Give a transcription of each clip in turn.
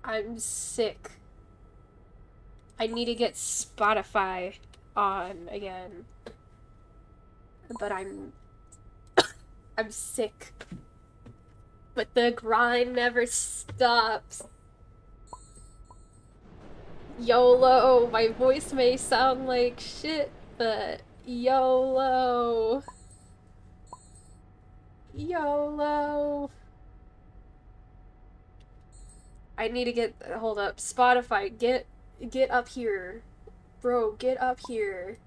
I'm sick. I need to get Spotify on again. But I'm sick. But the grind never stops. YOLO! My voice may sound like shit, but YOLO! YOLO! I need to get. Hold up. Spotify, get up here. Bro, get up here.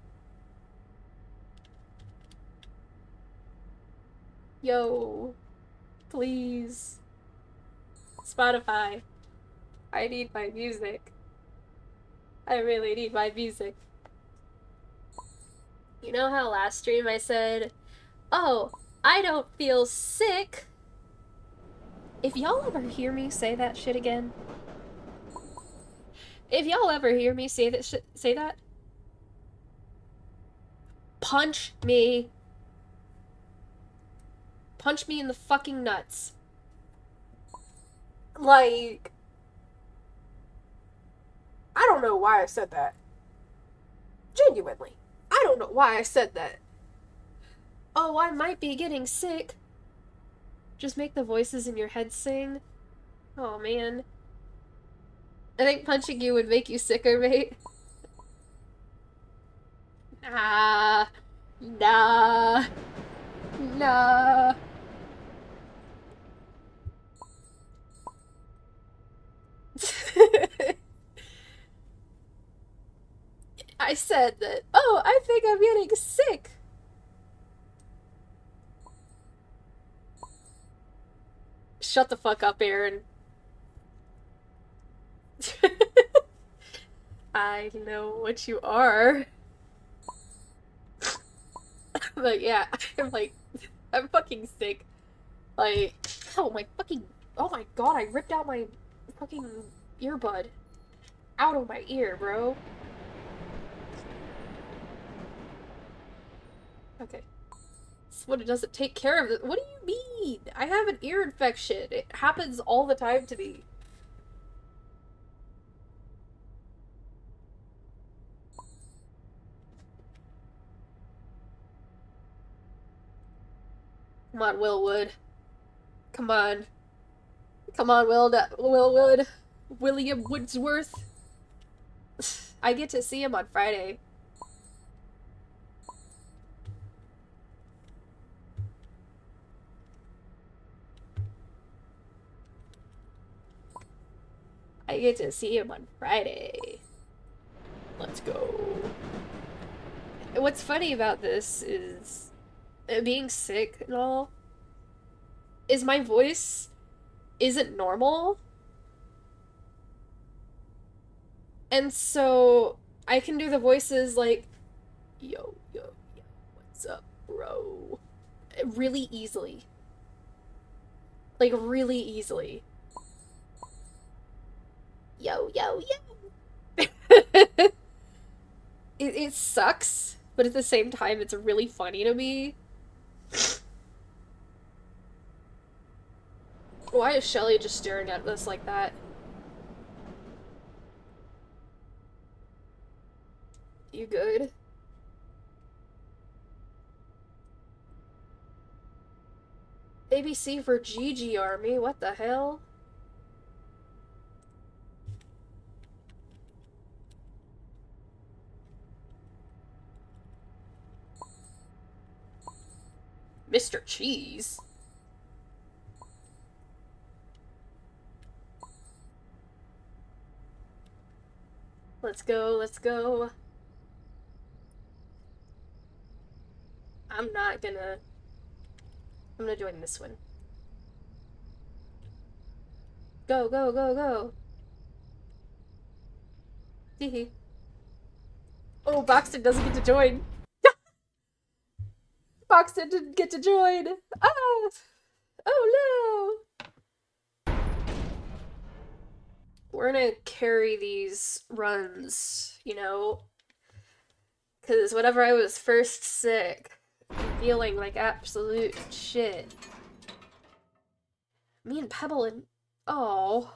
Yo. Please. Spotify. I need my music. I really need my music. You know how last stream I said, oh, I don't feel sick? If y'all ever hear me say that shit again, if y'all ever hear me say that, punch me. Punch me in the fucking nuts. Like, I don't know why I said that. Genuinely. I don't know why I said that. Oh, I might be getting sick. Just make the voices in your head sing. Oh, man. I think punching you would make you sicker, mate. Nah. Nah. Nah. I said that, oh, I think I'm getting sick. Shut the fuck up, Aaron. I know what you are. But yeah, I'm fucking sick. Like, oh my god, I ripped out my fucking earbud. Out of my ear, bro. Okay. That's what it doesn't take care of. What do you mean? I have an ear infection. It happens all the time to me. Come on, Will Wood. Come on. Come on, Will Wood. William Woodsworth. I get to see him on Friday. I get to see him on Friday. Let's go. What's funny about this is being sick and all is my voice isn't normal. And so I can do the voices like, yo, yo, yo, what's up, bro? Really easily. Like, really easily. Yo, yo, yo. It sucks, but at the same time, it's really funny to me. Why is Shelly just staring at us like that? You good? ABC for Gigi Army, what the hell? Mr. Cheese? Let's go, let's go. I'm gonna join this one. Go, go, go, go. Hehe. Oh, Boxton doesn't get to join. Boxton didn't get to join. Ah! Oh no! We're gonna carry these runs, you know? Because whenever I was first sick, feeling like absolute shit. Me and Pebble and... Oh.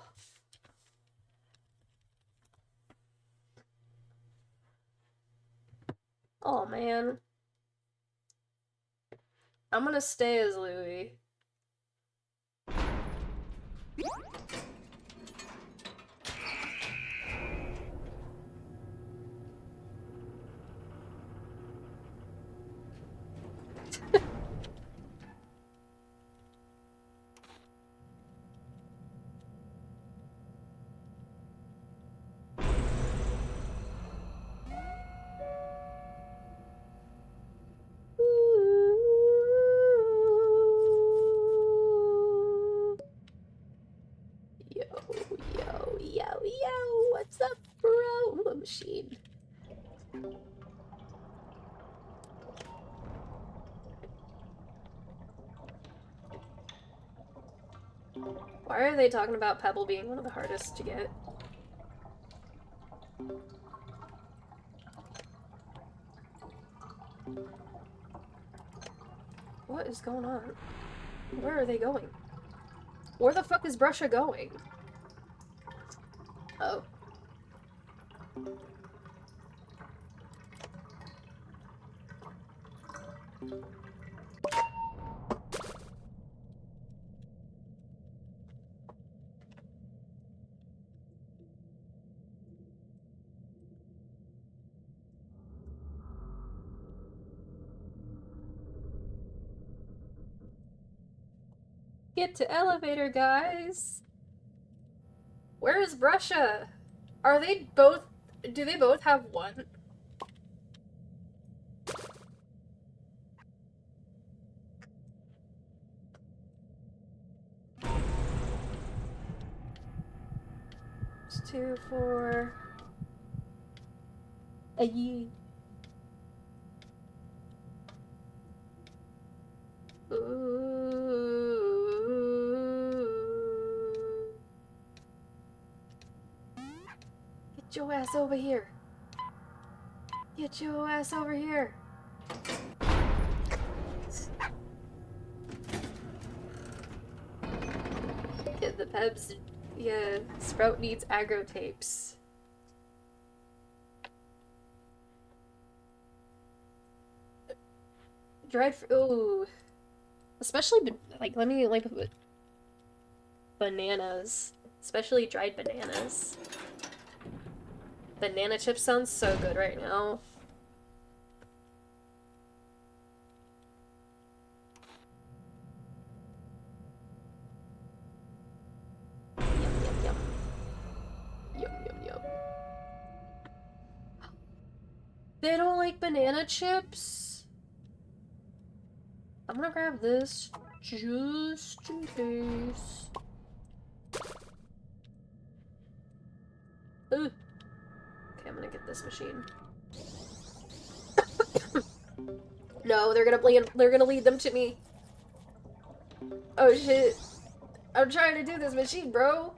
Oh man. I'm gonna stay as Louis. Yo, yo, yo, yo, what's up, bro? Ooh, a machine. Why are they talking about Pebble being one of the hardest to get? What is going on? Where are they going? Where the fuck is Brusha going? Oh. Get to elevator, guys! Where is Brusha? Are they both... Do they both have one? It's 2, 4... A ye. Ooh. Get your ass over here. Get your ass over here. Get the Pebs. Yeah, Sprout needs aggro tapes. Dried ooh. Especially, like, let me, like, bananas. Especially dried bananas. Banana chips sounds so good right now. Yum, yum, yum. Yum, yum, yum. They don't like banana chips? I'm gonna grab this just in case. Ugh. Okay, I'm gonna get this machine. No, they're gonna lead them to me. Oh shit. I'm trying to do this machine, bro.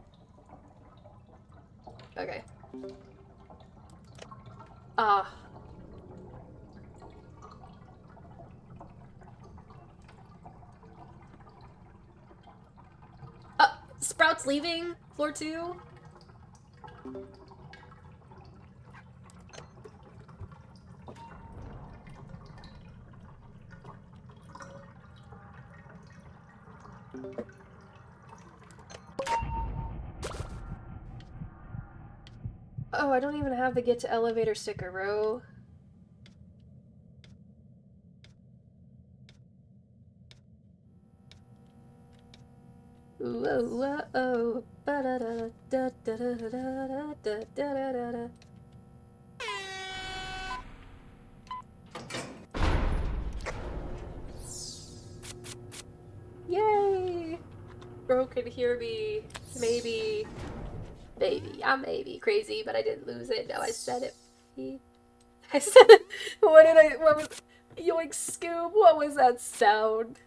Okay. Ah. Sprout's leaving floor 2. Oh, I don't even have the get to elevator sticker, bro. Whoa, whoa, ba da da da da da da da da da da. Yay! Bro can hear me. Maybe. Maybe. I may be crazy, but I didn't lose it. No, I said it. I said it. What was. Yoink, Scoob, what was that sound?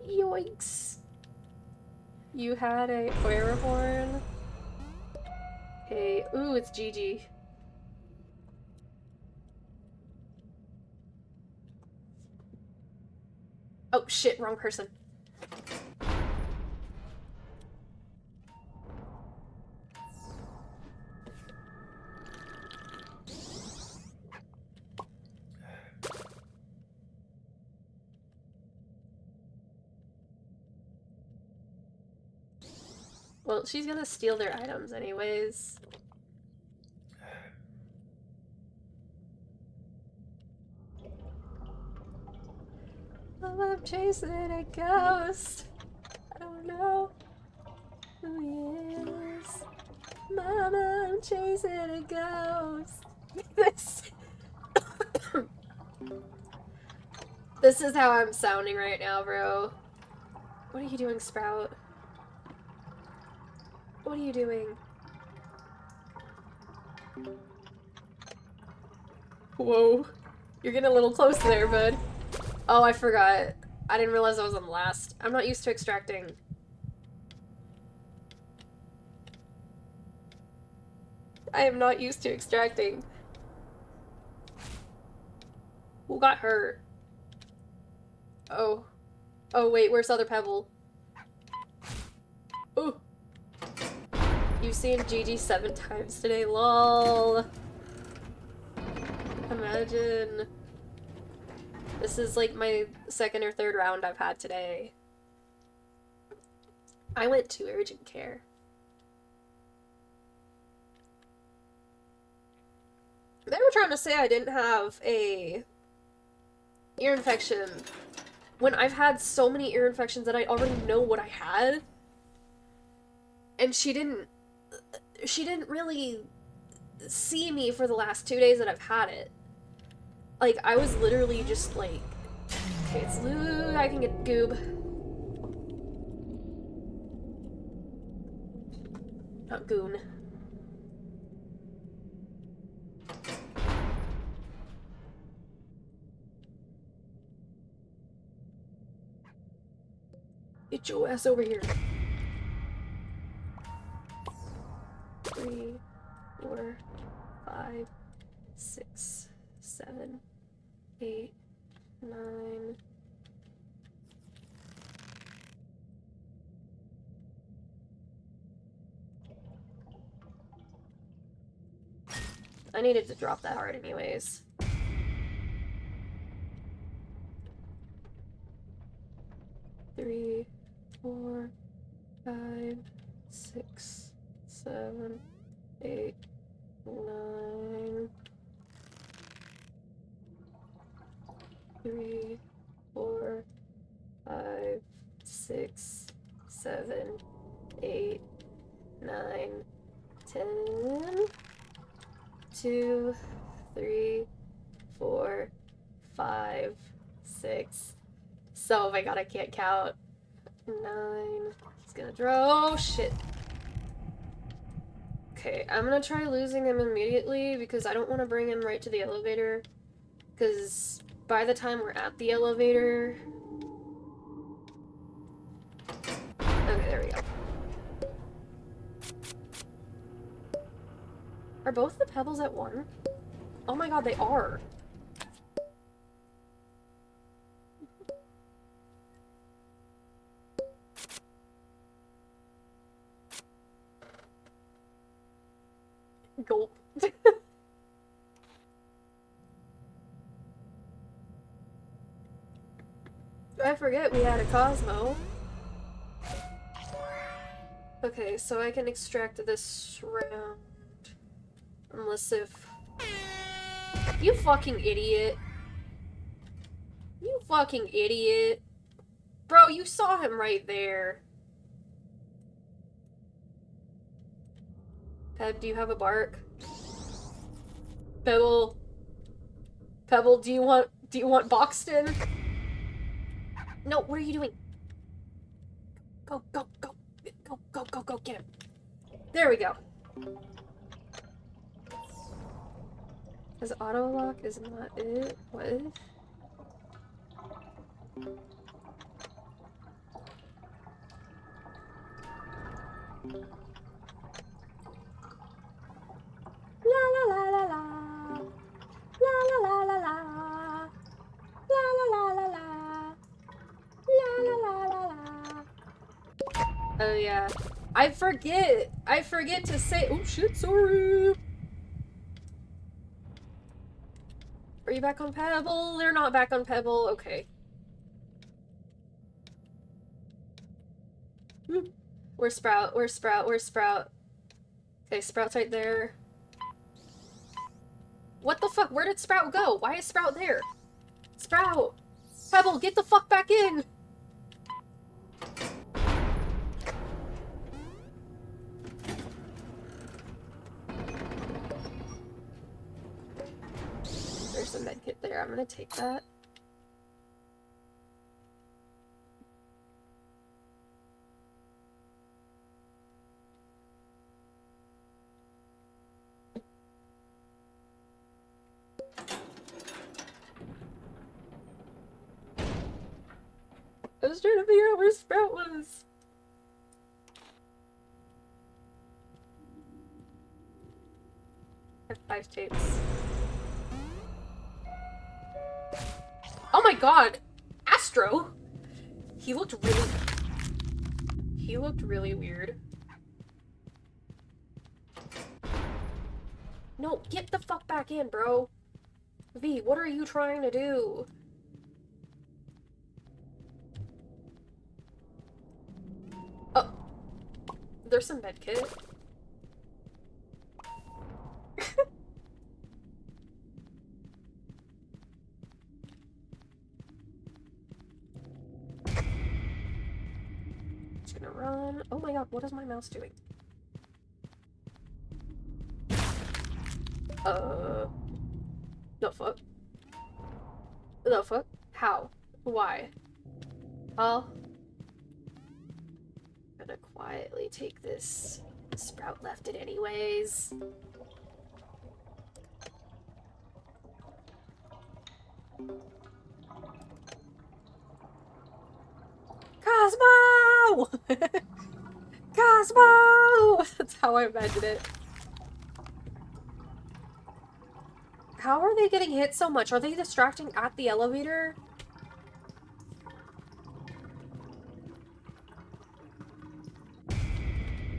Yoinks. You had a air horn. Ooh, it's Gigi. Oh shit, wrong person. Well, she's gonna steal their items anyways. Oh, I'm chasing a ghost. I don't know who he is. Mama, I'm chasing a ghost. This is how I'm sounding right now, bro. What are you doing, Sprout? What are you doing? Whoa. You're getting a little close there, bud. Oh, I forgot. I didn't realize I was on last. I'm not used to extracting. I am not used to extracting. Who got hurt? Oh. Oh, wait, where's Other Pebble? Ooh. You've seen Gigi 7 times today, lol. Imagine. This is like my second or third round I've had today. I went to urgent care. They were trying to say I didn't have a ear infection when I've had so many ear infections that I already know what I had. And she didn't really see me for the last 2 days that I've had it. Like, I was literally just like, okay, it's loot, I can get goob. Not goon. Get your ass over here. 3, 4, 5, 6, 7, 8, 9. I needed to drop that hard anyways. Three, 4, 5, 6, 7, 8, 9. 3, 4, 5, 6, 7, 8, 9, 10. 2, 3, 4, 5, 6. So, oh my god, I can't count. 9. He's gonna draw. Oh, shit. Okay, I'm gonna try losing him immediately because I don't want to bring him right to the elevator. Because by the time we're at the elevator... Okay, there we go. Are both the pebbles at 1? Oh my god, they are. Gulp. I forget we had a Cosmo. Okay, so I can extract this round. Unless if... You fucking idiot. You fucking idiot. Bro, you saw him right there. Peb, do you have a bark? Pebble. Pebble, do you want Boxton? No, what are you doing? Go, go, go. Go, go, go, go, get him. There we go. Because auto lock is not it. What? La la la la la. La la la la la. La la la la la. La la la la la. Oh yeah. I forget to say— oh shit, sorry. Are you back on Pebble? They're not back on Pebble. Okay. Where's Sprout? Where's Sprout? Where's Sprout? Okay, Sprout's right there. What the fuck? Where did Sprout go? Why is Sprout there? Sprout! Pebble, get the fuck back in! There's a medkit there. I'm gonna take that. I was trying to figure out where Sprout was. I have 5 tapes. Oh my god! Astro! He looked really weird. No, get the fuck back in, bro. V, what are you trying to do? Oh. There's some medkit. Just gonna run. Oh my god, what is my mouse doing? The fuck? The fuck? How? Why? I'm gonna quietly take this. Sprout left it anyways. Cosmo! Cosmo! That's how I imagine it. How are they getting hit so much? Are they distracting at the elevator?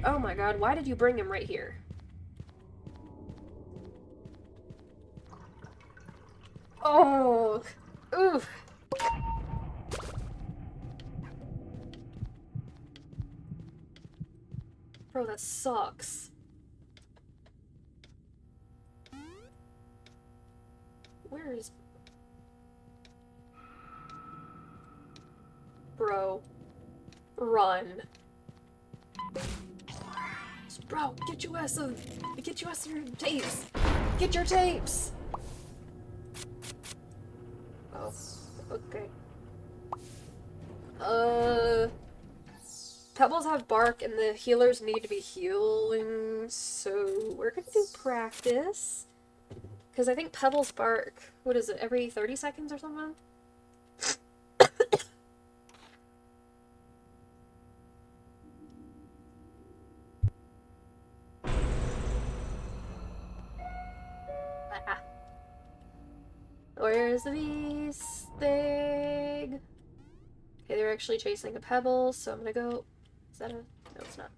Oh my god, why did you bring him right here? Oh! Oof! Bro, that sucks. Where is... Bro. Run. Bro, get your ass your tapes! Get your tapes! Oh, okay. Pebbles have bark and the healers need to be healing, so we're gonna do practice. Because I think Pebbles bark, what is it, every 30 seconds or something? Ah. Where's the beast thing? Okay, they're actually chasing a pebble, so I'm gonna go... Is that a... No, it's not.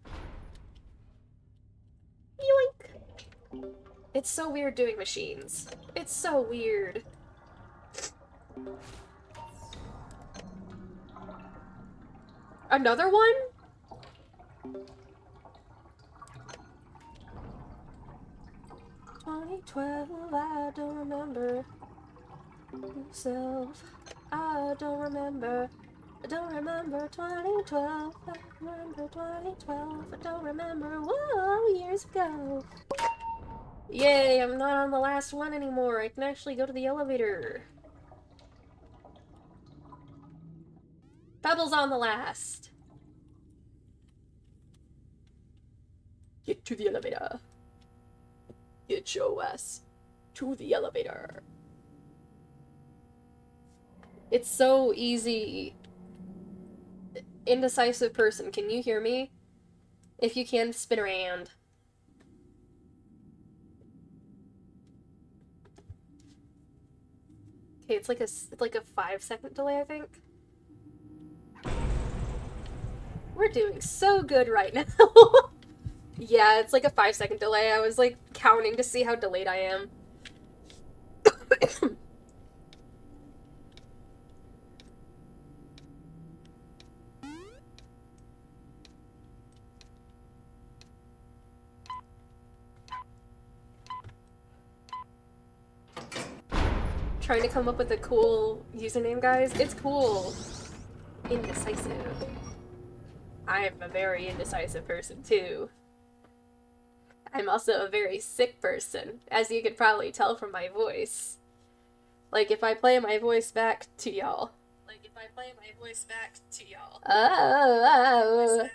Yoink! It's so weird doing machines. It's so weird. Another one? I don't remember myself. I don't remember. I don't remember 2012. I remember 2012. I don't remember. Whoa, years ago. Yay, I'm not on the last one anymore. I can actually go to the elevator. Pebble's on the last. Get to the elevator. Get your ass to the elevator. It's so easy. Indecisive person, can you hear me? If you can, spin around. Okay, it's like a 5-second delay, I think. We're doing so good right now. Yeah, it's like a 5-second delay. I was like counting to see how delayed I am. trying to come up with a cool username, guys. It's cool. Indecisive. I'm a very indecisive person, too. I'm also a very sick person, as you could probably tell from my voice. Like, if I play my voice back to y'all. Oh.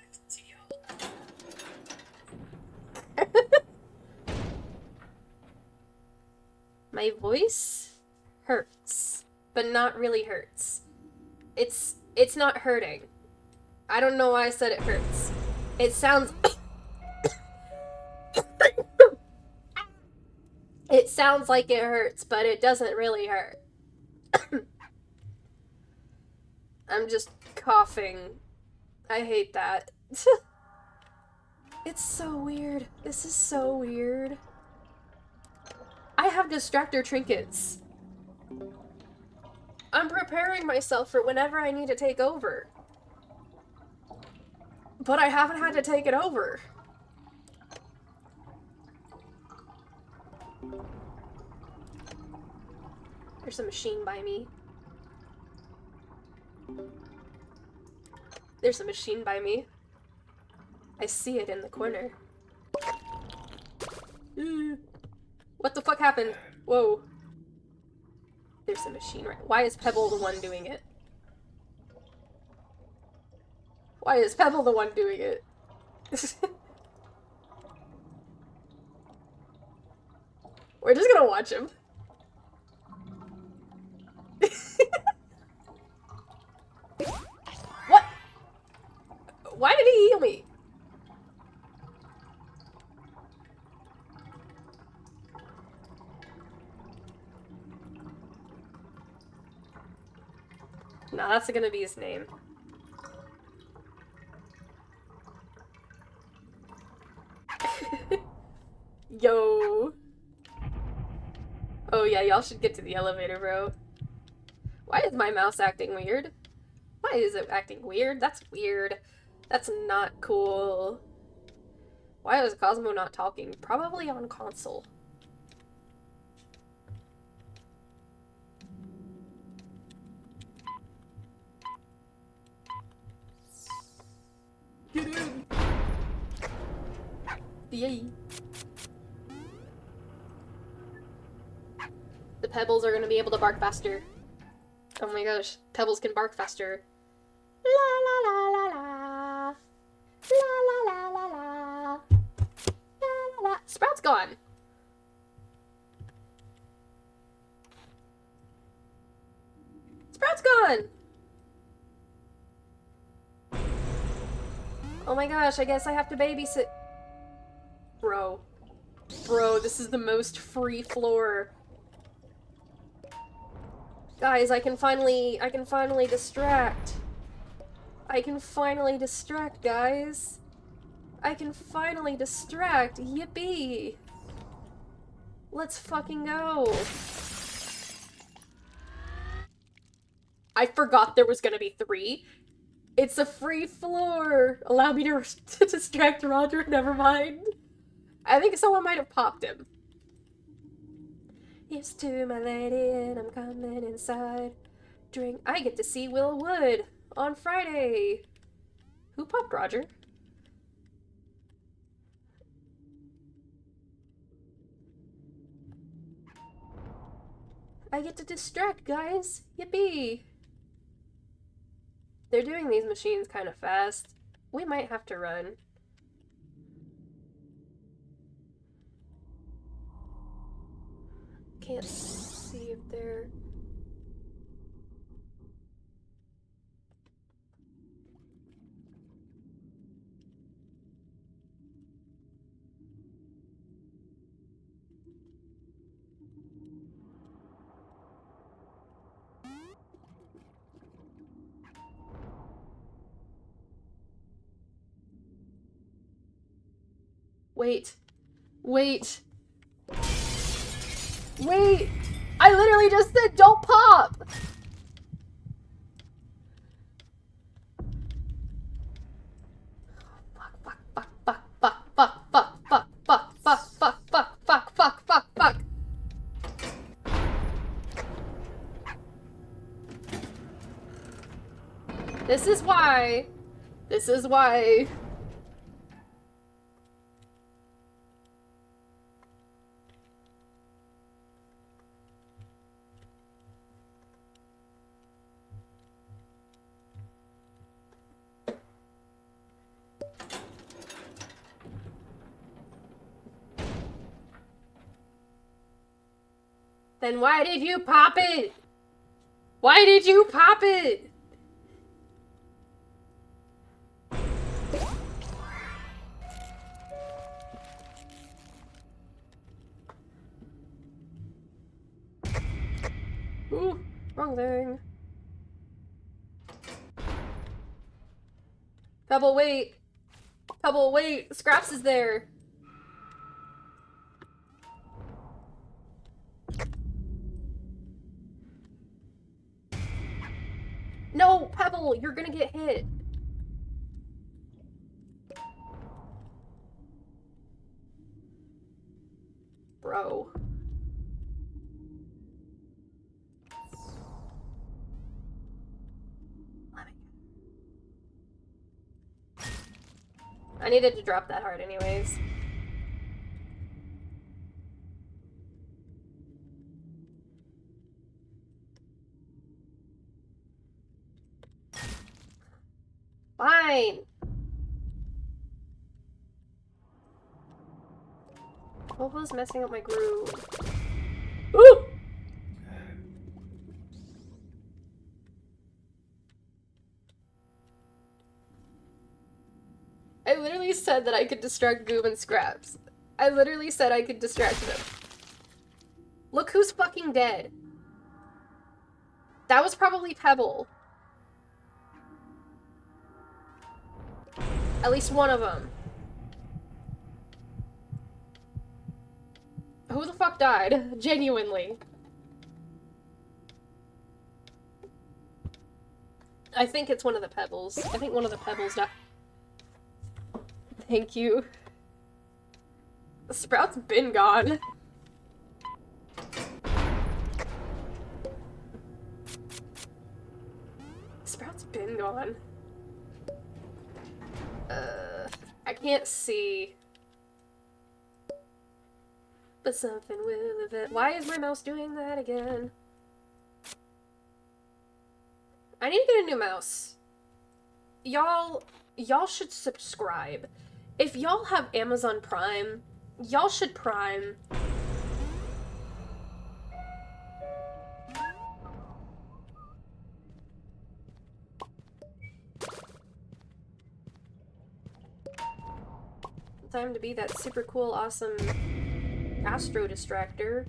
My voice hurts, but not really hurts. It's not hurting. I don't know why I said it hurts. It sounds... It sounds like it hurts, but it doesn't really hurt. I'm just coughing. I hate that. It's so weird. This is so weird. I have distractor trinkets. I'm preparing myself for whenever I need to take over. But I haven't had to take it over. There's a machine by me. There's a machine by me. I see it in the corner. What the fuck happened? Whoa. There's a machine right. Why is Pebble the one doing it? Why is Pebble the one doing it? We're just gonna watch him. What? Why did he heal me? No, that's gonna be his name. Yo. Oh yeah, y'all should get to the elevator, bro. Why is my mouse acting weird? Why is it acting weird? That's weird. That's not cool. Why is Cosmo not talking? Probably on console. Get in! Yay! The Pebbles are gonna be able to bark faster. Oh my gosh, Pebbles can bark faster. La la la la la. La la la la la. La la la. Sprout's gone. Sprout's gone! Oh my gosh, I guess I have to babysit. Bro. Bro, this is the most free floor. Guys, I can finally distract. I can finally distract, guys. I can finally distract. Yippee. Let's fucking go. I forgot there was gonna be 3. It's a free floor. Allow me to distract Roger. Never mind. I think someone might have popped him. Yes, to my lady, and I'm coming inside. Drink. I get to see Will Wood on Friday. Who popped Roger? I get to distract, guys. Yippee. They're doing these machines kind of fast. We might have to run. Can't see if they're... Wait. Wait. Wait! I literally just said don't pop! Fuck. This is why. This is why. Then why did you pop it? Why did you pop it? Ooh, wrong thing. Pebble, wait. Pebble, wait. Scraps is there. No, Pebble, you're gonna get hit. Bro. I needed to drop that heart anyways. Fine. What was messing up my groove? Ooh! I literally said that I could distract Goob and Scraps. I literally said I could distract them. Look who's fucking dead. That was probably Pebble. At least one of them. Who the fuck died? Genuinely. I think it's one of the Pebbles. I think one of the Pebbles died. Thank you. Sprout's been gone. Sprout's been gone. I can't see. But something will event. Why is my mouse doing that again? I need to get a new mouse. Y'all should subscribe. If y'all have Amazon Prime, y'all should Prime. Time to be that super cool, awesome Astro Distractor.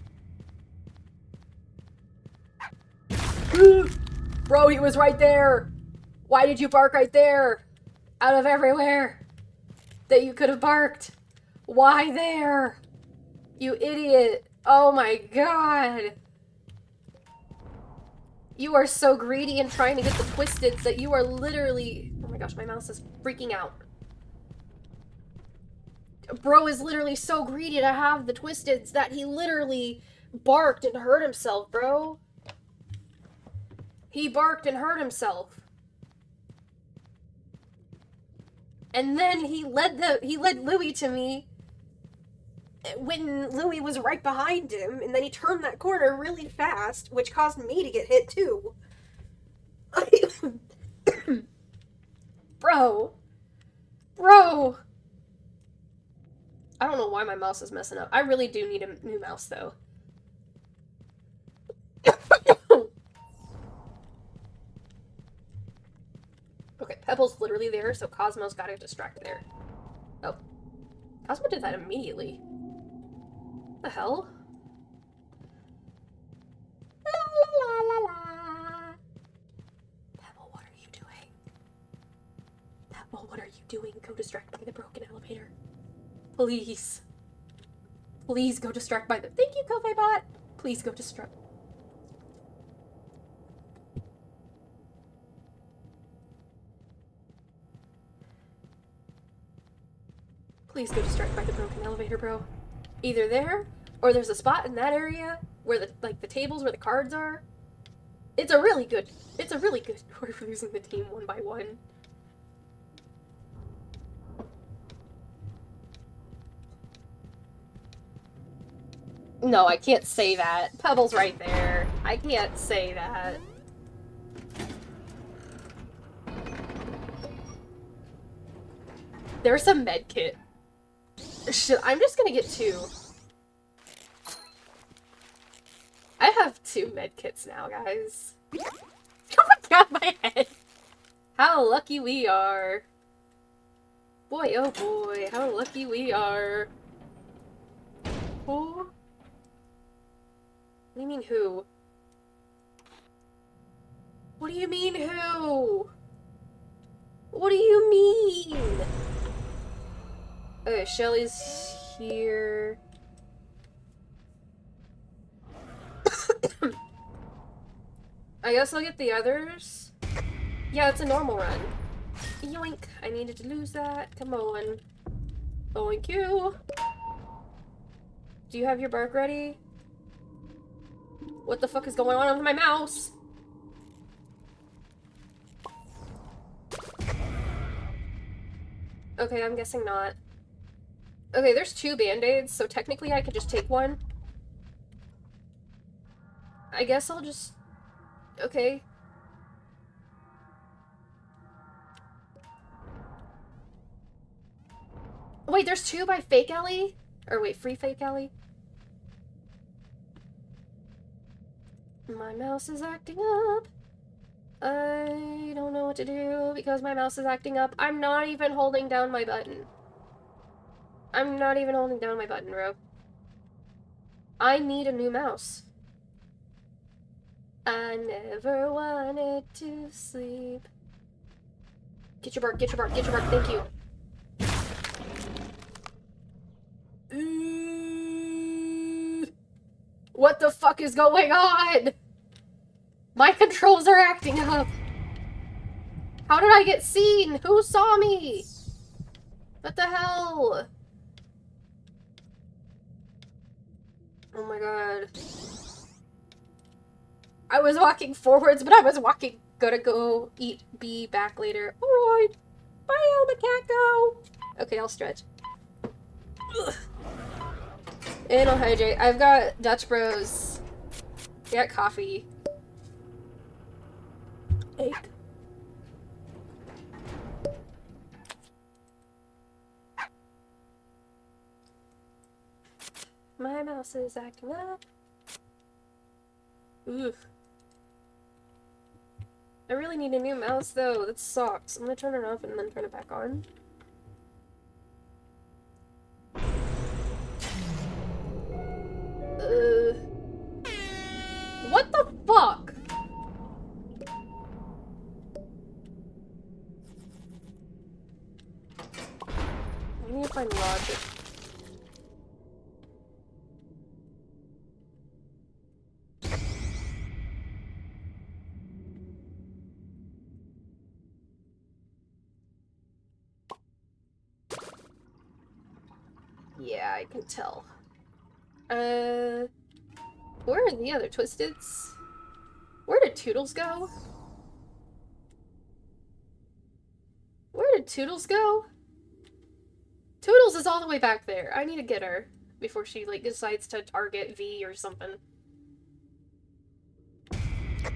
Bro, he was right there! Why did you bark right there? Out of everywhere that you could have barked. Why there? You idiot. Oh my god. You are so greedy and trying to get the Twisteds that you are literally... Oh my gosh, my mouse is freaking out. Bro is literally so greedy to have the Twisteds that he literally barked and hurt himself, bro. He barked and hurt himself. And then he led Louie to me when Louie was right behind him, and then he turned that corner really fast, which caused me to get hit too. Bro. I don't know why my mouse is messing up. I really do need a new mouse, though. Okay, Pebble's literally there, so Cosmo's gotta distract there. Oh. Cosmo did that immediately. What the hell? La la la la. Pebble, what are you doing? Pebble, what are you doing? Go distract by the broken elevator. Please. Please go distract by the... Thank you, Ko-Fi-Bot! Please go distract. Please go distract by the broken elevator, bro. Either there, or there's a spot in that area where the tables where the cards are. It's a really good, we're losing the team one by one. No, I can't say that. Pebble's right there. I can't say that. There's a med kit. Shit, I'm just gonna get 2. I have 2 med kits now, guys. Oh my god, my head! How lucky we are. Boy, oh boy, how lucky we are. Who? What do you mean who? What do you mean who? What do you mean? Okay, Shelly's here. I guess I'll get the others. Yeah, it's a normal run. Yoink! I needed to lose that. Come on. Thank you. Do you have your bark ready? What the fuck is going on with my mouse? Okay, I'm guessing not. Okay, there's 2 band-aids, so technically I could just take one. I guess I'll just... Okay. Wait, there's 2 by Fake Ellie? Or wait, Free Fake Ellie? My mouse is acting up. I don't know what to do because my mouse is acting up. I'm not even holding down my button. I'm not even holding down my button, bro. I need a new mouse. I never wanted to sleep. Get your bark, get your bark, get your bark, thank you. What the fuck is going on? My controls are acting up. How did I get seen? Who saw me? What the hell? Oh my god. I was walking forwards, but I was gonna go eat, be back later. Alright. Bye, El Macaco. Okay, I'll stretch. Ugh. And I'll hydrate. I've got Dutch Bros. I got coffee. Egg. My mouse is acting up. Ugh. I really need a new mouse though. That sucks. I'm gonna turn it off and then turn it back on. What the fuck? I need to find Roger. Yeah, I can tell. Where are the other Twisteds? Where did Toodles go? Where did Toodles go? Toodles is all the way back there. I need to get her before she, like, decides to target V or something.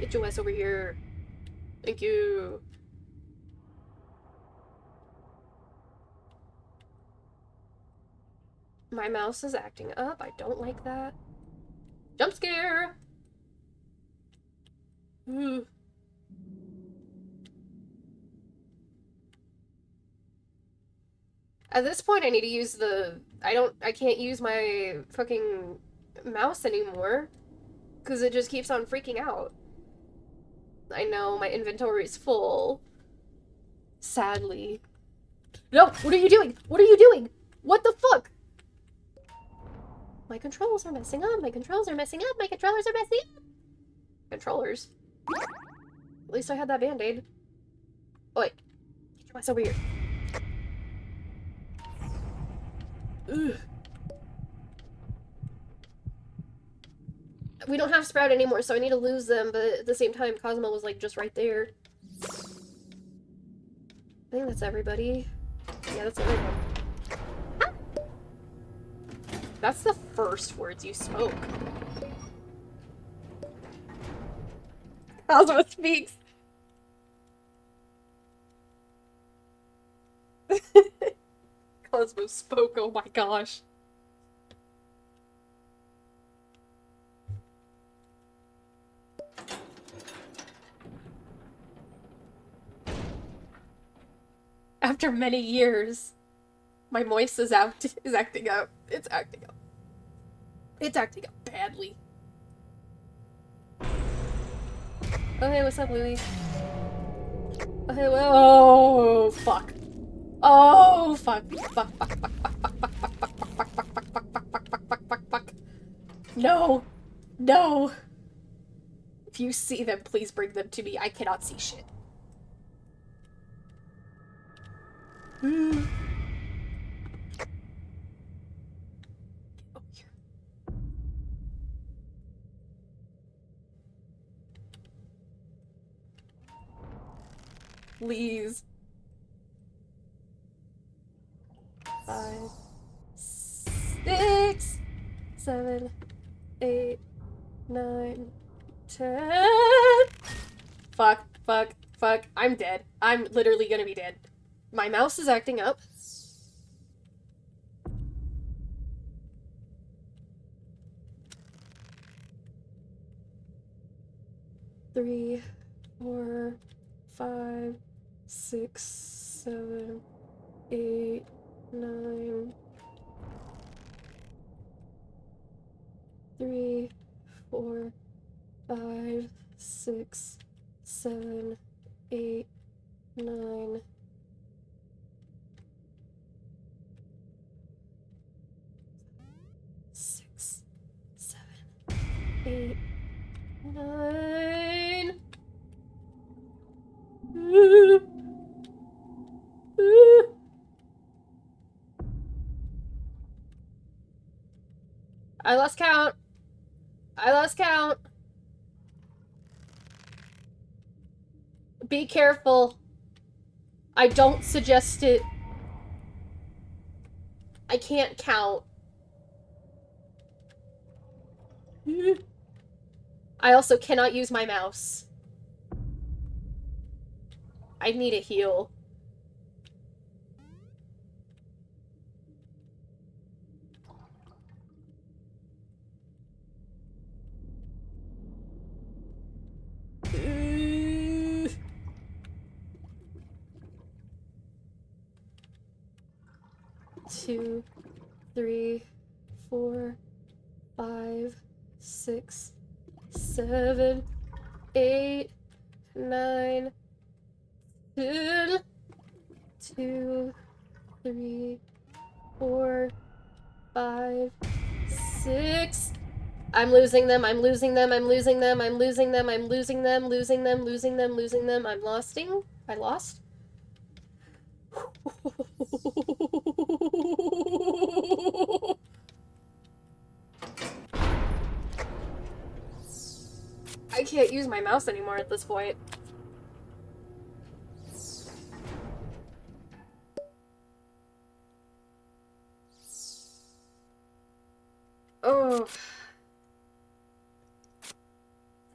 Get your ass over here. Thank you. My mouse is acting up. I don't like that. Jump scare! Ooh. At this point, I need to use the... I can't use my fucking mouse anymore. Because it just keeps on freaking out. I know, my inventory is full. Sadly. No! What are you doing? What are you doing? What the fuck? My controls are messing up. My controls are messing up. My controllers are messing up. Controllers? At least I had that band-aid. Oh, wait. Get your ass over here. Ugh. We don't have Sprout anymore, so I need to lose them, but at the same time, Cosmo was, like, just right there. I think that's everybody. Yeah, that's everyone. That's the first words you spoke. Cosmo speaks. Cosmo spoke, oh my gosh. After many years, my moist is acting up. It's acting up. It's acting up badly. Oh, hey, what's up, Louie? Oh, hey, well, oh, fuck. Oh, fuck. Fuck, fuck, fuck, fuck, fuck, fuck, fuck, fuck, fuck, fuck, fuck, fuck, fuck, fuck, fuck, fuck, fuck. No. No. If you see them, please bring them to me. I cannot see shit. Please. 5, 6, 7, 8, 9, 10. Fuck, fuck, fuck. I'm dead. I'm literally gonna be dead. My mouse is acting up. Three, 4, 5, 6, 7, 8, 9. 3, 4, 5, 6, 7, 8, 9. 6, 7, 8, 9. I lost count. I lost count. Be careful. I don't suggest it. I can't count. I also cannot use my mouse. I need a heal. Two, 3, 4, 5, 6, 7, 8, 9, 10. 2, 3, 4, 5, 6. I'm losing them, I'm losing them, I'm losing them, I'm losing them, I'm losing them, losing them, losing them, losing them. I'm losting. I lost. I can't use my mouse anymore at this point. Oh.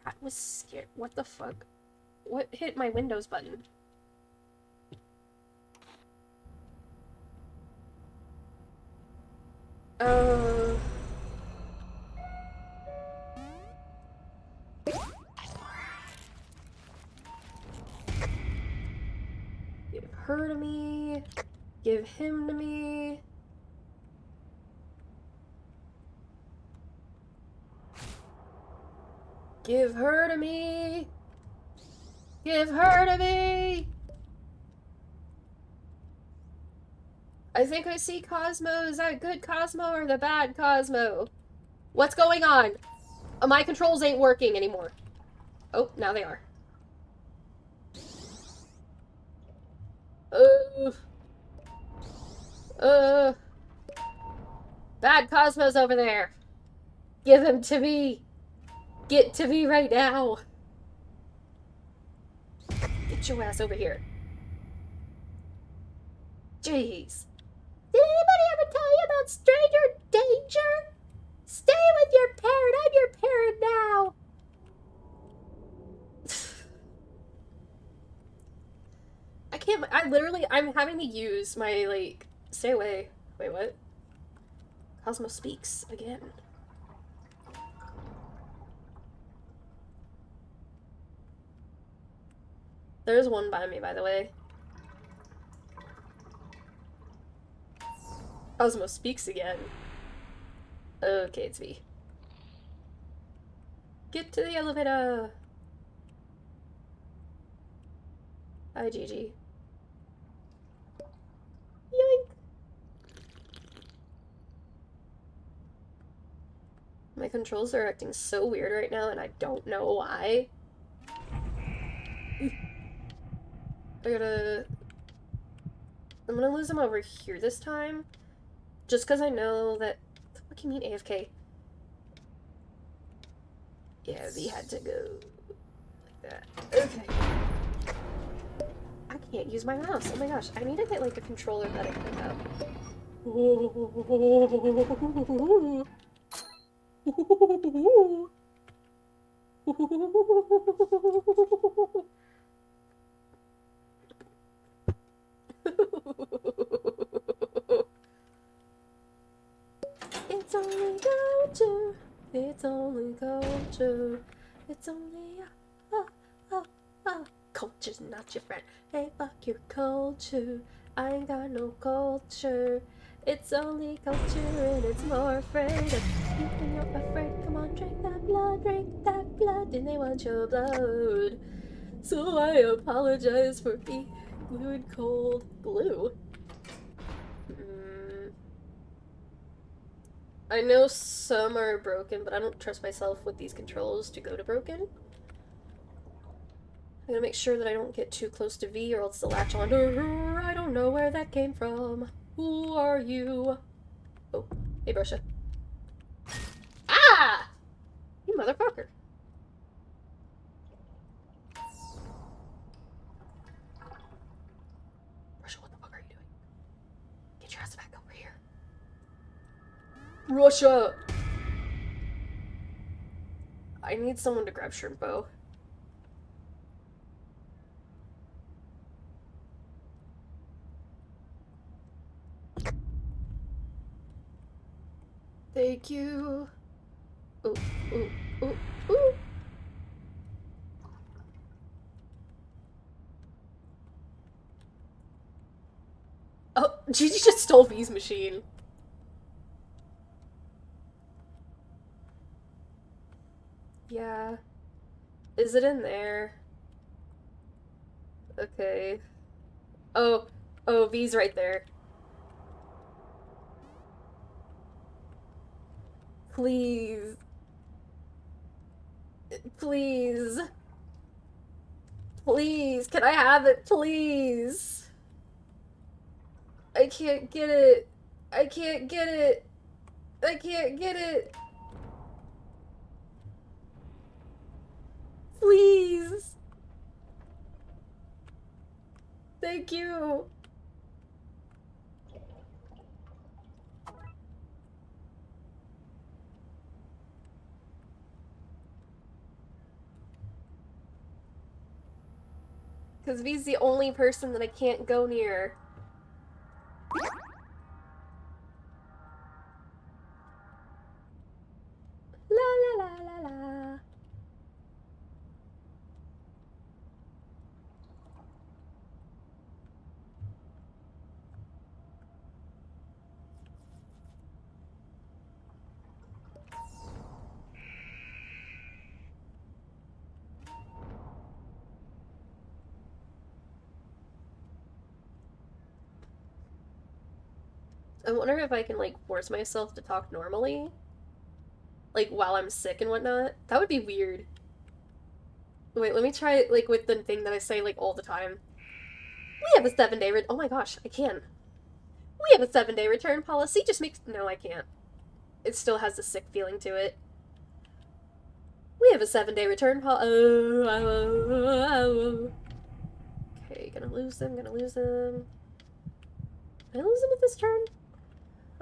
That was scary. What the fuck? What hit my Windows button? Give her to me. Give him to me. Give her to me. Give her to me. I think I see Cosmo. Is that good Cosmo or the bad Cosmo? What's going on? My controls ain't working anymore. Oh, now they are. Bad Cosmo's over there. Give him to me. Get to me right now! Get your ass over here. Jeez. Did anybody ever tell you about stranger danger? Stay with your parent. I'm your parent now. I can't. I'm having to use my, like, stay away. Wait, what? Cosmo speaks again. There's one by me, by the way. Cosmo speaks again. Okay, it's V. Get to the elevator! Hi, Gigi. Yoink! My controls are acting so weird right now, and I don't know why. I'm gonna lose him over here this time. Just because I know that... What do you mean AFK? Yeah, V had to go like that. Okay. I can't use my mouse. Oh my gosh. I need to get, like, a controller that I can pick up. It's only culture. It's only culture. It's only culture's not your friend. Hey, fuck your culture. I ain't got no culture. It's only culture and it's more afraid of keeping you afraid. Come on, drink that blood, and they want your blood. So I apologize for being blue and cold. Blue? I know some are broken, but I don't trust myself with these controls to go to broken. I'm gonna make sure that I don't get too close to V or else the latch on her. I don't know where that came from. Who are you? Oh, hey, Brusha. Ah! You motherfucker. Brusha, what the fuck are you doing? Get your ass back over here. Russia! I need someone to grab Shrimpo. Thank you. Ooh, ooh, ooh, ooh. Oh, Gigi just stole V's machine. Yeah. Is it in there? Okay. Oh, V's right there. Please. Please. Please, can I have it, please? I can't get it. I can't get it. I can't get it. Please. Thank you. Because V's the only person that I can't go near. La la la la la. I wonder if I can, like, force myself to talk normally. Like, while I'm sick and whatnot. That would be weird. Wait, let me try it, like, with the thing that I say, like, all the time. We have a 7-day oh my gosh, I can. We have a 7-day return policy, just makes- no, I can't. It still has the sick feeling to it. We have a 7-day return policy. Okay, gonna lose them, gonna lose them. Did I lose them with this turn?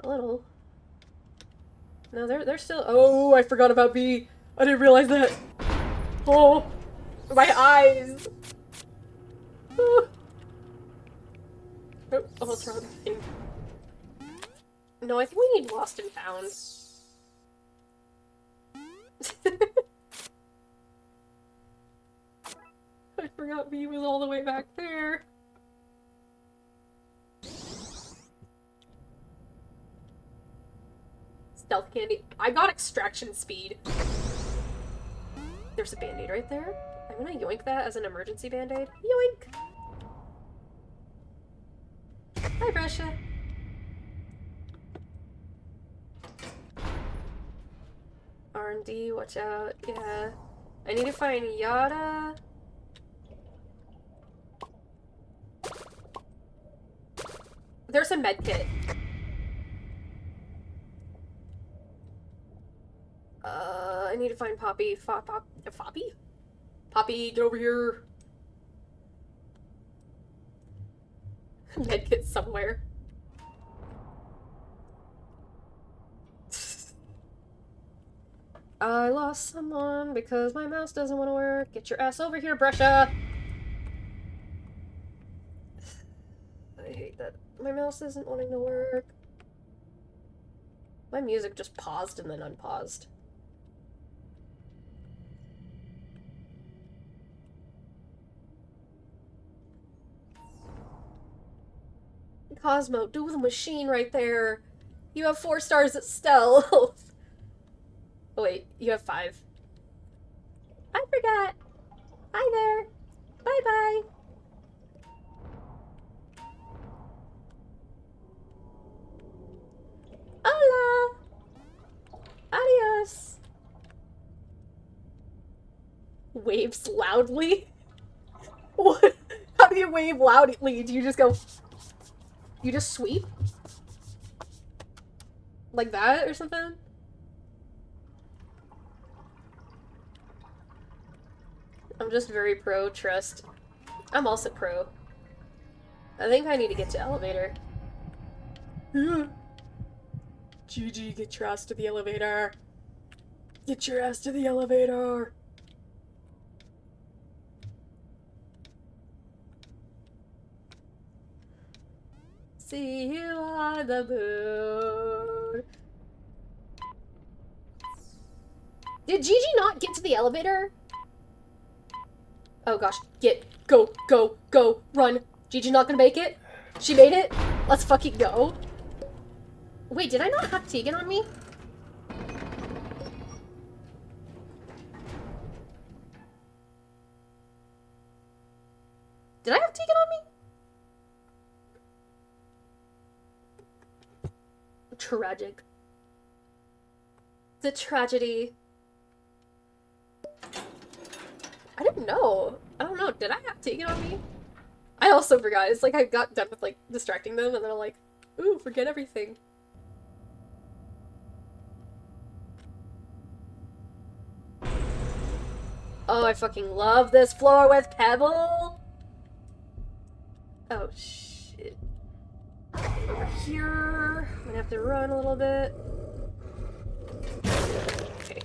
A little. No, they're still. Oh, I forgot about B. I didn't realize that. Oh, my eyes. Oh, what's wrong? No, I think we need Lost and Found. I forgot B was all the way back there. Stealth candy. I got extraction speed. There's a band-aid right there. I'm gonna yoink that as an emergency band-aid. Yoink! Hi, Brescia. R&D, watch out. Yeah. I need to find Yada. There's a med kit. I need to find Poppy. Poppy? Poppy, get over here. Medkit somewhere. I lost someone because my mouse doesn't want to work. Get your ass over here, Brescia! I hate that my mouse isn't wanting to work. My music just paused and then unpaused. Cosmo, do the machine right there. You have 4 stars at stealth. Oh wait, you have 5. I forgot. Hi there. Bye-bye. Hola. Adios. Waves loudly? What? How do you wave loudly? Do you just go... You just sweep? Like that or something? I'm just very pro trust. I'm also pro. I think I need to get to elevator. GG, get your ass to the elevator. Get your ass to the elevator. See you on the moon. Did Gigi not get to the elevator? Oh gosh, go, go, go, run. Gigi not gonna make it? She made it? Let's fucking go. Wait, did I not have Tegan on me? Did I have Tegan on me? Tragic. The tragedy. I didn't know. I don't know. Did I have Tegan on me? I also forgot. It's like I got done with like distracting them and then I'm like, ooh, forget everything. Oh, I fucking love this floor with Pebble. Oh, shit. Over here. I'm gonna have to run a little bit. Okay.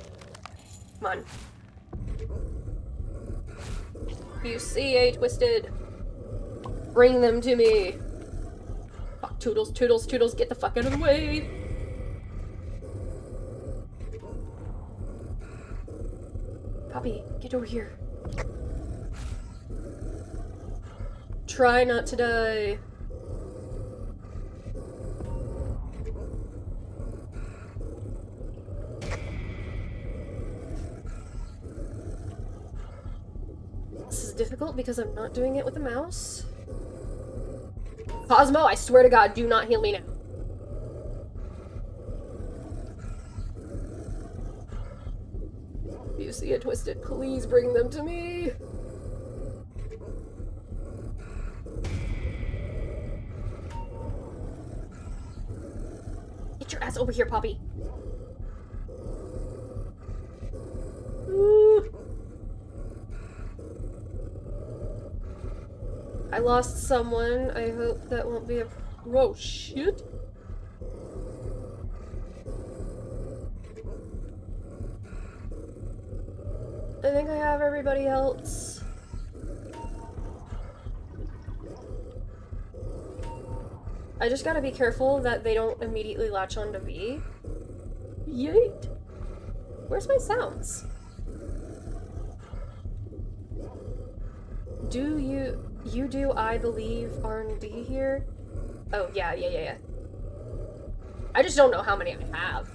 Come on. You see a Twisted. Bring them to me. Fuck, Toodles, Toodles, Toodles, get the fuck out of the way. Poppy, get over here. Try not to die. This is difficult because I'm not doing it with a mouse. Cosmo, I swear to God, do not heal me now. If you see a Twisted, please bring them to me. Get your ass over here, Poppy. Ooh. I lost someone. I hope that won't be a... Whoa, shit. I think I have everybody else. I just gotta be careful that they don't immediately latch onto V. Yeet! Where's my sounds? Do you do I believe R&D here? Oh, yeah. I just don't know how many I have.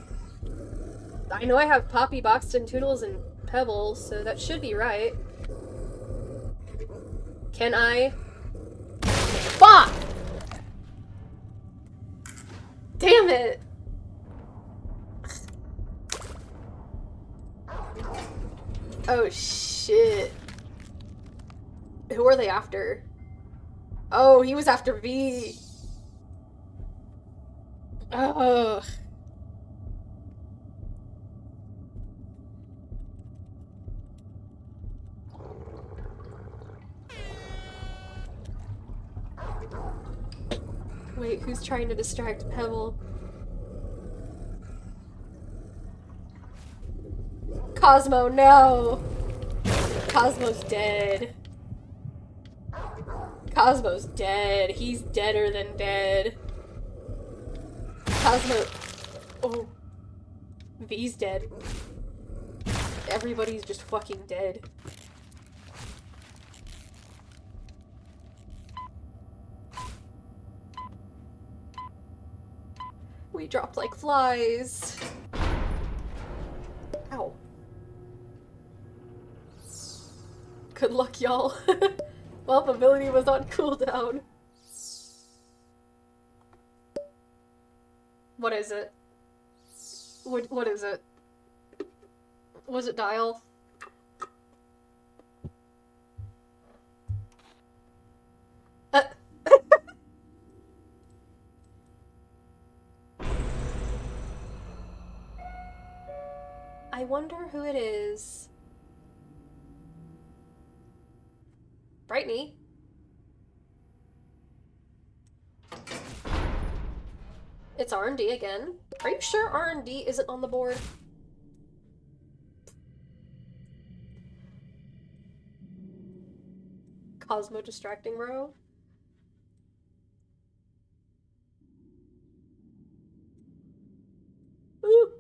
I know I have Poppy, Boxton, Toodles, and Pebbles, so that should be right. Can I? Fuck! Damn it! Oh shit. Who are they after? Oh, he was after V. Ugh. Wait, who's trying to distract Pebble? Cosmo, no! Cosmo's dead. Cosmo's dead. He's deader than dead. Cosmo... Oh. V's dead. Everybody's just fucking dead. We dropped like flies. Ow. Good luck, y'all. Well, ability was on cooldown. What is it? What is it? Was it Dial? I wonder who it is. Brightney. It's R&D again. Are you sure R&D isn't on the board? Cosmo distracting bro. Ooh.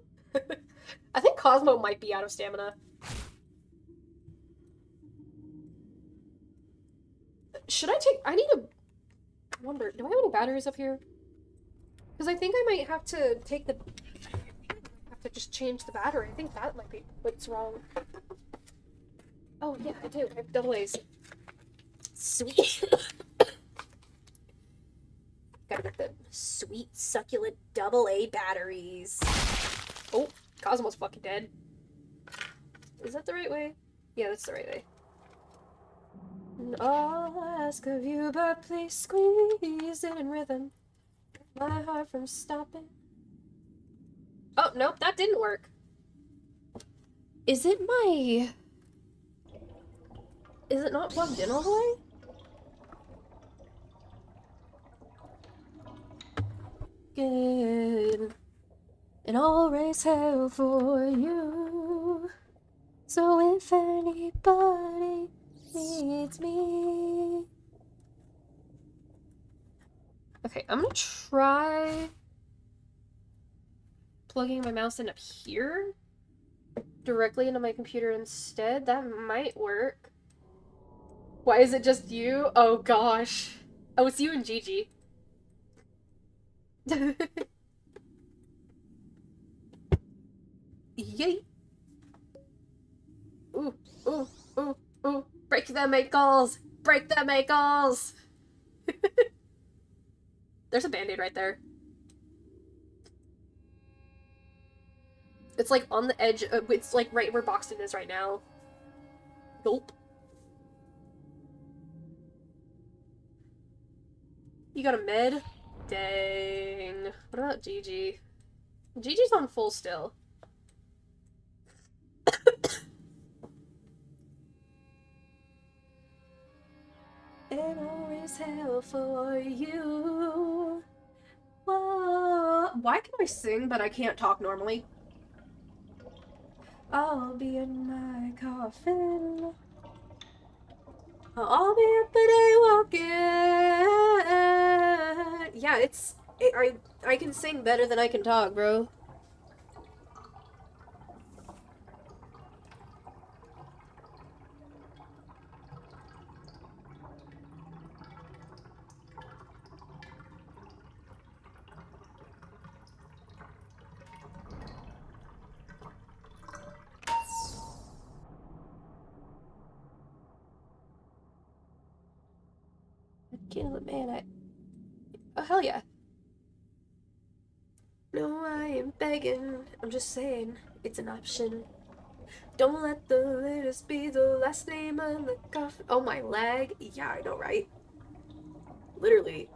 I think Cosmo might be out of stamina. Should I take... I need to... I wonder, do I have any batteries up here? Because I think I might have to take the... have to just change the battery. I think that might be what's wrong. Oh, yeah, I do. I have double A's. Sweet. Gotta get the sweet, succulent double A batteries. Oh, Cosmo's fucking dead. Is that the right way? Yeah, that's the right way. All I ask of you, but please squeeze it in rhythm. My heart from stopping. Oh, nope, that didn't work. Is it my... Is it not plugged in all the way? Good. And I'll raise hell for you. So if anybody needs me... Okay, I'm gonna try plugging my mouse in up here directly into my computer instead. That might work. Why is it just you? Oh gosh. Oh, it's you and Gigi. Yay. Ooh, ooh, ooh, ooh. Break them ankles! Break them ankles! There's a band-aid right there. It's like on the edge of, it's like right where Boxton is right now. Gulp. You got a med? Dang. What about Gigi? Gigi's on full still. and always hell for you. Whoa. Why can I sing but I can't talk normally? I'll be in my coffin. I'll be up the day walking. Yeah, I can sing better than I can talk, bro. Kill it, man. Oh, hell yeah. No, I ain't begging. I'm just saying, it's an option. Don't let the latest be the last name on the coffin. Oh, my leg? Yeah, I know, right? Literally.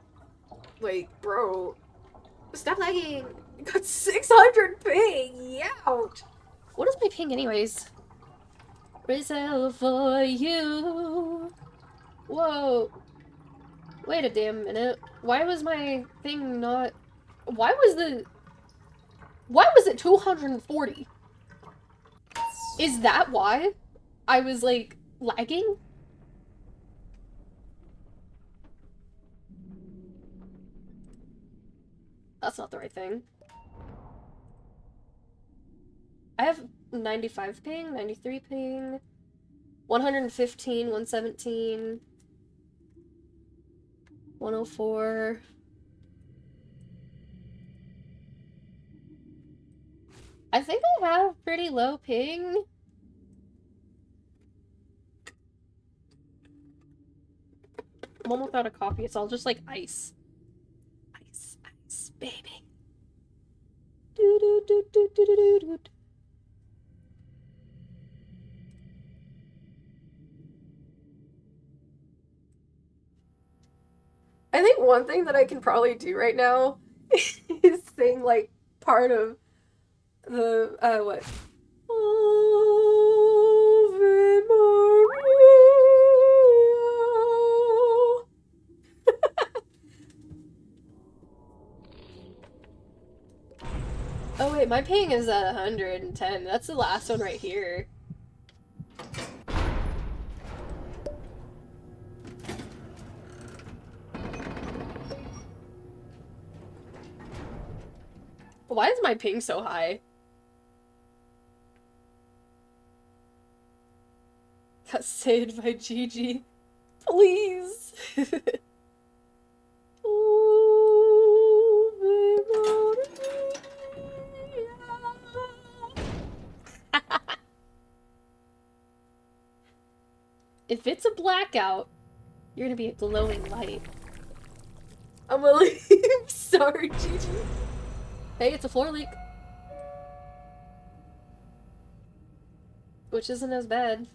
Like, bro. Stop lagging! Got 600 ping! Ouch! What is my ping, anyways? Raise hell for you. Whoa. Wait a damn minute. Why was my thing not... Why was it 240? Is that why I was, like, lagging? That's not the right thing. I have 95 ping, 93 ping, 115, 117, 104. I think I have pretty low ping. I'm almost out of coffee. It's all just like ice. Ice, ice, baby. Do do do do do do do. I think one thing that I can probably do right now is sing like part of the what? Ave Maria. Oh wait, my ping is at 110. That's the last one right here. Why is my ping so high? Got saved by Gigi. Please. If it's a blackout, you're gonna be a glowing light. I'm gonna leave. Sorry, Gigi. Hey, it's a floor leak. Which isn't as bad.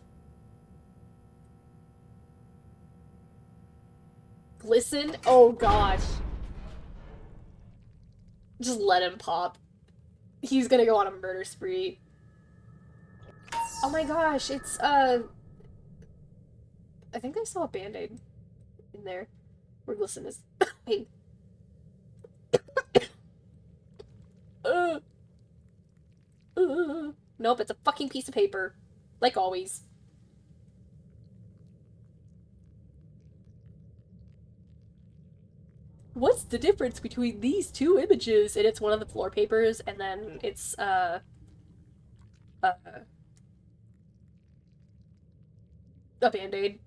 Glisten? Oh gosh. Just let him pop. He's gonna go on a murder spree. Oh my gosh, it's, I think I saw a band-aid in there. Where Glisten is. Hey. Nope, it's a fucking piece of paper. Like always. What's the difference between these two images? And it's one of the floor papers, and then it's, a band-aid.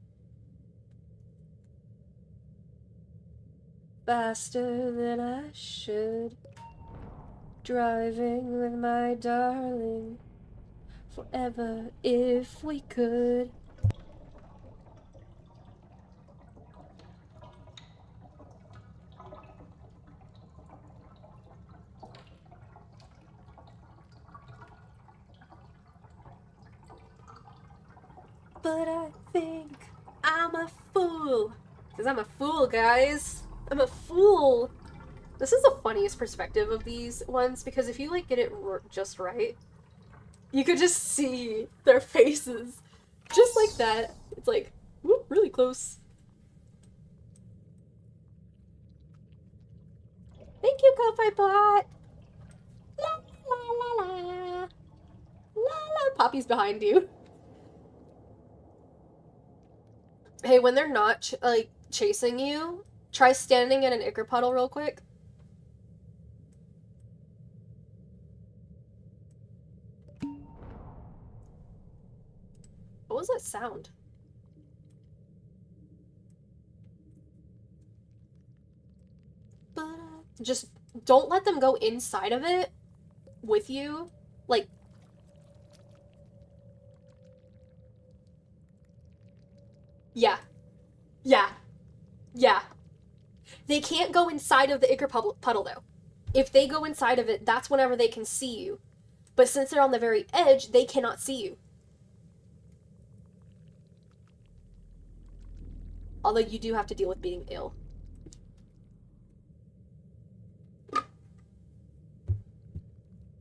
Faster than I should. Driving with my darling. Forever if we could. But I think I'm a fool. Because I'm a fool, guys. I'm a fool. This is the funniest perspective of these ones, because if you, like, get it just right, you could just see their faces. Just like that. It's like, whoop, really close. Thank you, Ko-Fi Bot. La la la la. La la. Poppy's behind you. Hey, when they're not, like, chasing you, try standing in an ichor puddle real quick. What was that sound? Just don't let them go inside of it with you. Like, yeah. Yeah. Yeah. They can't go inside of the ichor puddle, though. If they go inside of it, that's whenever they can see you. But since they're on the very edge, they cannot see you. Although you do have to deal with being ill.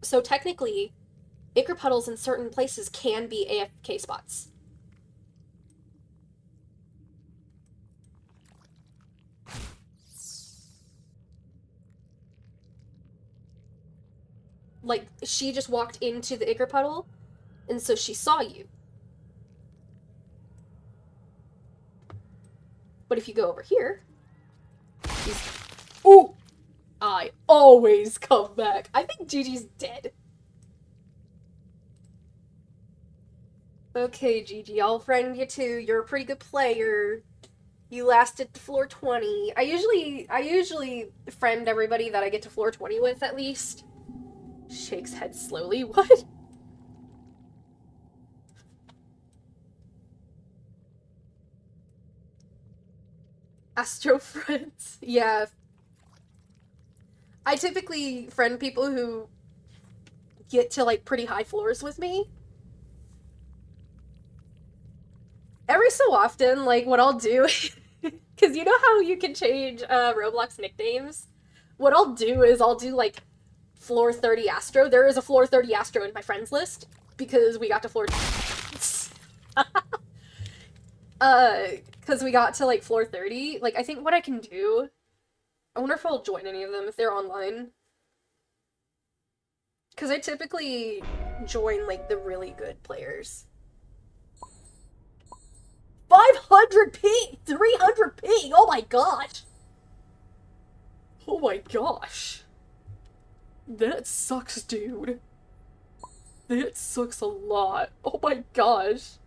So technically, ichor puddles in certain places can be AFK spots. Like, she just walked into the ichor puddle, and so she saw you. But if you go over here, she's... Ooh! I always come back. I think Gigi's dead. Okay, Gigi, I'll friend you too. You're a pretty good player. You lasted to floor 20. I usually friend everybody that I get to floor 20 with, at least. Shakes head slowly. What? Astro friends. Yeah. I typically friend people who get to, like, pretty high floors with me. Every so often, like, what I'll do... Because you know how you can change Roblox nicknames? What I'll do is I'll do, like, floor 30 Astro. There is a floor 30 Astro in my friends list because we got to floor... because we got to, like, floor 30. Like, I think what I can do... I wonder if I'll join any of them if they're online. Because I typically join, like, the really good players. 500 ping! 300 ping! Oh my gosh! Oh my gosh. That sucks, dude. That sucks a lot. Oh my gosh.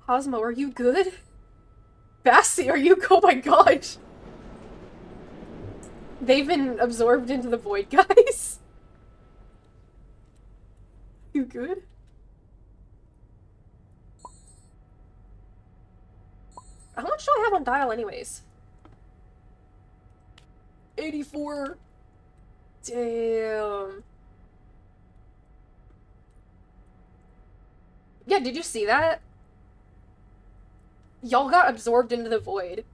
Cosmo, are you good? Bassie, are you? Oh my gosh. They've been absorbed into the void, guys. You good? How much do I have on dial anyways? 84. Damn. Yeah, did you see that? Y'all got absorbed into the void.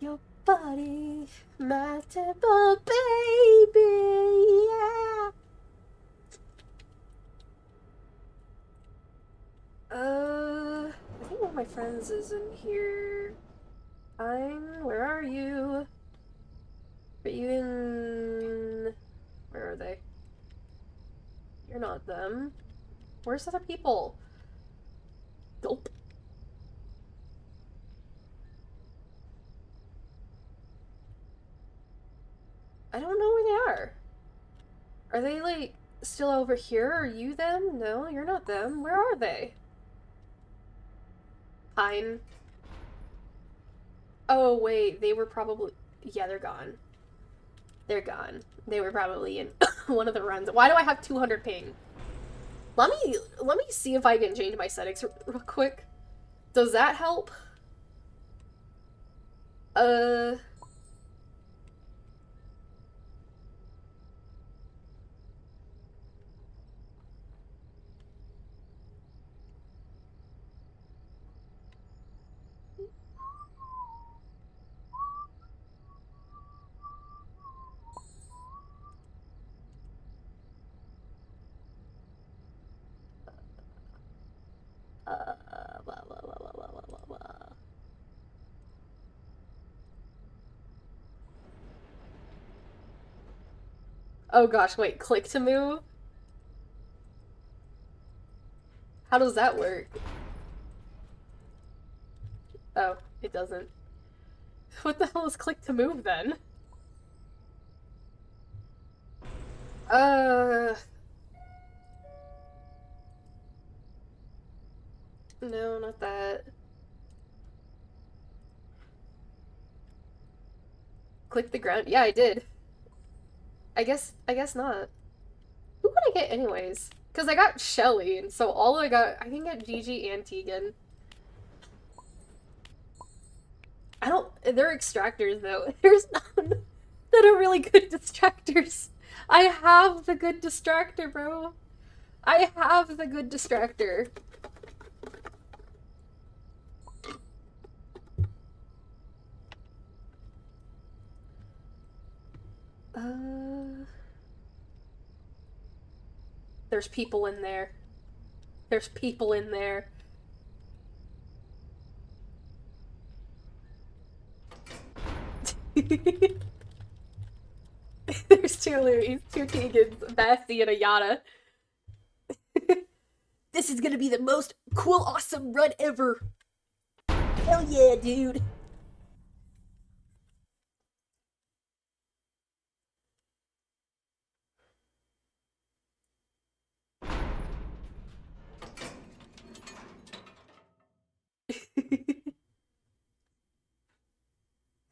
Your body, my temple, baby, yeah. I think one of my friends is in here. Where are you? Are you in... Where are they? You're not them. Where's other people? Nope. I don't know where they are. Are they, like, still over here? Are you them? No, you're not them. Where are they? Pine. Oh, wait. They were probably... Yeah, they're gone. They're gone. They were probably in one of the runs. Why do I have 200 ping? Let me see if I can change my settings real quick. Does that help? Oh gosh, wait, click to move? How does that work? Oh, it doesn't. What the hell is click to move then? No, not that. Click the ground? Yeah, I did. I guess not. Who would I get anyways? Because I got Shelly, and so all I got, I can get Gigi and Tegan. I don't, they're extractors though. There's none that are really good distractors. I have the good distractor, bro. I have the good distractor. There's people in there. There's people in there. There's two Louis, two Tegans, Basti, and a Yada. This is gonna be the most cool, awesome run ever. Hell yeah, dude.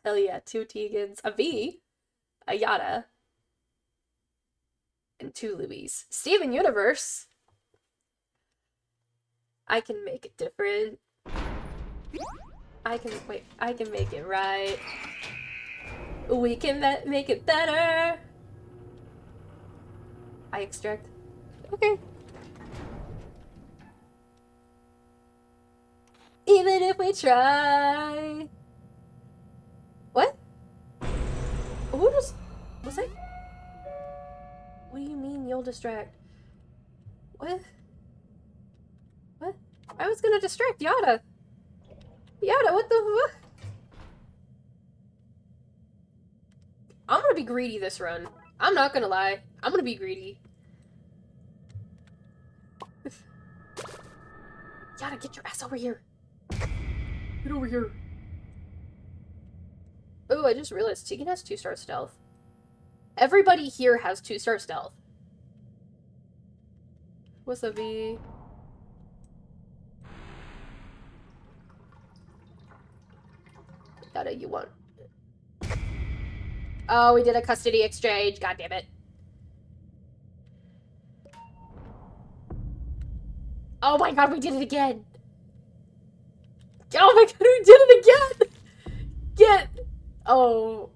Hell yeah, two Tegans, a V, a Yada, and two Louis. Steven Universe. I can make it different. I can make it right. We can make it better. I extract. Okay. Even if we try. What? Who just... Was I... What do you mean you'll distract? What? What? I was gonna distract Yada. Yada, what the fuck? I'm gonna be greedy this run. I'm not gonna lie. I'm gonna be greedy. Yada, get your ass over here. Get over here. Oh, I just realized Tegan has 2-star stealth. Everybody here has 2-star stealth. Wasabi. Yada, you want... Oh, we did a custody exchange. God damn it. Oh my god, we did it again. Oh my god, we did it again. Get... Oh.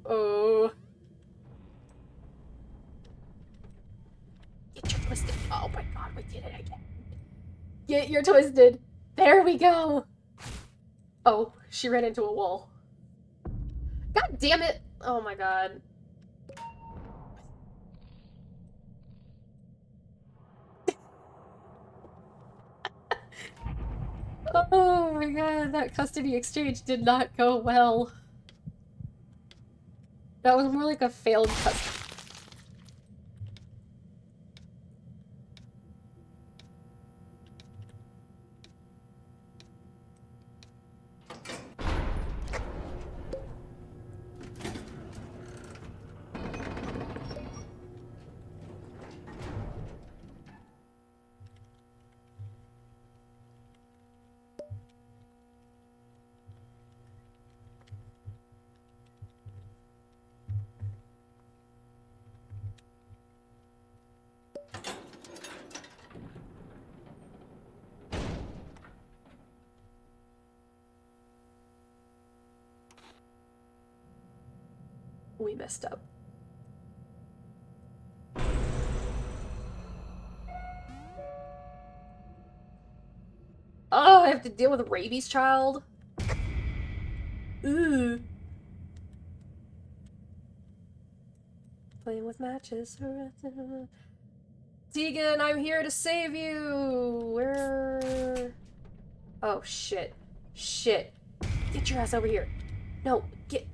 Get your twisted. Oh my god, we did it again. Get your twisted. There we go. Oh, she ran into a wall. God damn it. Oh my god. Oh my god, that custody exchange did not go well. That was more like a failed custody. We messed up. Oh, I have to deal with a rabies child? Ooh. Playing with matches. Tegan, I'm here to save you! Where... Oh, shit. Shit. Get your ass over here. No, get...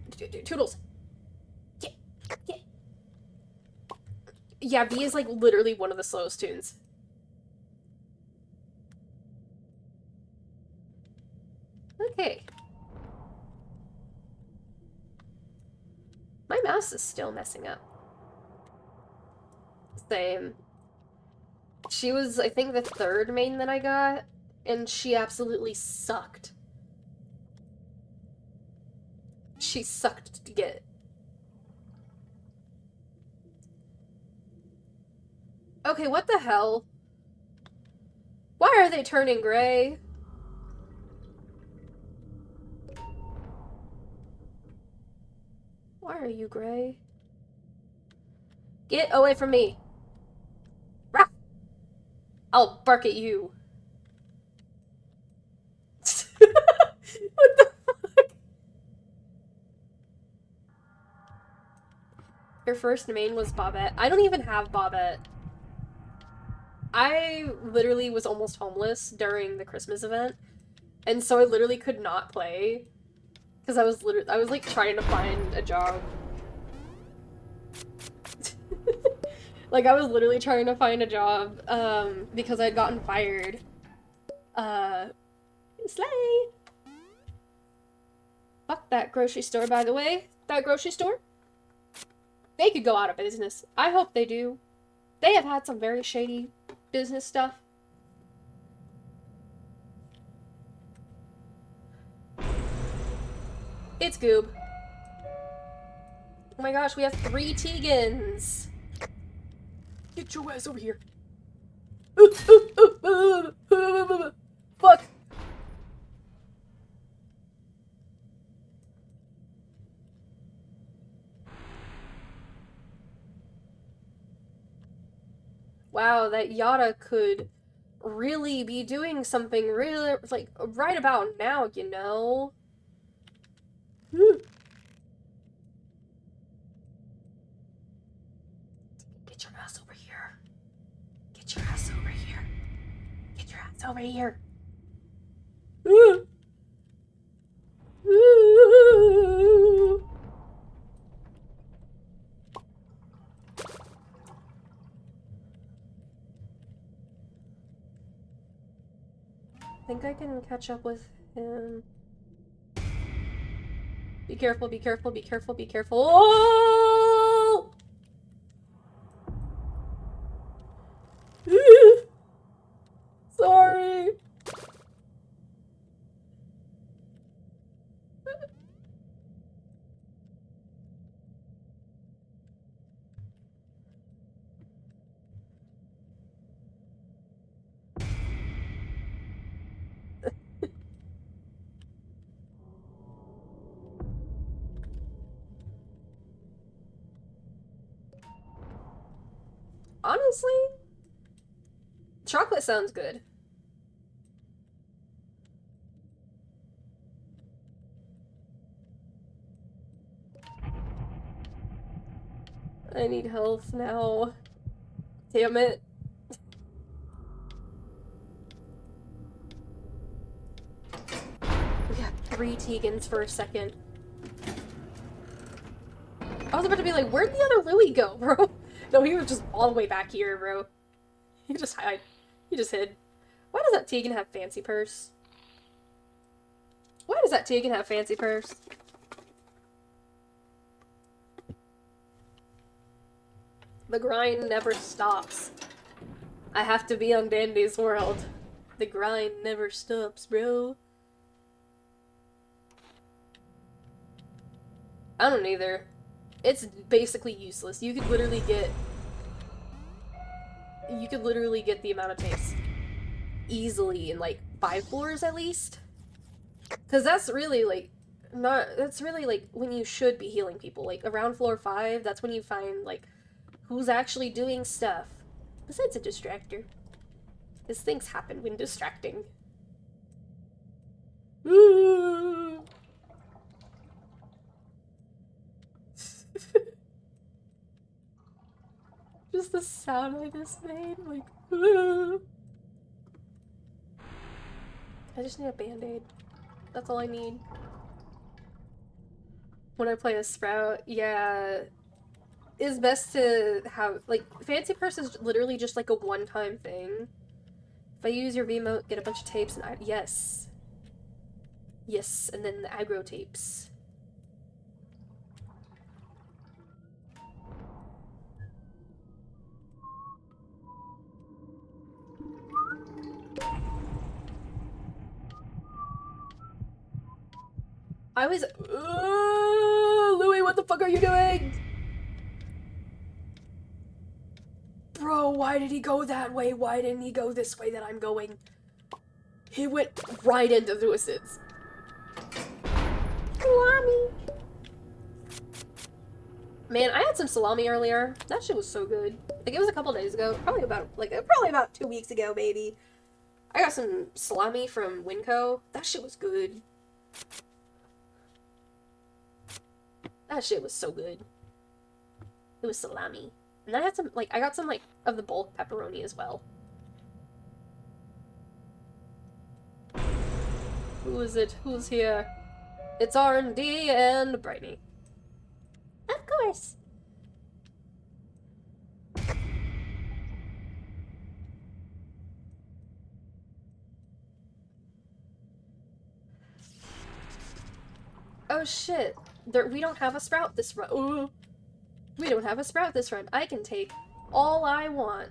Toodles. Get. Yeah, V is like literally one of the slowest tunes. Okay. My mouse is still messing up. Same. She was, I think, the third main that I got, and she absolutely sucked. She sucked to get. Okay, what the hell? Why are they turning gray? Why are you gray? Get away from me! Ruff! I'll bark at you. What the fuck? Your first main was Bobbette. I don't even have Bobbette. I literally was almost homeless during the Christmas event, and so I literally could not play because I was like trying to find a job. Like I was literally trying to find a job because I'd gotten fired. Slay. Fuck that grocery store, by the way. That grocery store? They could go out of business. I hope they do. They have had some very shady business stuff. It's Goob. Oh my gosh, we have 3 Tegans. Get your ass over here. Fuck. Wow, that Yada could really be doing something really, like, right about now, you know? Get your ass over here. Get your ass over here. Get your ass over here. I think I can catch up with him. Be careful, be careful, be careful, be careful. Oh! Sorry. Honestly, chocolate sounds good. I need health now. Damn it. We got 3 Tegans for a second. I was about to be like, where'd the other Louie go, bro? No, he was just all the way back here, bro. He just hid. Why does that Tegan have fancy purse? Why does that Tegan have fancy purse? The grind never stops. I have to be on Dandy's world. The grind never stops, bro. I don't either. It's basically useless. You could literally get the amount of tapes easily in like 5 floors at least. Cause that's really like when you should be healing people. Like around floor 5, that's when you find like who's actually doing stuff. Besides a distractor. Because things happen when distracting. Just the sound I just made, like, I just need a band-aid. That's all I need. When I play a Sprout, yeah. is best to have, like, Fancy Purse is literally just like a one-time thing. If I use your Vmote, get a bunch of tapes, and yes. Yes, and then the aggro tapes. I was... Louis, what the fuck are you doing? Bro, why did he go that way? Why didn't he go this way that I'm going? He went right into the Twisted. Salami! Man, I had some salami earlier. That shit was so good. Like, it was a couple days ago. Probably about 2 weeks ago, maybe. I got some salami from Winco. That shit was good. That shit was so good. It was salami. And then I had some, like, I got some, like, of the bulk pepperoni as well. Who is it? Who's here? It's R&D and Brightney. Of course. Oh shit. We don't have a Sprout this run. Ooh. We don't have a Sprout this run. I can take all I want.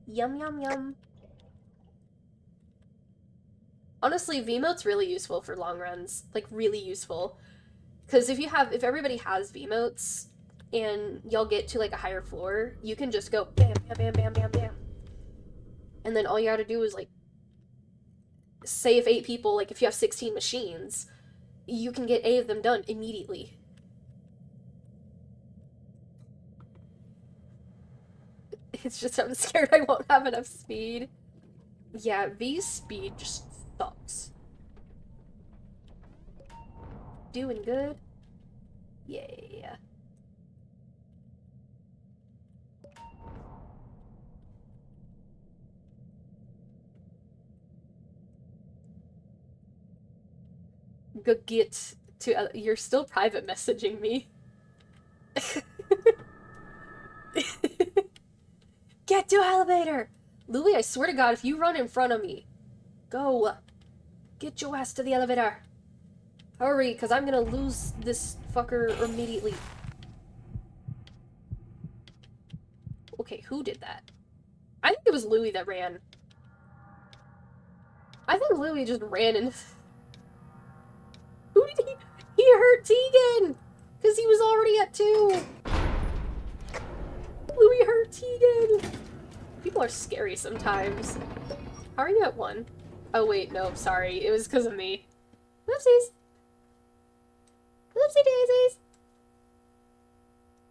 Yum yum yum. Honestly, Vmote's really useful for long runs. Like, really useful. Because if everybody has Vmotes, and y'all get to, like, a higher floor, you can just go bam, bam, bam, bam, bam, bam. And then all you gotta do is, like, say if 8 people, like, if you have 16 machines, you can get 8 of them done immediately. It's just I'm scared I won't have enough speed. Yeah, V's speed just sucks. Doing good? Yeah. Go get to... you're still private messaging me. Get to elevator! Louis, I swear to God, if you run in front of me, go. Get your ass to the elevator. Hurry, because I'm gonna lose this fucker immediately. Okay, who did that? I think it was Louis that ran. I think Louis just ran and... Who did he... He hurt Tegan! Because he was already at 2. Louis hurt Tegan! People are scary sometimes. How are you at 1? Oh wait, no, sorry. It was because of me. Whoopsies! Whoopsie daisies!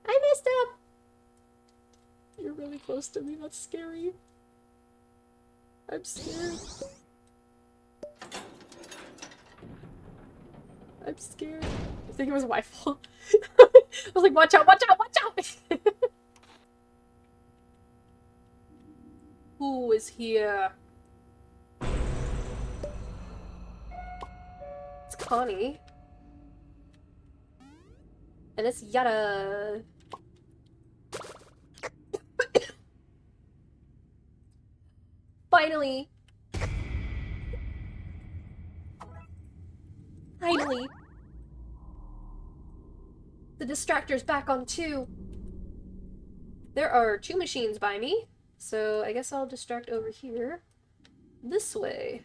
I messed up! You're really close to me, that's scary. I'm scared. I'm scared. I think it was my fault. I was like, watch out, watch out, watch out! Who is here? It's Connie. And it's Yada. Finally! Finally! The distractor's back on 2. There are 2 machines by me, so I guess I'll distract over here. This way.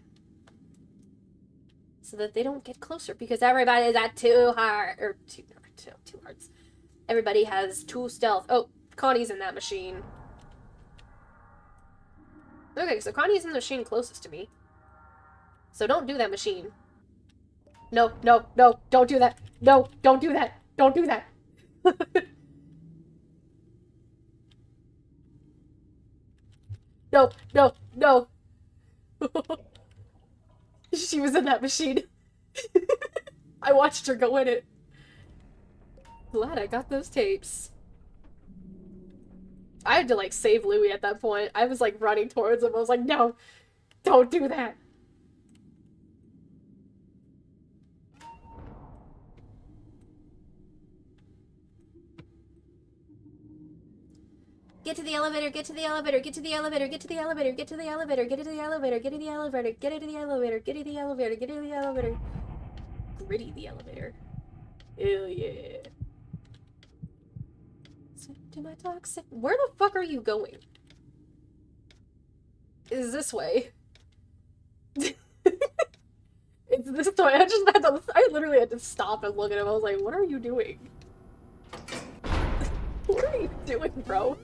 So that they don't get closer, because everybody's at 2 heart, or 2 hearts. Everybody has 2 stealth. Oh, Connie's in that machine. Okay, so Connie's in the machine closest to me. So don't do that machine. No, no, no, don't do that. No, don't do that. Don't do that. No, no, no. She was in that machine. I watched her go in it. Glad I got those tapes. I had to, like, save Louis at that point. I was, like, running towards him. I was like, no, don't do that. Get to the elevator, get to the elevator, get to the elevator, get to the elevator, get to the elevator, get to the elevator, get to the elevator, get to the elevator, get to the elevator, get to the elevator. Gritty the elevator. Hell yeah. To my toxic. Where the fuck are you going? Is this way? It's this way. I literally had to stop and look at him. I was like, what are you doing? What are you doing, bro?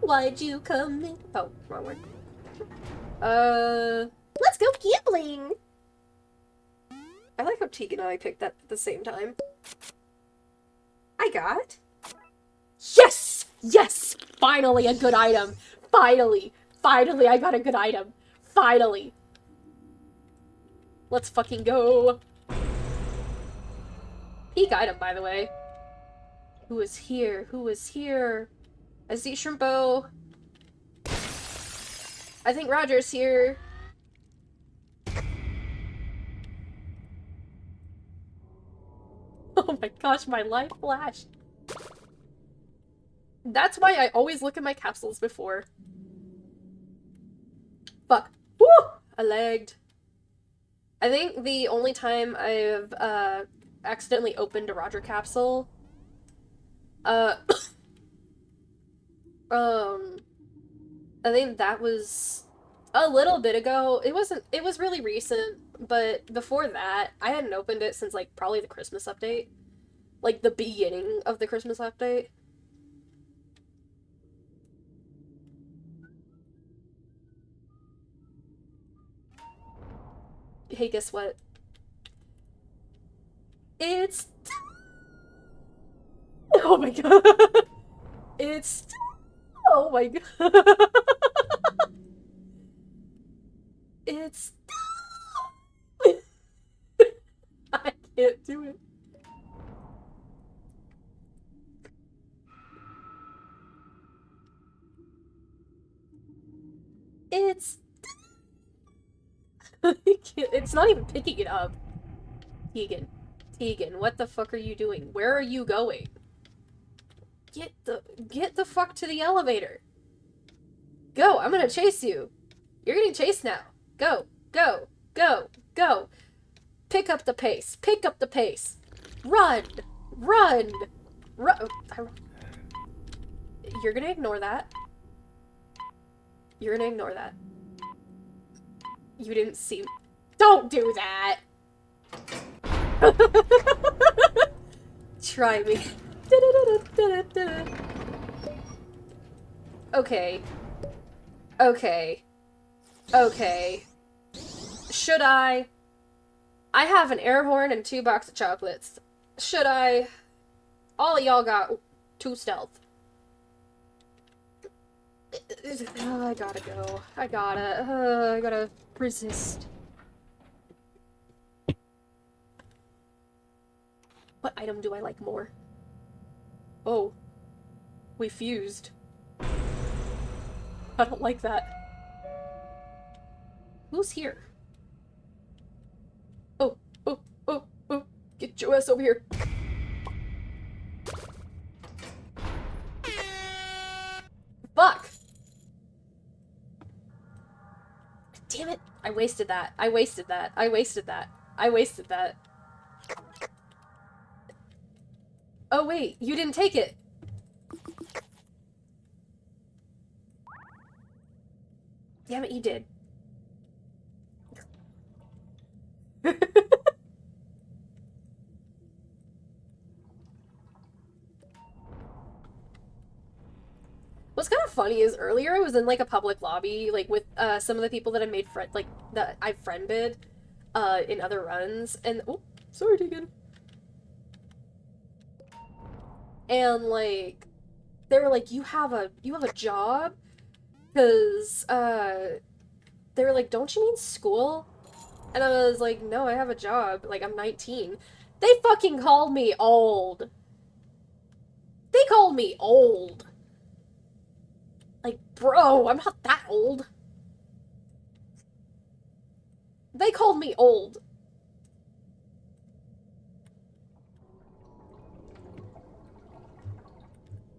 Why'd you come in? Oh, wrong one. Let's go gambling! I like how Tegan and I picked that at the same time. I got... Yes! Yes! Finally a good item! Finally! Finally I got a good item! Finally! Let's fucking go! Peak item, by the way. Who is here? Who is here? I see Shrimpo. I think Roger's here. Oh my gosh, my life flashed. That's why I always look at my capsules before. Fuck. Woo! I lagged. I think the only time I've accidentally opened a Roger capsule I think that was a little bit ago. It was really recent, but before that, I hadn't opened it since, like, probably the Christmas update. Like, the beginning of the Christmas update. Hey, guess what? It's... Oh my god. It's... Oh my god. It's... I can't do it. It's... It's not even picking it up. Tegan. Tegan, what the fuck are you doing? Where are you going? Get the fuck to the elevator. Go, I'm gonna chase you. You're getting chased now. Go, go, go, go. Pick up the pace. Pick up the pace. Run, run, run. You're gonna ignore that. You're gonna ignore that. You didn't see me. Don't do that! Try me. Okay. Okay. Okay. Should I? I have an air horn and 2 boxes of chocolates. Should I? All of y'all got 2 stealth. I gotta go. I gotta resist. What item do I like more? Oh. We fused. I don't like that. Who's here? Oh, oh, oh, oh. Get your ass over here. Fuck! Damn it! I wasted that. I wasted that. I wasted that. I wasted that. Oh wait, you didn't take it! Damn it, you did. What's kind of funny is earlier I was in like a public lobby, like with some of the people that I made friend, like that I friend bid, in other runs, and oh, sorry, Tegan. And like, they were like, you have a job, because they were like, don't you mean school? And I was like, no, I have a job. Like, I'm 19. They fucking called me old. They called me old. Like, bro, I'm not that old. They called me old.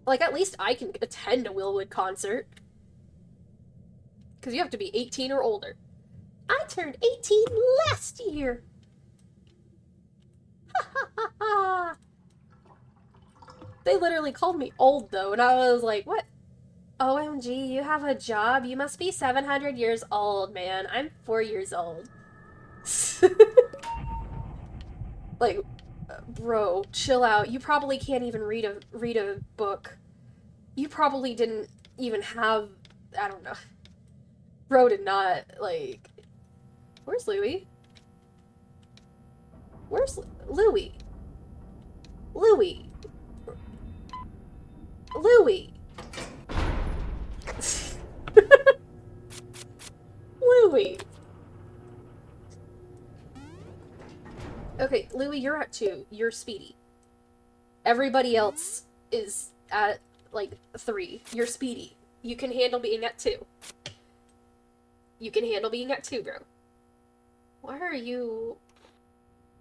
Like, at least I can attend a Willwood concert. Because you have to be 18 or older. I turned 18 last year. Ha ha ha ha. They literally called me old, though, and I was like, what? OMG, you have a job? You must be 700 years old, man. I'm 4 years old. Like, bro, chill out. You probably can't even read a book. You probably didn't even have, I don't know. Bro did not, like... Where's Louie? Where's Louie? Louie. Louie. Louie. Okay, Louie, you're at 2. You're speedy. Everybody else is at, like, 3. You're speedy. You can handle being at 2. You can handle being at 2, bro. Why are you...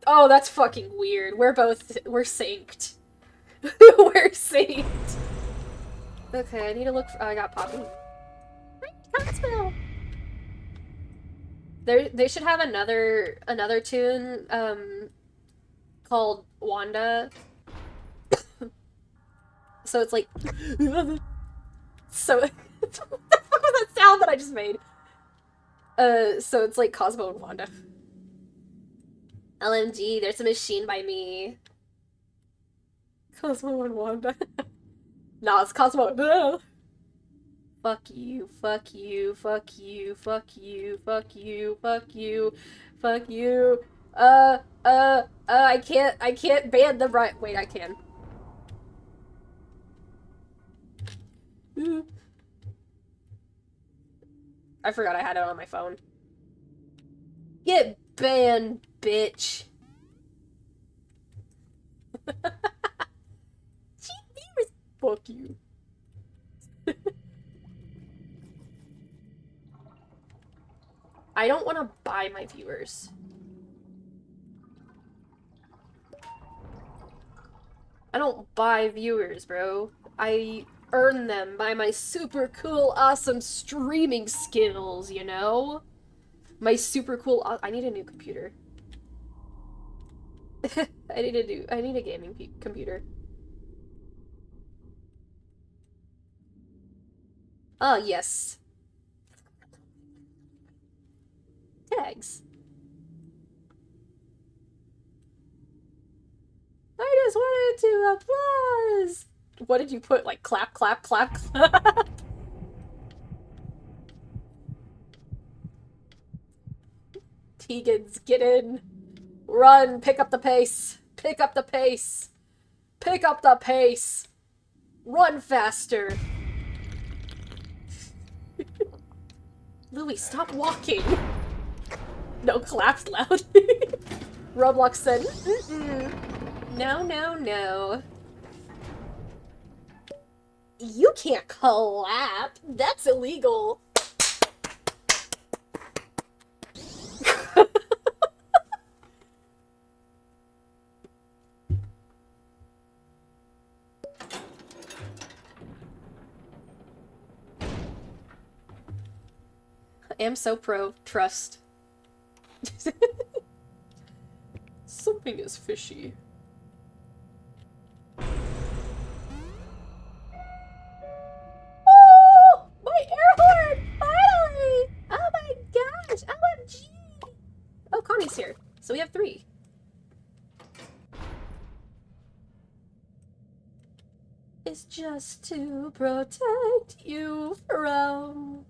Oh, that's fucking weird. We're synced. We're synced. Okay, I need to look for... Oh, I got Poppy. Cosmo! They should have another tune, called Wanda. So it's like... So... What the fuck was that sound that I just made? So it's like Cosmo and Wanda. LMG, there's a machine by me. Cosmo and Wanda. Nah, it's Cosmo. No. Fuck you, fuck you, fuck you, fuck you, fuck you, fuck you, fuck you. I can't ban the right. Wait, I can. I forgot I had it on my phone. Get banned, bitch. Fuck you. I don't want to buy my viewers. I don't buy viewers, bro. I earn them by my super cool, awesome streaming skills, you know? My super cool... I need a new computer. I need a gaming computer. Ah, yes. Tags. I just wanted to applause. What did you put? Like, clap, clap, clap, clap? Tegans, get in. Run, pick up the pace. Pick up the pace. Pick up the pace. Run faster. Louie, stop walking. No claps loudly. Roblox said, no, no, no. You can't clap. That's illegal. I am so pro. Trust. Something is fishy. Oh! My air horn! Finally! Oh my gosh! OMG! Oh, Connie's here. So we have 3. It's just to protect you from...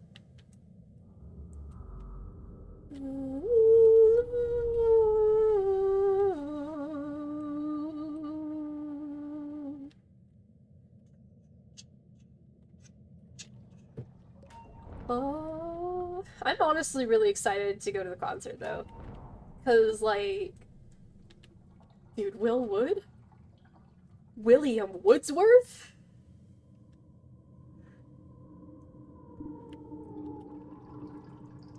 Oh, I'm honestly really excited to go to the concert though. Cause like, dude, Will Wood? William Woodsworth?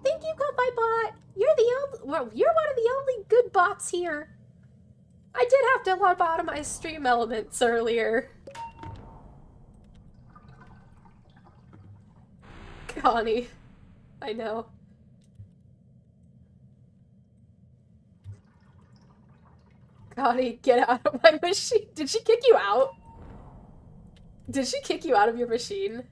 Thank you, Goodbye Bot! You're the only- well, you're one of the only good bots here. I did have to lobotomize Stream Elements earlier. Connie. I know. Connie, get out of my machine. Did she kick you out? Did she kick you out of your machine?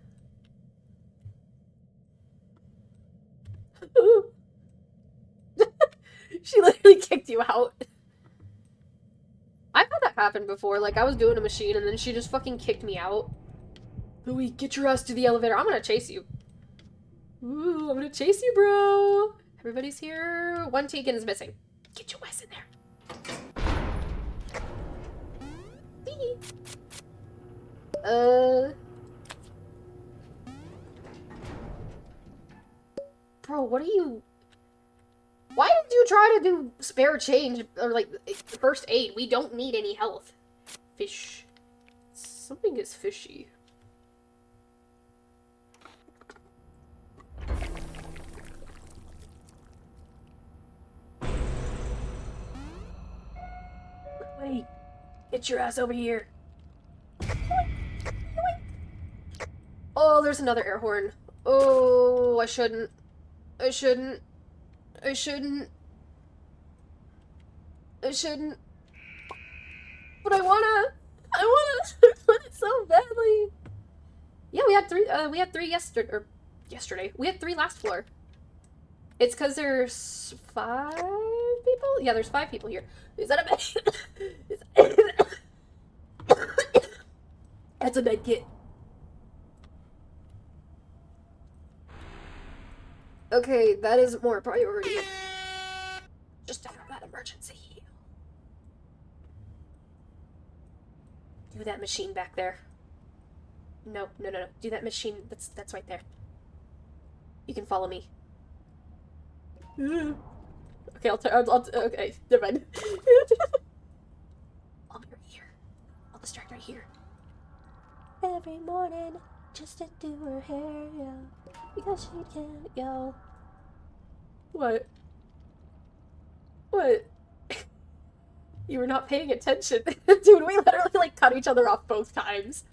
She literally kicked you out. I've had that happen before. Like, I was doing a machine and then she just fucking kicked me out. Louis, get your ass to the elevator. I'm gonna chase you. Ooh, I'm gonna chase you, bro. Everybody's here. One Tegan is missing. Get your ass in there. Bro, what are you... Why did you try to do spare change, or like, first aid? We don't need any health. Fish. Something is fishy. Wait. Get your ass over here. Oh, there's another air horn. Oh, I shouldn't. I shouldn't. I shouldn't. I shouldn't. But I wanna it so badly. Yeah, we had three yesterday. We had 3 last floor. It's because there's 5 people? Yeah, there's 5 people here. Is that a med? That's a med kit. Okay, that is more priority. Just to have that emergency heal. Do that machine back there. No. Do that machine. That's right there. You can follow me. Okay, okay, never mind. I'll be right here. I'll distract right here. Every morning, just to do her hair, yeah. Because she can't go. What? What? You were not paying attention. Dude, we literally, like, cut each other off both times.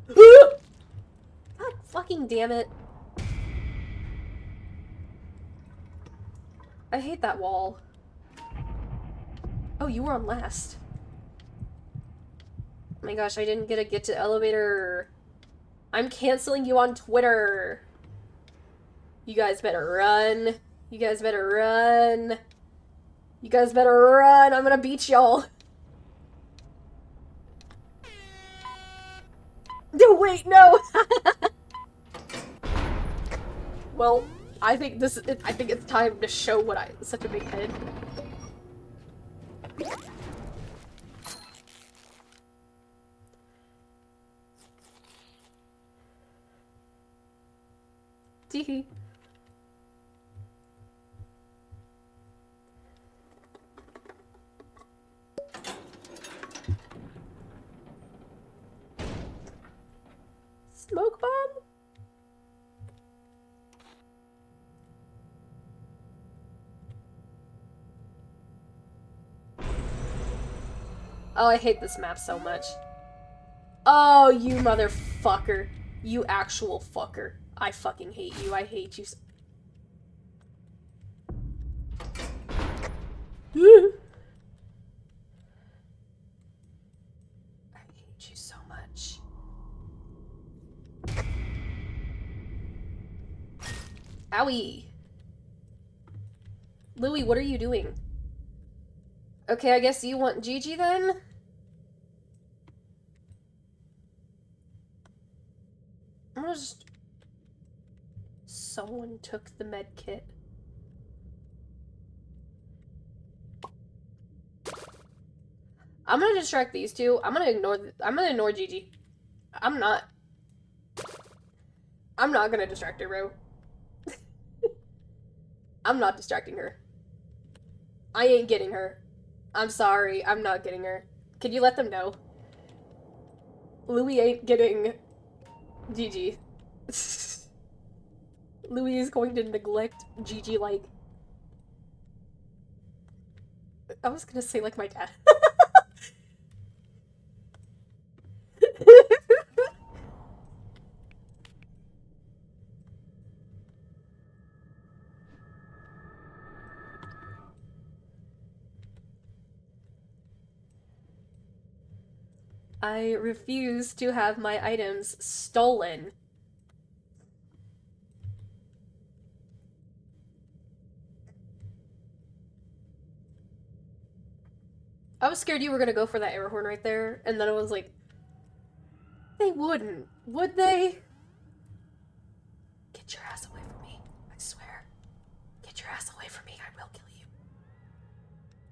God fucking damn it. I hate that wall. Oh, you were on last. Oh my gosh, I didn't get to elevator. I'm canceling you on Twitter. You guys better run. You guys better run. You guys better run. I'm gonna beat y'all. No, wait, no. Well, I think it's time to show what such a big head. Teehee. Smoke bomb? Oh, I hate this map so much. Oh, you motherfucker. You actual fucker. I fucking hate you. I hate you so I hate you so much. Owie. Louis, what are you doing? Okay, I guess you want Gigi then? I'm gonna just... Someone took the med kit. I'm gonna distract these two. I'm gonna ignore Gigi. I'm not gonna distract her, bro. I'm not distracting her. I ain't getting her. I'm sorry, I'm not getting her. Can you let them know? Louis ain't getting Gigi. Louis is going to neglect Gigi like... I was gonna say like my dad. I refuse to have my items stolen. I was scared you were gonna go for that air horn right there, and then I was like, they wouldn't, would they? Get your ass away from me, I swear. Get your ass away from me, I will kill you.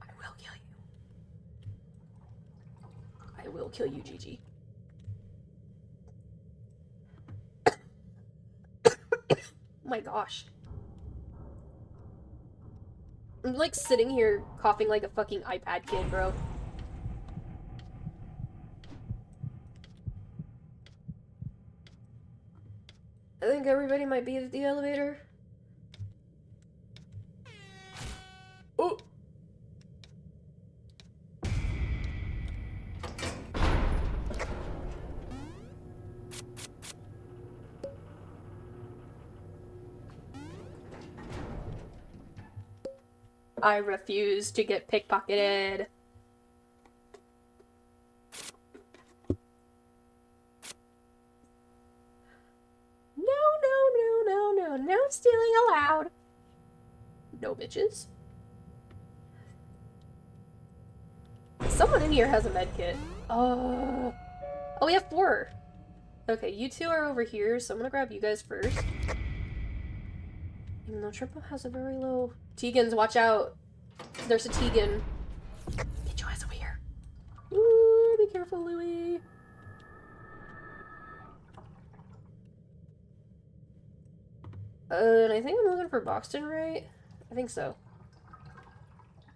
I will kill you. I will kill you, Gigi. Oh my gosh. I'm like sitting here coughing like a fucking iPad kid, bro. I think everybody might be at the elevator. Oh! I refuse to get pickpocketed. No stealing allowed. No bitches. Someone in here has a med kit. Oh, we have 4. Okay, you 2 are over here, so I'm gonna grab you guys first. Even though Triple has a very low... Tegans, watch out. There's a Tegan. Get your ass over here. Ooh, be careful, Louie. And I think I'm looking for Boxton, right? I think so.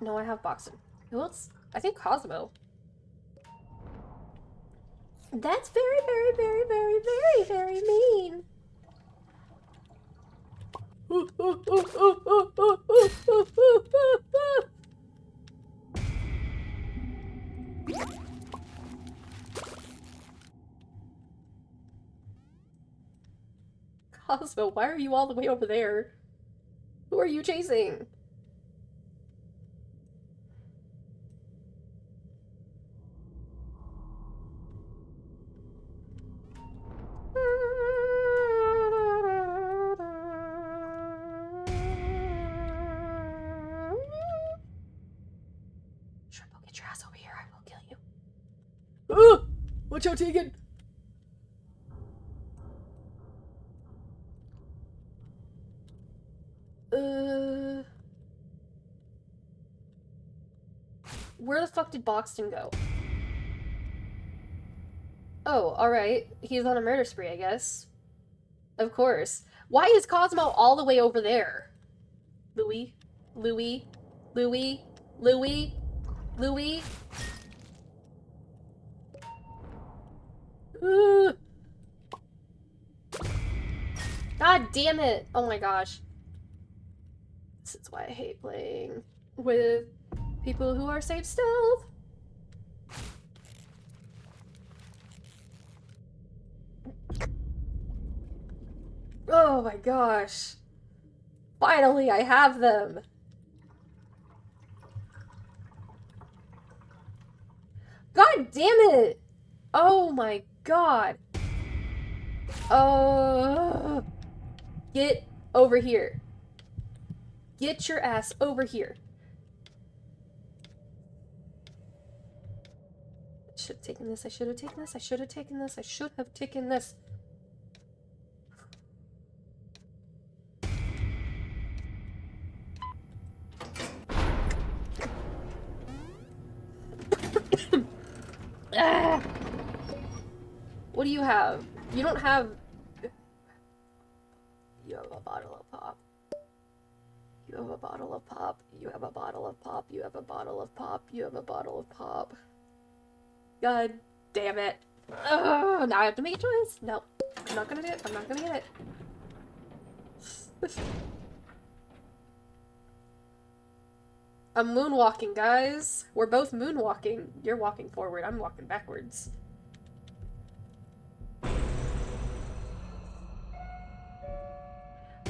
No, I have Boxton. Who else? I think Cosmo. That's very mean. Cosmo, why are you all the way over there? Who are you chasing? Triple, get your ass over here. I will kill you. Oh! Watch out, Tegan! Where the fuck did Boxton go? Oh, alright. He's on a murder spree, I guess. Of course. Why is Cosmo all the way over there? Louie? Louie? Louie? Louie? Louie? Ooh. God damn it! Oh my gosh. This is why I hate playing with people who are safe stealth. Oh my gosh. Finally, I have them. God damn it! Oh my god. Oh. Get over here. Get your ass over here. I should have taken this. I should have taken this. I should have taken this. I should have taken this. Ah. What do you have? You don't have... You have a bottle of pop. You have a bottle of pop. You have a bottle of pop. You have a bottle of pop. You have a bottle of pop. God damn it. Ugh, now I have to make a choice. No, I'm not gonna do it. I'm not gonna get it. I'm moonwalking, guys. We're both moonwalking. You're walking forward. I'm walking backwards.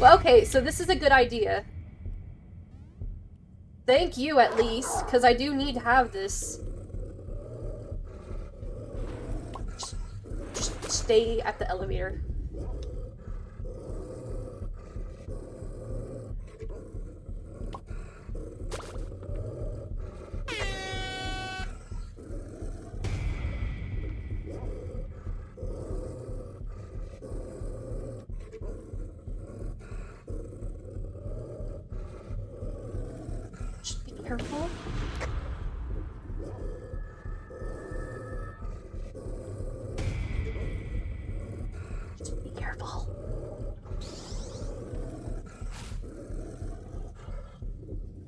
Well, okay, so this is a good idea. Thank you, at least, because I do need to have this. stay at the elevator. Just be careful. Just be careful.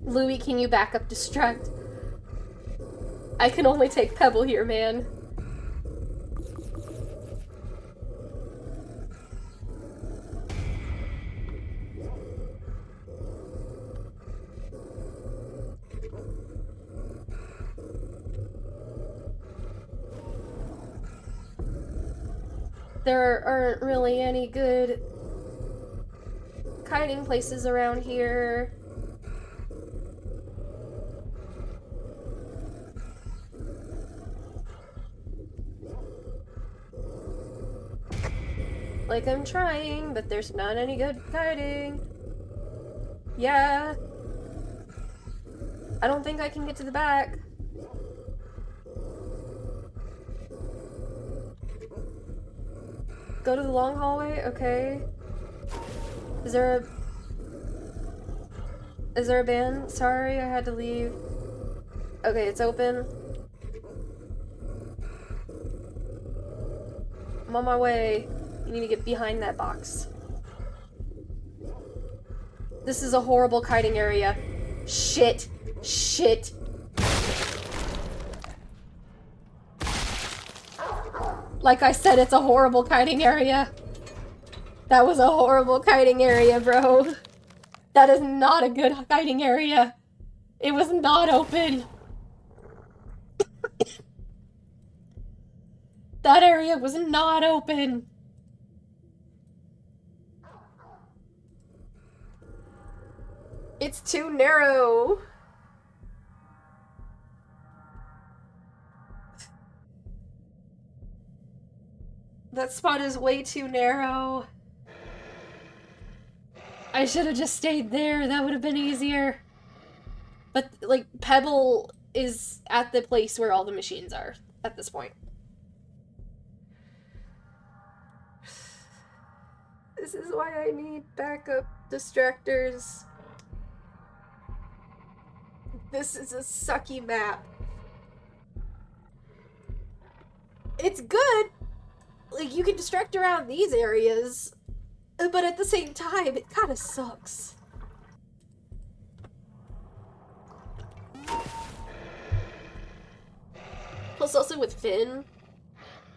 Louie, can you back up Distract? I can only take Pebble here, man. There aren't really any good kiting places around here. Like, I'm trying, but there's not any good kiting. Yeah. I don't think I can get to the back. Go to the long hallway? Okay. Is there a band? Sorry, I had to leave. Okay, it's open. I'm on my way. You need to get behind that box. This is a horrible kiting area. Shit. Shit. Like I said, it's a horrible kiting area. That was a horrible kiting area, bro. That is not a good kiting area. It was not open. That area was not open. It's too narrow. That spot is way too narrow. I should have just stayed there. That would have been easier. But, like, Pebble is at the place where all the machines are at this point. This is why I need backup distractors. This is a sucky map. It's good. Like, you can distract around these areas, but at the same time, it kind of sucks. Plus, also with Finn,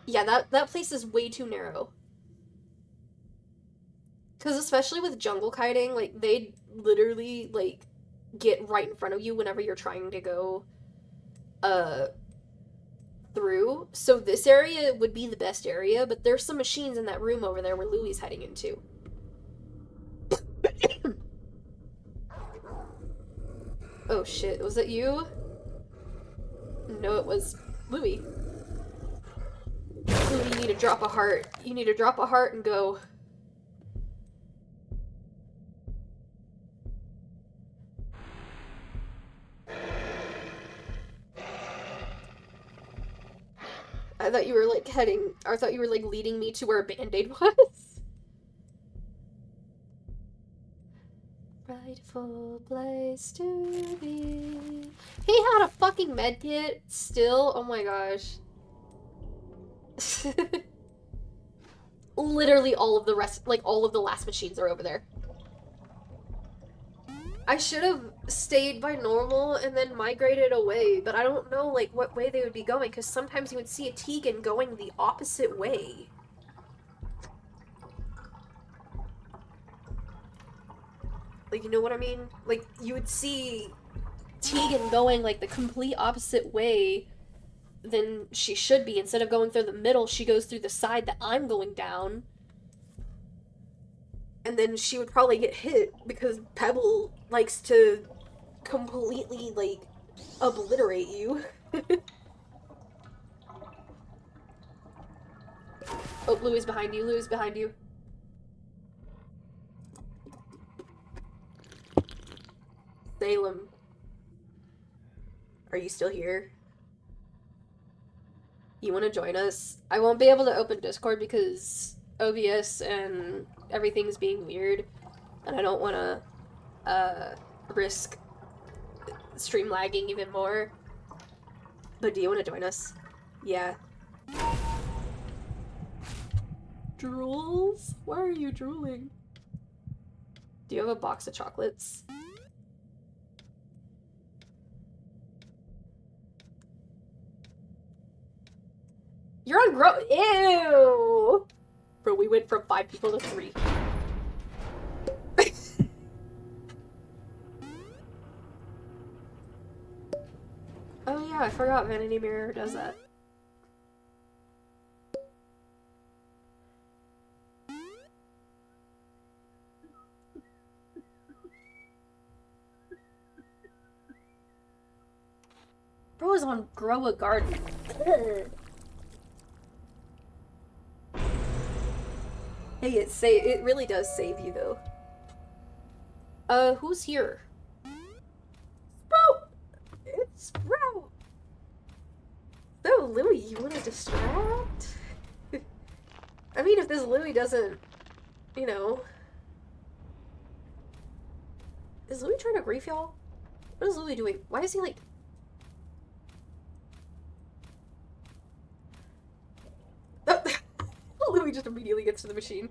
yeah, that place is way too narrow. Because especially with jungle kiting, like, they literally, like, get right in front of you whenever you're trying to go, through. So this area would be the best area, but there's some machines in that room over there where Louie's heading into. Oh shit, was that you? No, it was Louie. Louie, you need to drop a heart. You need to drop a heart and go. I thought you were, like, I thought you were, like, leading me to where a Band-Aid was. Rightful place to be. He had a fucking medkit still. Oh my gosh. Literally all of the rest, like, all of the last machines are over there. I should have stayed by normal and then migrated away, but I don't know, like, what way they would be going, because sometimes you would see a Tegan going the opposite way. Like, you know what I mean? Like, you would see Tegan going, like, the complete opposite way than she should be. Instead of going through the middle, she goes through the side that I'm going down. And then she would probably get hit because Pebble likes to completely, like, obliterate you. Oh, Louis behind you. Louis behind you. Salem. Are you still here? You want to join us? I won't be able to open Discord because OBS and everything's being weird, and I don't want to risk stream lagging even more. But do you want to join us? Yeah. Drools? Why are you drooling? Do you have a box of chocolates? You're on grow- Ew! Bro, we went from 5 people to 3. Oh yeah, I forgot Vanity Mirror does that. Bro is on Grow a Garden. Hey, it really does save you though. Who's here? Sprout! It's Sprout! So, Louis, you wanna distract? I mean, if this Louis doesn't, you know... Is Louis trying to grief y'all? What is Louis doing? Why is he like... Louis just immediately gets to the machine.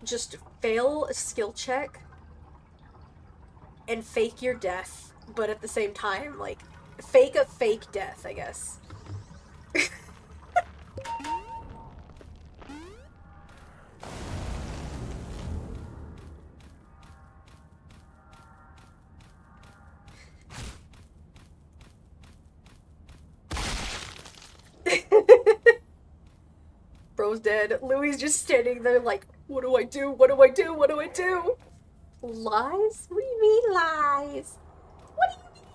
Just fail a skill check and fake your death, but at the same time, like, fake a fake death, I guess. Bro's dead. Louis just standing there like, what do I do? What do I do? What do I do? Lies? What do you mean lies? What do you mean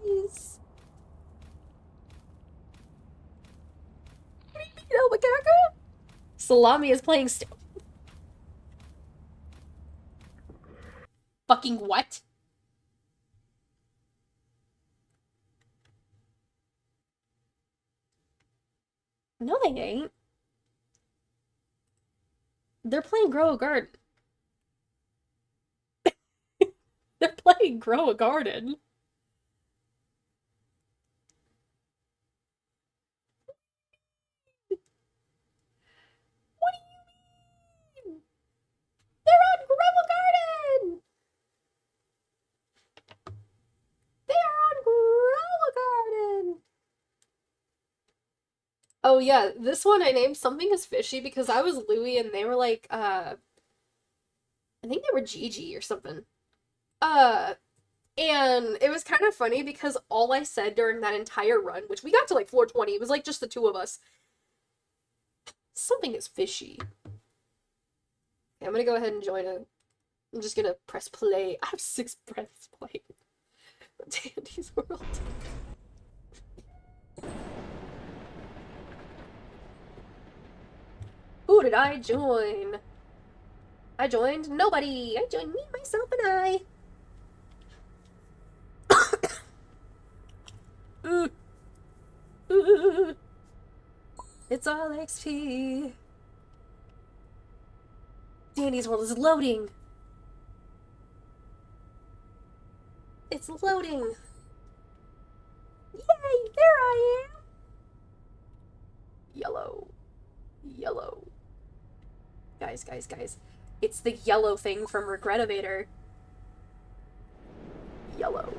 lies? What do you mean, El Macaco? Salami is playing fucking what? No, they ain't. They're playing Grow a Garden. They're playing Grow a Garden. What do you mean? They're on Grow a Garden! They're on Grow a Garden! Oh yeah, this one I named Something is Fishy because I was Louie and they were like, I think they were Gigi or something. Uh, and it was kind of funny because all I said during that entire run, which we got to like floor 20, it was like just the two of us. Something is fishy. Okay, I'm gonna go ahead and join a... I'm just gonna press play. I have 6 press play. Dandy's World. Who did I join? I joined nobody. I joined me, myself, and I. It's all XP. Dandy's World is loading. It's loading. Yay, there I am. Yellow. Yellow. Guys, guys, guys. It's the yellow thing from Regretovator. Yellow.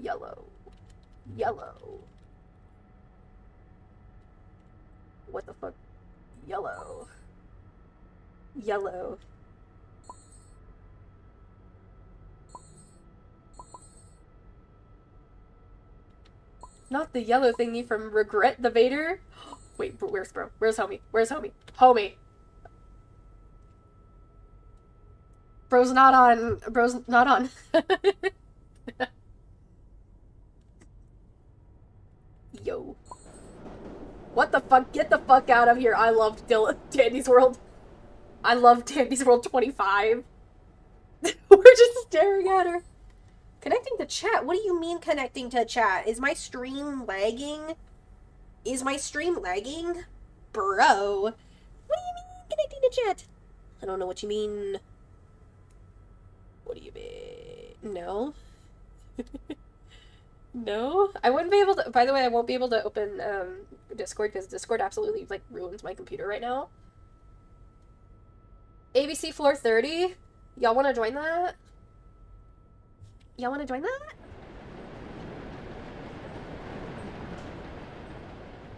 Yellow. Yellow. What the fuck? Yellow. Yellow. Not the yellow thingy from Regret the Vader. Wait, where's bro? Where's homie? Where's homie? Homie. Bro's not on. Bro's not on. Yo. What the fuck? Get the fuck out of here. I love Dandy's World. I love Dandy's World 25. We're just staring at her. Connecting to chat? What do you mean connecting to chat? Is my stream lagging? Is my stream lagging? Bro. What do you mean connecting to chat? I don't know what you mean. What do you mean? No? No? I wouldn't be able to... By the way, I won't be able to open Discord because Discord absolutely, like, ruins my computer right now. ABC Floor 30? Y'all want to join that? Y'all want to join that?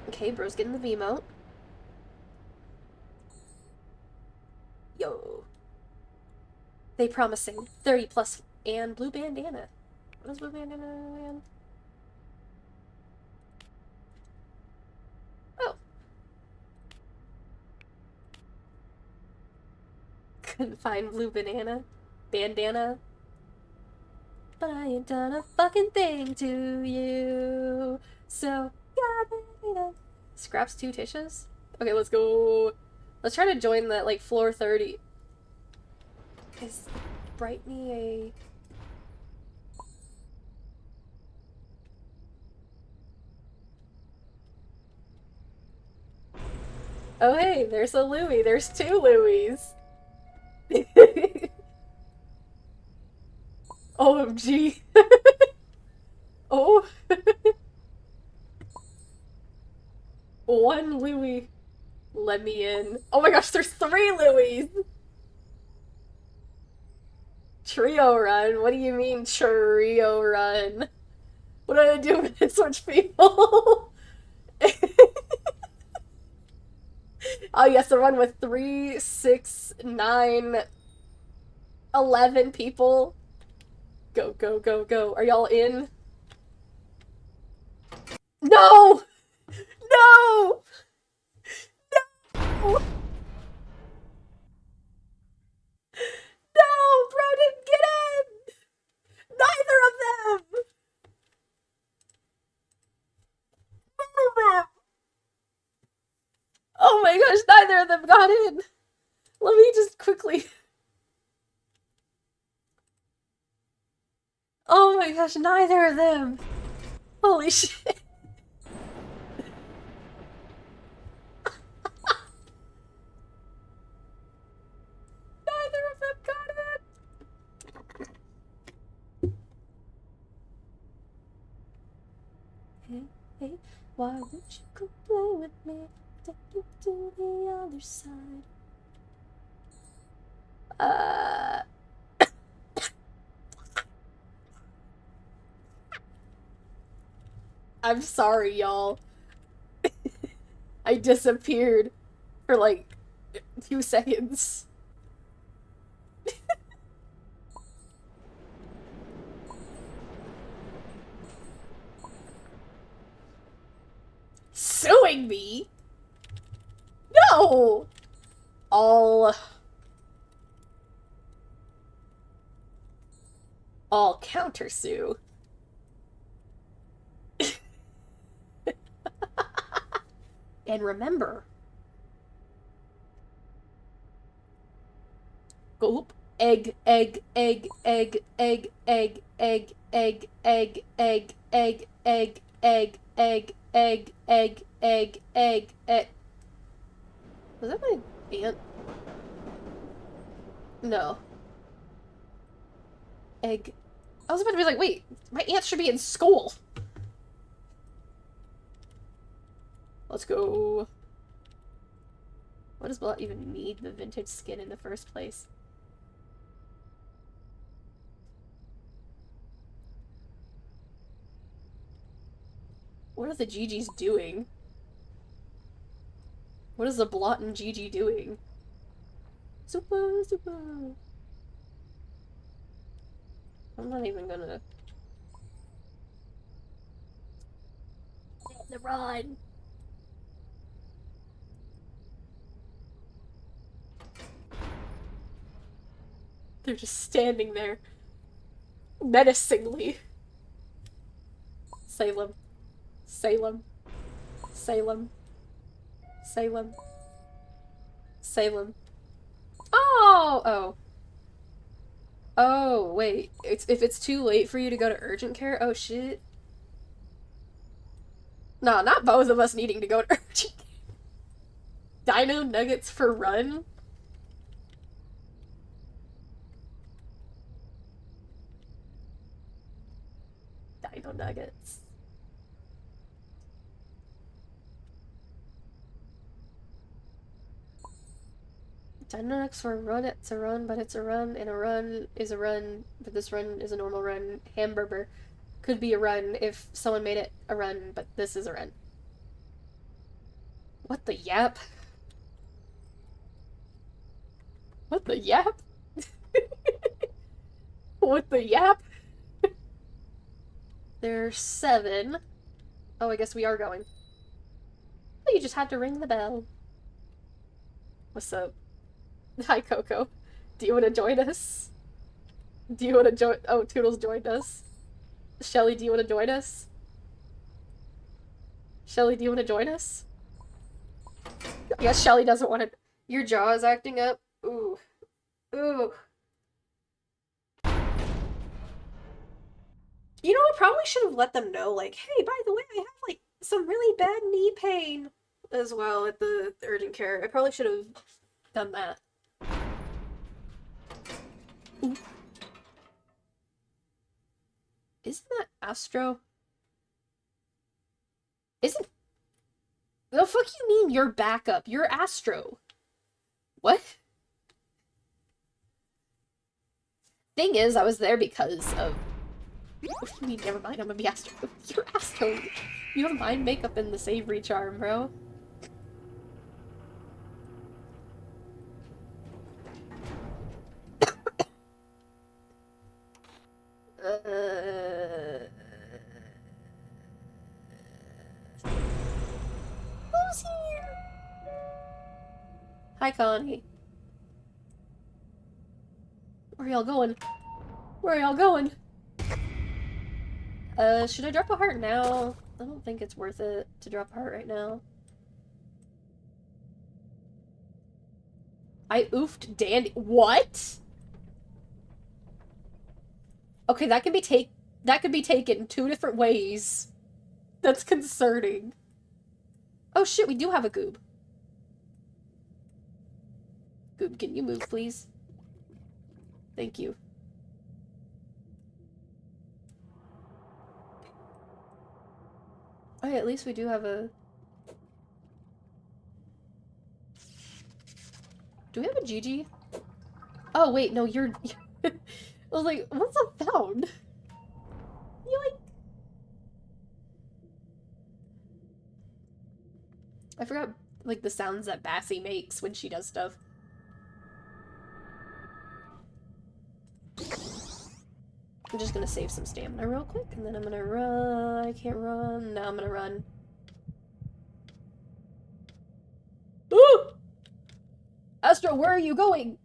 Okay, bro's getting the V-mote. Yo. They promising 30 plus and blue bandana. What is blue bandana again? Oh. Couldn't find blue bandana. But I ain't done a fucking thing to you. So, gotta Scraps 2 Tishes? Okay, let's go. Let's try to join that, like, floor 30. Is Brightney a... Oh, hey, there's a Louie. There's 2 Louies. OMG. Oh. 1 Louie. Let me in. Oh my gosh, there's 3 Louies! Trio run? What do you mean, trio run? What did I do with this much people? Oh yes, the run with 3, 6, 9, 11 people. Go, go, go, go. Are y'all in? No! No! No! No! Bro didn't get in! Neither of them! None of them! Oh my gosh, neither of them got in! Let me just quickly... Oh my gosh, neither of them! Holy shit! Neither of them got it! Hey, hey, why would you come play with me? Take you to the other side. I'm sorry, y'all. I disappeared for like 2 seconds. Suing me? No! All countersue. And remember, gulp, egg, egg, egg, egg, egg, egg, egg, egg, egg, egg, egg, egg, egg, egg, egg, egg, egg, egg, egg. Was that my aunt? No. Egg. I was about to be like, wait, my aunt should be in school. Let's go. What does Blah even need the vintage skin in the first place? What are the GGs doing? What is the Blotton GG doing? Super, super. I'm not even gonna... the run. They're just standing there. Menacingly. Salem. Salem. Salem. Salem. Salem. Oh! Oh, wait. If it's too late for you to go to urgent care? Oh, shit. No, not both of us needing to go to urgent care. Dino nuggets for run? Dino nuggets. Dino nuggets for a run, it's a run, but it's a run, and a run is a run, but this run is a normal run. Hamburger could be a run if someone made it a run, but this is a run. What the yap? What the yap? What the yap? There's 7. Oh, I guess we are going. Oh, you just had to ring the bell. What's up? Hi, Coco. Do you want to join us? Do you want to join? Oh, Toodles joined us. Shelly, do you want to join us? Shelly, do you want to join us? Yes, Shelly doesn't want to. Your jaw is acting up. Ooh. Ooh. You know, I probably should have let them know, like, hey, by the way, I have, like, some really bad knee pain as well at the urgent care. I probably should have done that. Ooh. Isn't that Astro? Isn't... The fuck you mean you're backup? You're Astro. What? Thing is, I was there because of... What do you mean? Never mind, I'm gonna be Astro. You're Astro. You have mind makeup in the savory charm, bro. Who's here? Hi, Connie. Where are y'all going? Where are y'all going? Should I drop a heart now? I don't think it's worth it to drop a heart right now. I oofed Dandy. What? Okay, that could be taken 2 different ways. That's concerning. Oh shit, we do have a Goob. Goob, can you move, please? Thank you. Oh, yeah, at least we do have a... Do we have a Gigi? Oh, wait, no, you're... I was like, what's a sound? Yoink! I forgot, like, the sounds that Bassie makes when she does stuff. I'm just gonna save some stamina real quick, and then I'm gonna run. I can't run. Now I'm gonna run. Ooh! Astro, where are you going?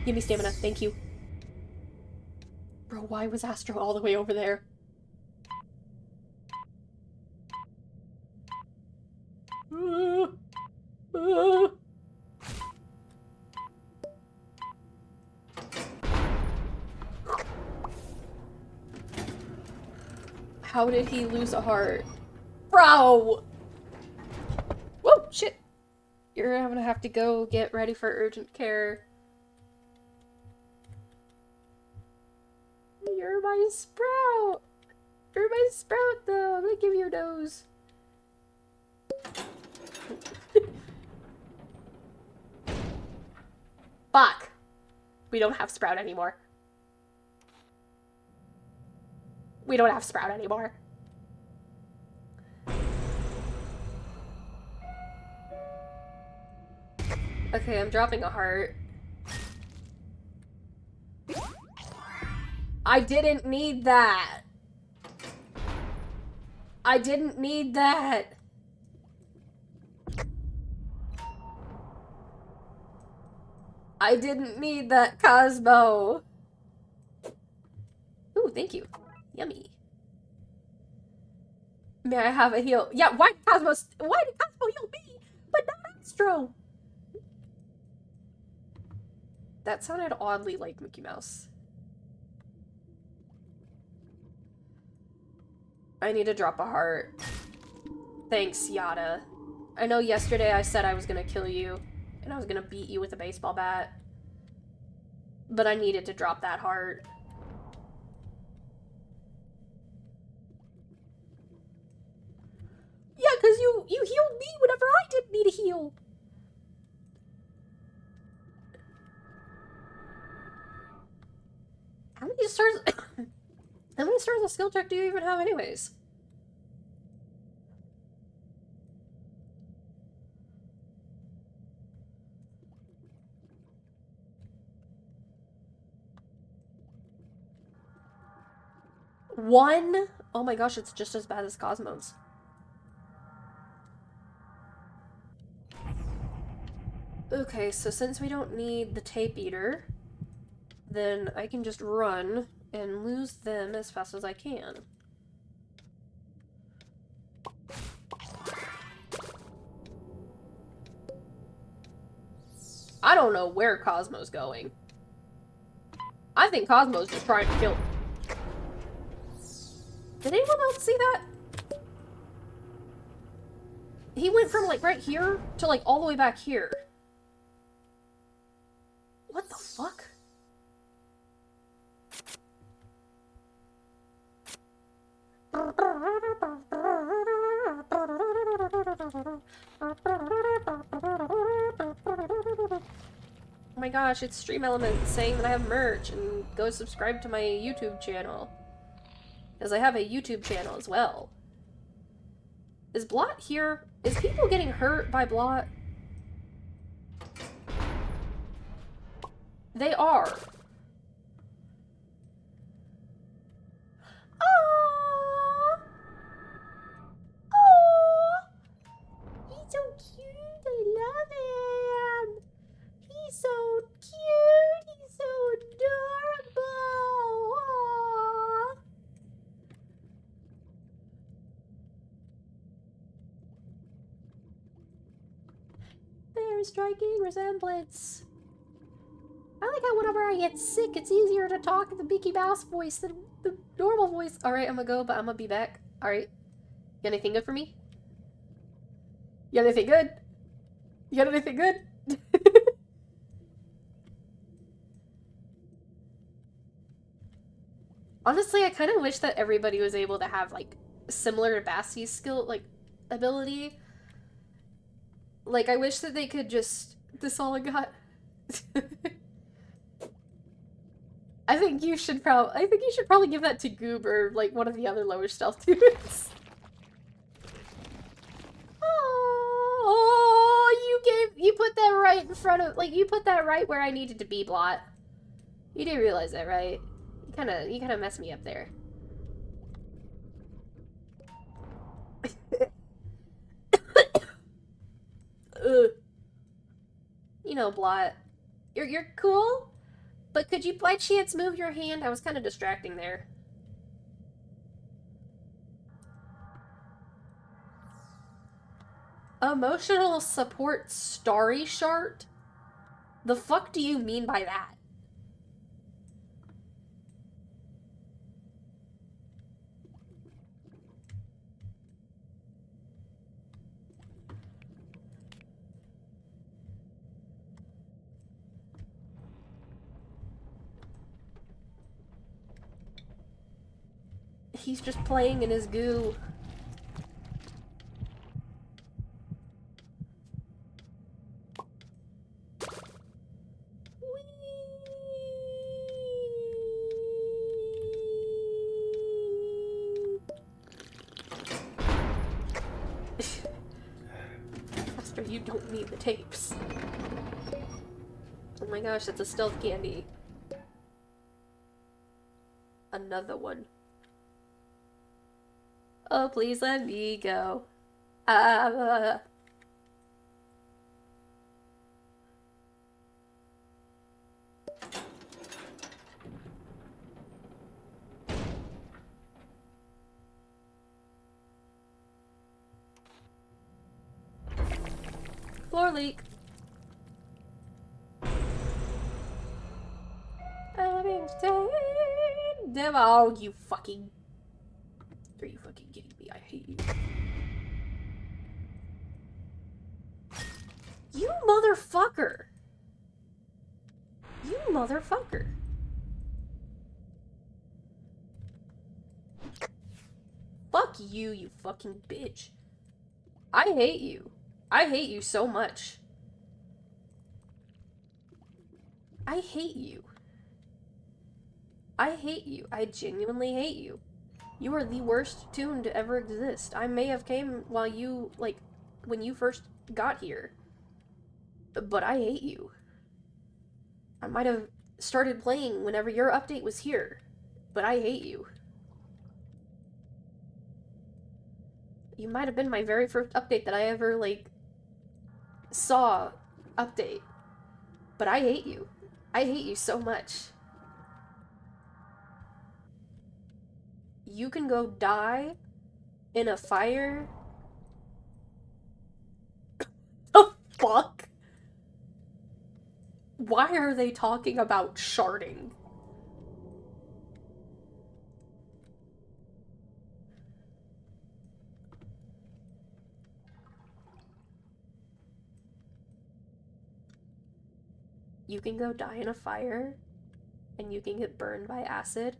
Give me stamina, thank you. Bro, why was Astro all the way over there? How did he lose a heart? Bro! Whoa, shit. You're gonna have to go get ready for urgent care. You're my Sprout! You're my Sprout, though! I'm gonna give you a nose. Fuck! We don't have Sprout anymore. We don't have Sprout anymore. Okay, I'm dropping a heart. I didn't need that. I didn't need that. I didn't need that, Cosmo. Ooh, thank you. Yummy. May I have a heal? Yeah, why did Cosmo heal me, but not Astro? That sounded oddly like Mickey Mouse. I need to drop a heart. Thanks, Yada. I know yesterday I said I was gonna kill you, and I was gonna beat you with a baseball bat. But I needed to drop that heart. Yeah, because you healed me whenever I didn't need a heal. How many stars... How many stars of skill check do you even have anyways? One? Oh my gosh, it's just as bad as Cosmos. Okay, so since we don't need the tape eater, then I can just run and lose them as fast as I can. I don't know where Cosmo's going. I think Cosmo's just trying to kill... Did anyone else see that? He went from, like, right here to, like, all the way back here. What the fuck? Oh my gosh, it's Stream Elements saying that I have merch, and go subscribe to my YouTube channel. Because I have a YouTube channel as well. Is Blot here? Is people getting hurt by Blot? They are. Aww. Aww. He's so cute. I love him. He's so cute. He's so adorable. Aww. Very striking resemblance. I like how whenever I get sick, it's easier to talk in the Mickey Mouse voice than the normal voice. Alright, I'm gonna go, but I'm gonna be back. Alright. You got anything good for me? You got anything good? You got anything good? Honestly, I kind of wish that everybody was able to have, like, similar to Bassie's skill, like, ability. Like, I wish that they could just... This all I got. I think you should probably give that to Goob or, like, one of the other lower stealth dudes. Oh, you put that right in front of, like, you put that right where I needed to be, Blot. You do realize that, right? You kinda messed me up there. Ugh. You know, Blot. You're cool? But could you by chance move your hand? I was kind of distracting there. Emotional support starry shart? The fuck do you mean by that? He's just playing in his goo. Buster, you don't need the tapes. Oh my gosh, that's a stealth candy. Another one. Oh, please let me go. Ah. Floor leak. Oh, you fucking... Are you fucking kidding me? I hate you. You motherfucker! You motherfucker. Fuck you, you fucking bitch. I hate you. I hate you so much. I hate you. I hate you. I genuinely hate you. You are the worst toon to ever exist. I may have came while you, like, when you first got here. But I hate you. I might have started playing whenever your update was here. But I hate you. You might have been my very first update that I ever, like, saw update. But I hate you. I hate you so much. You can go die in a fire. The fuck? Why are they talking about sharding? You can go die in a fire, and you can get burned by acid.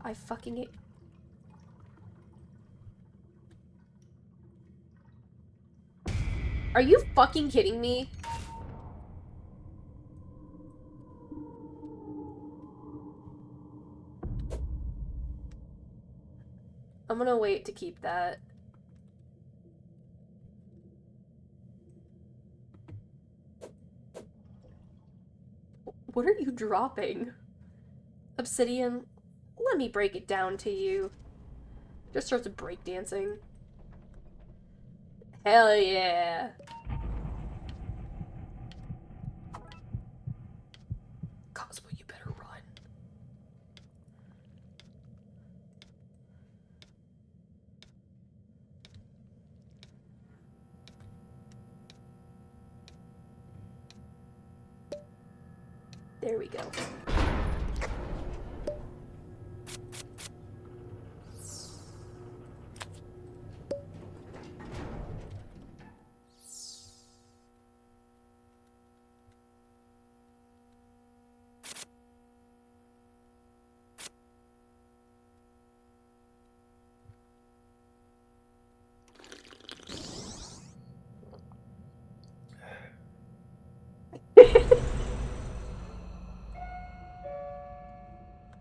I fucking hate... Are you fucking kidding me? I'm gonna wait to keep that. What are you dropping? Obsidian, let me break it down to you. Just starts breakdancing. Hell yeah. Cosmo, you better run. There we go.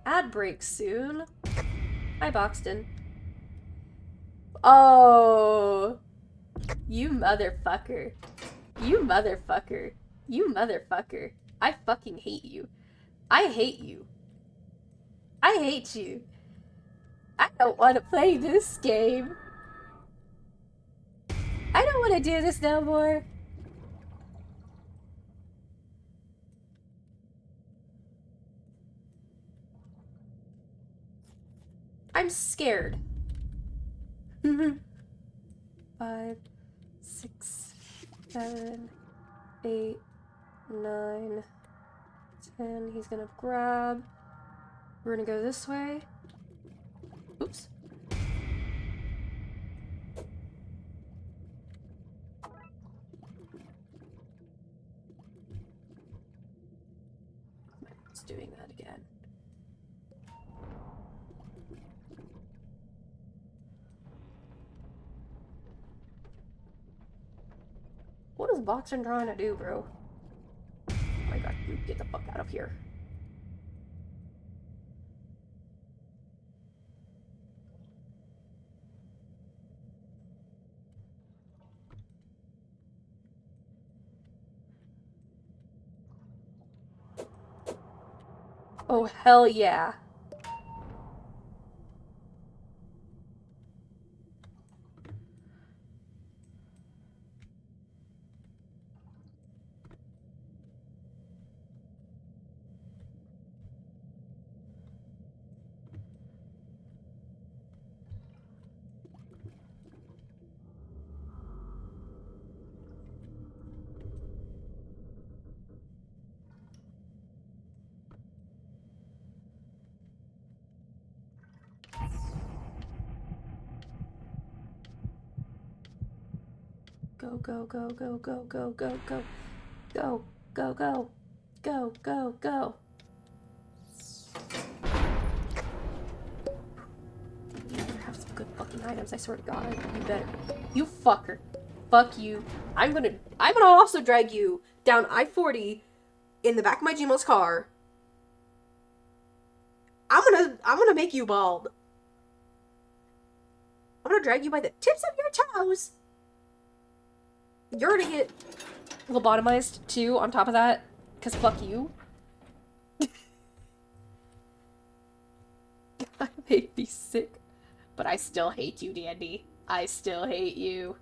Ad break soon. Hi, Boxton. Oh. You motherfucker. You motherfucker. You motherfucker. I fucking hate you. I hate you. I hate you. I don't want to play this game. I don't want to do this no more. I'm scared. 5, 6, 7, 8, 9, 10. He's gonna grab. We're gonna go this way. Oops. It's doing that again. What is Boxer trying to do, bro? Oh my god, you get the fuck out of here. Oh, hell yeah. go, go, go, go, go, go, go, go, go, go, go, go, go, go. You better have some good fucking items, I swear to God. You better. You fucker. Fuck you. I'm gonna also drag you down I-40 in the back of my Gmos car. I'm gonna make you bald. I'm gonna drag you by the tips of your toes. You're gonna get lobotomized too on top of that, because fuck you. I may be sick, but I still hate you, Dandy. I still hate you.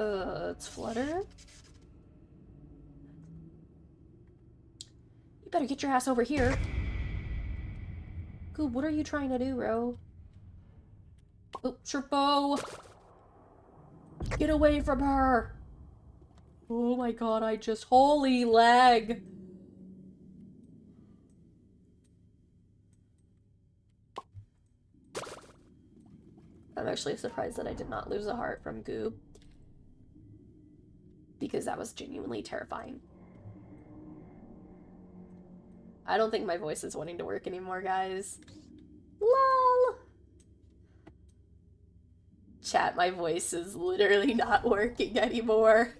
It's Flutter. You better get your ass over here. Goob, what are you trying to do, bro? Oh, Sherpo! Get away from her! Oh my god, I just... Holy lag! I'm actually surprised that I did not lose a heart from Goob. Because that was genuinely terrifying. I don't think my voice is wanting to work anymore, guys. LOL! Chat, my voice is literally not working anymore.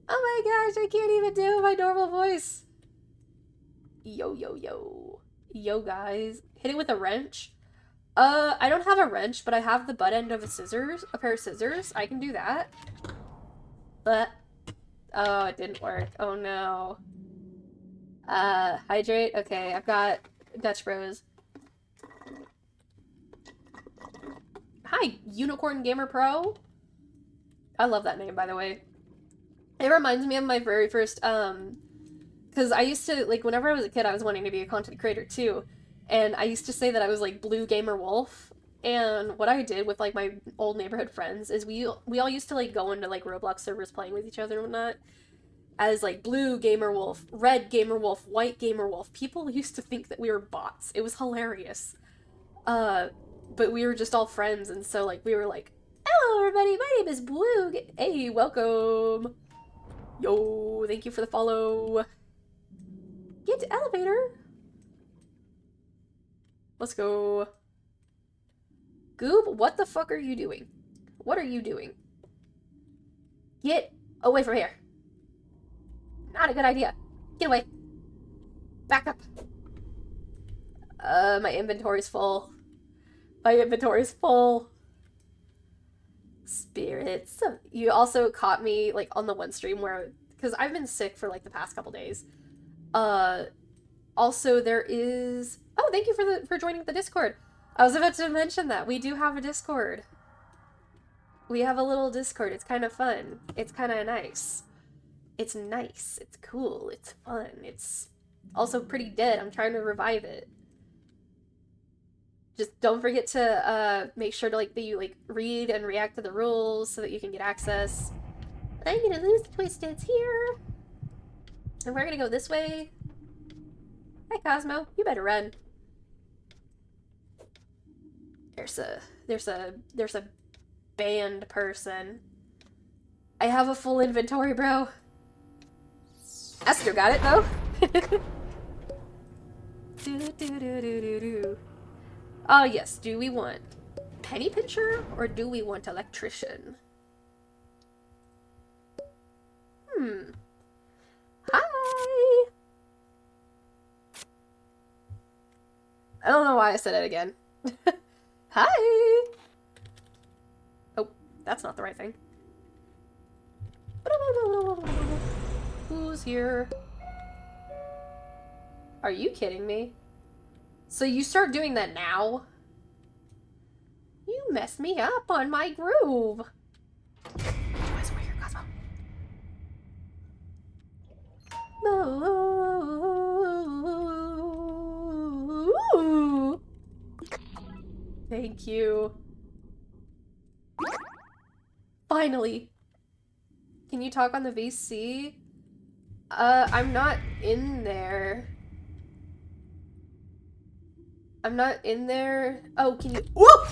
Oh my gosh, I can't even do my normal voice. Yo, yo, yo. Yo, guys. Hit it with a wrench. I don't have a wrench, but I have the butt end of a pair of scissors. I can do that. But, oh, it didn't work. Oh no. Hydrate? Okay, I've got Dutch Bros. Hi, Unicorn Gamer Pro. I love that name, by the way. It reminds me of my very first, because I used to, like, whenever I was a kid, I was wanting to be a content creator, too. And I used to say that I was, like, Blue Gamer Wolf. And what I did with, like, my old neighborhood friends is we all used to, like, go into, like, Roblox servers playing with each other and whatnot. As, like, Blue Gamer Wolf, Red Gamer Wolf, White Gamer Wolf. People used to think that we were bots. It was hilarious. But we were just all friends, and so, like, we were like, hello, everybody, my name is Blue. Hey, welcome. Yo, thank you for the follow. Get to elevator. Let's go. Goob, what the fuck are you doing? What are you doing? Get away from here. Not a good idea. Get away. Back up. My inventory's full. My inventory's full. Spirits. You also caught me, like, on the one stream where... Because I've been sick for, like, the past couple days. Also, there is... Oh, thank you for joining the Discord. I was about to mention that. We do have a Discord. We have a little Discord. It's kind of fun. It's kind of nice. It's nice. It's cool. It's fun. It's also pretty dead. I'm trying to revive it. Just don't forget to make sure to, like, that you, like, read and react to the rules so that you can get access. I'm gonna lose the twist dance here. And we're gonna go this way. Hi, Cosmo. You better run. There's a band person. I have a full inventory, bro. Esther got it, though. Oh, yes. Do we want penny pincher or do we want electrician? Hi. I don't know why I said it again. Hi. Oh, that's not the right thing. Who's here? Are you kidding me? So you start doing that now? You messed me up on my groove. Why's over here, Cosmo? Thank you. Finally. Can you talk on the VC? I'm not in there. I'm not in there. Oh, can you... Whoa!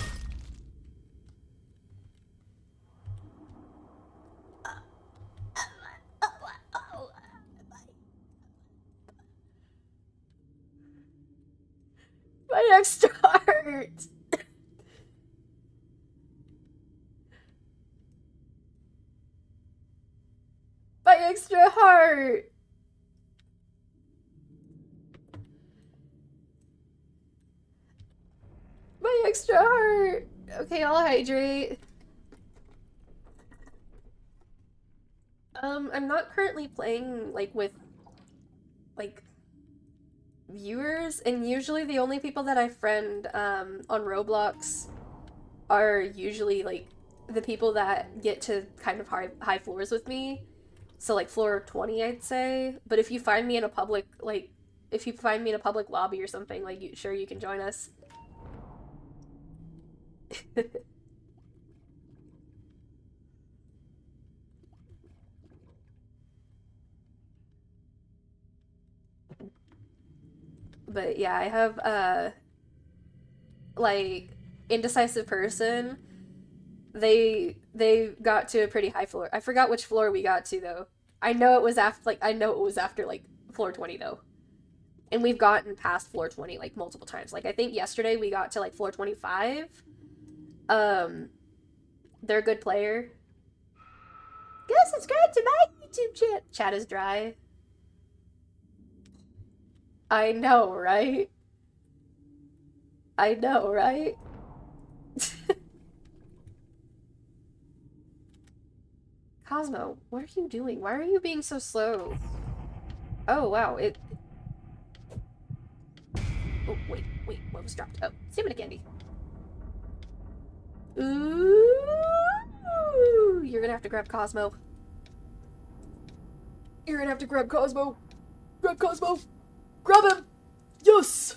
extra heart! My extra heart! My extra heart! Okay, I'll hydrate. I'm not currently playing, like, with, like, viewers, and usually the only people that I friend, on Roblox are usually, like, the people that get to kind of high floors with me. So, like, floor 20, I'd say. But if you find me in a public, like, if you find me in a public lobby or something, like, sure, you can join us. But yeah, I have, like, indecisive person. They got to a pretty high floor. I forgot which floor we got to though. I know it was after like floor 20 though. And we've gotten past floor 20 like multiple times. Like I think yesterday we got to like floor 25. Um they're a good player. Go subscribe to my YouTube channel. Chat is dry. I know, right? I know, right? Cosmo, what are you doing? Why are you being so slow? Oh, wow. Oh, wait. What was dropped? Oh, stamina candy. Ooh! You're gonna have to grab Cosmo. You're gonna have to grab Cosmo. Grab Cosmo. Grab him! Yes!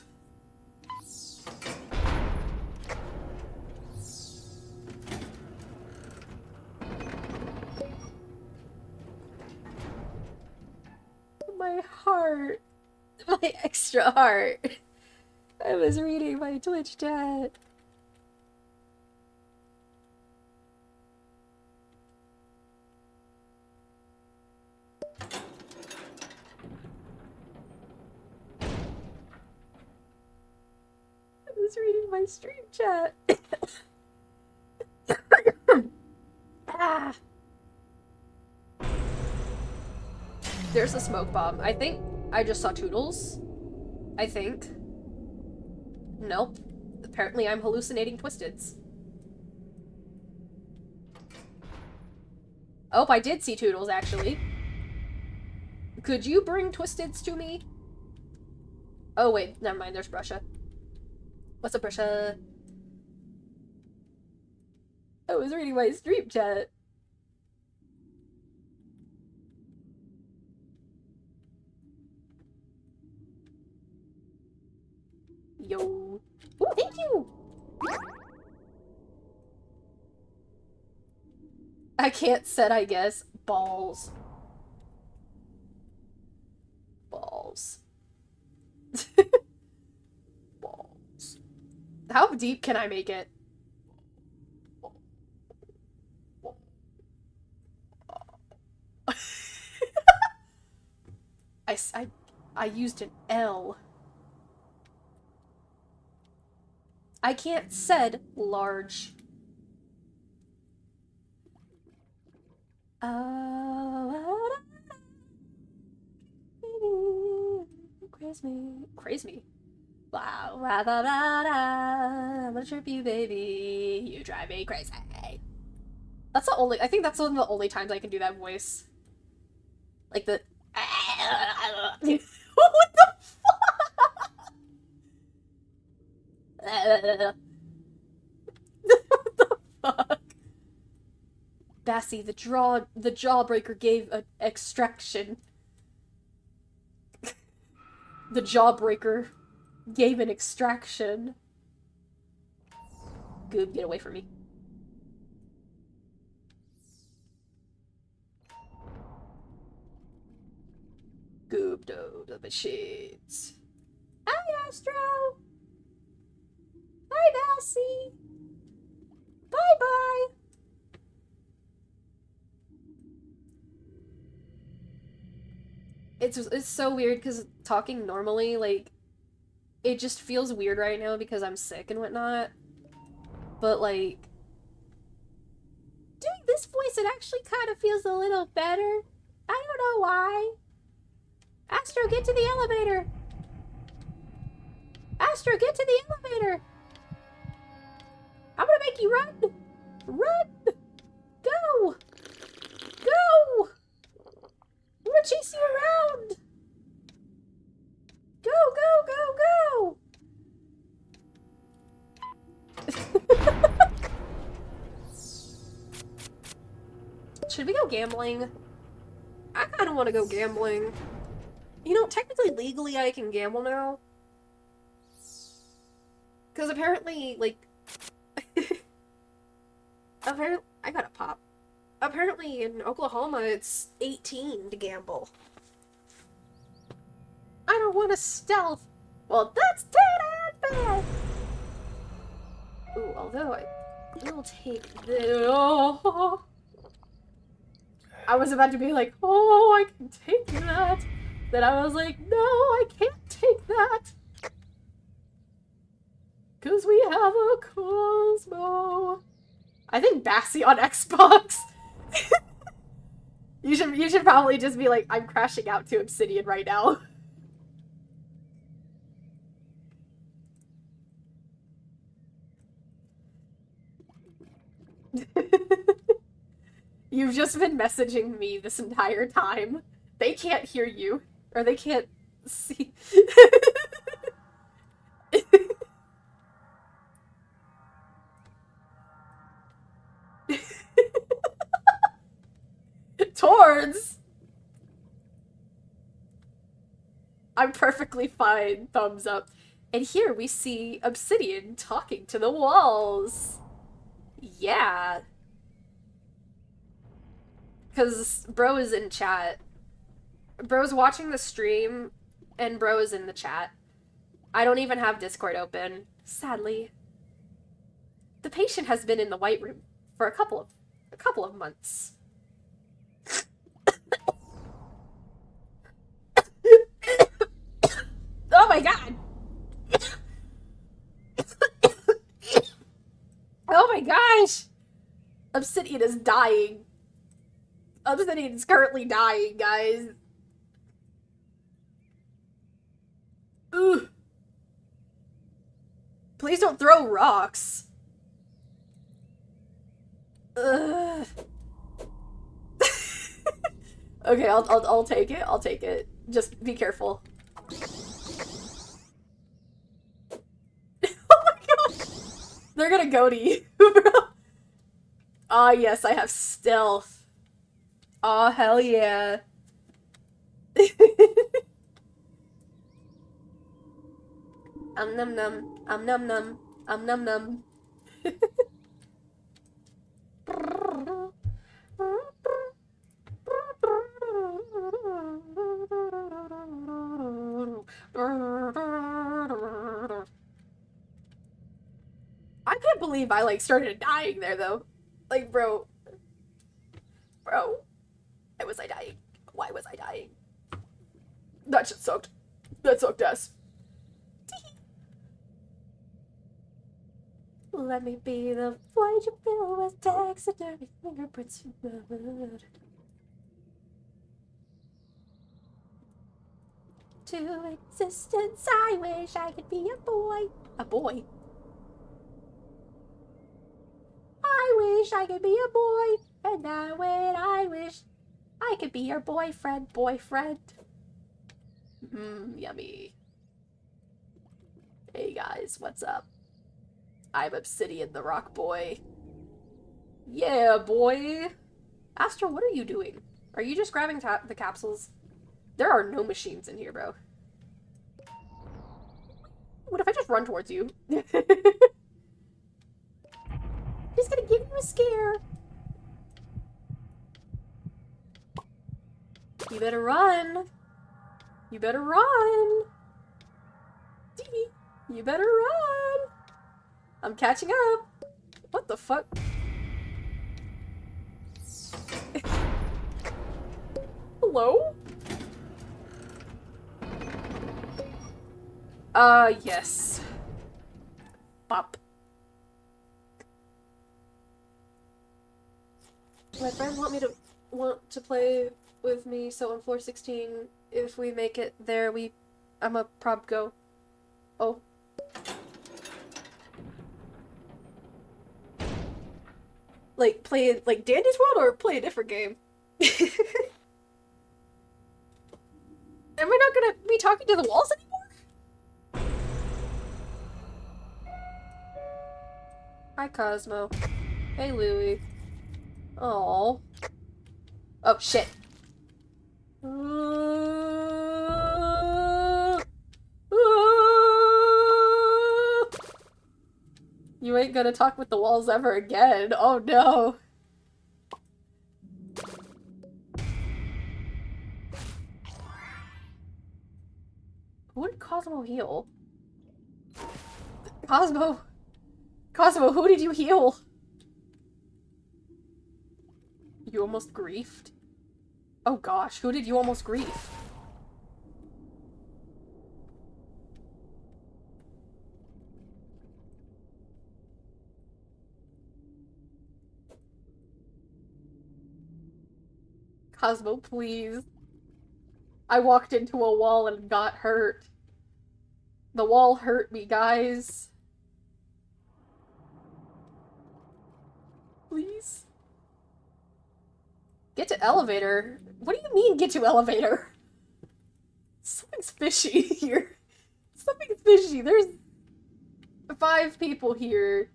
My heart. My extra heart. I was reading my Twitch chat. I was reading my stream chat. Ah. There's a smoke bomb. I think I just saw Toodles. I think. Nope. Apparently I'm hallucinating Twisteds. Oh, I did see Toodles, actually. Could you bring Twisteds to me? Oh, wait. Never mind. There's Brusha. What's up, Brusha? I was reading my stream chat. Yo. Ooh, thank you! I can't set, I guess. Balls. Balls. Balls. How deep can I make it? I used an L. I can't said large. Craze me. Craze me. Wow, wow, da, da, da. I'm gonna trip you, baby. You drive me crazy. That's the only. I think that's one of the only times I can do that voice. Like the. What the fuck? What the fuck? Bassie, the jawbreaker gave an extraction. The jawbreaker gave an extraction. Goob, get away from me. Goob, do the machines. Hi, Astro! Hi, Bassie! Bye-bye! It's so weird because talking normally, like, it just feels weird right now because I'm sick and whatnot. But, like, doing this voice, it actually kind of feels a little better. I don't know why. Astro, get to the elevator! Astro, get to the elevator! I'm gonna make you run! Run! Go! Go! I'm gonna chase you around! Go, go, go, go! Should we go gambling? I kinda wanna go gambling. You know, technically, legally, I can gamble now. Because apparently, like... apparently... I gotta pop. Apparently, in Oklahoma, it's 18 to gamble. I don't want to stealth. Well, that's bad. Ooh, although I will take the... Oh. I was about to be like, oh, I can take that. Then I was like, no, I can't take that. Because we have a Cosmo. I think Bassie on Xbox. You should probably just be like, I'm crashing out to Obsidian right now. You've just been messaging me this entire time. They can't hear you. Or they can't see. Towards! I'm perfectly fine, thumbs up. And here we see Obsidian talking to the walls. Yeah. Because bro is in chat. Bro's watching the stream, and bro is in the chat. I don't even have Discord open, sadly. The patient has been in the White Room for a couple of months. Oh my god! Oh my gosh! Obsidian is dying. Obsidian is currently dying, guys. Ugh. Please don't throw rocks. Ugh. Okay, I'll take it. I'll take it. Just be careful. Oh my gosh! They're gonna go to you, bro. Ah, yes, I have stealth. Aw, hell yeah. Num num. Num num. Num num. I can't believe I, like, started dying there, though. Like, bro. Bro. Why was I dying? Why was I dying? That shit sucked. That sucked ass. Let me be the void you fill with taxidermy fingerprints from blood. To existence, I wish I could be a boy. A boy? I wish I could be a boy, and that way I wish I could be your boyfriend. Yummy. Hey guys, what's up? I'm Obsidian the Rock Boy. Yeah, boy. Astro, what are you doing? Are you just grabbing the capsules? There are no machines in here, bro. What if I just run towards you? He's gonna give you a scare. You better run. You better run. You better run. I'm catching up. What the fuck? Hello? Yes. Bop. My friends want to play with me, so on floor 16, if we make it there, I'm a prob go. Oh. Like, play, like, Dandy's World, or play a different game? Am I not gonna be talking to the walls anymore? Hi, Cosmo. Hey, Louie. Oh. Oh, shit. You ain't gonna talk with the walls ever again. Oh no. Who did Cosmo heal? Cosmo, who did you heal? You almost griefed? Oh gosh, who did you almost grief? Cosmo, please. I walked into a wall and got hurt. The wall hurt me, guys. Please. Get to elevator? What do you mean, get to elevator? Something's fishy here. Something's fishy. There's 5 people here,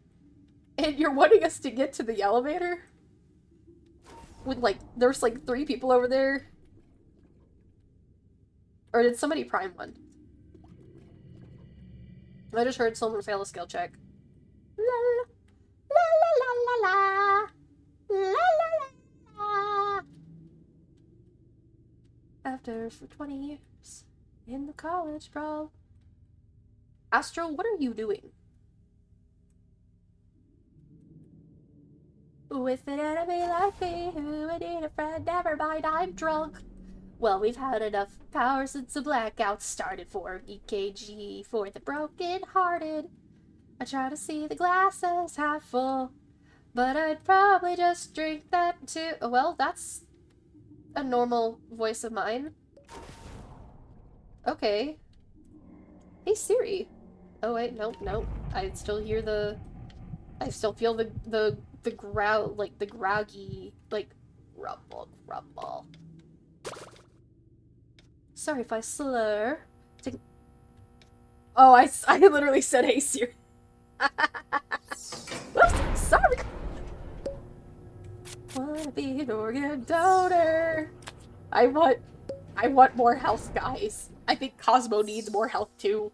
and you're wanting us to get to the elevator? With, like, there's, like, 3 people over there? Or did somebody prime one? I just heard someone fail a skill check. La la la la la la la la la. After for 20 years in the college, bro. Astro, what are you doing? With an enemy like me, who would need a friend, never mind, I'm drunk. Well, we've had enough power since the blackout started for EKG for the broken-hearted. I try to see the glasses half full, but I'd probably just drink that too. Well, that's a normal voice of mine. Okay. Hey, Siri. Oh, wait, nope. I still hear I still feel the growl, like, the groggy, like, rumble. Sorry if I slur. Oh, I literally said, hey, Siri. Whoops, sorry. Wanna be an organ donor. I want more health, guys. I think Cosmo needs more health, too.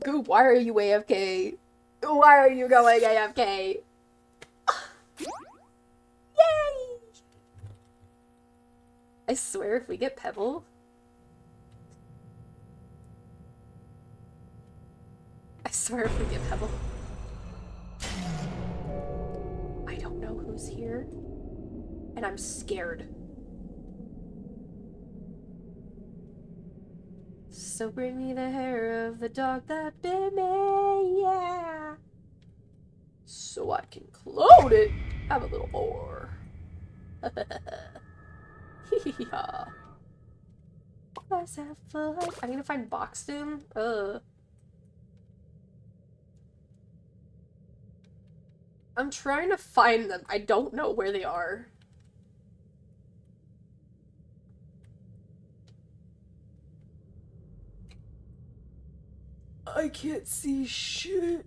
Goop, why are you AFK? Why are you going AFK? Yay! I swear, if we get Pebble... I swear if we get Pebble... I don't know who's here. And I'm scared. So bring me the hair of the dog that bit me, yeah! So I can clone it! Have a little more. Yeah. Let's have fun. I need to find Boxton. I'm trying to find them. I don't know where they are. I can't see shit.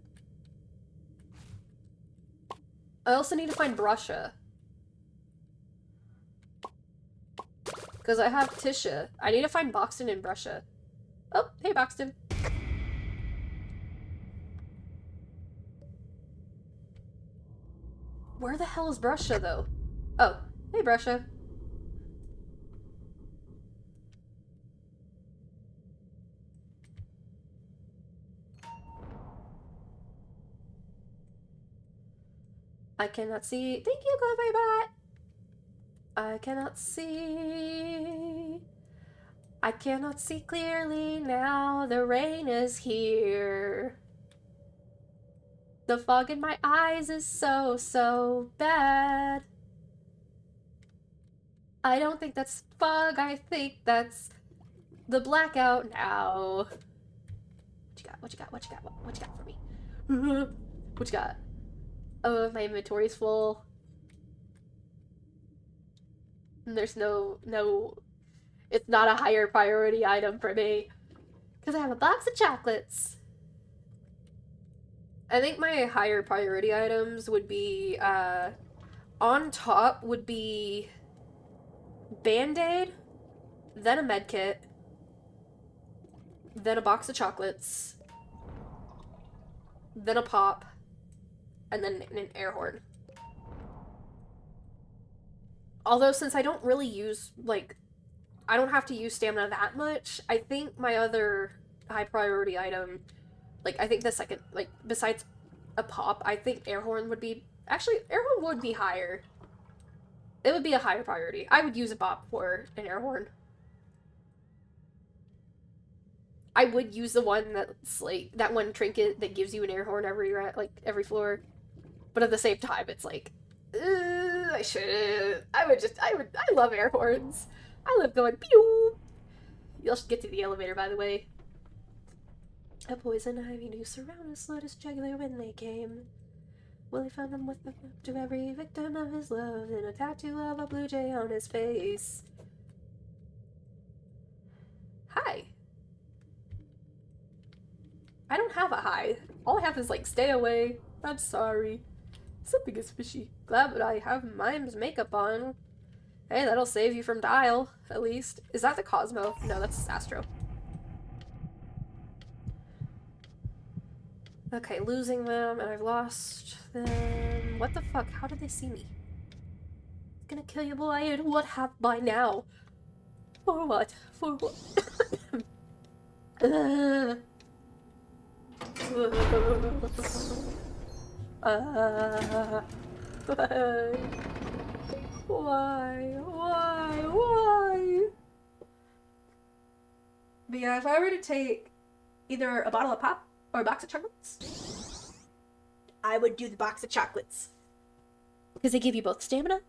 I also need to find Brusha. Because I have Tisha. I need to find Boxton and Brusha. Oh, hey Boxton. Where the hell is Brusha, though? Oh, hey Brusha. I cannot see. Thank you, Cloverbot. I cannot see. I cannot see clearly now, the rain is here. The fog in my eyes is so, so bad. I don't think that's fog, I think that's the blackout now. What you got? What you got? What you got? What you got for me? What you got? Oh, my inventory's full. And there's no, it's not a higher priority item for me. Because I have a box of chocolates. I think my higher priority items would be, on top would be Band-Aid, then a med kit, then a box of chocolates, then a pop, and then an air horn. Although, since I don't really use, like, I don't have to use stamina that much, I think my other high priority item, like, I think the second, like, besides a pop, I think air horn would be, actually, air horn would be higher. It would be a higher priority. I would use a pop for an air horn. I would use the one that's, like, that one trinket that gives you an air horn every floor. But at the same time, it's like, I should. I love air horns. I love going pew. You'll get to the elevator, by the way. A poison ivy knew surround us, let us jugular when they came. Willie found them with to every victim of his love, and a tattoo of a blue jay on his face. Hi. I don't have a hi. All I have is, like, stay away. I'm sorry. Something is fishy. Glad that I have Mime's makeup on. Hey, that'll save you from Dial, at least. Is that the Cosmo? No, that's Astro. Okay, losing them, and I've lost them. What the fuck? How did they see me? It's gonna kill you, boy, and what have by now? For what? For what? Why? But yeah, if I were to take either a bottle of pop or a box of chocolates, I would do the box of chocolates. Because they give you both stamina,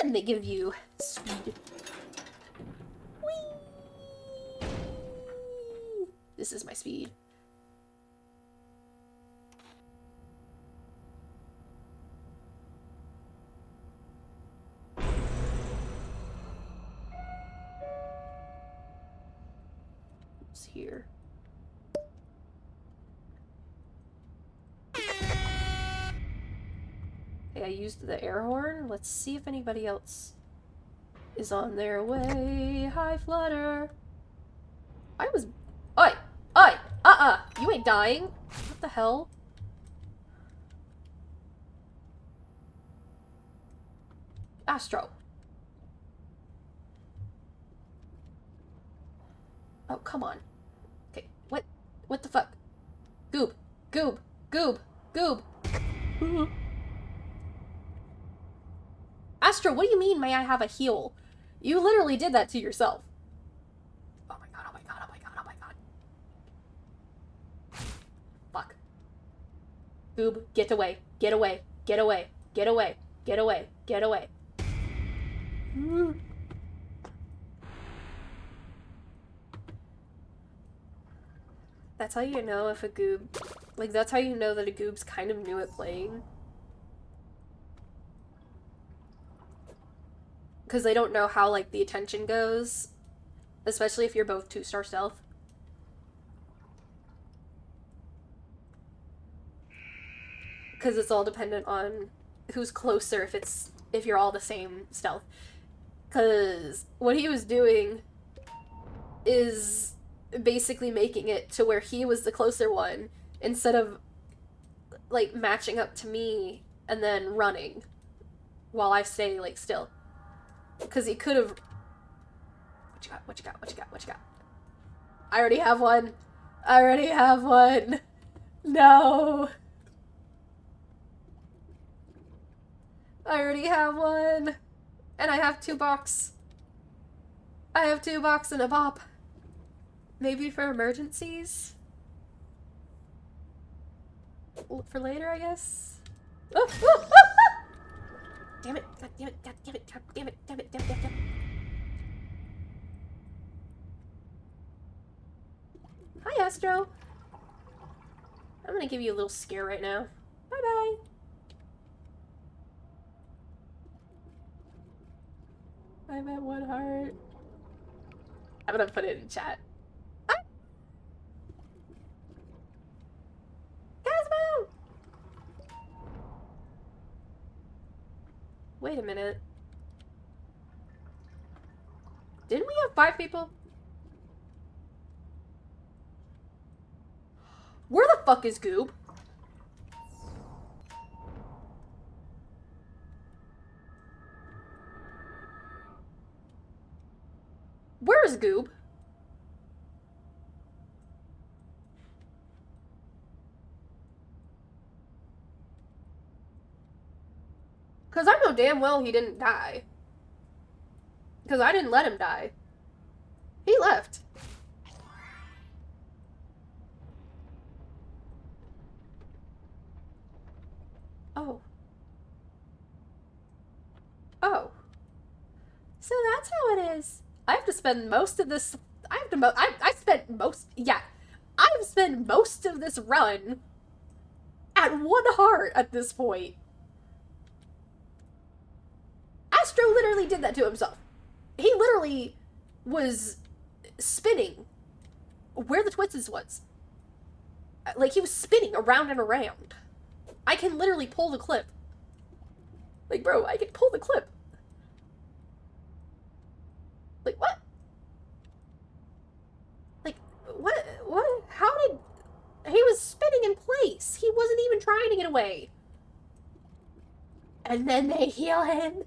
and they give you speed. Whee! This is my speed. It's here. Okay, I used the air horn. Let's see if anybody else is on their way. Hi, Flutter. I was... Oi! Oi! You ain't dying. What the hell? Astro. Oh, come on. Okay, what the fuck? Goob. Goob. Goob. Goob. Astro, what do you mean, may I have a heal? You literally did that to yourself. Oh my god, oh my god, oh my god, oh my god. Fuck. Goob, get away. Get away. Get away. Get away. Get away. Get away. That's how you know if a goob... Like, that's how you know that a goob's kind of new at playing. Because they don't know how, like, the attention goes. Especially if you're both 2-star stealth. Because it's all dependent on who's closer if you're all the same stealth. Because what he was doing is basically making it to where he was the closer one instead of, like, matching up to me and then running while I stay, like, still. Because he could have... What you got? What you got? What you got? What you got? I already have one. I already have one. No. I already have one. And I have 2 box. I have 2 box and a pop. Maybe for emergencies? For later, I guess? Oh, oh, oh, oh! Damn it, god damn it, god damn it, god damn it, damn it, damn it, damn it. Hi, Astro. I'm gonna give you a little scare right now. Bye-bye. I'm at 1 heart. I'm gonna put it in chat. Ah! Cosmo! Wait a minute. Didn't we have 5 people? Where the fuck is Goob? Where is Goob? Because I know damn well he didn't die. Because I didn't let him die. He left. Oh. Oh. So that's how it is. I have to spend most of this... I've spent most... Yeah. I've spent most of this run at 1 heart at this point. Astro literally did that to himself. He literally was spinning where the Twitzes was. Like, he was spinning around and around. I can literally pull the clip. Like, bro, I can pull the clip. Like, what? Like, what? How did... He was spinning in place. He wasn't even trying to get away. And then they heal him.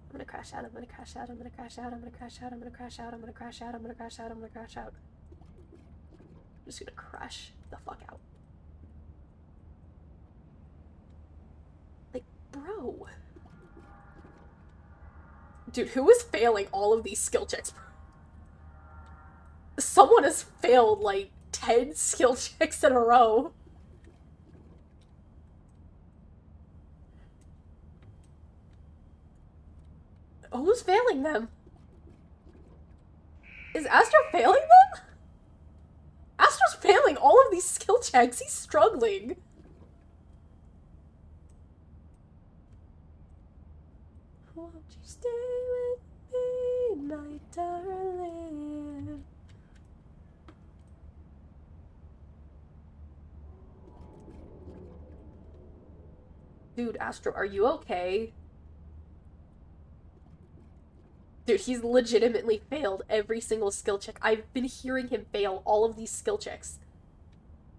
I'm gonna crash out, I'm gonna crash out, I'm gonna crash out, I'm gonna crash out, I'm gonna crash out, I'm gonna crash out, I'm gonna crash out, I'm gonna crash out. I'm just gonna crash the fuck out. Like, bro. Dude, who is failing all of these skill checks? Someone has failed, like, 10 skill checks in a row. Who's failing them? Is Astro failing them? Astro's failing all of these skill checks. He's struggling. Won't you stay with me, my darling? Dude, Astro, are you okay? Dude, he's legitimately failed every single skill check. I've been hearing him fail all of these skill checks.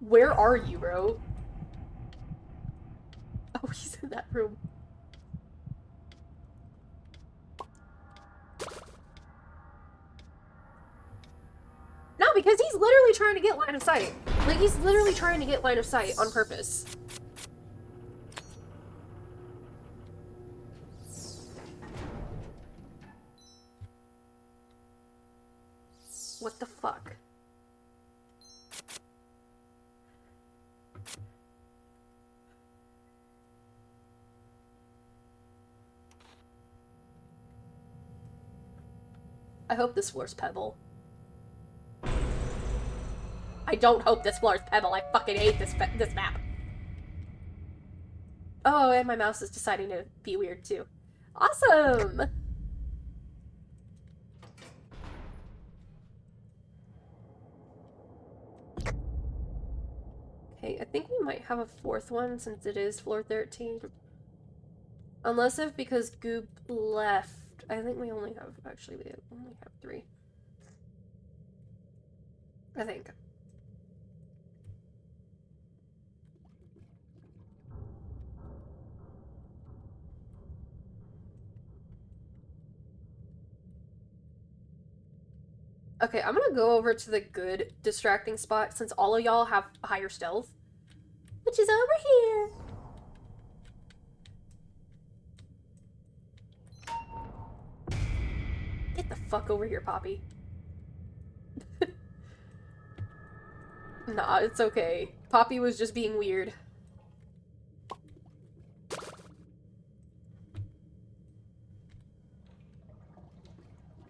Where are you, bro? Oh, he's in that room. No, because he's literally trying to get line of sight. Like, he's literally trying to get line of sight on purpose. What the fuck? I hope this floor's Pebble. I don't hope this floor's Pebble. I fucking hate this map. Oh, and my mouse is deciding to be weird too. Awesome! Okay, I think we might have a 4th one since it is floor 13. Unless if because Goob left. I think we only have, actually, we only have 3. I think. Okay, I'm gonna go over to the good distracting spot since all of y'all have higher stealth. Which is over here. Get the fuck over here, Poppy. Nah, it's okay. Poppy was just being weird.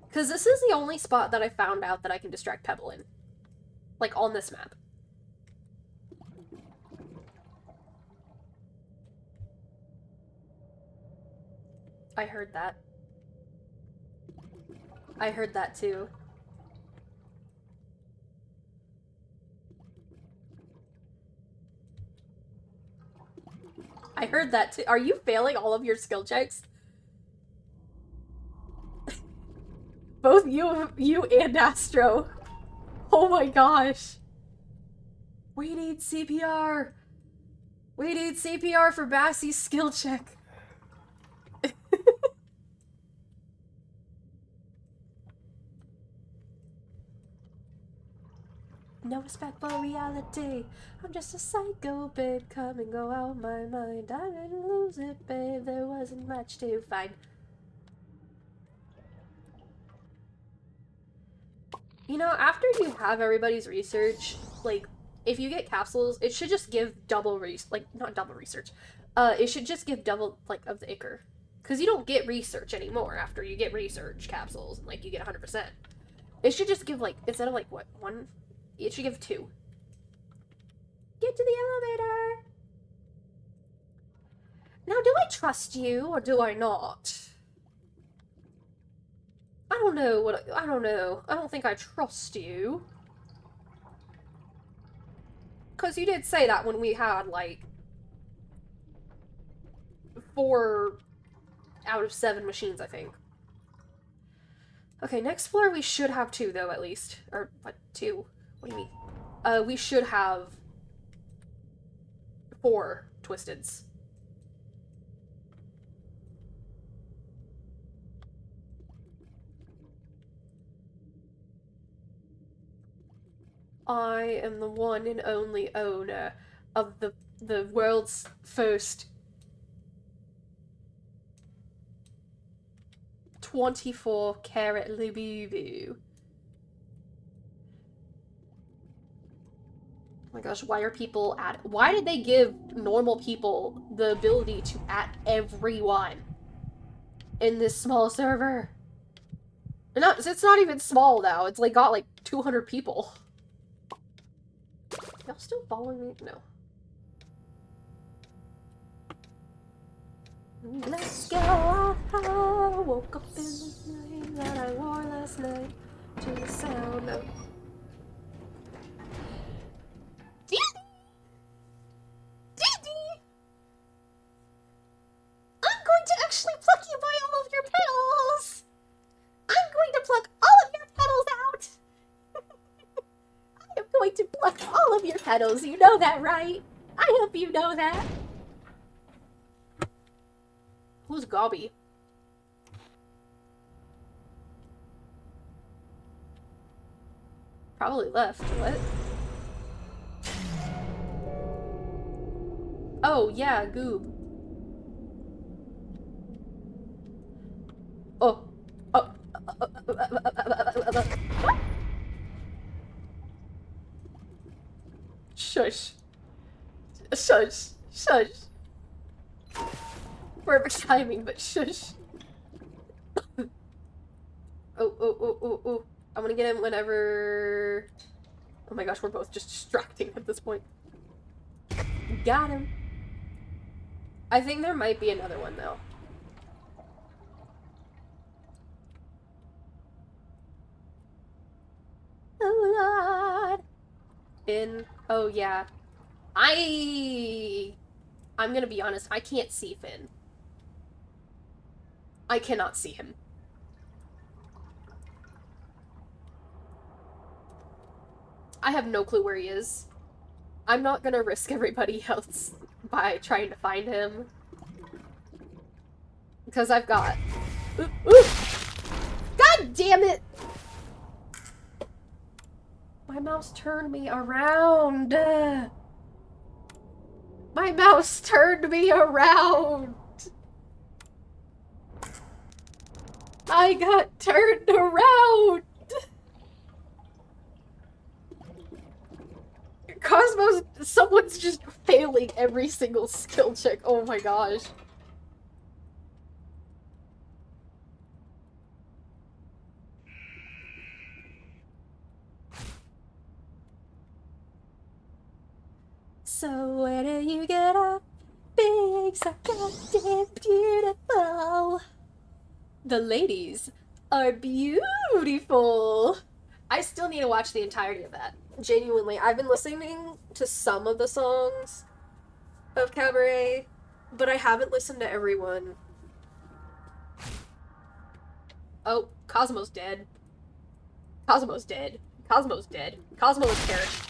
Because this is the only spot that I found out that I can distract Pebble in. Like, on this map. I heard that. I heard that too. I heard that too. Are you failing all of your skill checks? Both you and Astro. Oh my gosh. We need CPR. We need CPR for Bassie's skill check. No respect for reality. I'm just a psycho, babe. Come and go out my mind. I didn't lose it, babe. There wasn't much to find. You know, after you have everybody's research, like, if you get capsules, it should just give double not double research. It should just give double, like, of the Ichor. Because you don't get research anymore after you get research capsules. Like, you get 100%. It should just give, like, instead of, like, what, 1? It should give 2. Get to the elevator! Now, do I trust you, or do I not? I don't know I don't know. I don't think I trust you. Because you did say that when we had, like, 4 out of 7 machines, I think. Okay, next floor we should have 2, though, at least. Or, what, 2? What do you mean? We should have 4 Twisteds. I am the one and only owner of the world's first 24-karat Labubu. Oh my gosh, why are people why did they give normal people the ability to add everyone in this small server? It's not even small now. It's like got like 200 people. Y'all still following me? No. Let's go. I woke up in the night that I wore last night to the sound of I'm going to actually pluck you by all of your petals! I'm going to pluck all of your petals out! I am going to pluck all of your petals, you know that, right? I hope you know that. Who's Gobby? Probably left. What? Oh, yeah, Goob. Oh. Oh. Shush. Shush. Shush. Perfect timing, but shush. Oh. I'm gonna get him whenever... Oh my gosh, we're both just distracting at this point. Got him. I think there might be another one, though. Oh, Lord. Oh, yeah. I'm gonna be honest, I can't see Finn. I cannot see him. I have no clue where he is. I'm not gonna risk everybody else by trying to find him. Because I've got... Ooh! God damn it! My mouse turned me around! My mouse turned me around! I got turned around! Cosmos, someone's just failing every single skill check. Oh my gosh. So where do you get up? Being so goddamn beautiful. The ladies are beautiful. I still need to watch the entirety of that. Genuinely, I've been listening to some of the songs of Cabaret, but I haven't listened to everyone. Oh, Cosmo's dead. Cosmo's dead. Cosmo's dead. Cosmo has perished.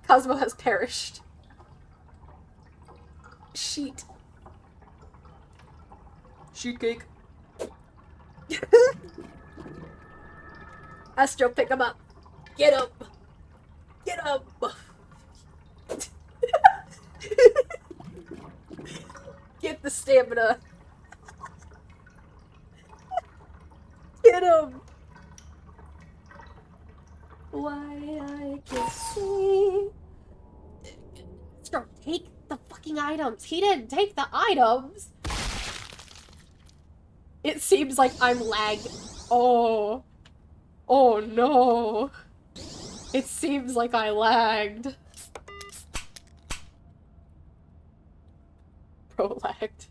Cosmo has perished. Sheet. Sheet cake. Astro, pick him up. Get up. Get up. Get the stamina. Get him. Why I can see. Astro, take the fucking items. He didn't take the items. It seems like I'm lagged. Oh. Oh no. It seems like I lagged. Bro lagged.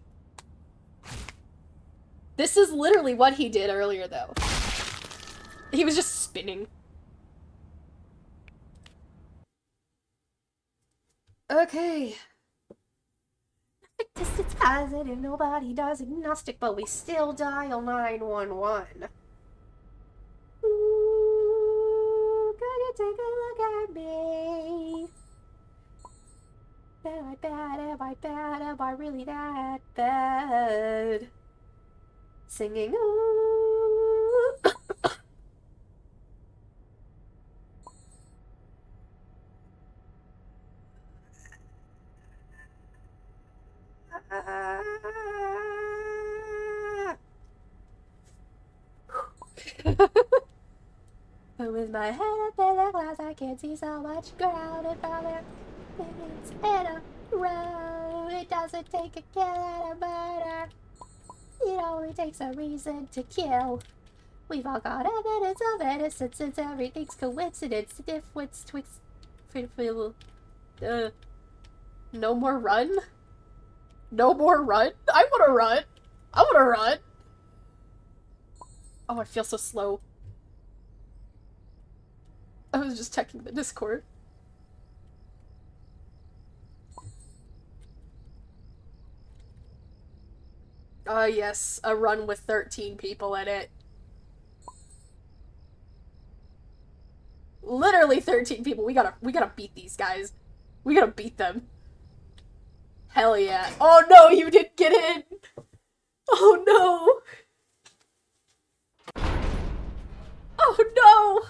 This is literally what he did earlier, though. He was just spinning. Okay. Test it's positive, nobody does agnostic, but we still dial 911. Ooh, could you take a look at me? Am I bad? Am I bad? Am I really that bad? Singing, ooh. But with my head up in the glass, I can't see so much ground in front of it's in a row. It doesn't take a kill and a murder. It only takes a reason to kill. We've all got evidence of innocence since everything's coincidence. If what's twixt. No more run? No more run? I wanna run! I wanna run! Oh, I feel so slow. I was just checking the Discord. Yes, a run with 13 people in it. Literally 13 people. We gotta beat these guys. We gotta beat them. Hell yeah. Oh no, you didn't get in! Oh no! Oh no!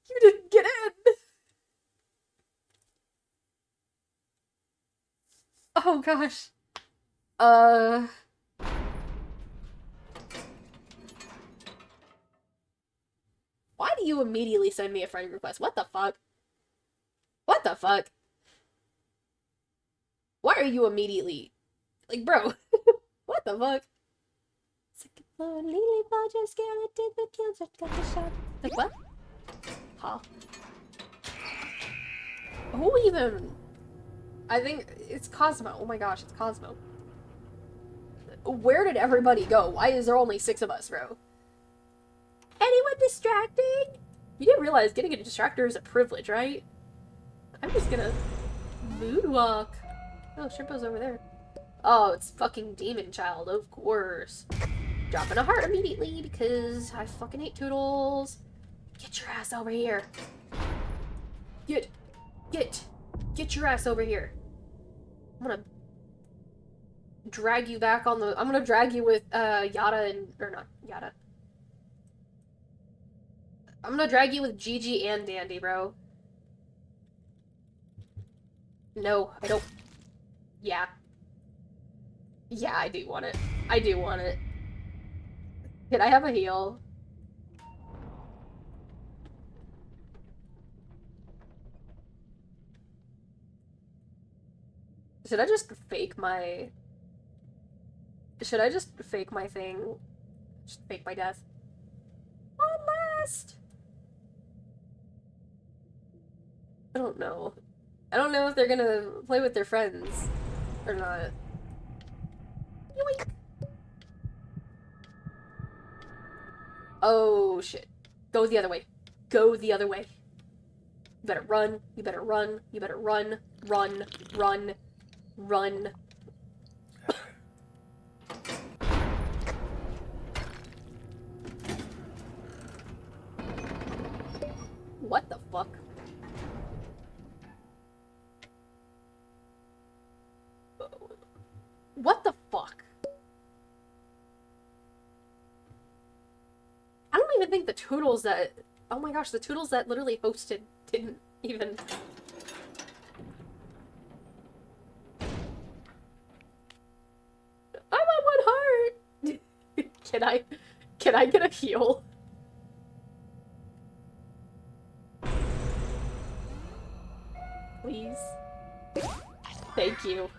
You didn't get in! Oh gosh. Why do you immediately send me a friend request? What the fuck? What the fuck? Why are you immediately... Like, bro. What the fuck? Second floor, Lily Bodger, skeleton, the cancer, got the shot. Like, what? Huh? Who even... I think it's Cosmo. Oh my gosh, it's Cosmo. Where did everybody go? Why is there only 6 of us, bro? Anyone distracting? You didn't realize getting a distractor is a privilege, right? I'm just gonna moonwalk. Oh, Shrimpo's over there. Oh, it's fucking Demon Child, of course. Dropping a heart immediately because I fucking hate Toodles. Get your ass over here. Get your ass over here. I'm gonna drag you back on the... I'm gonna drag you with, Yada and... Or not, Yada. I'm gonna drag you with Gigi and Dandy, bro. No, I don't... Yeah. Yeah, I do want it. I do want it. Can I have a heal? Should I just fake my... Should I just fake my thing? Just fake my death? One last! I don't know. I don't know if they're gonna play with their friends or not. Yoink! Oh, shit. Go the other way. Go the other way. You better run. You better run. You better run. Run. Run. Run. What the fuck? What the fuck? I don't even think the Toodles that... Oh my gosh, the Toodles that literally hosted didn't even... I'm on one heart! Can I get a heal? Please? Thank you.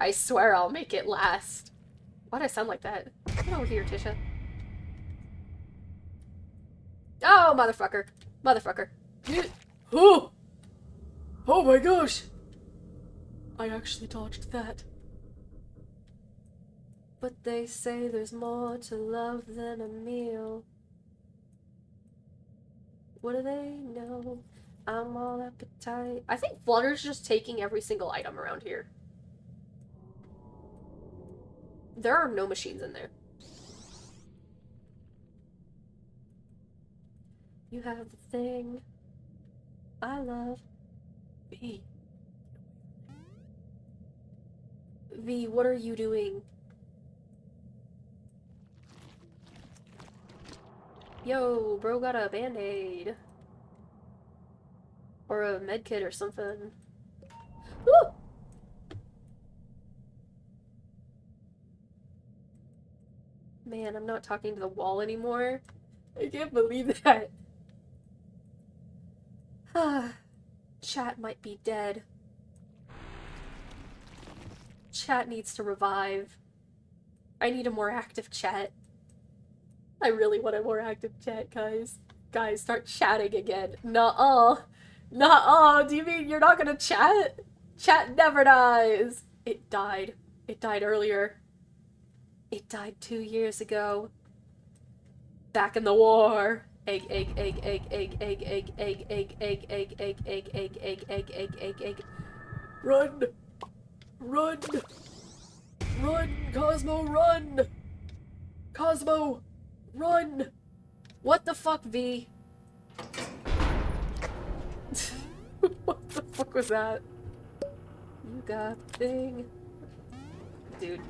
I swear I'll make it last. Why'd I sound like that? Get over here, Tisha. Oh, motherfucker. Motherfucker. Oh! Oh my gosh! I actually dodged that. But they say there's more to love than a meal. What do they know? I'm all appetite. I think Flutter's just taking every single item around here. There are no machines in there. You have the thing I love. V. V, what are you doing? Yo, bro got a band-aid. Or a medkit or something. Woo! Man, I'm not talking to the wall anymore. I can't believe that. Chat might be dead. Chat needs to revive. I need a more active chat. I really want a more active chat, guys. Guys, start chatting again. Nuh-uh. Nuh-uh. Do you mean you're not gonna chat? Chat never dies. It died. It died earlier. It died 2 years ago. Back in the war. Egg, egg, egg, egg, egg, egg, egg, egg, egg, egg, egg, egg, egg, egg, egg, egg, egg, egg, egg. Run! Run! Run, Cosmo, run! Cosmo, run! What the fuck, V? What the fuck was that? You got the thing. Dude,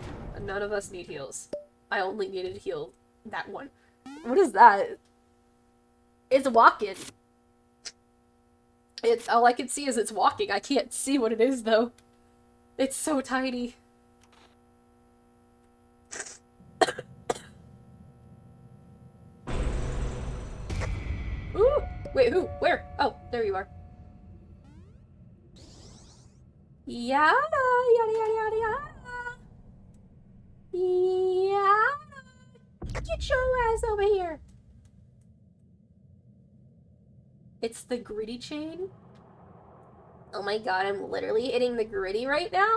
none of us need heals. I only needed to heal that one. What is that? It's walking. It's all I can see is it's walking. I can't see what it is though. It's so tiny. Ooh! Wait, who? Where? Oh, there you are. Yada, yada, yada, yada, yada. Yeah. Get your ass over here. It's the gritty chain. Oh my god, I'm literally hitting the gritty right now.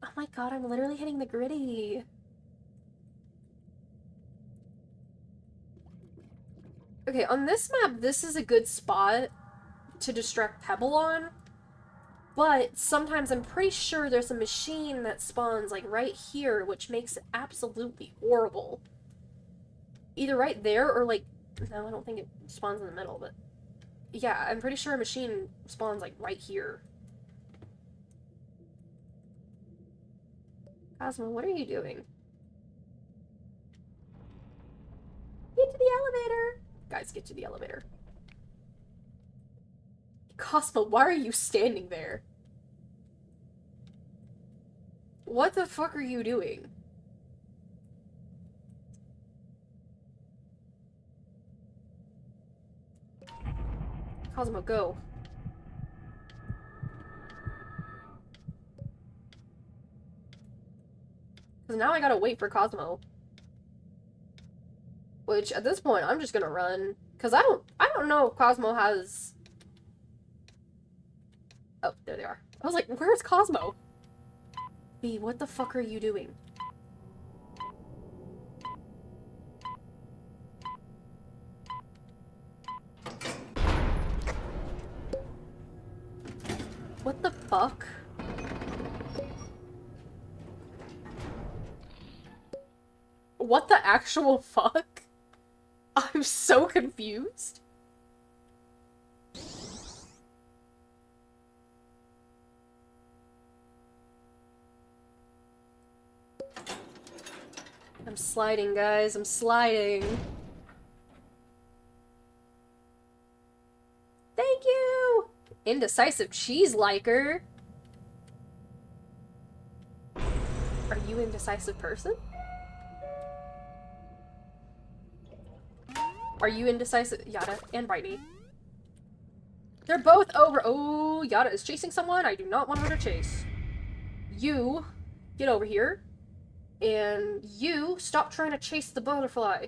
Oh my god, I'm literally hitting the gritty. Okay, on this map, this is a good spot to distract Pebble on. But sometimes I'm pretty sure there's a machine that spawns, like, right here, which makes it absolutely horrible. Either right there or, like... No, I don't think it spawns in the middle, but... Yeah, I'm pretty sure a machine spawns, like, right here. Cosmo, what are you doing? Get to the elevator. Guys, get to the elevator. Cosmo, why are you standing there? What the fuck are you doing? Cosmo, go. Because now I gotta wait for Cosmo. Which, at this point, I'm just gonna run. Because I don't know if Cosmo has... Oh, there they are. I was like, where's Cosmo? V, what the fuck are you doing? What the fuck? What the actual fuck? I'm so confused. I'm sliding, guys. I'm sliding. Thank you! Indecisive cheese-liker. Are you indecisive person? Are you indecisive? Yada and Brightney. They're both over. Oh, Yada is chasing someone. I do not want her to chase. You, get over here. And you, stop trying to chase the butterfly.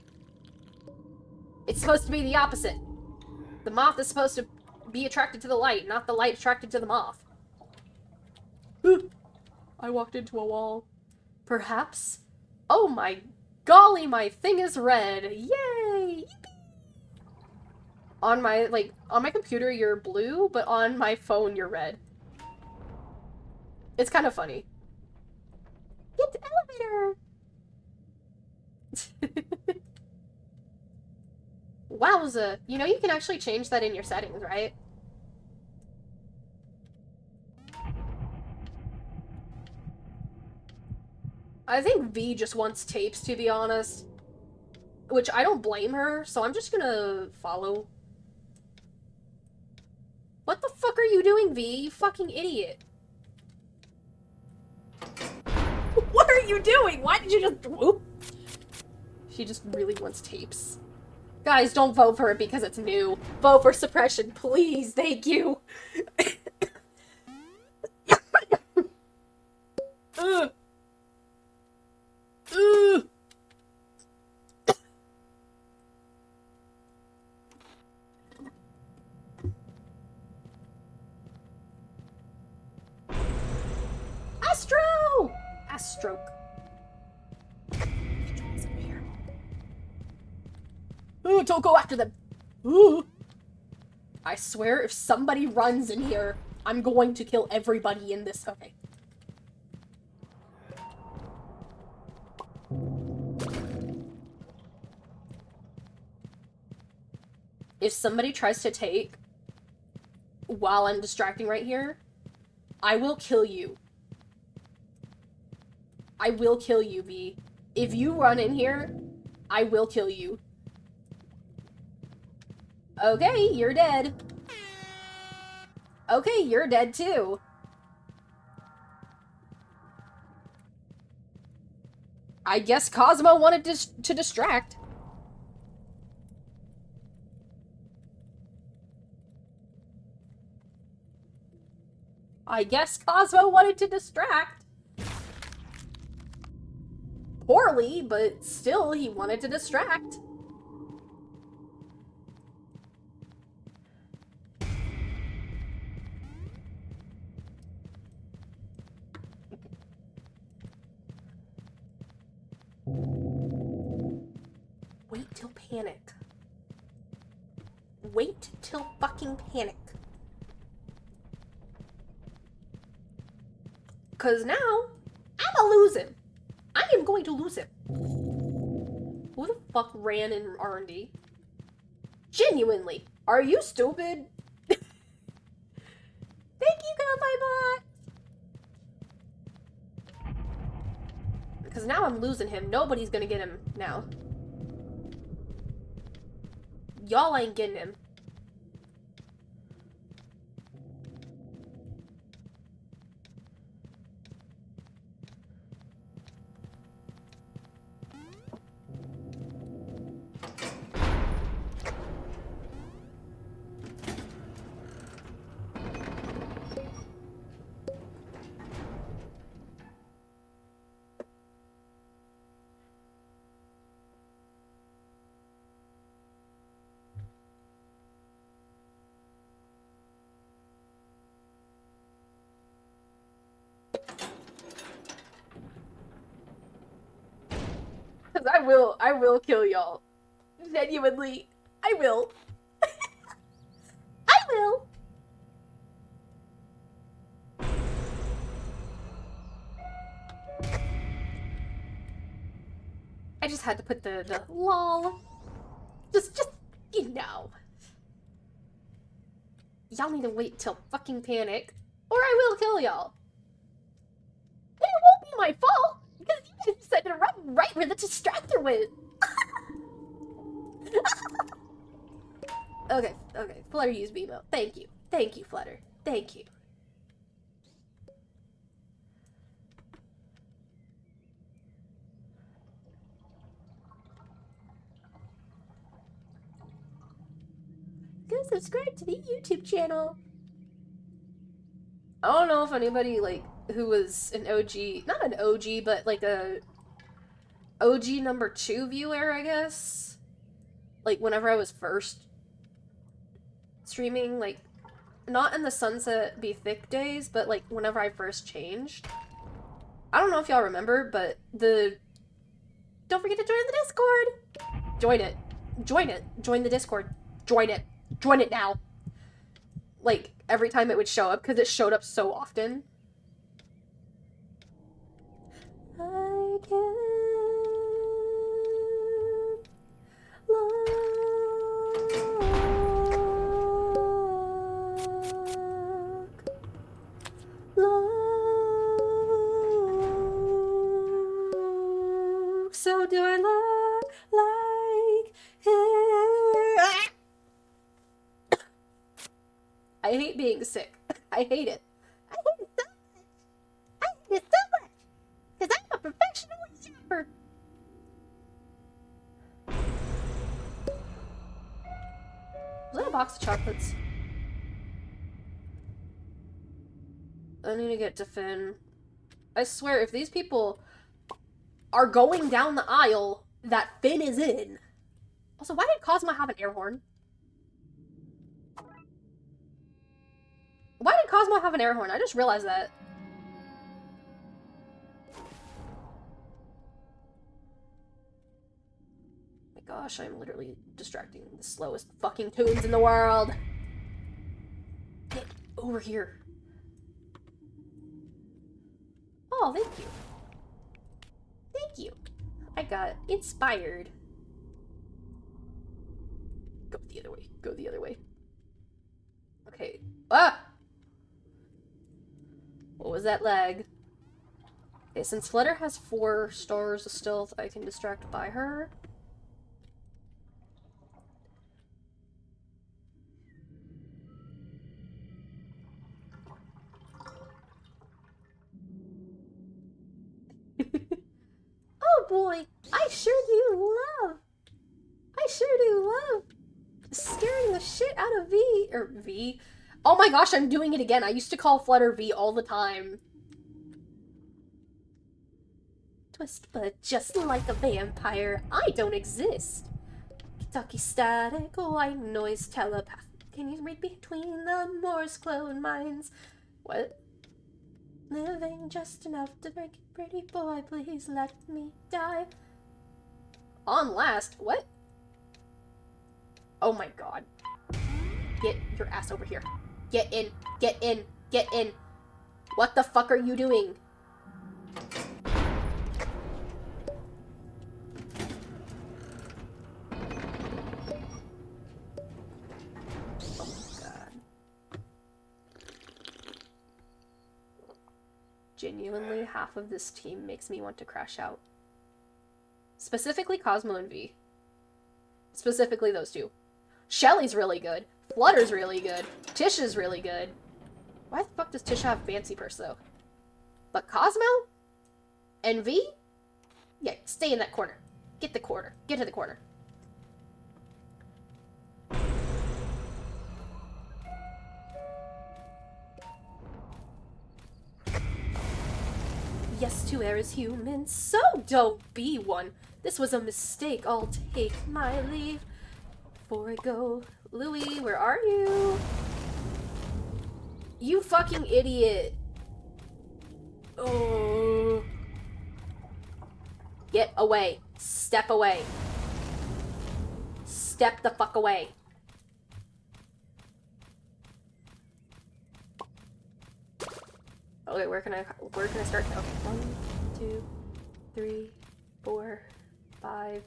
It's supposed to be the opposite. The moth is supposed to be attracted to the light, not the light attracted to the moth. I walked into a wall. Perhaps? Oh my golly, my thing is red. Yay! On my, on my computer you're blue, but on my phone you're red. It's kind of funny. Get the elevator! Wowza. You know you can actually change that in your settings, right? I think V just wants tapes, to be honest. Which I don't blame her, so I'm just gonna follow. What the fuck are you doing, V? You fucking idiot. What are you doing? Why did you just... Whoop? She just really wants tapes. Guys, don't vote for it because it's new. Vote for suppression, please. Thank you. Astro! Astroke. Ooh, don't go after them. Ooh. I swear if somebody runs in here, I'm going to kill everybody in this. Okay. If somebody tries to take while I'm distracting right here, I will kill you. I will kill you, V. If you run in here, I will kill you. Okay, you're dead. Okay, you're dead too. I guess Cosmo wanted to distract. I guess Cosmo wanted to distract. Poorly, but still, he wanted to distract. Wait till panic. Wait till fucking panic. Cause now, I'ma lose him. I am going to lose him. Who the fuck ran in R&D? Genuinely. Are you stupid? Thank you, Godfibot! Because now I'm losing him. Nobody's gonna get him now. Y'all ain't getting him. Because I will kill y'all. Genuinely, I will. I will. I just had to put the lol. Just, you know. Y'all need to wait till fucking panic, or I will kill y'all. And it won't be my fault, because you guys decided to run right where the distractor went. Okay, Flutter used Beamo. Thank you, Flutter. Thank you. Go subscribe to the YouTube channel. I don't know if anybody, like, who was an OG, not an OG, but like a OG number 2 viewer, I guess. Like, whenever I was first streaming, like, not in the Sunset Be Thick days, but like whenever I first changed. I don't know if y'all remember, but don't forget to join the Discord! Join it. Join it. Join the Discord. Join it. Join it now. Like, every time it would show up, because it showed up so often. I can look, so do I look like it? I hate being sick. I hate it. I hate it so much. I hate it so much. Because I'm a professional shopper. Was that a box of chocolates? I need to get to Finn. I swear, if these people are going down the aisle that Finn is in... Also, why did Cosmo have an air horn? Why did Cosmo have an air horn? I just realized that. My gosh, I'm literally distracting the slowest fucking tunes in the world. Get over here. Oh, thank you. Thank you. I got inspired. Go the other way. Go the other way. Okay. Ah! What was that lag? Okay, since Flutter has 4 stars of stealth, I can distract by her. Oh boy, I sure do love scaring the shit out of V. Oh my gosh, I'm doing it again. I used to call Flutter V all the time. Twist, but just like a vampire, I don't exist. Talkie static, white noise, telepath. Can you read between the Morse clone minds? What? Living just enough to make it pretty boy, please let me die. On last, what? Oh my god. Get your ass over here. Get in, get in, get in. What the fuck are you doing? Genuinely, half of this team makes me want to crash out. Specifically Cosmo and V. Specifically those two. Shelly's really good. Flutter's really good. Tisha's really good. Why the fuck does Tisha have fancy purse, though? But Cosmo? And V? Yeah, stay in that corner. Get the corner. Get to the corner. Yes, to err is human, so don't be one. This was a mistake, I'll take my leave. Before I go, Louie, where are you? You fucking idiot. Oh. Get away. Step away. Step the fuck away. Okay, where can I start? Okay, 1, 2, 3, 4, 5,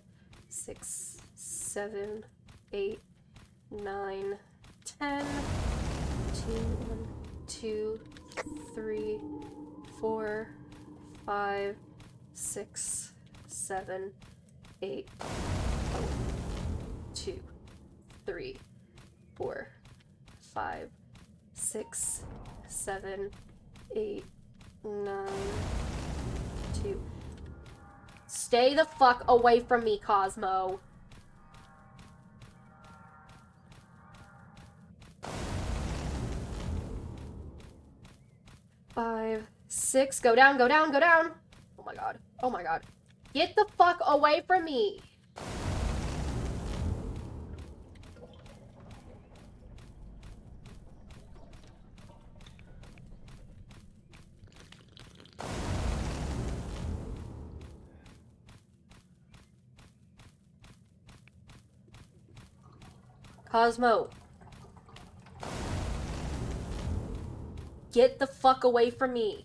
6, 7, 8, 9, 10. 1, 2, 3, 4, 5, 6, 7, 8. Oh. 2, 3, 4, 5, 6, 7, 8, 9, 2. Stay the fuck away from me, Cosmo. Five, 6. Go down, go down, go down. Oh my god. Oh my god. Get the fuck away from me. Cosmo. Get the fuck away from me.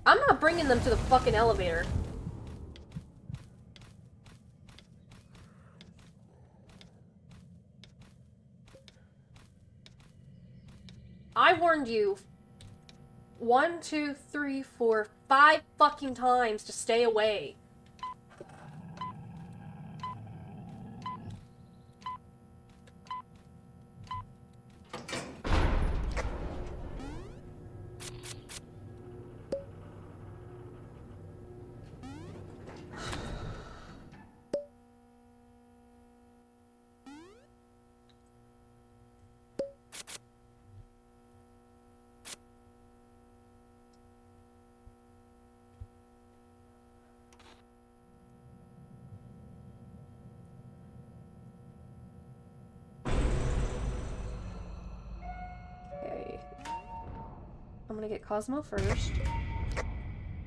I'm not bringing them to the fucking elevator. I warned you 1, 2, 3, 4, 5 fucking times to stay away. I'm gonna get Cosmo first.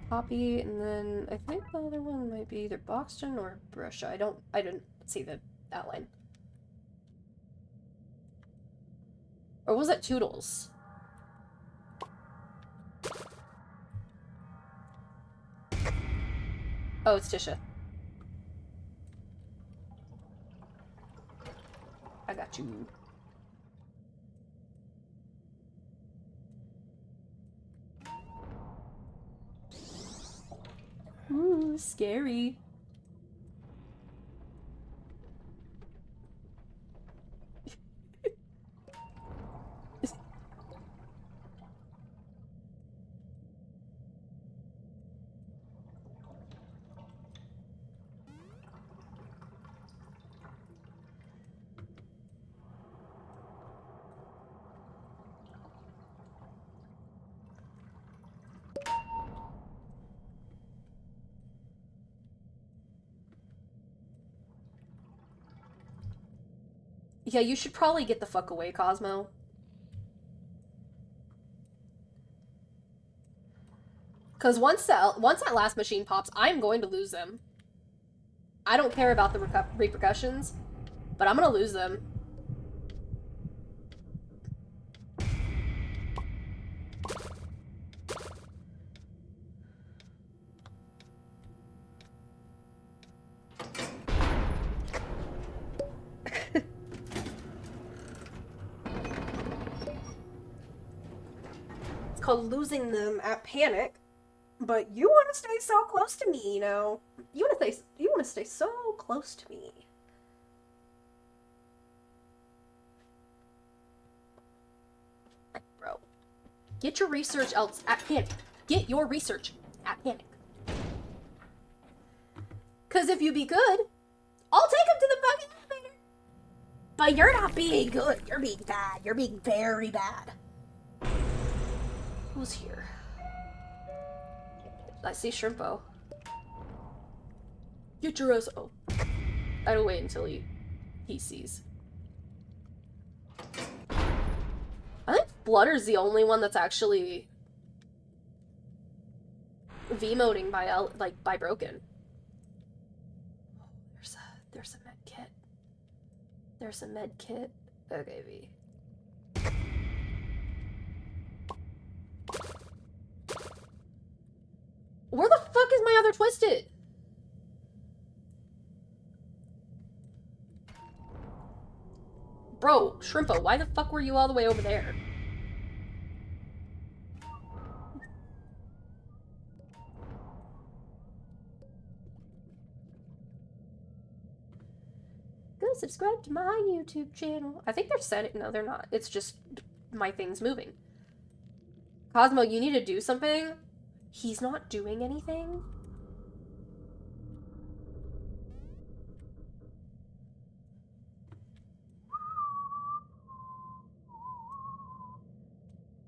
Poppy, and then I think the other one might be either Boxton or Brusha. I didn't see the outline. Or was it Toodles? Oh, it's Tisha. I got you. Ooh, scary. Yeah, you should probably get the fuck away, Cosmo. Because once that last machine pops, I'm going to lose them. I don't care about the repercussions, but I'm gonna lose them. losing them at Panic, but you want to stay so close to me, you know? You want to stay so close to me. Bro, get your research else at Panic. Get your research at Panic. Cause if you be good, I'll take him to the fucking elevator. But you're not being good. You're being bad. You're being very bad. Who's here? I see Shrimpo. Get your ass. Oh. I'd wait until he sees. I think Flutter's the only one that's actually V-moding by Broken. There's a med kit. There's a med kit. Okay, V. Where the fuck is my other Twisted? Bro, Shrimpo, why the fuck were you all the way over there? Go subscribe to my YouTube channel. I think they're setting. No, they're not. It's just my thing's moving. Cosmo, you need to do something. He's not doing anything.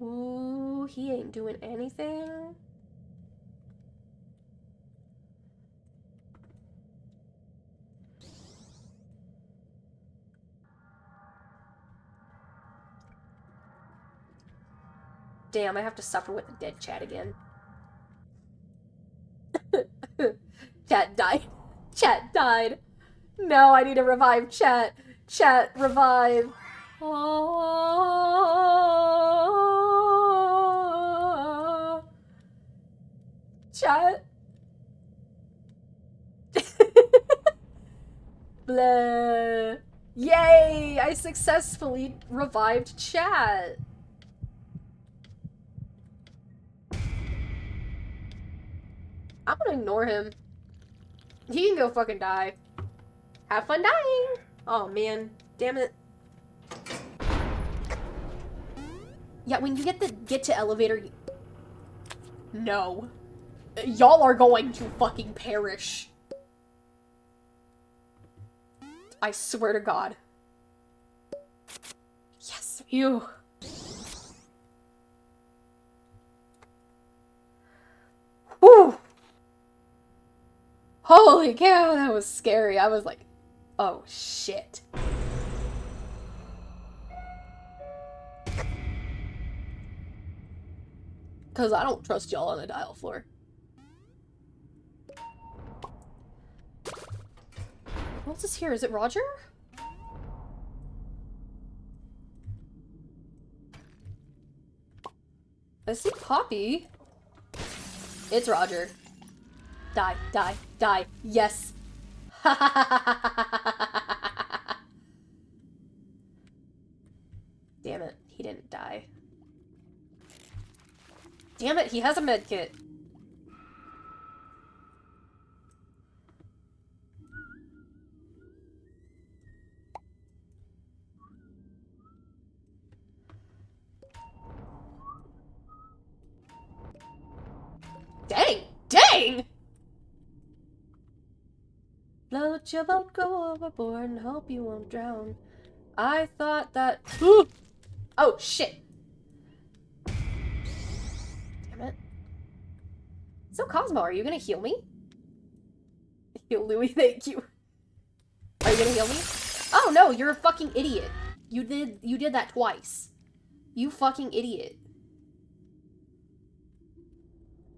Ooh, he ain't doing anything. Damn, I have to suffer with the dead chat again. Chat died. Chat died. No, I need to revive chat. Chat, revive. Oh. Chat. Blah. Yay! I successfully revived chat. I'm gonna ignore him. He can go fucking die. Have fun dying! Oh man, damn it. Yeah, when you get to elevator... No. Y'all are going to fucking perish. I swear to God. Yes, you. Whew. Holy cow, that was scary. I was like, oh shit. Because I don't trust y'all on the dial floor. Who else is here? Is it Roger? I see Poppy. It's Roger. Die, die, die. Yes. Damn it, he didn't die. Damn it, he has a med kit. Dang! Dang! Float your boat, go overboard, and hope you won't drown. I thought that... Oh, shit! Damn it. So, Cosmo, are you gonna heal me? Heal Louie, thank you. Are you gonna heal me? Oh, no, you're a fucking idiot. You did that twice. You fucking idiot.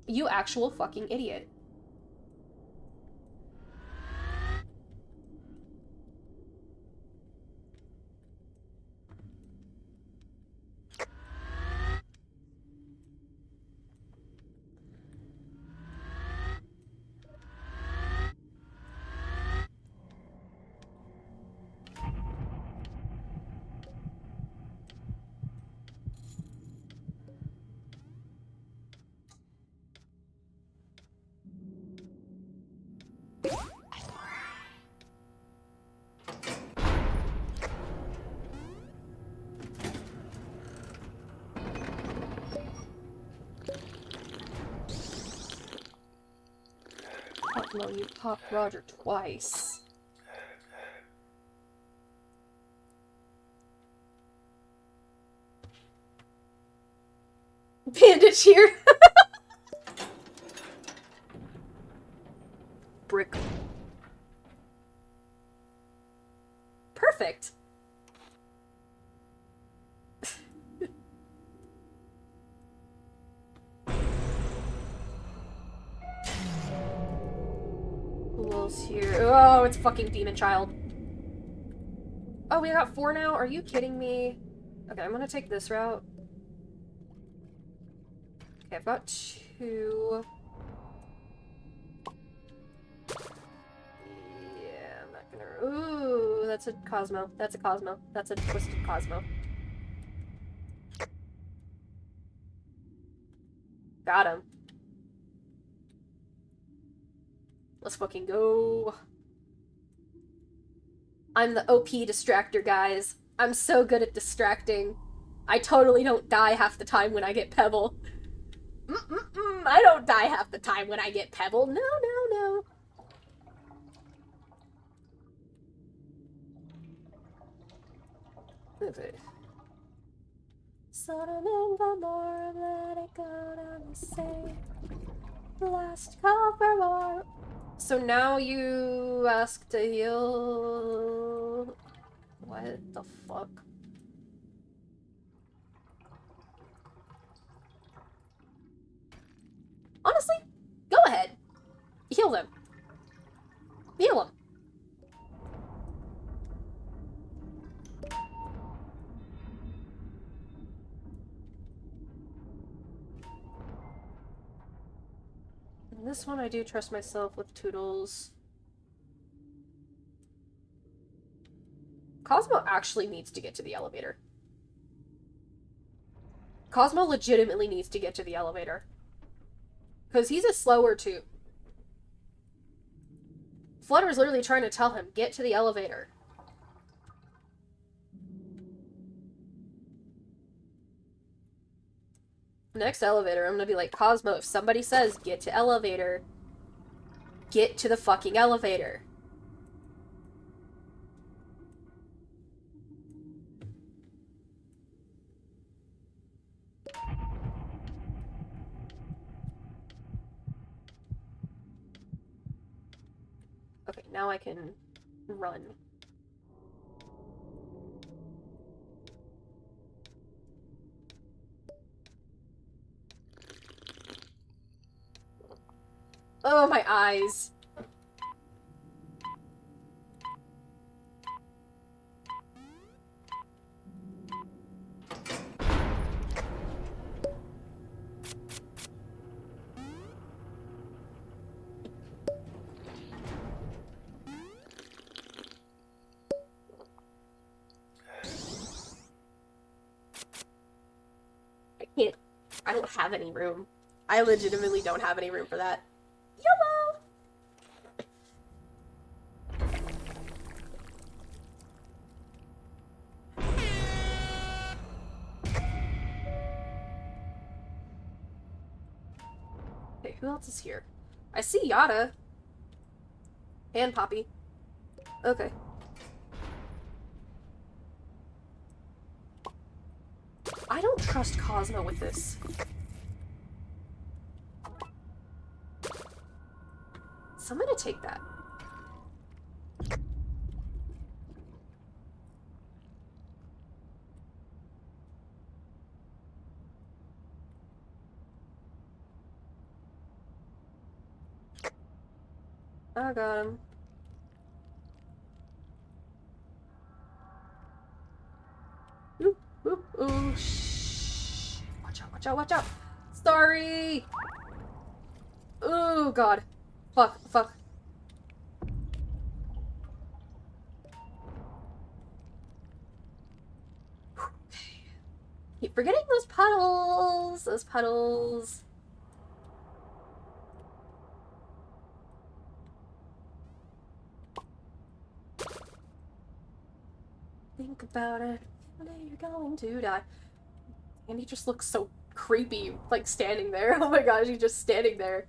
You actual fucking idiot. Well, you popped Roger twice. Bandage here. Brick. Perfect. Who else here? Oh, it's fucking Demon Child. Oh, we got 4 now? Are you kidding me? Okay, I'm gonna take this route. Okay, I've got 2. Yeah, I'm not gonna... Ooh, that's a Cosmo. That's a Cosmo. That's a twisted Cosmo. Got him. Let's fucking go. I'm the OP distractor, guys. I'm so good at distracting. I totally don't die half the time when I get Pebble. I don't die half the time when I get Pebble. No, no, no. Okay. Let it go down the same. Last call for more. So now you ask to heal. What the fuck? Honestly, go ahead. Heal them. Heal them. And this one I do trust myself with Toodles. Cosmo actually needs to get to the elevator. Cosmo legitimately needs to get to the elevator. Because he's a slower too. Flutter's literally trying to tell him, get to the elevator. Next elevator, I'm gonna be like, Cosmo, if somebody says, get to elevator, get to the fucking elevator. Okay, now I can run. Oh, my eyes. I don't have any room. I legitimately don't have any room for that. YOLO! Okay, who else is here? I see Yada. And Poppy. Okay. I don't trust Cosmo with this. So I'm gonna take that. I got him. Ooh, ooh, ooh, shh. Watch out, watch out, watch out. Sorry. Oh, God. Fuck, fuck. Keep forgetting those puddles. Those puddles. Think about it. One day you're going to die. And he just looks so creepy, like standing there. Oh my gosh, he's just standing there.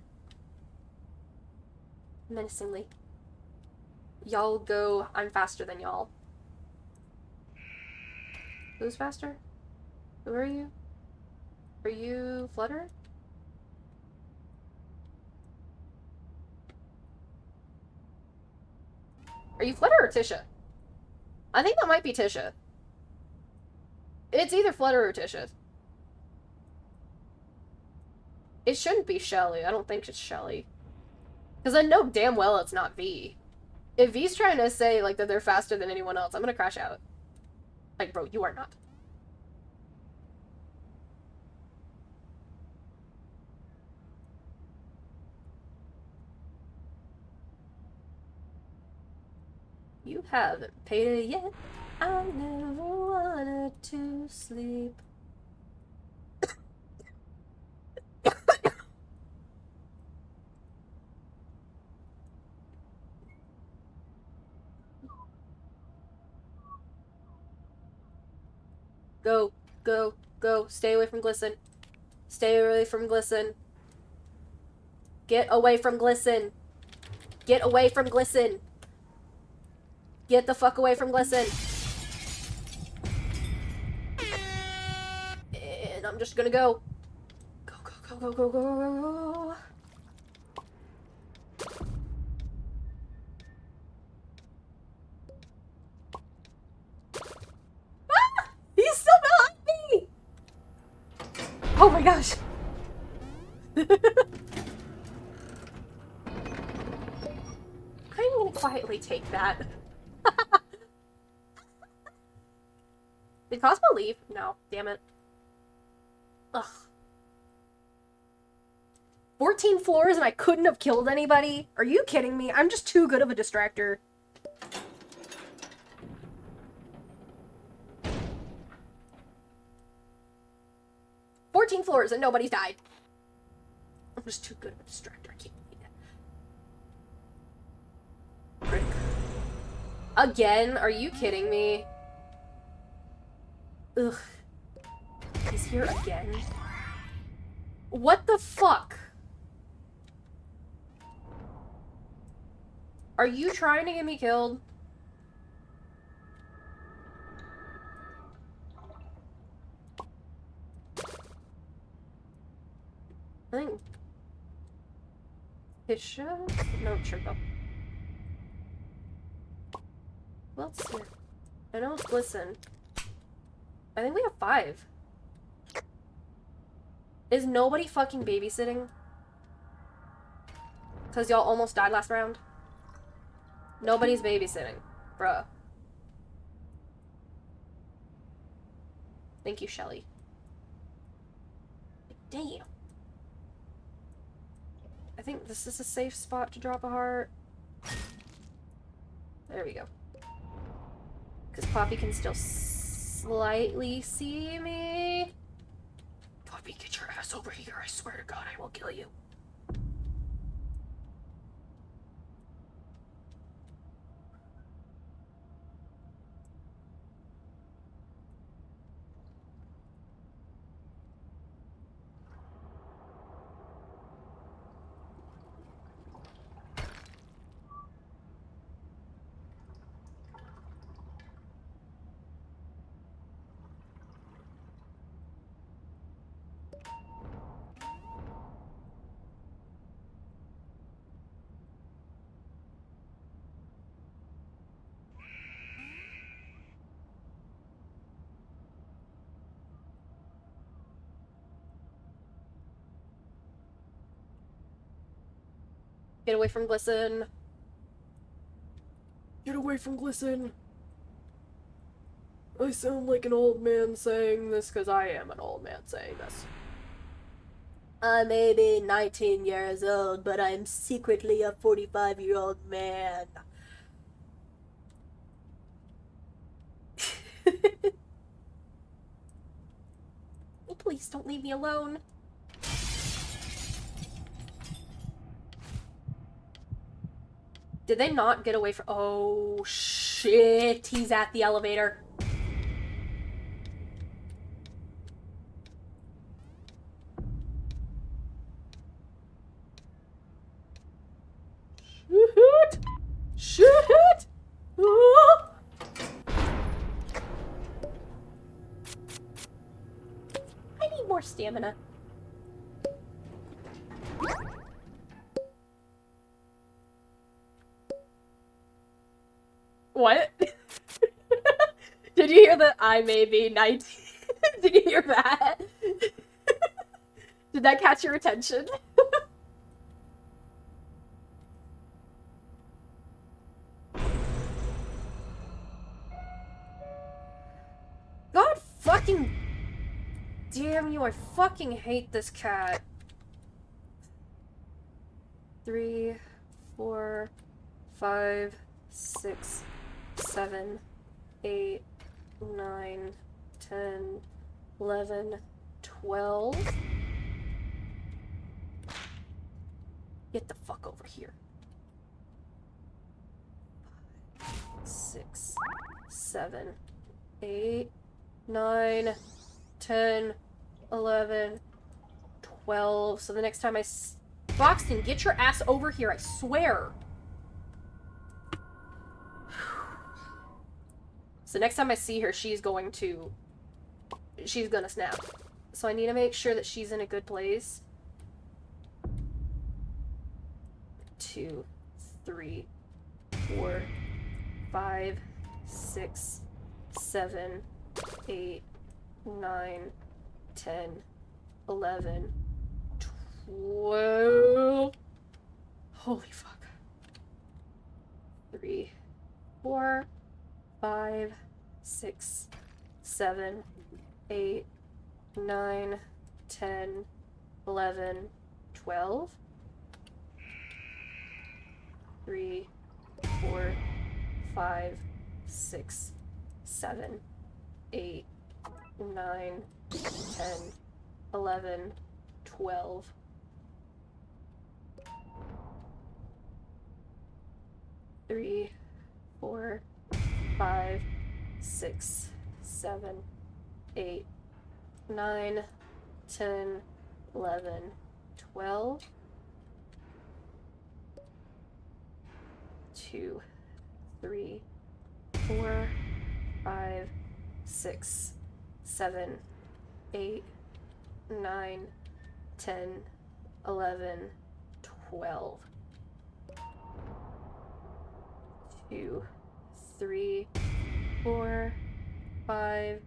menacingly. Y'all go. I'm faster than y'all. Who's faster? Who are you? Are you Flutter? Are you Flutter or Tisha? I think that might be Tisha. It's either Flutter or Tisha. It shouldn't be Shelly. I don't think it's Shelly. Because I know damn well it's not V. If V's trying to say, like, that they're faster than anyone else, I'm gonna crash out. Like, bro, you are not. You haven't paid it yet. I never wanted to sleep. Go, go, go. Stay away from Glisten. Stay away from Glisten. Get away from Glisten. Get away from Glisten. Get the fuck away from Glisten. And I'm just gonna go. Go, go, go, go, go, go, go. Ah! He's still behind me! Oh my gosh. I'm gonna quietly take that. Did Cosmo leave? No. Damn it. Ugh. 14 floors and I couldn't have killed anybody? Are you kidding me? I'm just too good of a distractor. "14 floors and nobody's died." I'm just too good of a distractor. I can't believe that. Again? Are you kidding me? Ugh. He's here again? What the fuck? Are you trying to get me killed? I think... Tisha? No, Triple. Who else is here? I know it's Glisten. I think we have 5. Is nobody fucking babysitting? Because y'all almost died last round? Nobody's babysitting. Bruh. Thank you, Shelly. Damn. I think this is a safe spot to drop a heart. There we go. Because Poppy can still slightly see me. Poppy, get your ass over here. I swear to God, I will kill you. Get away from Glisten. Get away from Glisten. I sound like an old man saying this because I am an old man saying this. I may be 19 years old, but I'm secretly a 45-year-old man. Please don't leave me alone. Did they not get away from... Oh, shit. He's at the elevator. Shoot! Shoot! Ooh. I need more stamina. What? Did you hear that I may be 19? Did you hear that? Did that catch your attention? God fucking damn you, I fucking hate this cat. 3, 4, 5, 6, 7, 8, 9, 10, 11, 12. Get the fuck over here. 6, 7, 8, 9, 10, 11, 12. So the next time Boxton, get your ass over here, I swear. So next time I see her, she's gonna snap. So I need to make sure that she's in a good place. 2, 3, 4, 5, 6, 7, 8, 9, 10, 11, 12. Holy fuck. 3, 4, 5, 6, 7, 8, 9, 10, 11, 12. 3, 4, 5, 6, 7, 8, 9, 10, 11, 12. 3, 4, 5, 6, 7, 8, 9, 10, 11, 12. 2, 3, 4, 5, 6, 7, 8, 9, 10, 11, 12. 2, 3, 4, 5,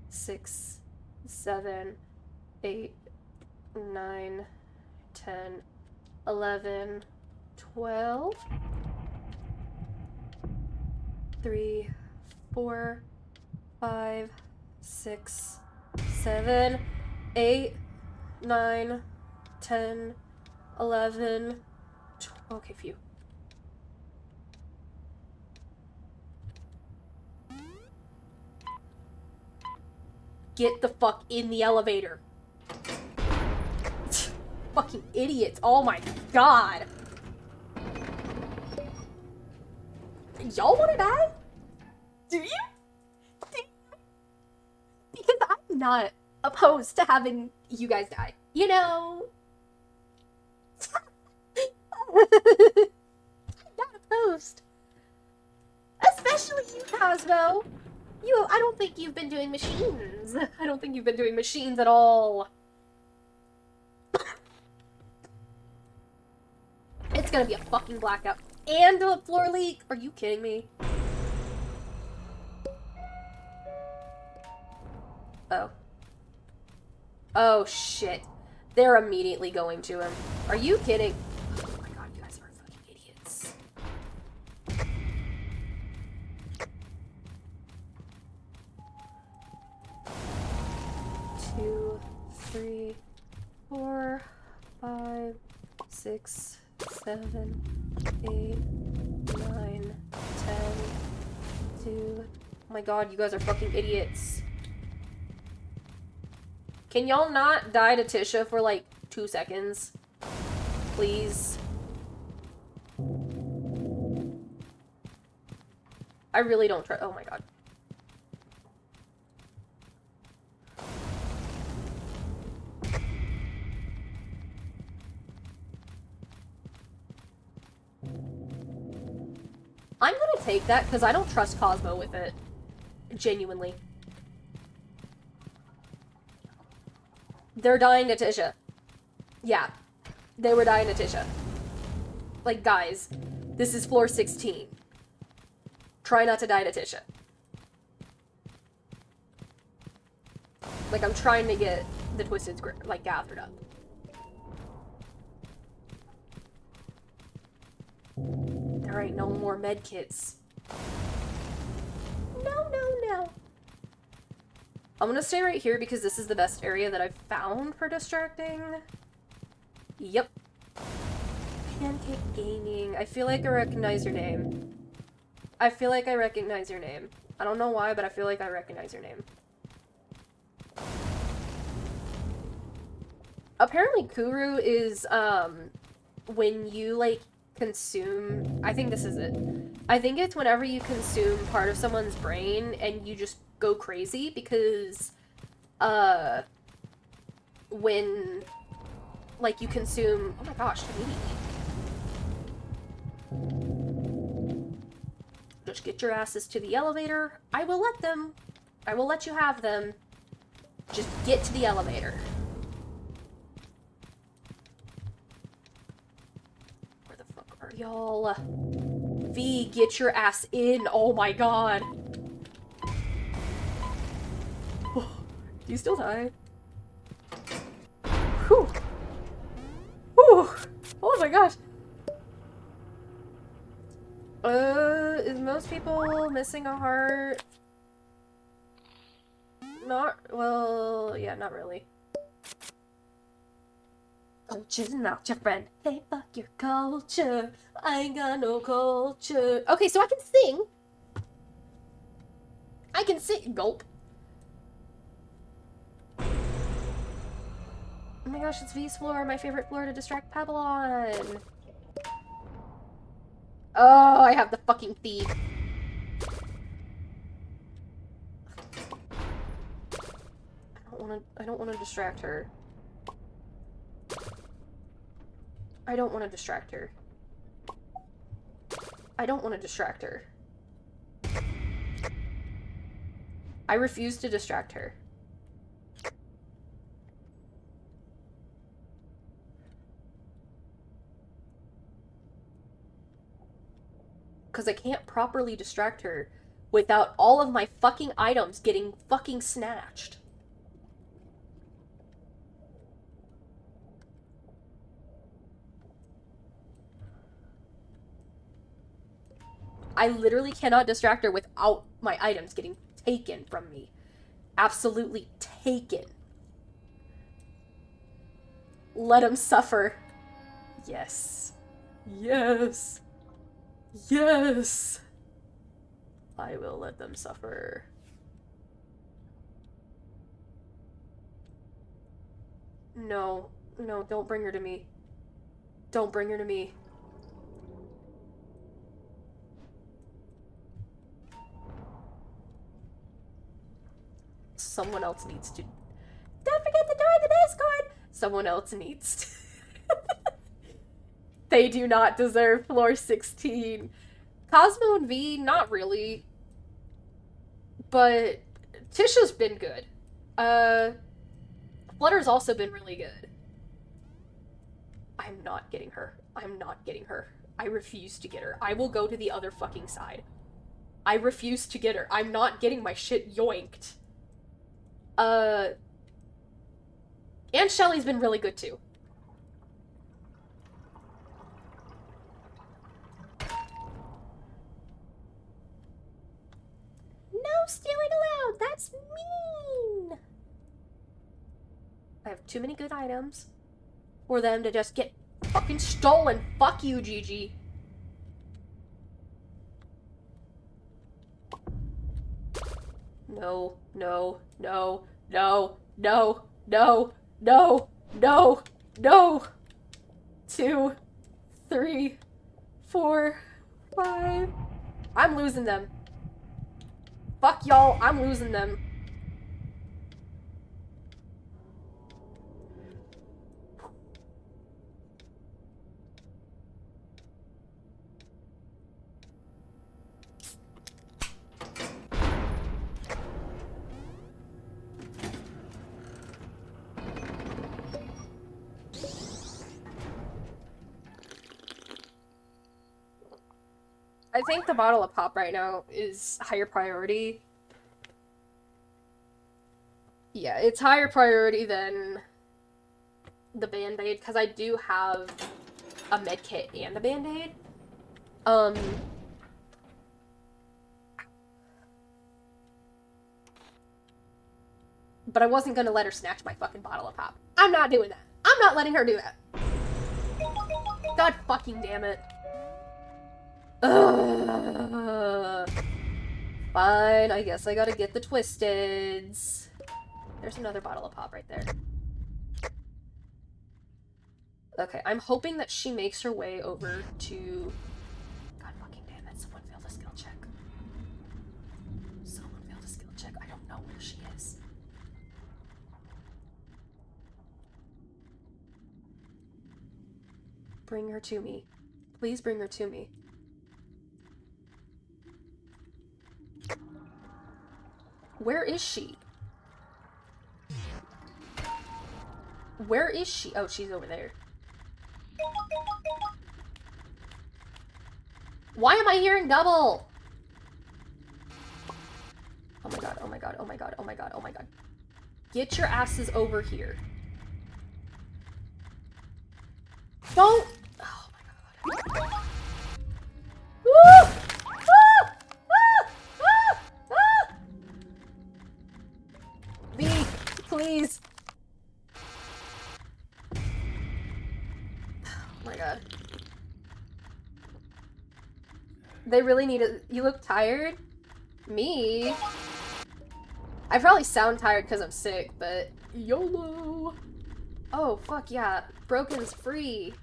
6, 7, 8, 9, 10, 11, 12. 3, 4, 5, 6, 7, 8, 9, 10, 11, 12. Okay, phew. Get the fuck in the elevator. Fucking idiots. Oh my god. Y'all wanna die? Do you? Because I'm not opposed to having you guys die. You know? I'm not opposed. Especially you, Cosmo. I don't think you've been doing machines. I don't think you've been doing machines at all. It's gonna be a fucking blackout. And a floor leak? Are you kidding me? Oh. Oh, shit. They're immediately going to him. Are you kidding? Oh my god, you guys are fucking idiots. 2, 3, 4, 5, 6, 7, 8, 9, 10, 2. Oh my god, you guys are fucking idiots. Can y'all not die to Tisha for like 2 seconds? Please. I really don't try. Oh my god. I'm gonna take that because I don't trust Cosmo with it. Genuinely. They're dying to Tisha. Yeah. They were dying to Tisha. Like, guys, this is floor 16. Try not to die to Tisha. Like, I'm trying to get the Twisted, like, gathered up. There ain't no more med kits. No, no, no. I'm gonna stay right here because this is the best area that I've found for distracting. Yep. Pancake Gaming. I feel like I recognize your name. I feel like I recognize your name. I don't know why, but I feel like I recognize your name. Apparently Kuru is, when you, like, consume... I think this is it. I think it's whenever you consume part of someone's brain and you just go crazy because, when, like, you consume... Oh my gosh, just get your asses to the elevator. I will let them. I will let you have them. Just get to the elevator. Where the fuck are y'all? V, get your ass in. Oh my god. Do you still die? Whew. Whew. Oh my gosh. Is most people missing a heart? Not, well, yeah, not really. Culture's not your friend. Hey, fuck your culture. I ain't got no culture. Okay, so I can sing. I can sing. Gulp. Oh my gosh, it's V's floor, my favorite floor to distract Babylon. Oh, I have the fucking thief. I don't wanna distract her. I don't wanna distract her. I don't wanna distract her. I refuse to distract her. Because I can't properly distract her without all of my fucking items getting fucking snatched. I literally cannot distract her without my items getting taken from me. Absolutely taken. Let him suffer. Yes. Yes. Yes. I will let them suffer. No. No, don't bring her to me. Don't bring her to me. Someone else needs to... Don't forget to join the Discord! Someone else needs to... They do not deserve floor 16. Cosmo and V, not really. But Tisha's been good. Flutter's also been really good. I'm not getting her. I'm not getting her. I refuse to get her. I will go to the other fucking side. I refuse to get her. I'm not getting my shit yoinked. And Shelly's been really good too. No stealing allowed! That's mean! I have too many good items for them to just get fucking stolen. Fuck you, Gigi. No, no, no, no, no, no, no, no, no. 2, 3, 4, 5. I'm losing them. Fuck y'all, I'm losing them. I think the bottle of pop right now is higher priority. Yeah, it's higher priority than the Band-Aid, because I do have a med kit and a Band-Aid. But I wasn't gonna let her snatch my fucking bottle of pop. I'm not doing that. I'm not letting her do that. God fucking damn it. Ugh. Fine, I guess I gotta get the Twisteds. There's another bottle of pop right there. Okay, I'm hoping that she makes her way over to... God fucking damn it, someone failed a skill check. Someone failed a skill check. I don't know where she is. Bring her to me. Please bring her to me. Where is she? Where is she? Oh, she's over there. Why am I hearing double? Oh my god, oh my god, oh my god, oh my god, oh my god. Get your asses over here. Don't! Oh my god. Woo! Ah! Ah! Ah! Ah! V, please. Oh my god. They really need it. You look tired? Me? I probably sound tired because I'm sick, but YOLO! Oh, fuck yeah. Broken's free.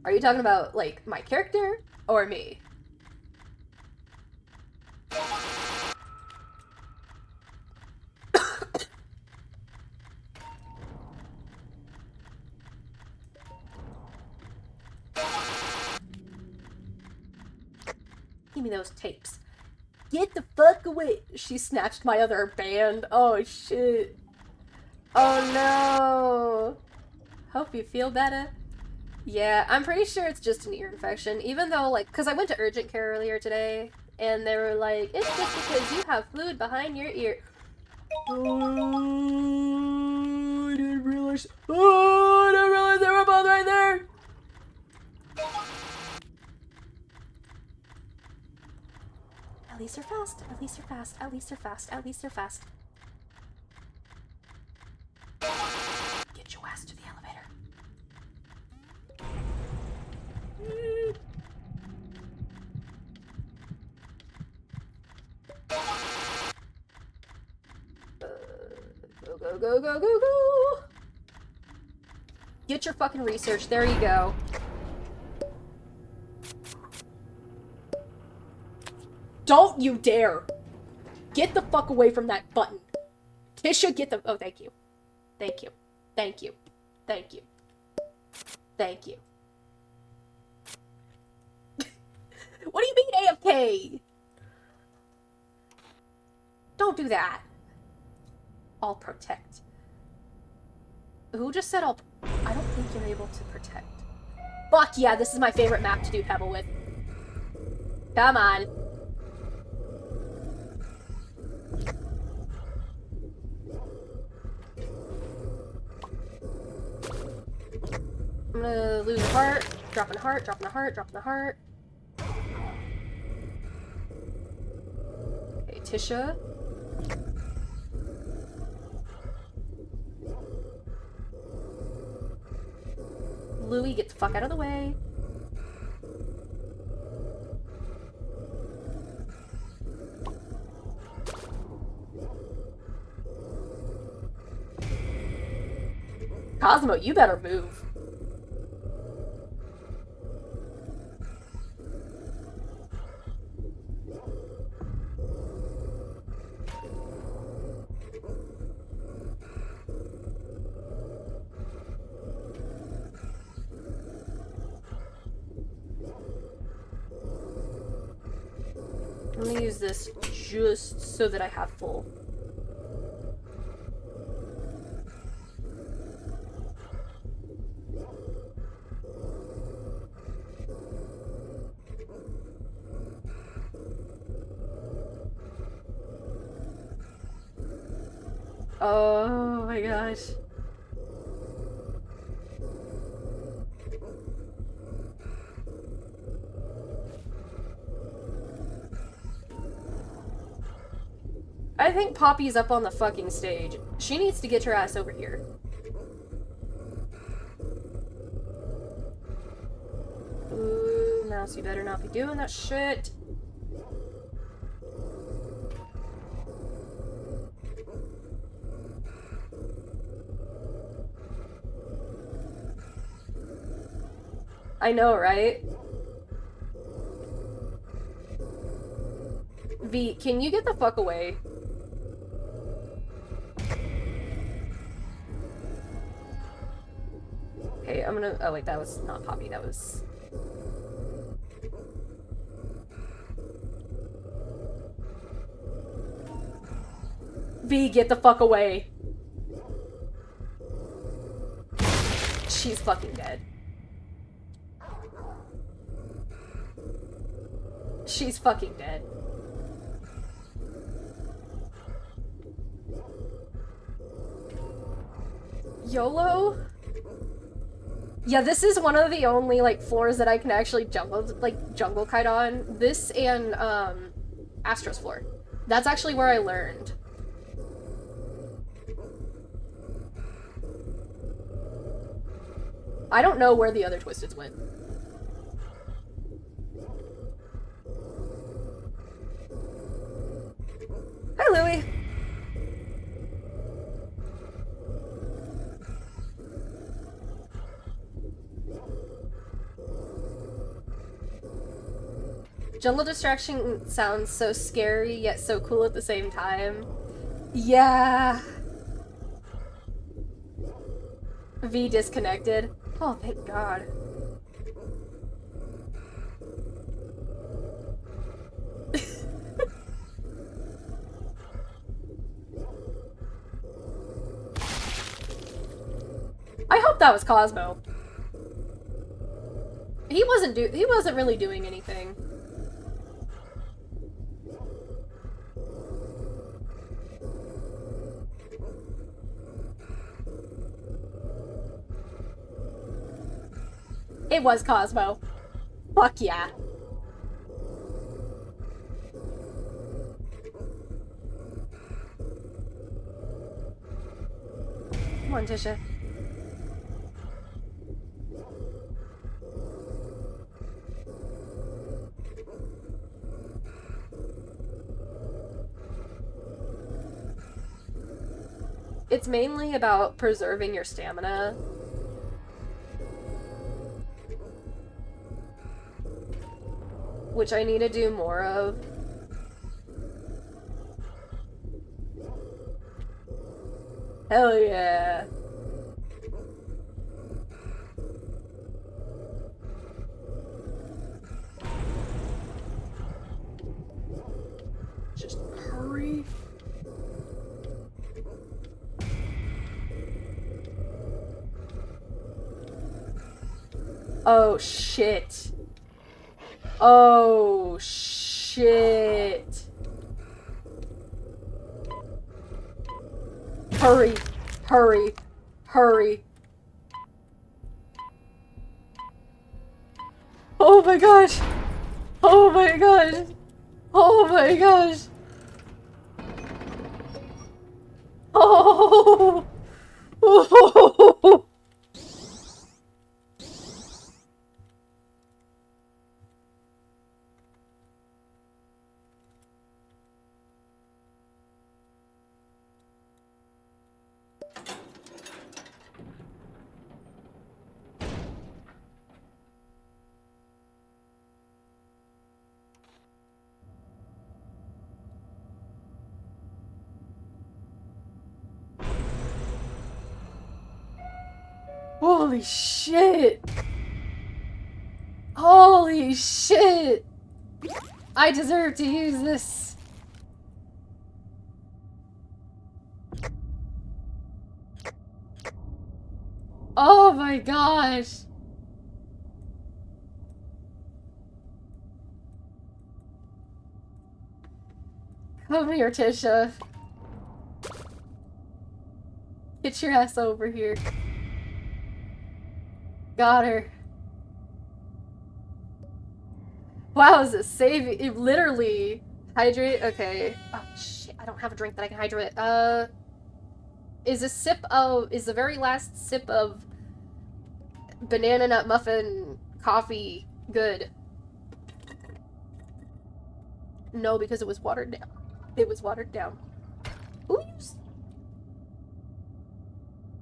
Are you talking about, like, my character? Or me? Give me those tapes. Get the fuck away! She snatched my other band. Oh shit. Oh no. Hope you feel better. Yeah, I'm pretty sure it's just an ear infection. Even though, like, because I went to urgent care earlier today, and they were like, it's just because you have fluid behind your ear. Oh, I didn't realize. Oh, I didn't realize they were both right there. At least they're fast. At least they're fast. At least they're fast. At least they're fast. Get your ass to the elevator. Go, go, go, go, go, go! Get your fucking research. There you go. Don't you dare! Get the fuck away from that button. Tisha, get the... Oh, thank you. Thank you. Thank you. Thank you. Thank you. What do you mean AFK? Don't do that. I'll protect. Who just said I'll... I don't think you're able to protect. Fuck yeah, this is my favorite map to do Pebble with. Come on. I'm gonna lose a heart. Dropping a heart, dropping a heart, dropping a heart. Okay, Tisha. Louie, get the fuck out of the way. Cosmo, you better move. I'm gonna use this just so that I have full. Oh my gosh. I think Poppy's up on the fucking stage. She needs to get her ass over here. Ooh, Mouse, you better not be doing that shit. I know, right? V, can you get the fuck away? Okay, I'm gonna... Oh wait, that was not Poppy, that was... V, get the fuck away. She's fucking dead. She's fucking dead. YOLO? Yeah, this is one of the only, like, floors that I can actually jungle kite on. This and, Astro's floor. That's actually where I learned. I don't know where the other Twisteds went. Hi, Louie. Jungle distraction sounds so scary, yet so cool at the same time. Yeah. V disconnected. Oh, thank God. I hope that was Cosmo. He wasn't really doing anything. It was Cosmo. Fuck yeah. Come on, Tisha. It's mainly about preserving your stamina. Which I need to do more of. Hell yeah. Just hurry. Oh shit. Oh shit. Hurry. Hurry. Hurry. Oh my gosh. Oh my gosh. Oh my gosh. Oh. Oh. Holy shit! Holy shit! I deserve to use this! Oh my gosh! Come here, Tisha. Get your ass over here. Got her. Wow, is it saving? It literally hydrate. Okay. Oh shit! I don't have a drink that I can hydrate. Is the very last sip of banana nut muffin coffee good? No, because it was watered down. It was watered down. Who used?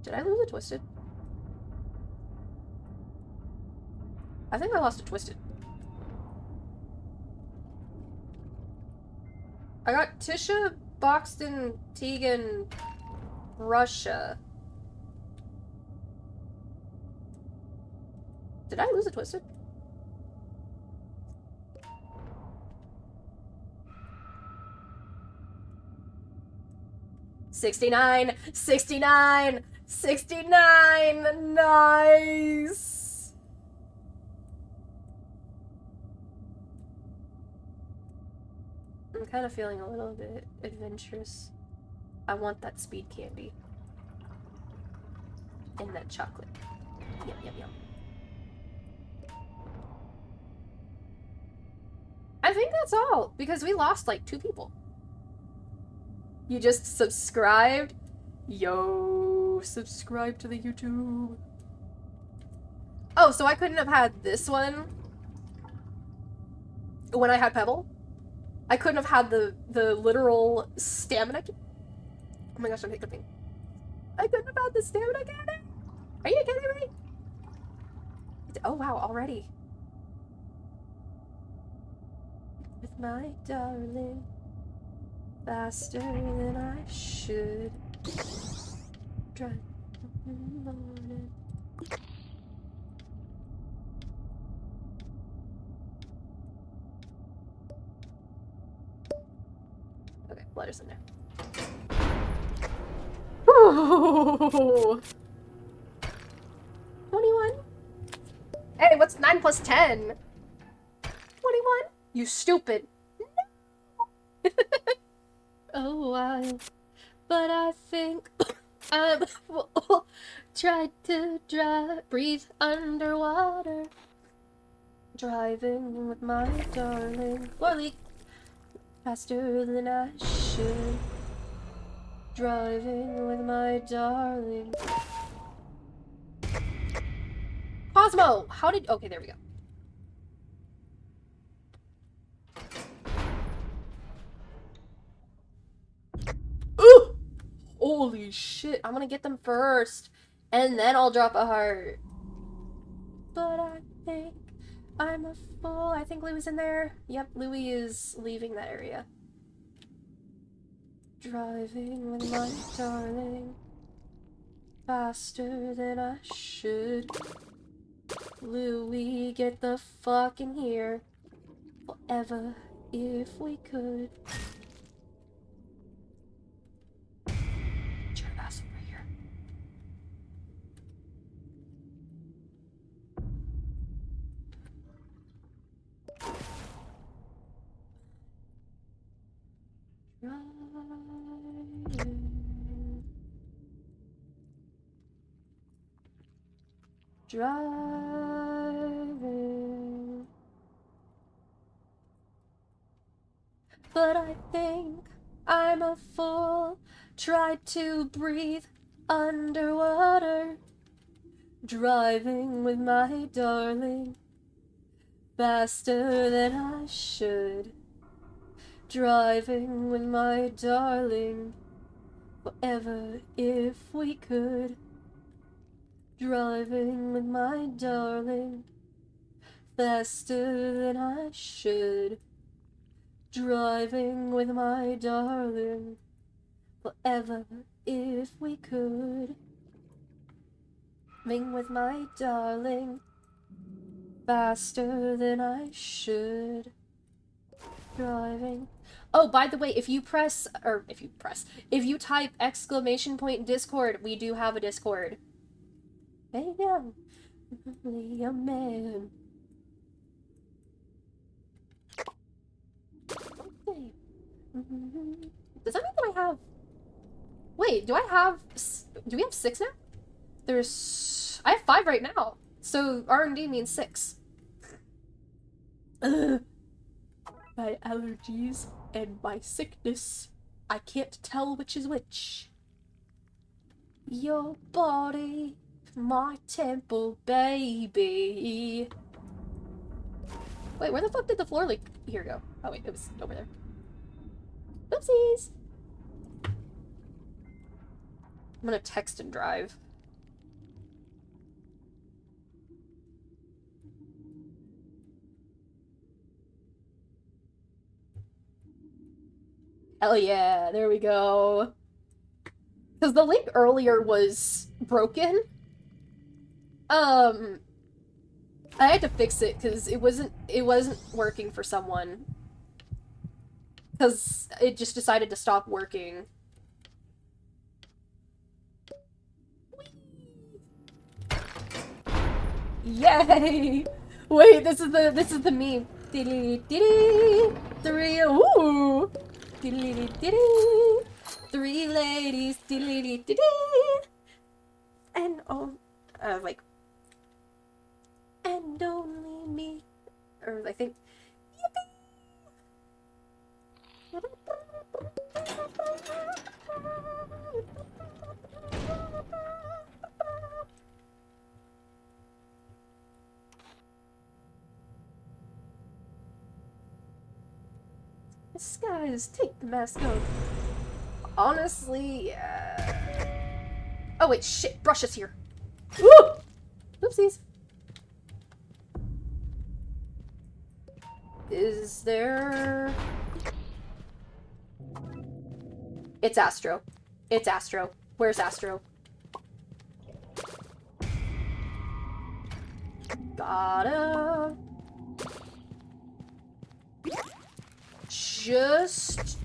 Did I lose a Twisted? I think I lost a Twisted. I got Tisha, Boxton, Tegan, Russia. Did I lose a Twisted? $69, $69, $69, nice. I'm kind of feeling a little bit adventurous. I want that speed candy. And that chocolate. Yum, yum, yum. I think that's all, because we lost like 2 people. You just subscribed? Yo, subscribe to the YouTube. Oh, so I couldn't have had this one when I had Pebble? I couldn't have had the literal stamina. Oh my gosh, I'm hiccuping. I couldn't have had the stamina cannon? Are you kidding me? Oh wow, already. With my darling, faster than I should. Drive in the morning. Okay, letters in there. Ooh. 21? Hey, what's 9 plus 10? 21? You stupid. No. Oh, but I think I'm tried to breathe underwater. Driving with my darling. Floor leak. Faster than I should. Driving with my darling. Cosmo! How did... Okay, there we go. Ooh! Holy shit. I'm gonna get them first. And then I'll drop a heart. But I think I'm a fool. I think Louie's in there. Yep, Louie is leaving that area. Driving with my darling. Faster than I should. Louie, get the fuck in here. Forever, if we could. Get your ass over here. Driving. But I think I'm a fool. Tried to breathe underwater. Driving with my darling. Faster than I should. Driving with my darling. Forever if we could. Driving with my darling. Faster than I should. Driving with my darling. Forever if we could. Driving with my darling. Faster than I should. Driving. Oh, by the way, if you type exclamation point Discord, we do have a Discord. Hey, I'm only a man. Okay. Does that mean that I have... Wait, do I have... Do we have 6 now? I have 5 right now. So R&D means 6. My allergies and my sickness. I can't tell which is which. Your body, my temple, baby. Wait, where the fuck did the floor leak? Here we go. Oh wait, it was over there. Oopsies! I'm gonna text and drive. Hell yeah, there we go. Because the link earlier was broken. I had to fix it because it wasn't working for someone. Because it just decided to stop working. Yay! Wait, this is the meme. Three, ooh! 3 ladies, and like, and only me, or I think, Disguise, take the mask off. Honestly, yeah. Oh wait, shit, Brush is here. Woo! Oopsies. Is there... It's Astro. It's Astro. Where's Astro? Gotta... Just...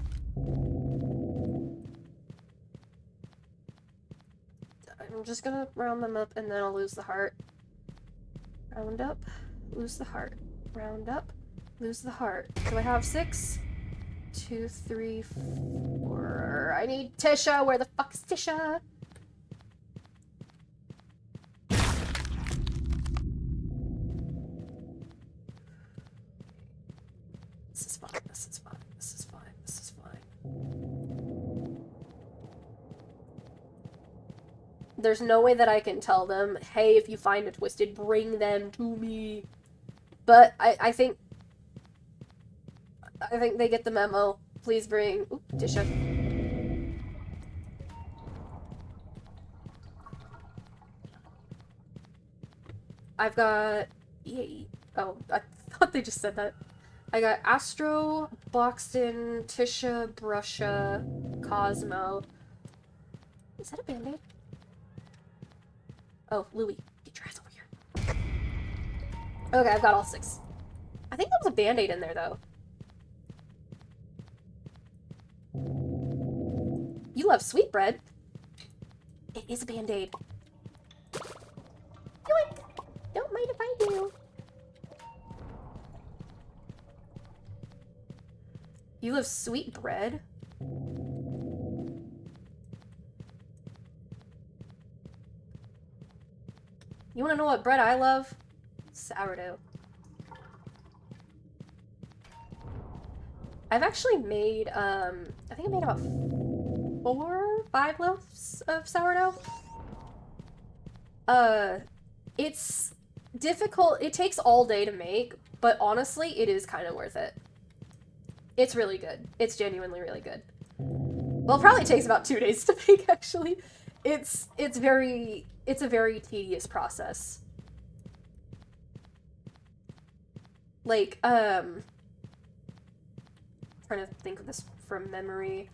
I'm just gonna round them up and then I'll lose the heart. Round up, lose the heart. Round up, lose the heart. Do I have 6? 2, 3, 4. I need Tisha. Where the fuck is Tisha? This is fine. This is fine. This is fine. This is fine. There's no way that I can tell them, hey, if you find a Twisted, bring them to me. But I think they get the memo. Please bring... Oop, Tisha. I've got... Oh, I thought they just said that. I got Astro, Boxton, Tisha, Brusha, Cosmo. Is that a band-aid? Oh, Louie, get your ass over here. Okay, I've got all 6. I think that was a band-aid in there, though. You love sweetbread. It is a band-aid. Yoink! Don't mind if I do. You love sweetbread? You wanna know what bread I love? Sourdough. I've actually made, I think I made about 4, 5 loaves of sourdough. It's difficult. It takes all day to make, but honestly, it is kind of worth it. It's really good. It's genuinely really good. Well, it probably takes about 2 days to make, actually. It's a very tedious process. Like, trying to think of this from memory.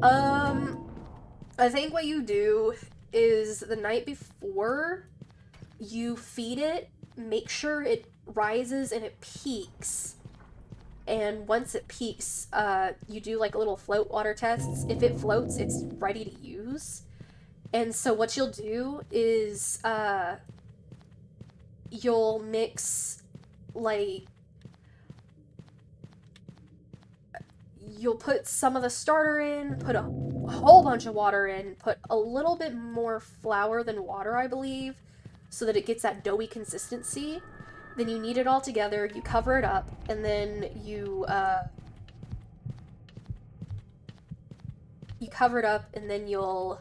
I think what you do is the night before, you feed it, make sure it rises and it peaks. And once it peaks, you do like little float water tests. If it floats, it's ready to use. And so what you'll do is, you'll mix, like, you'll put some of the starter in, put a a whole bunch of water in, put a little bit more flour than water, I believe, so that it gets that doughy consistency. Then you knead it all together, you cover it up, and then you cover it up, and then you'll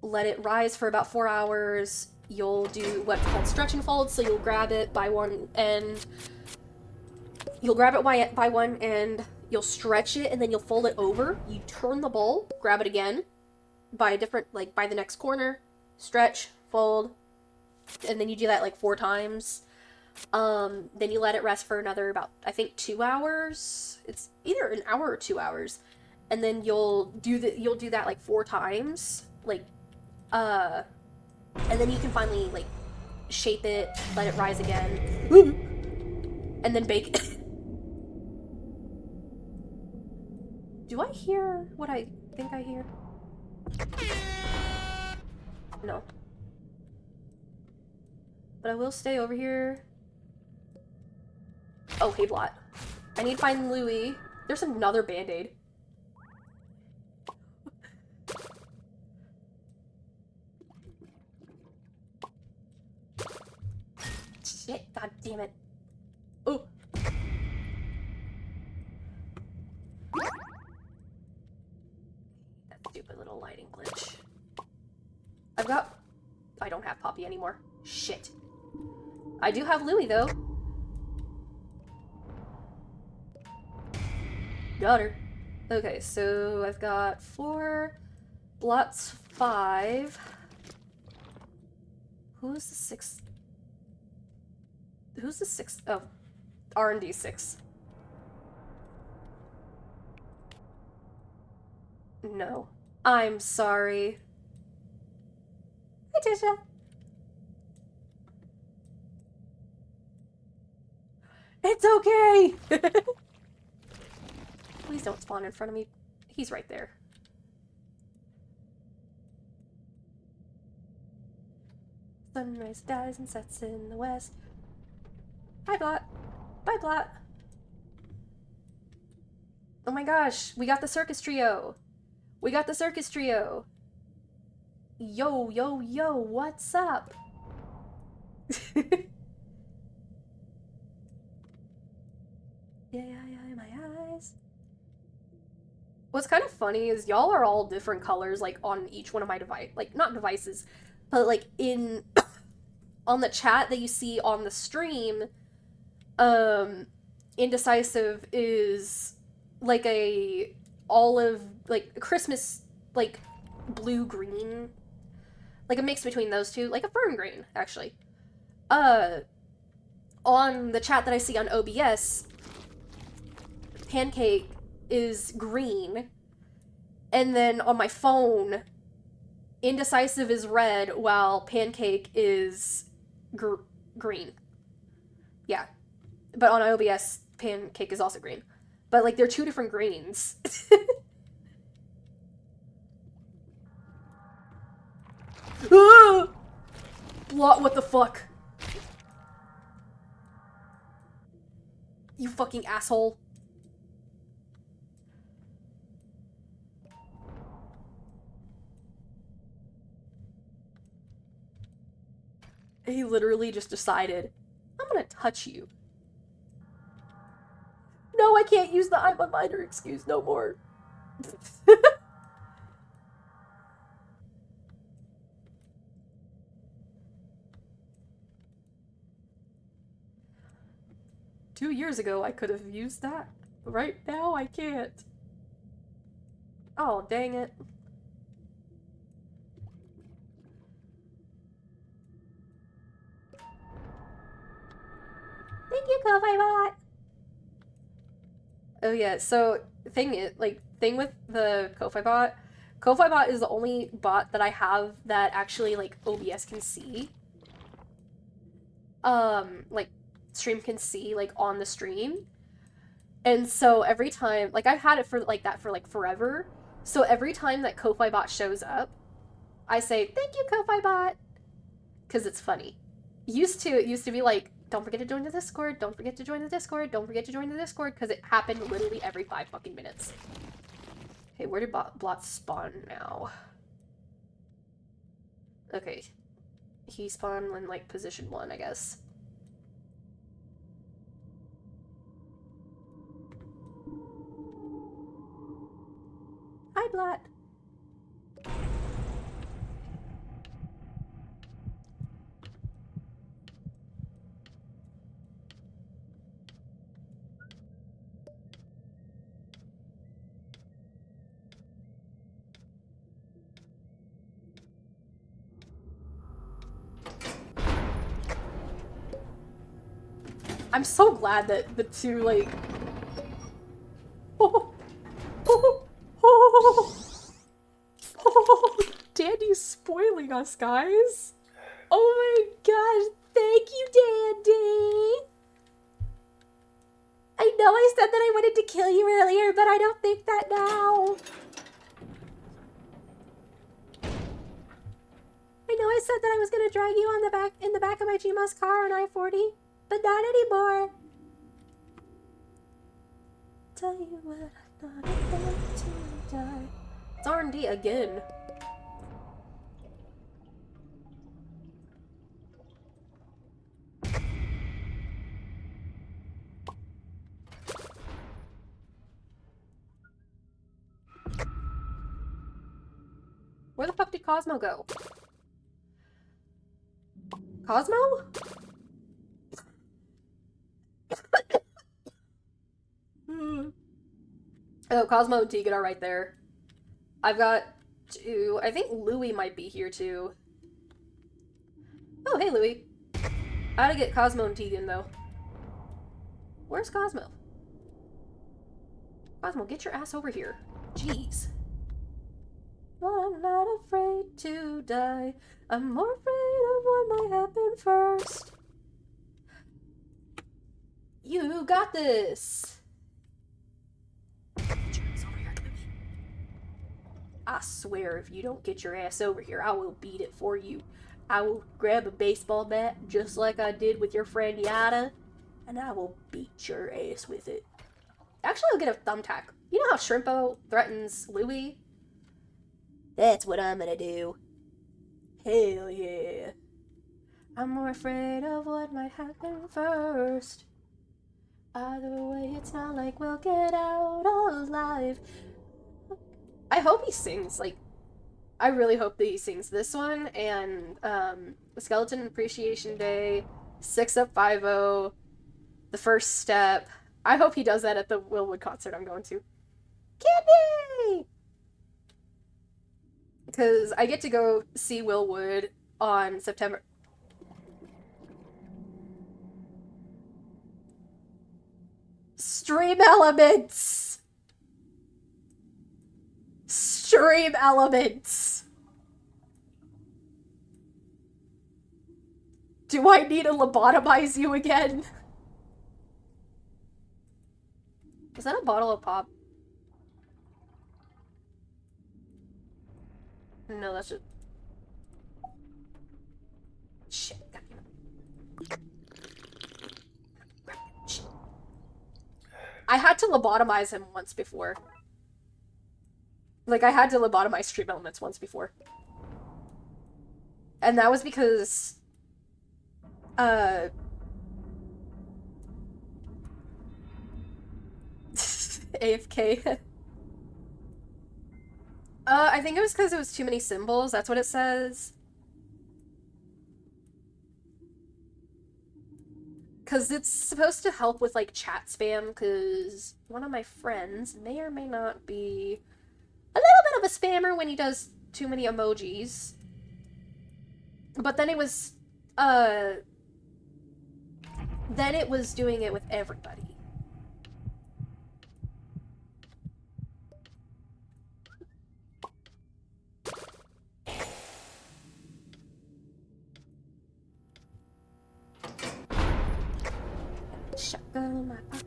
let it rise for about 4 hours. You'll do what's called stretch and fold, so you'll grab it by one end. You'll grab it by one end, you'll stretch it, and then you'll fold it over. You turn the bowl, grab it again, by a different, like, by the next corner, stretch, fold, and then you do that, like, 4 times. Then you let it rest for another about, I think, 2 hours. It's either an hour or 2 hours. And then you'll do that, like, 4 times, like, and then you can finally, like, shape it, let it rise again, and then bake it. Do I hear what I think I hear? No. But I will stay over here. Oh, hey, Blot. I need to find Louie. There's another Band-Aid. Shit, god damn it. Oh. That stupid little lighting glitch. I don't have Poppy anymore. Shit. I do have Louie, though. Got her. Okay, so I've got 4, Blot's 5. Who's the 6th? Who's the 6th? Oh, R&D 6. No. I'm sorry. Hi, Tisha. It's okay! Please don't spawn in front of me. He's right there. Sunrise dies and sets in the west. Bye, Blot. Bye, Blot. Oh my gosh, we got the circus trio. We got the circus trio. Yo, yo, yo, what's up? Yeah, my eyes. What's kind of funny is y'all are all different colors, like, on each one of my like, not devices, but, like, on the chat that you see on the stream, Indecisive is, like, a olive, like, Christmas, like, blue-green, like, a mix between those two, like a fern green, actually. On the chat that I see on OBS, Pancake is green, and then on my phone, Indecisive is red, while Pancake is green. Yeah. But on OBS, Pancake is also green. But, like, they're 2 different greens. Ah! Blot, what the fuck? You fucking asshole. He literally just decided, I'm gonna touch you. No, I can't use the I'm a minor excuse no more. 2 years ago, I could have used that. But right now, I can't. Oh, dang it. Thank you, Ko-Fi Bot! Oh yeah, so thing with the Ko-Fi Bot is the only bot that I have that actually, like, OBS can see. Like, stream can see, like, on the stream. And so every time, like, I've had it for, like, that for, like, forever. So every time that Ko-Fi Bot shows up, I say, thank you, Ko-Fi Bot! Because it's funny. It used to be like, don't forget to join the Discord, don't forget to join the Discord, don't forget to join the Discord, because it happened literally every 5 fucking minutes. Okay, where did Blot spawn now? Okay. He spawned in, like, position 1, I guess. Hi, Blot. I'm so glad that the two, like... Dandy's spoiling us, guys. Oh my gosh, thank you, Dandy. I know I said that I wanted to kill you earlier, but I don't think that now. I know I said that I was gonna drag you on in the back of my GMOS car on I-40, but not anymore. Tell you what, I'm not afraid to die. It's R&D again. Where the fuck did Cosmo go? Cosmo? Oh, Cosmo and Tegan are right there. I've got two. I think Louie might be here too. Oh, hey, Louie. I gotta get Cosmo and Tegan, though. Where's Cosmo? Cosmo, get your ass over here. Jeez. Well, I'm not afraid to die. I'm more afraid of what might happen first. You got this. Get your ass over here, Louie. I swear, if you don't get your ass over here, I will beat it for you. I will grab a baseball bat, just like I did with your friend Yada, and I will beat your ass with it. Actually, I'll get a thumbtack. You know how Shrimpo threatens Louie? That's what I'm gonna do. Hell yeah. I'm more afraid of what might happen first. Either way, it's not like we'll get out alive. I hope he sings, like, I really hope that he sings this one, and, Skeleton Appreciation Day, 6 Up 5-0, The First Step. I hope he does that at the Willwood concert I'm going to. Candy! Because I get to go see Willwood on September... Stream Elements! Stream Elements! Do I need to lobotomize you again? Is that a bottle of pop? No, that's just... Shit. Shit. I had to lobotomize him once before. Like, I had to lobotomize Stream Elements once before. And that was because... AFK. I think it was because it was too many symbols. That's what it says. Because it's supposed to help with, like, chat spam, because one of my friends may or may not be a little bit of a spammer when he does too many emojis. But then it was, then it was doing it with everybody. Shotgun in my pocket.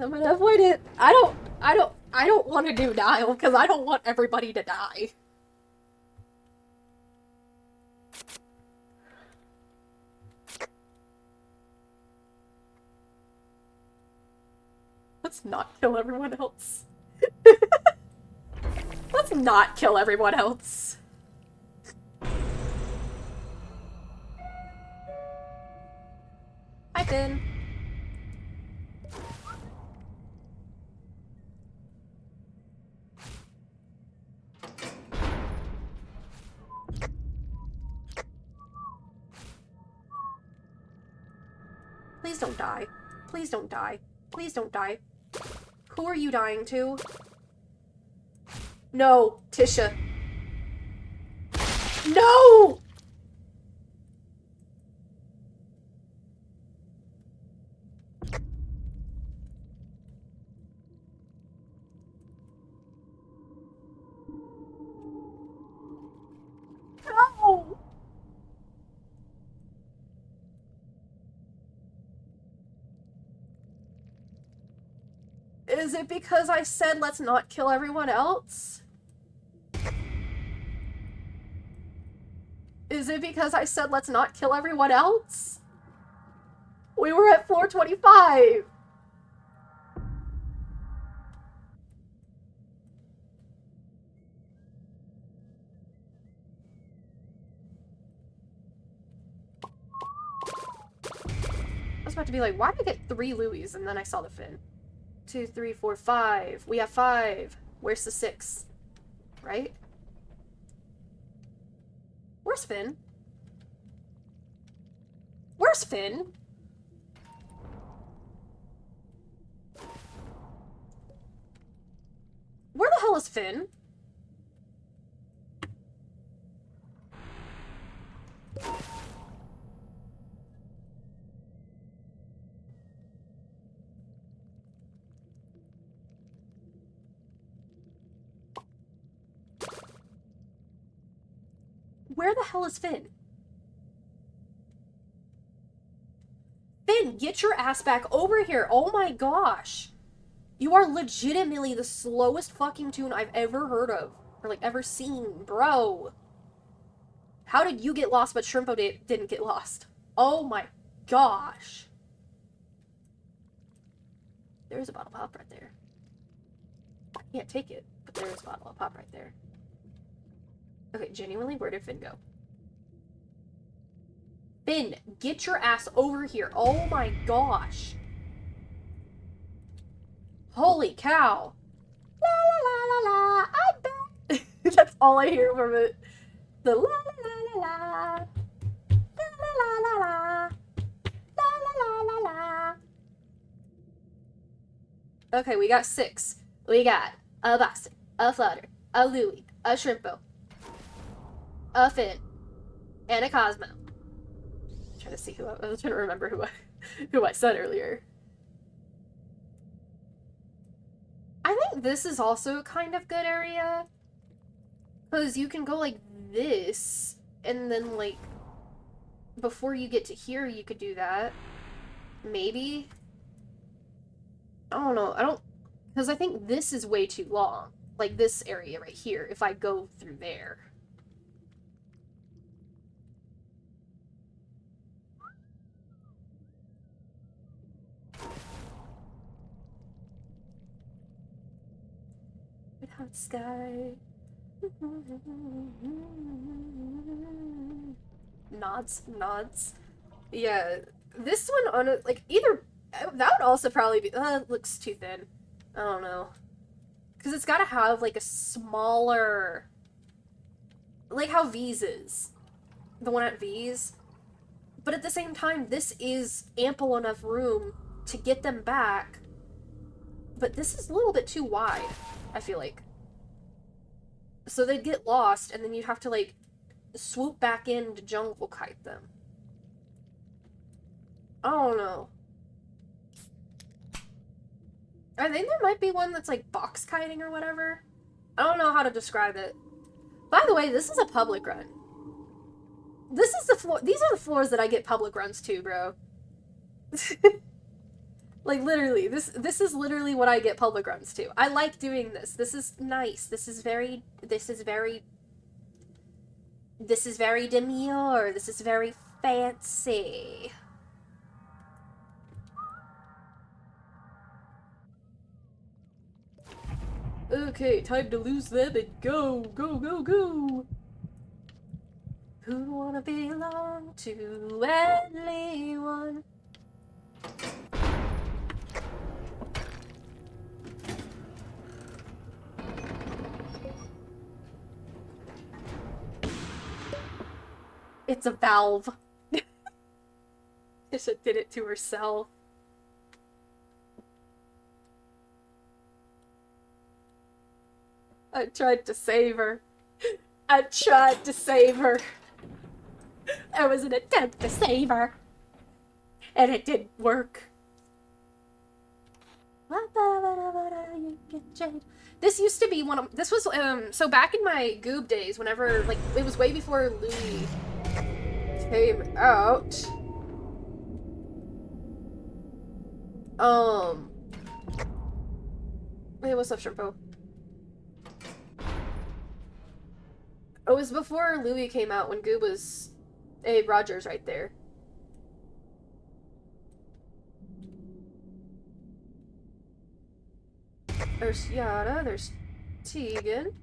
I'm gonna avoid it. I don't want to do Dial because I don't want everybody to die. Let's not kill everyone else. Let's not kill everyone else. Hi, Finn. Please don't die. Please don't die. Please don't die. Who are you dying to? No, Tisha. No! No! Is it because I said let's not kill everyone else? Is it because I said let's not kill everyone else? We were at floor 25! I was about to be like, why did I get 3 Louis? And then I saw the Finn. 2, 3, 4, 5. We have 5. Where's the 6? Right? Where's Finn? Where's Finn? Where the hell is Finn? Where the hell is Finn? Finn, get your ass back over here. Oh my gosh. You are legitimately the slowest fucking tune I've ever heard of. Or, like, ever seen. Bro. How did you get lost but Shrimpo didn't get lost? Oh my gosh. There's a bottle of pop right there. I can't take it, but there's a bottle of pop right there. Okay, genuinely, where did Finn go? Finn, get your ass over here. Oh my gosh. Holy cow. La la la la la, I'm back. That's all I hear from it. The la la la la la. La la la la la. La la la la la. Okay, we got 6. We got a Boston, a Flutter, a Louie, a Shrimpo, a Finn, and a Cosmo. I'm trying to see I was trying to remember who I said earlier. I think this is also a kind of good area. Because you can go like this, and then like, before you get to here, you could do that. Maybe? I don't know. Because I think this is way too long. Like this area right here, if I go through there. Red hot sky. Nods. Yeah, this one on like either that would also probably be. It looks too thin. I don't know, because it's got to have like a smaller, like how V's is, the one at V's. But at the same time, this is ample enough room to get them back. But this is a little bit too wide, I feel like. So they'd get lost, and then you'd have to, like, swoop back in to jungle kite them. I don't know. I think there might be one that's, like, box kiting or whatever. I don't know how to describe it. By the way, this is a public run. This is the floor. These are the floors that I get public runs to, bro. Like, literally, this is literally what I get public runs to. I like doing this. This is nice. This is very demure. This is very fancy. Okay, time to lose them and go, go, go, go! Who wanna belong to anyone? It's a valve. Tisha did it to herself. I tried to save her. I tried to save her. It was an attempt to save her. And it didn't work. This used to be one of... This was, so back in my Goob days, whenever, like, it was way before Louis came out. Hey, what's up, Shrimpo? It was before Louis came out when Goob was... Hey, Rogers right there. There's Yada, there's Tegan.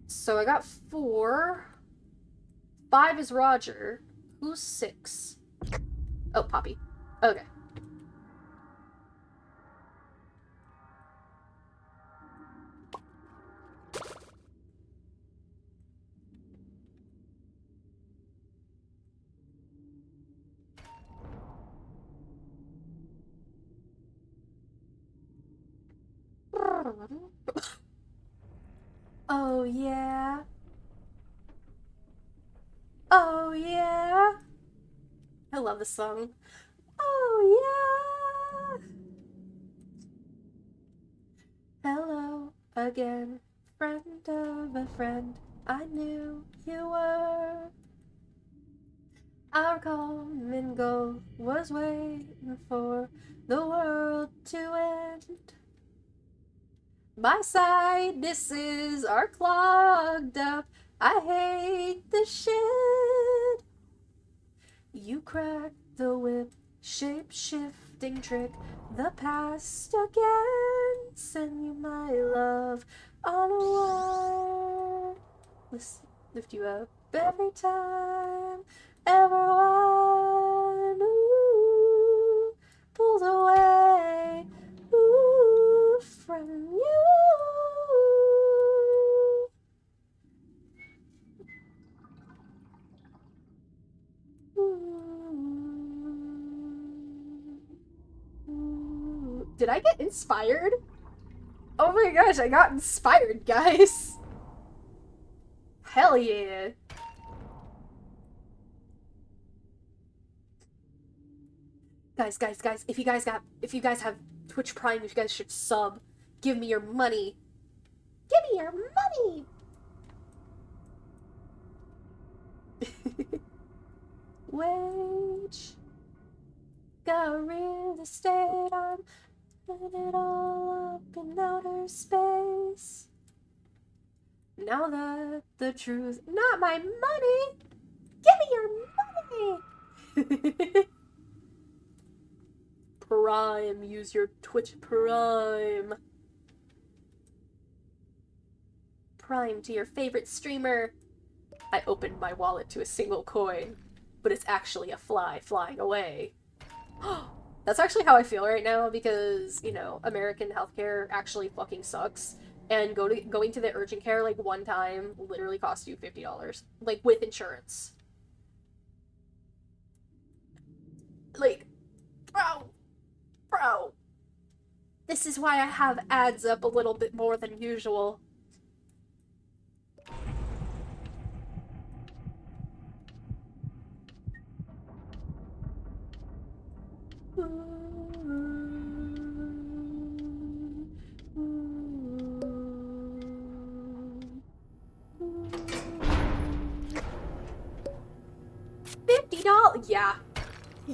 So I got 4. 5 is Roger. Who's 6? Oh, Poppy. Okay. Oh, yeah. Oh, yeah. I love this song. Oh, yeah. Hello again, friend of a friend. I knew you were. Our common goal was waiting for the world to end. My sinuses are clogged up. I hate the shit. You cracked the whip, shape-shifting trick. The past again. Send you my love on a wire. Lift you up every time. Everyone, ooh, pulls away, ooh, from you. Ooh. Did I get inspired? Oh my gosh, I got inspired, guys. Hell yeah. Guys, if you guys have Twitch Prime, you guys should sub. Give me your money. Give me your money. Wage. Got real estate, I'm putting it all up in outer space. Now that the truth, not my money. Give me your money. Prime, use your Twitch Prime. Prime to your favorite streamer. I opened my wallet to a single coin, but it's actually a fly flying away. That's actually how I feel right now because, you know, American healthcare actually fucking sucks. And going to the urgent care like one time literally costs you $50. Like, with insurance. Like, bro. This is why I have ads up a little bit more than usual. $50?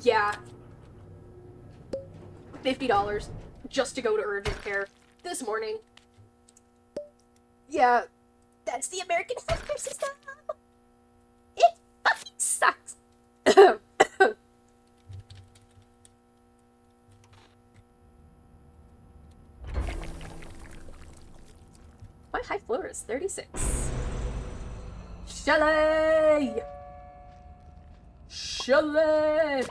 Yeah. $50 just to go to urgent care this morning. Yeah, that's the American healthcare system. It fucking sucks. high floor is 36. Shelly! Shelly!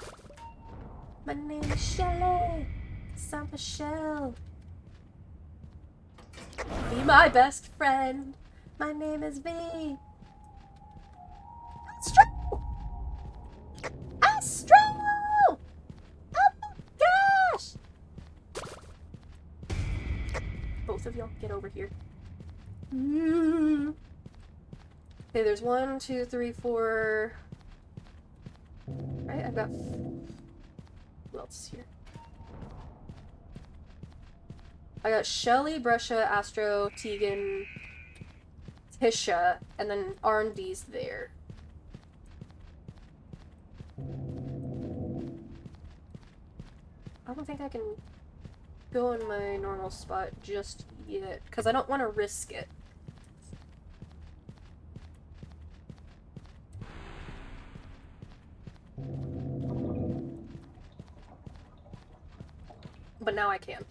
My name is Shelly. I'm Michelle. Be my best friend. My name is V. Astro! Astro! Oh my gosh! Both of y'all get over here. Okay, there's 1, 2, 3, 4. Right, I've got. Who else is here? I got Shelly, Brescia, Astro, Tegan, Tisha, and then R&D's there. I don't think I can go in my normal spot just yet, because I don't want to risk it. But now I can.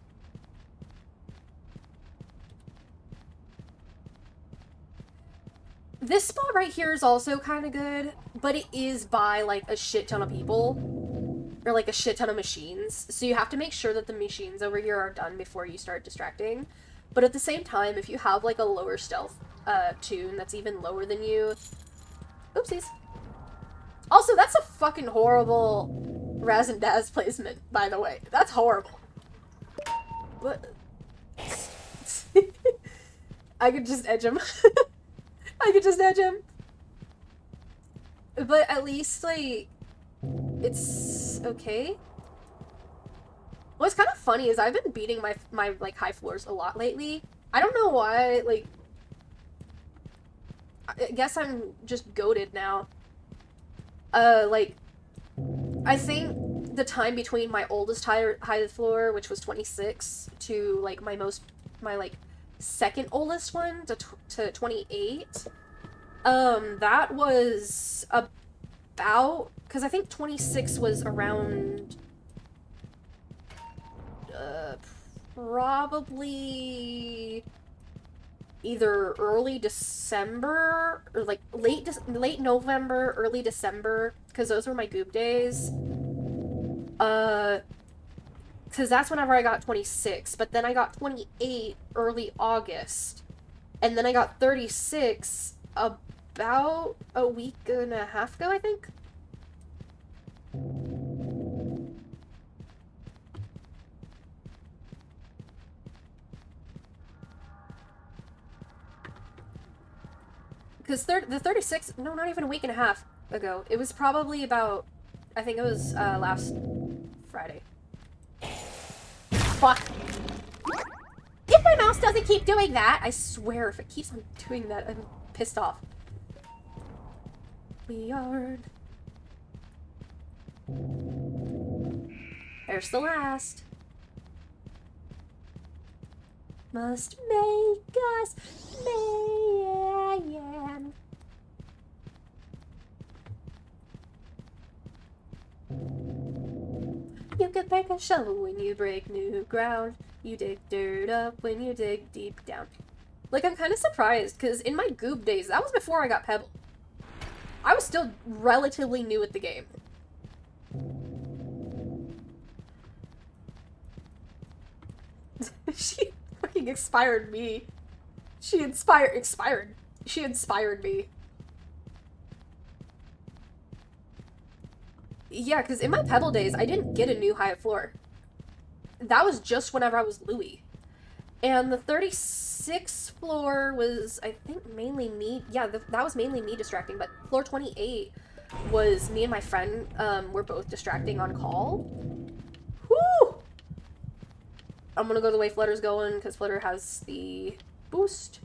This spot right here is also kind of good, but it is by, like, a shit ton of people. Or, like, a shit ton of machines. So you have to make sure that the machines over here are done before you start distracting. But at the same time, if you have, like, a lower stealth tune that's even lower than you... Oopsies. Also, that's a fucking horrible Raz and Daz placement, by the way. That's horrible. What? I could just edge him. I could just edge him. But at least, like, it's okay. What's kind of funny is I've been beating my like, high floors a lot lately. I don't know why, like, I guess I'm just goated now. Like, I think the time between my oldest high floor, which was 26, to, like, my like, second oldest one, to 28, that was about, because I think 26 was around, probably either early December, or, like, late November, early December, because those were my goob days. Because that's whenever I got 26, but then I got 28 early August, and then I got 36 about a week and a half ago, I think? Because the 36, no, not even a week and a half ago. It was probably about, I think it was last Friday. Fuck. If my mouse doesn't keep doing that, I swear if it keeps on doing that, I'm pissed off. Weird. There's the last. Must make us man. You can break a shovel when you break new ground. You dig dirt up when you dig deep down. Like, I'm kind of surprised, because in my goob days, that was before I got Pebble. I was still relatively new at the game. She fucking inspired me. She inspired me. Yeah, because in my Pebble days, I didn't get a new high floor. That was just whenever I was Louis. And the 36th floor was, I think, mainly me. Yeah, that was mainly me distracting, but floor 28 was me and my friend were both distracting on call. Whoo! I'm gonna go the way Flutter's going, because Flutter has the boost.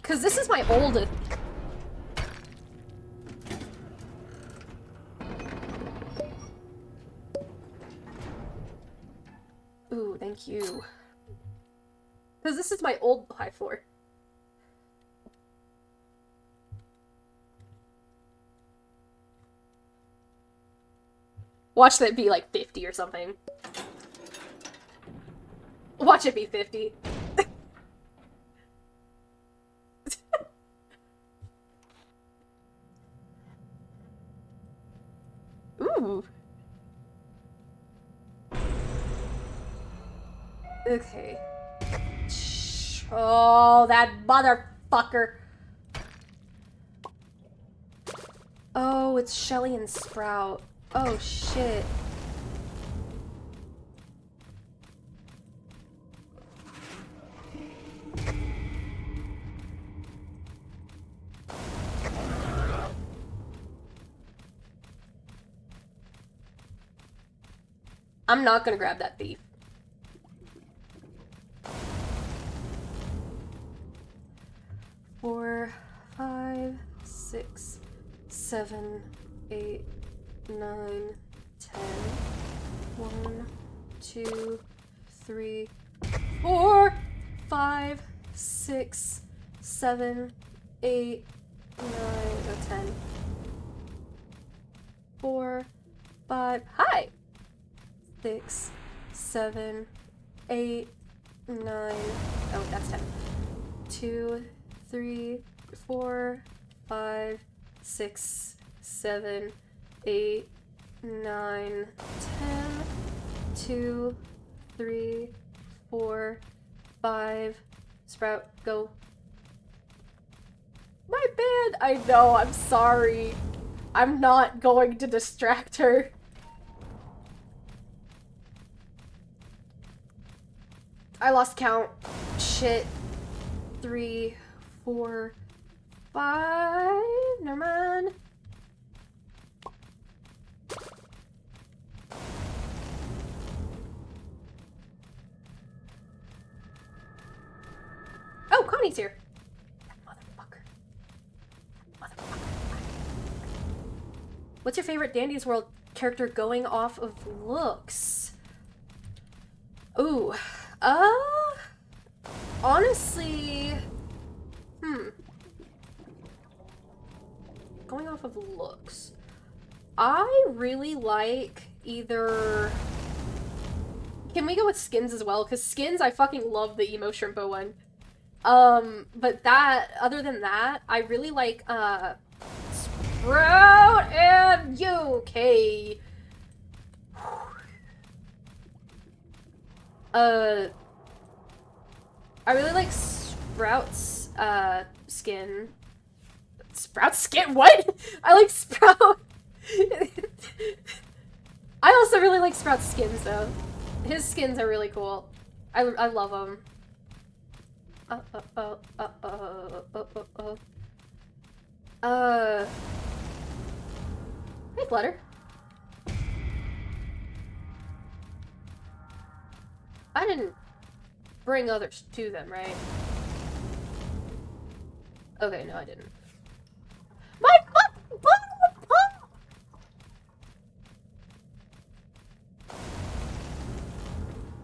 Because this is my oldest. Ooh, thank you. Because this is my old high floor. Watch that be like 50 or something. Watch it be 50. Ooh. Okay. Oh, that motherfucker. Oh, it's Shelly and Sprout. Oh, shit. I'm not gonna grab that thief. Four, 5, 6, 7, 8, 9, 10. 1, 2, 3, 4, 5, 6, 7, 8, 9, 10. 4, 5. Hi! 6, 7, 8, 9. Oh, that's 10. 2, 3, 4, 5, 6, 7, 8, 9, 10. 2, 3, 4, 5. Sprout, go. My bad! I know, I'm sorry. I'm not going to distract her. I lost count. Shit. 3, 4, 5. Never mind. Oh, Connie's here. Motherfucker. Motherfucker. What's your favorite Dandy's World character going off of looks? Ooh. Honestly... Going off of looks. I really like either... Can we go with Skins as well? Because Skins, I fucking love the Emo Shrimpo one. But that, other than that, I really like, Sprout and UK. I really like Sprout's, skin. Sprout's skin? What? I like Sprout. I also really like Sprout's skins, though. His skins are really cool. I love them. Hey, Flutter. I didn't bring others to them, right? Okay, no, I didn't. My fucking bottle of pop!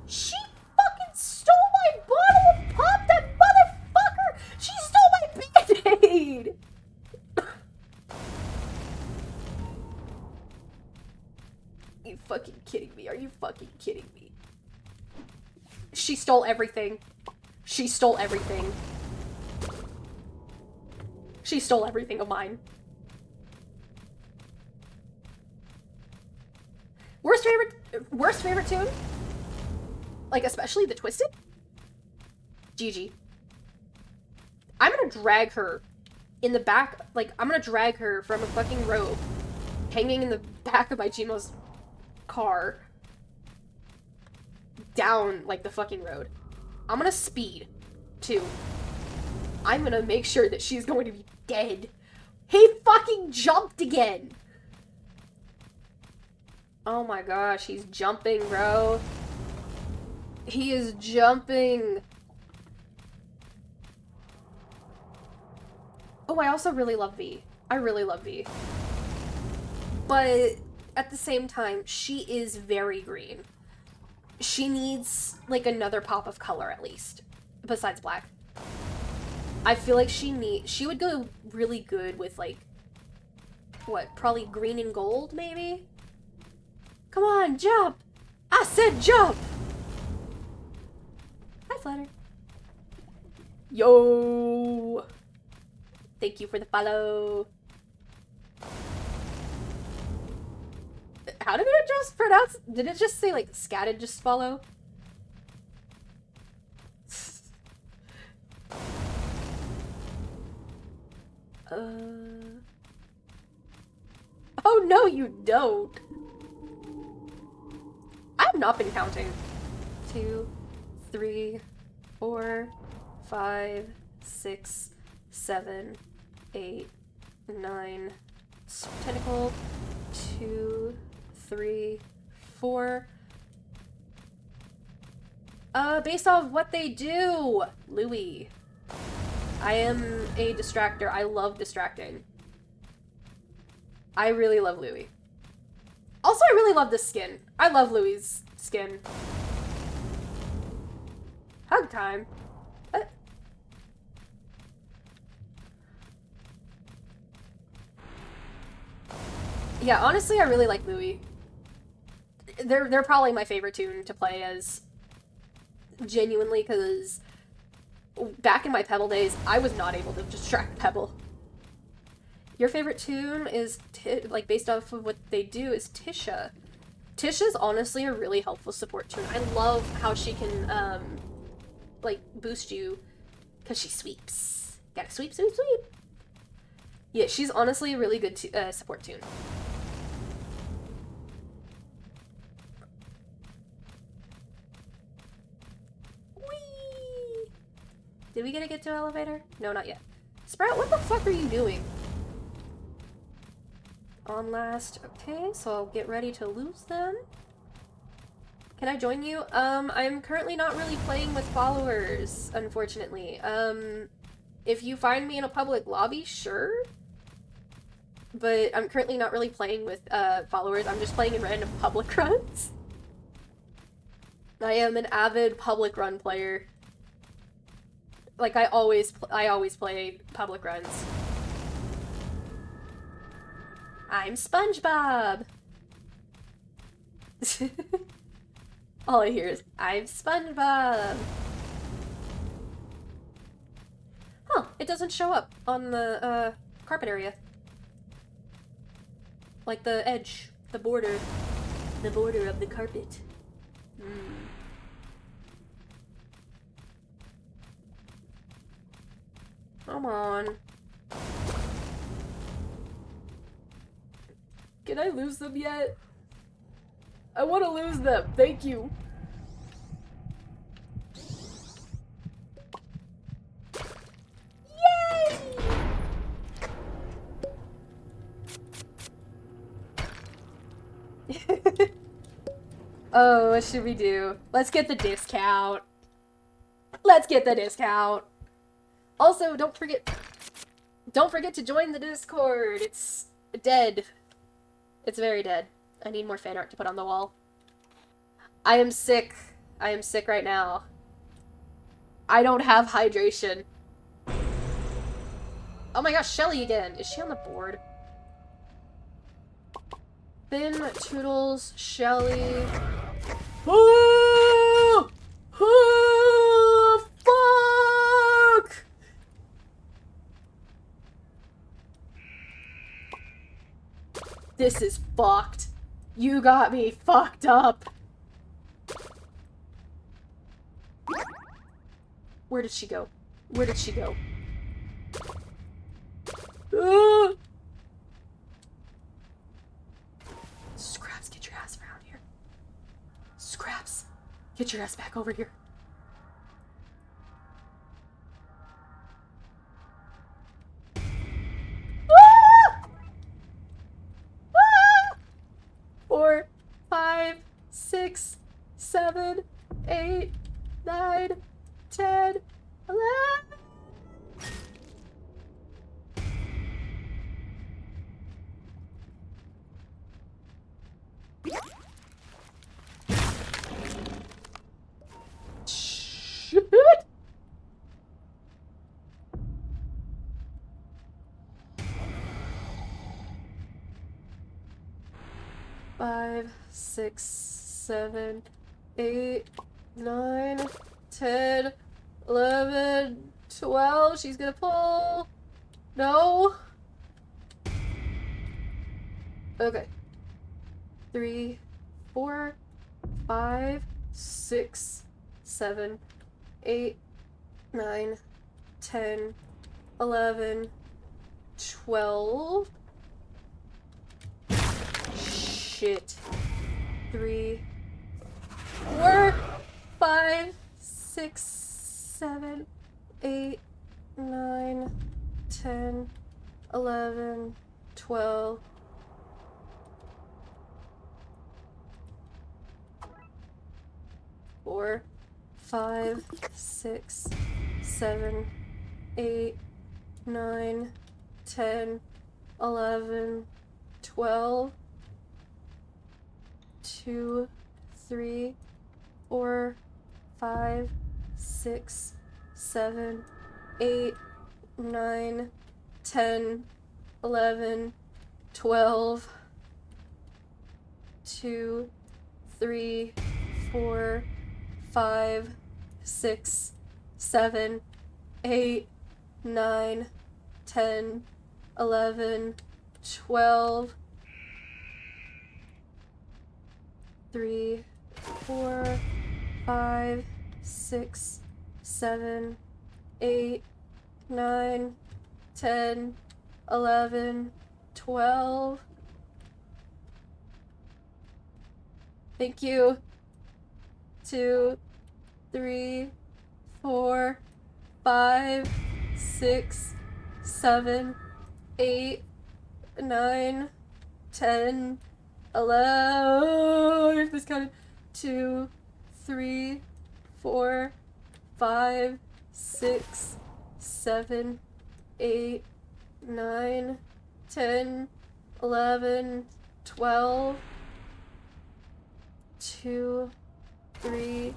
She fucking stole my bottle of pop, that motherfucker! She stole my Band-Aid! Are you fucking kidding me? Are you fucking kidding me? She stole everything. She stole everything. She stole everything of mine. Worst favorite tune? Like, especially the Twisted? Gigi. I'm gonna drag her in the back, like, I'm gonna drag her from a fucking rope hanging in the back of my Gmo's car down, like, the fucking road. I'm gonna speed, too. I'm gonna make sure that she's going to be dead. He fucking jumped again! Oh my gosh, he's jumping, bro. He is jumping. Oh, I also really love V. I really love V. But at the same time, she is very green. She needs, like, another pop of color, at least. Besides black. I feel like she would go really good with, like, what, probably green and gold, maybe? Come on, jump! I said jump! Hi, Flutter. Yo! Thank you for the follow. How did it just pronounce? Did it just say like scatted just follow? Oh no, you don't. I've not been counting. 2, 3, 4, 5, 6, 7, 8, 9. Tentacle. 2, 3, 4. Based off what they do, Louis. I am a distractor. I love distracting. I really love Louis. Also, I really love this skin. I love Louis' skin. Hug time. Yeah, honestly, I really like Louis. They're probably my favorite toon to play as. Genuinely, because back in my Pebble days, I was not able to distract Pebble. Your favorite toon is, like, based off of what they do, is Tisha. Tisha's honestly a really helpful support toon. I love how she can, like, boost you, because she sweeps. Gotta sweep, sweep, sweep. Yeah, she's honestly a really good support toon. Whee! Did we get to elevator? No, not yet. Sprout, what the fuck are you doing? On last. Okay, so I'll get ready to lose them. Can I join you? I'm currently not really playing with followers, unfortunately. If you find me in a public lobby, sure. But I'm currently not really playing with, followers. I'm just playing in random public runs. I am an avid public run player. Like, I always play public runs. I'm SpongeBob! All I hear is, I'm SpongeBob! Huh, it doesn't show up on the, carpet area. Like the edge, the border of the carpet. Come on. Can I lose them yet? I want to lose them. Thank you. Yay! Oh, what should we do? Let's get the discount. Let's get the discount. Also, don't forget to join the Discord. It's dead. It's very dead. I need more fan art to put on the wall. I am sick. I am sick right now. I don't have hydration. Oh my gosh, Shelly again. Is she on the board? Finn, Toodles, Shelly. Oh! Oh! Fuck! This is fucked. You got me fucked up. Where did she go? Where did she go? Scraps, get your ass around here. Scraps, get your ass back over here. Ah! Ah! 4, 5, 6, 7, 8, 9, 10, 11. Shit! 5, 6, 7, 8, 9, 10, 11, 12. She's gonna pull. No. Okay. 3, 4, 5, 6, 7, 8, 9, 10, 11, 12. Shit. 3, 4, 5, 6, 7, 8, 9, 10, 11, 12. Four, 5, 6, 7, 8, 9, 10, 11, 12. 2, 3, 4, 5, 6, 7, 8, 9, 10, 11, 12. 2, 3, 4, 5, 6, 7, 8, 9, 10, 11, 12. 3, 4, 5, 6, 7, 8, 9, 10, 11, 12. Thank you. 2, 3, 4, 5, 6, 7, 8, 9, 10, 11. This counted. 2, 3, 4, 5, 6, 7, 8, 9, 10, 11, 12. 2, 3,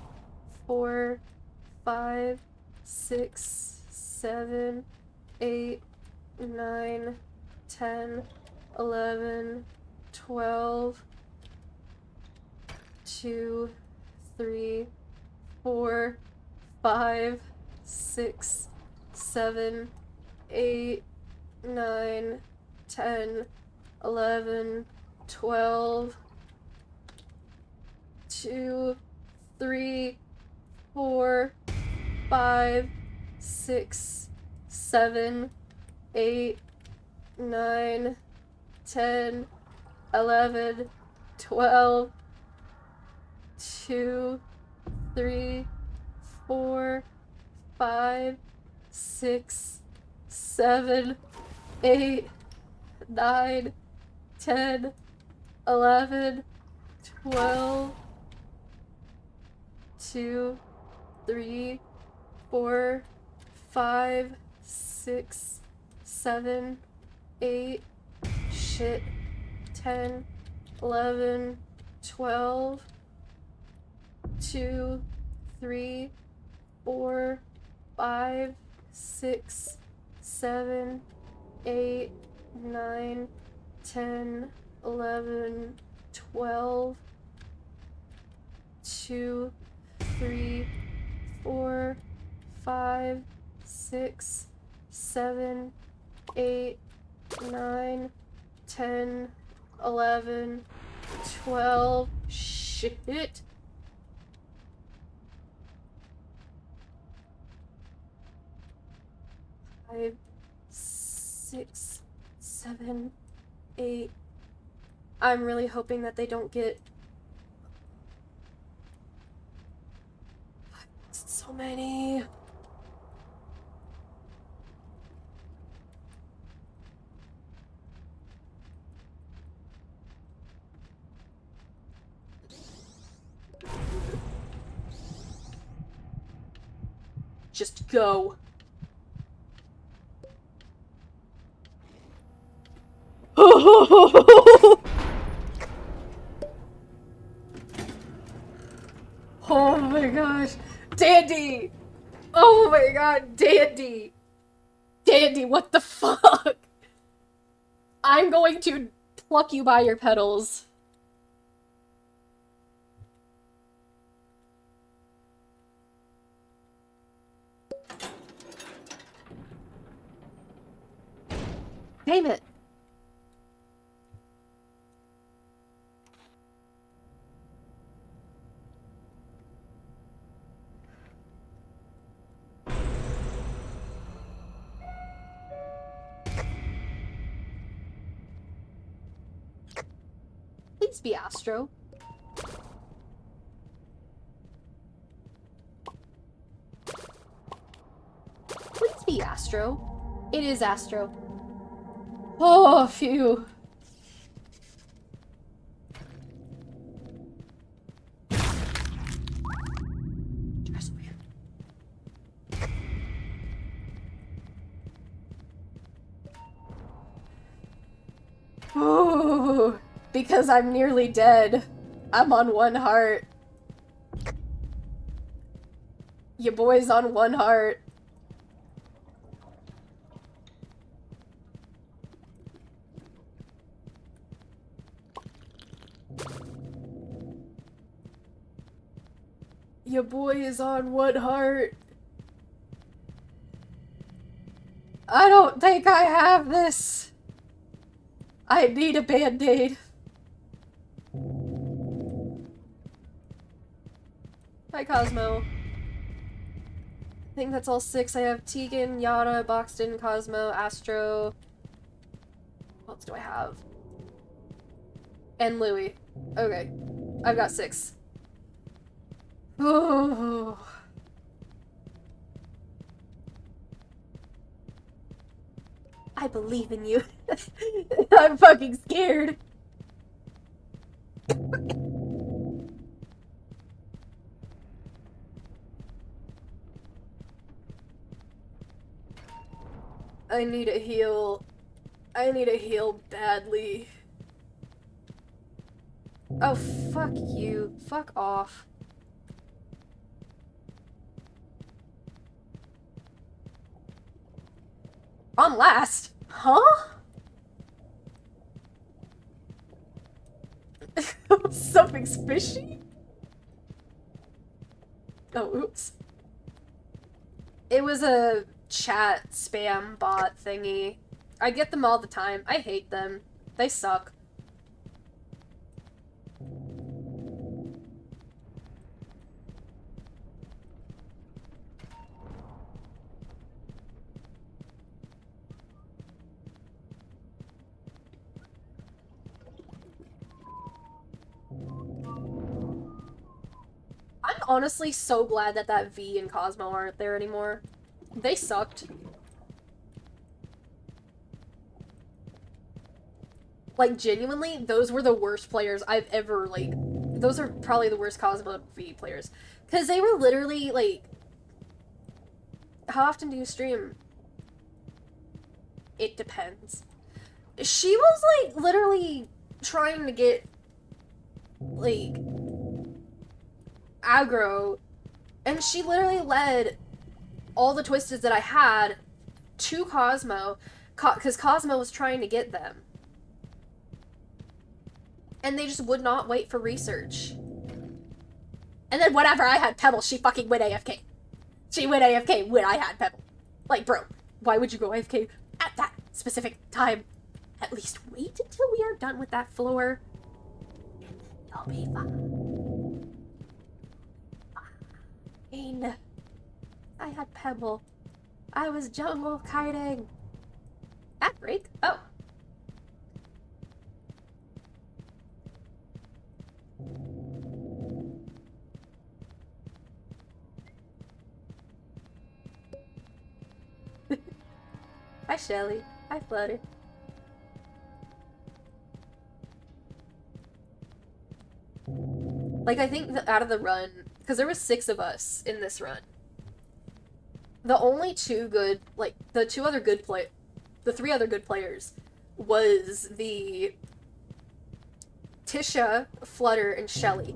4, 5, 6, 7, 8, 9, 10, 11, 12. 2, 3, 4, 5, 6, 7, 8, 9, 10, 11, 12. 2, 3, 4, 5, 6, 7, 8, 9, 10, 11, 12. 2, 3, 4, 5, 6, 7, 8, 9, 10, 11, 12. 2, 3, 4, 5, 6, 7, 8, shit, 10, 11, 12. 2, 3, 4, 5, 6, 7, 8, 9, 10, 11, 12. 2, 3, 4, 5, 6, 7, 8, 9, 10, 11, 12. Shit. 5, 6, 7, 8. I'm really hoping that they don't get so many. Just go. Oh my gosh. Dandy! Oh my god, Dandy! Dandy, what the fuck? I'm going to pluck you by your petals. Damn it. Please be Astro. Please be Astro. It is Astro. Oh, phew. That's weird. Ooh, because I'm nearly dead. I'm on 1 heart. Your boy's on 1 heart. Your boy is on 1 heart. I don't think I have this. I need a band-aid. Hi, Cosmo. I think that's all 6. I have Tegan, Yara, Boxton, Cosmo, Astro. What else do I have? And Louie. Okay. I've got 6. Oh. I believe in you. I'm fucking scared. I need a heal. I need a heal badly. Oh, fuck you. Fuck off. On last? Huh? Something's fishy? Oh, oops. It was a chat spam bot thingy. I get them all the time. I hate them. They suck. I'm honestly so glad that that V and Cosmo aren't there anymore. They sucked. Like, genuinely, those were the worst players I've ever, like... Those are probably the worst Cosmo V players. Because they were literally, like... How often do you stream? It depends. She was, like, literally trying to get, like... aggro, and she literally led all the Twisteds that I had to Cosmo, because Cosmo was trying to get them. And they just would not wait for research. And then whenever I had Pebble, she fucking went AFK. She went AFK when I had Pebble. Like, bro, why would you go AFK at that specific time? At least wait until we are done with that floor. And then you'll be fine. I had Pebble. I was jungle kiting. That break? Oh. Hi, Shelly. Hi, Flutter. Like, I think out of the run, because there was 6 of us in this run, the only 2 good, like, the 3 other good players was the Tisha, Flutter, and Shelly.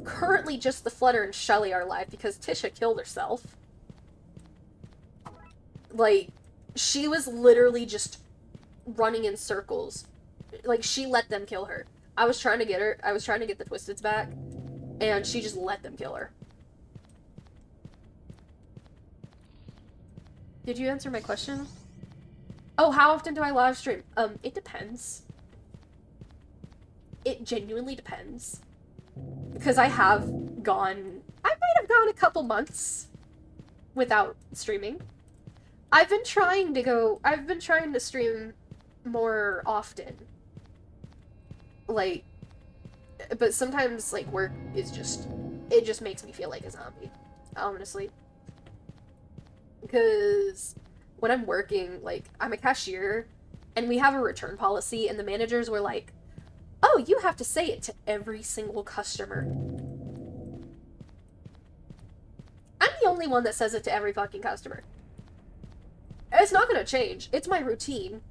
Currently, just the Flutter and Shelly are alive because Tisha killed herself. Like, she was literally just running in circles. Like, she let them kill her. I was trying to get her. I was trying to get the Twisteds back, and she just let them kill her. Did you answer my question? Oh, how often do I live stream? It depends. It genuinely depends. Because I might have gone a couple months without streaming. I've been trying to stream more often. Like, But sometimes, like, work is just, it just makes me feel like a zombie, honestly. Because when I'm working, like, I'm a cashier, and we have a return policy, and the managers were like, oh, you have to say it to every single customer. I'm the only one that says it to every fucking customer. It's not gonna change. It's my routine.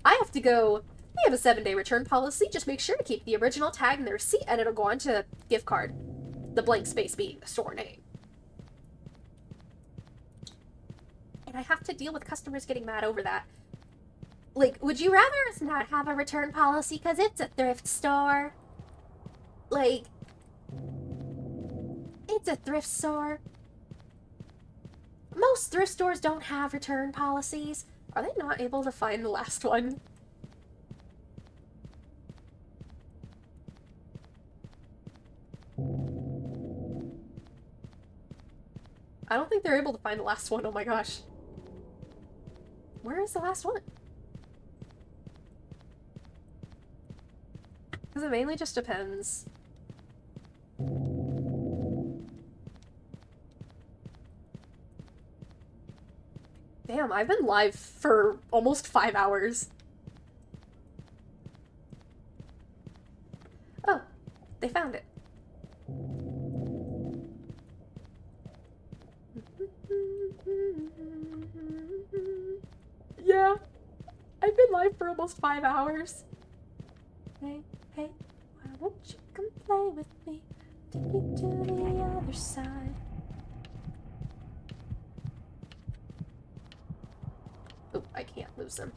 I have to go, we have a 7-day return policy, just make sure to keep the original tag in the receipt, and it'll go on to gift card. The blank space being the store name. And I have to deal with customers getting mad over that. Like, would you rather us not have a return policy because it's a thrift store? Like, it's a thrift store. Most thrift stores don't have return policies. Are they not able to find the last one? I don't think they're able to find the last one. Oh my gosh. Where is the last one? Because it mainly just depends. Damn, I've been live for almost 5 hours. Oh, they found it. Yeah, I've been live for almost 5 hours. Hey, hey, why won't you come play with me? Take me to the other side. Oh, I can't lose them.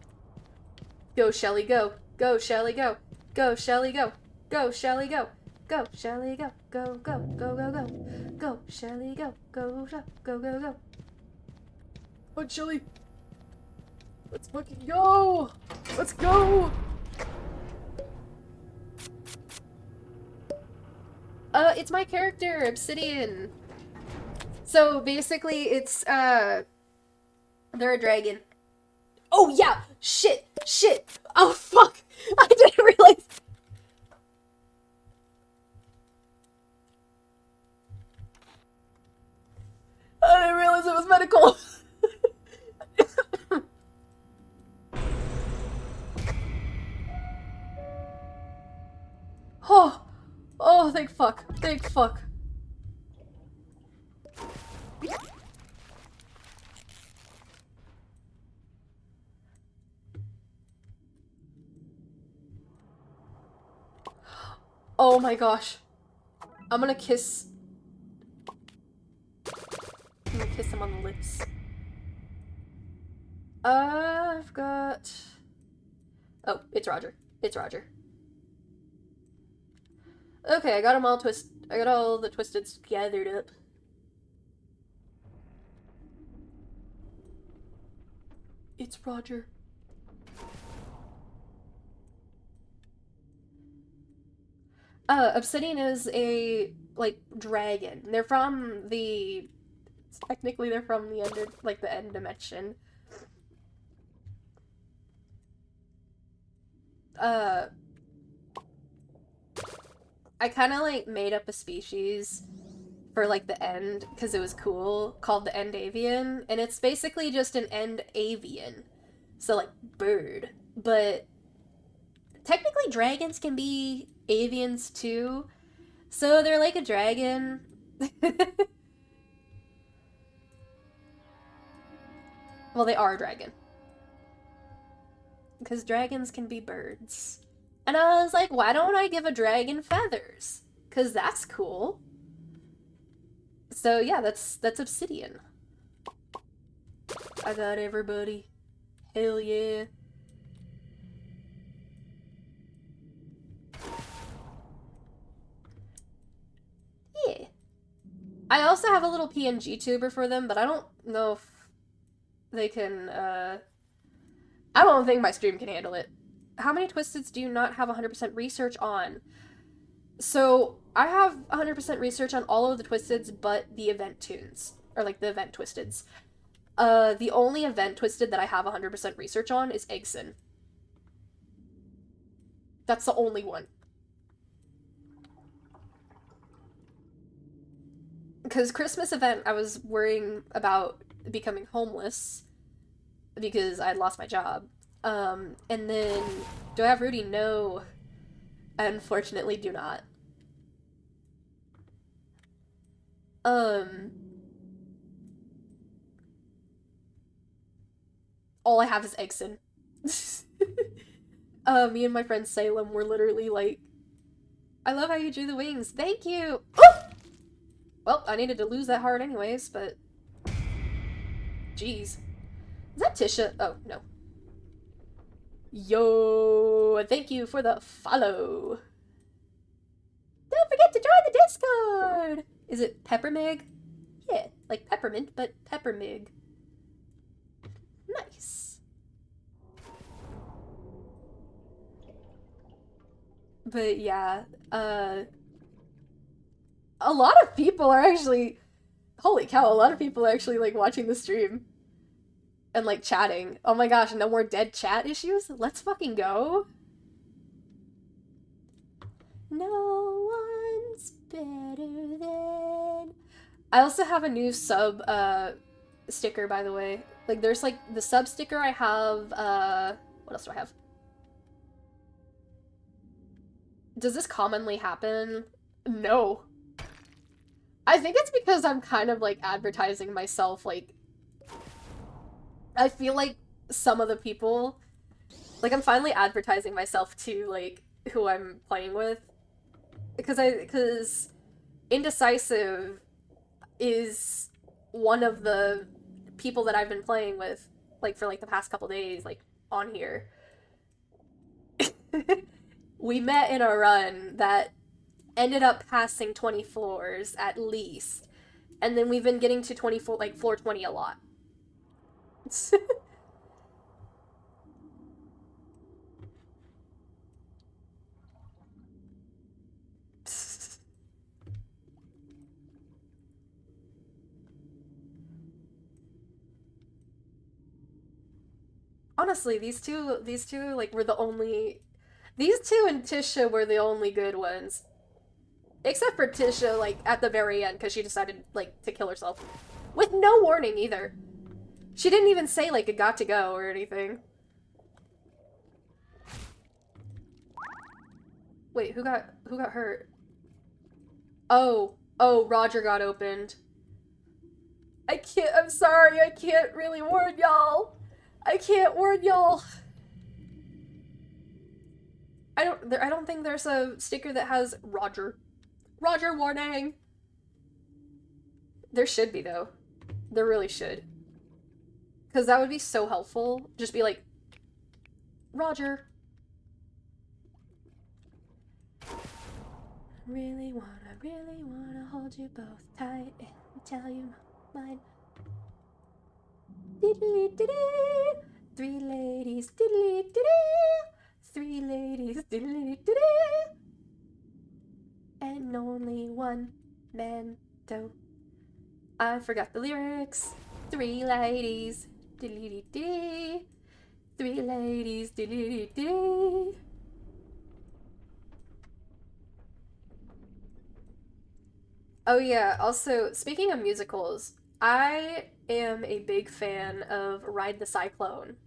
Go, Shelly, go. Go, Shelly, go. Go, Shelly, go. Go, Shelly, go. Go, Shelly, go. Go, go, go, go, go. Go, Shelly, go. Go, go, go, go, go. Oh, Shelly. Let's fucking go! Let's go! It's my character, Obsidian. So, basically, it's, they're a dragon. Oh, yeah! Shit! Shit! Oh, fuck! I didn't realize... I didn't realize it was medical! Oh! Oh, thank fuck. Thank fuck. Oh my gosh. I'm gonna kiss him on the lips. I've got... Oh, it's Roger. It's Roger. Okay, I got them all I got all the twisteds gathered up. It's Roger. Obsidian is a, like, dragon. They're from the... Technically, they're from the end dimension. I kind of, like, made up a species for, like, the end, because it was cool, called the Endavian, and it's basically just an Endavian. So, like, bird. But technically dragons can be avians, too. So they're like a dragon. Well, they are a dragon. Because dragons can be birds. And I was like, why don't I give a dragon feathers? Because that's cool. So yeah, that's Obsidian. I got everybody. Hell yeah. Yeah. I also have a little PNG tuber for them, but I don't know if they can, I don't think my stream can handle it. How many Twisteds do you not have 100% research on? So, I have 100% research on all of the Twisteds but the event tunes. Or, like, the event Twisteds. The only event Twisted that I have 100% research on is Eggson. That's the only one. Because Christmas event, I was worrying about becoming homeless because I had lost my job. And then, do I have Rudy? No, I unfortunately do not. Um, all I have is Egson. Me and my friend Salem were literally like, I love how you drew the wings. Thank you. Oh! Well, I needed to lose that heart anyways, but jeez. Is that Tisha? Oh, no. Yo, thank you for the follow. Don't forget to join the Discord. Is it Peppermig? Yeah, like peppermint, but Peppermig. Nice. But yeah, a lot of people are actually, holy cow, a lot of people are actually like watching the stream and like chatting. Oh my gosh, no more dead chat issues? Let's fucking go. No one's better than... I also have a new sub sticker, by the way. Like there's like the sub sticker I have, what else do I have? Does this commonly happen? No. I think it's because I'm kind of like advertising myself, like I feel like some of the people, like I'm finally advertising myself to like who I'm playing with, because Indecisive is one of the people that I've been playing with like for like the past couple days, like on here. We met in a run that ended up passing 20 floors at least, and then we've been getting to 24, like floor 20 a lot. Honestly, these two like were the only, these two and Tisha were the only good ones. Except for Tisha, like, at the very end, because she decided, like, to kill herself. With no warning, either. She didn't even say, like, it got to go or anything. Wait, who got hurt? Oh, Roger got opened. I'm sorry, I can't really warn y'all. I can't warn y'all. I don't think there's a sticker that has Roger warning. There should be, though. There really should. Because that would be so helpful. Just be like, Roger. Really wanna hold you both tight and tell you mine. Diddly diddy. Three ladies, diddly diddy. Three ladies, diddly diddy. And only one man, though. I forgot the lyrics. Three ladies, diddly diddy. Three ladies, diddly diddy. Oh yeah, also, speaking of musicals, I am a big fan of Ride the Cyclone.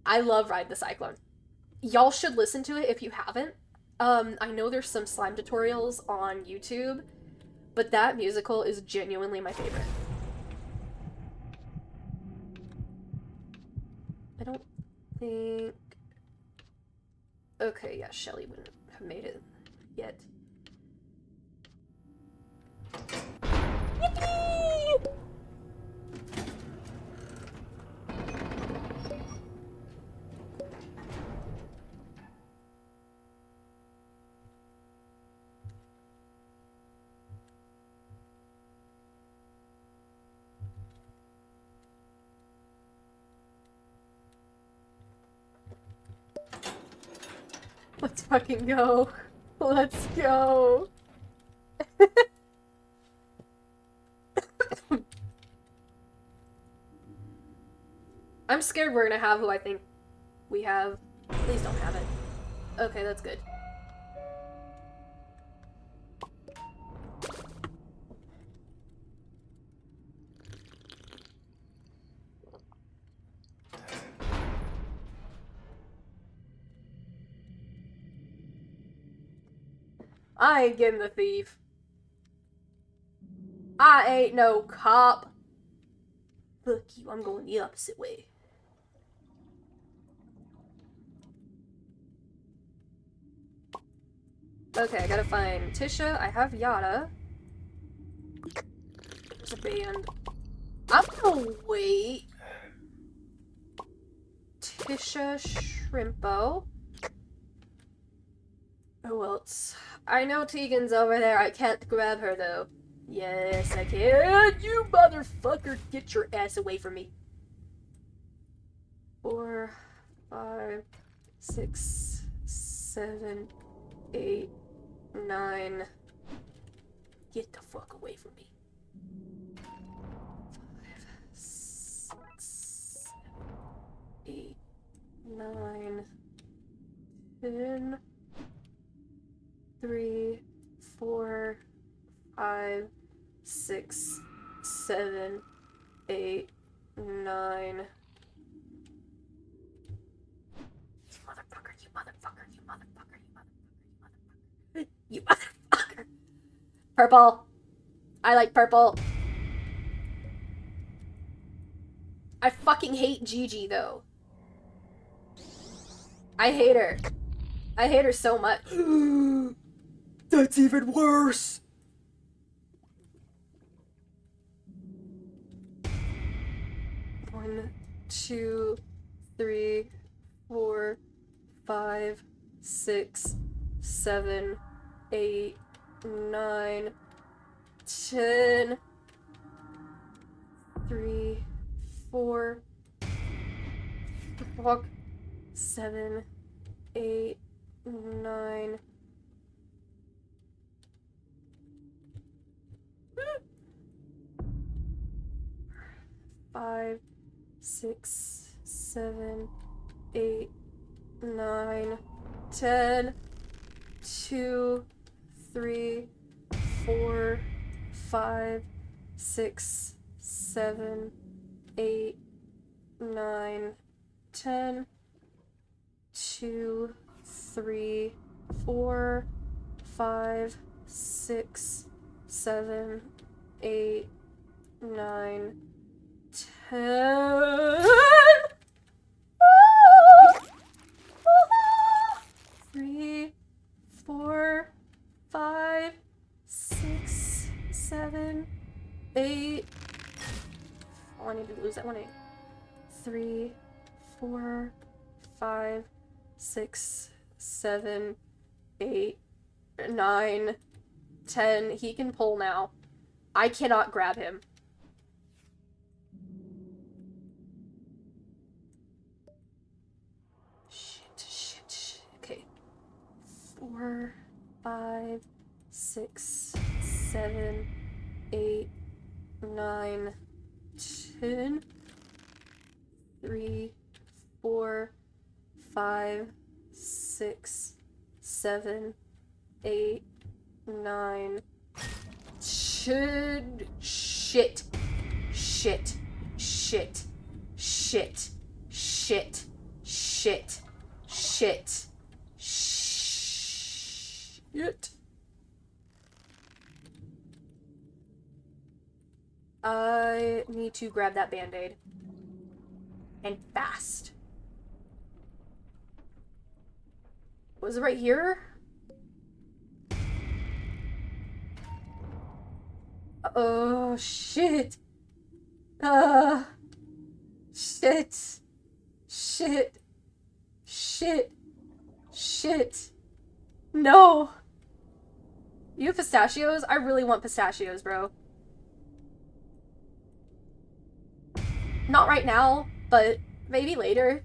I love Ride the Cyclone. Y'all should listen to it if you haven't. I know there's some slime tutorials on YouTube, but that musical is genuinely my favorite. I don't think... Okay, yeah, Shelly wouldn't have made it yet. Yippee! Let's fucking go. Let's go. I'm scared we're gonna have who I think we have. Please don't have it. Okay, that's good. I ain't getting the thief. I ain't no cop. Fuck you, I'm going the opposite way. Okay, I gotta find Tisha. I have Yada. There's a band. I'm gonna wait. Tisha Shrimpo. Who else? I know Tegan's over there. I can't grab her though. Yes, I can. You motherfucker, get your ass away from me. 4, 5, 6, 7, 8, 9. Get the fuck away from me. 5, 6, 8, 9, 10. 3, 4, 5, 6, 7, 8, 9. You motherfucker, you motherfucker, you motherfucker, you motherfucker, you motherfucker. Purple. I like purple. I fucking hate Gigi though. I hate her. I hate her so much. That's even worse. One, 2, 3, 4, 5, 6, 7, 8, 9, 10. 3, 4, 7, 8, 9. 5, 6, 7, 8, 9, 10. 2, 3, 4, 5, 6, 7, 8, 9, 10. 2, 3, 4, 5, 6, 7, 8, 9, 10. 3, 4, 5, 6, 7, 8. Oh, I need to lose that one. 3, 4, 5, 6, 7, 8, 9, 10. He can pull now. I cannot grab him. Shit. Okay. 4, 5, 6, 7, 8, 9, 10. 3, 4, 5, 6, 7, 8, 9, 10. Shit. I need to grab that band-aid. And fast. Was it right here? Oh, shit. Shit. No. You have pistachios? I really want pistachios, bro. Not right now, but maybe later.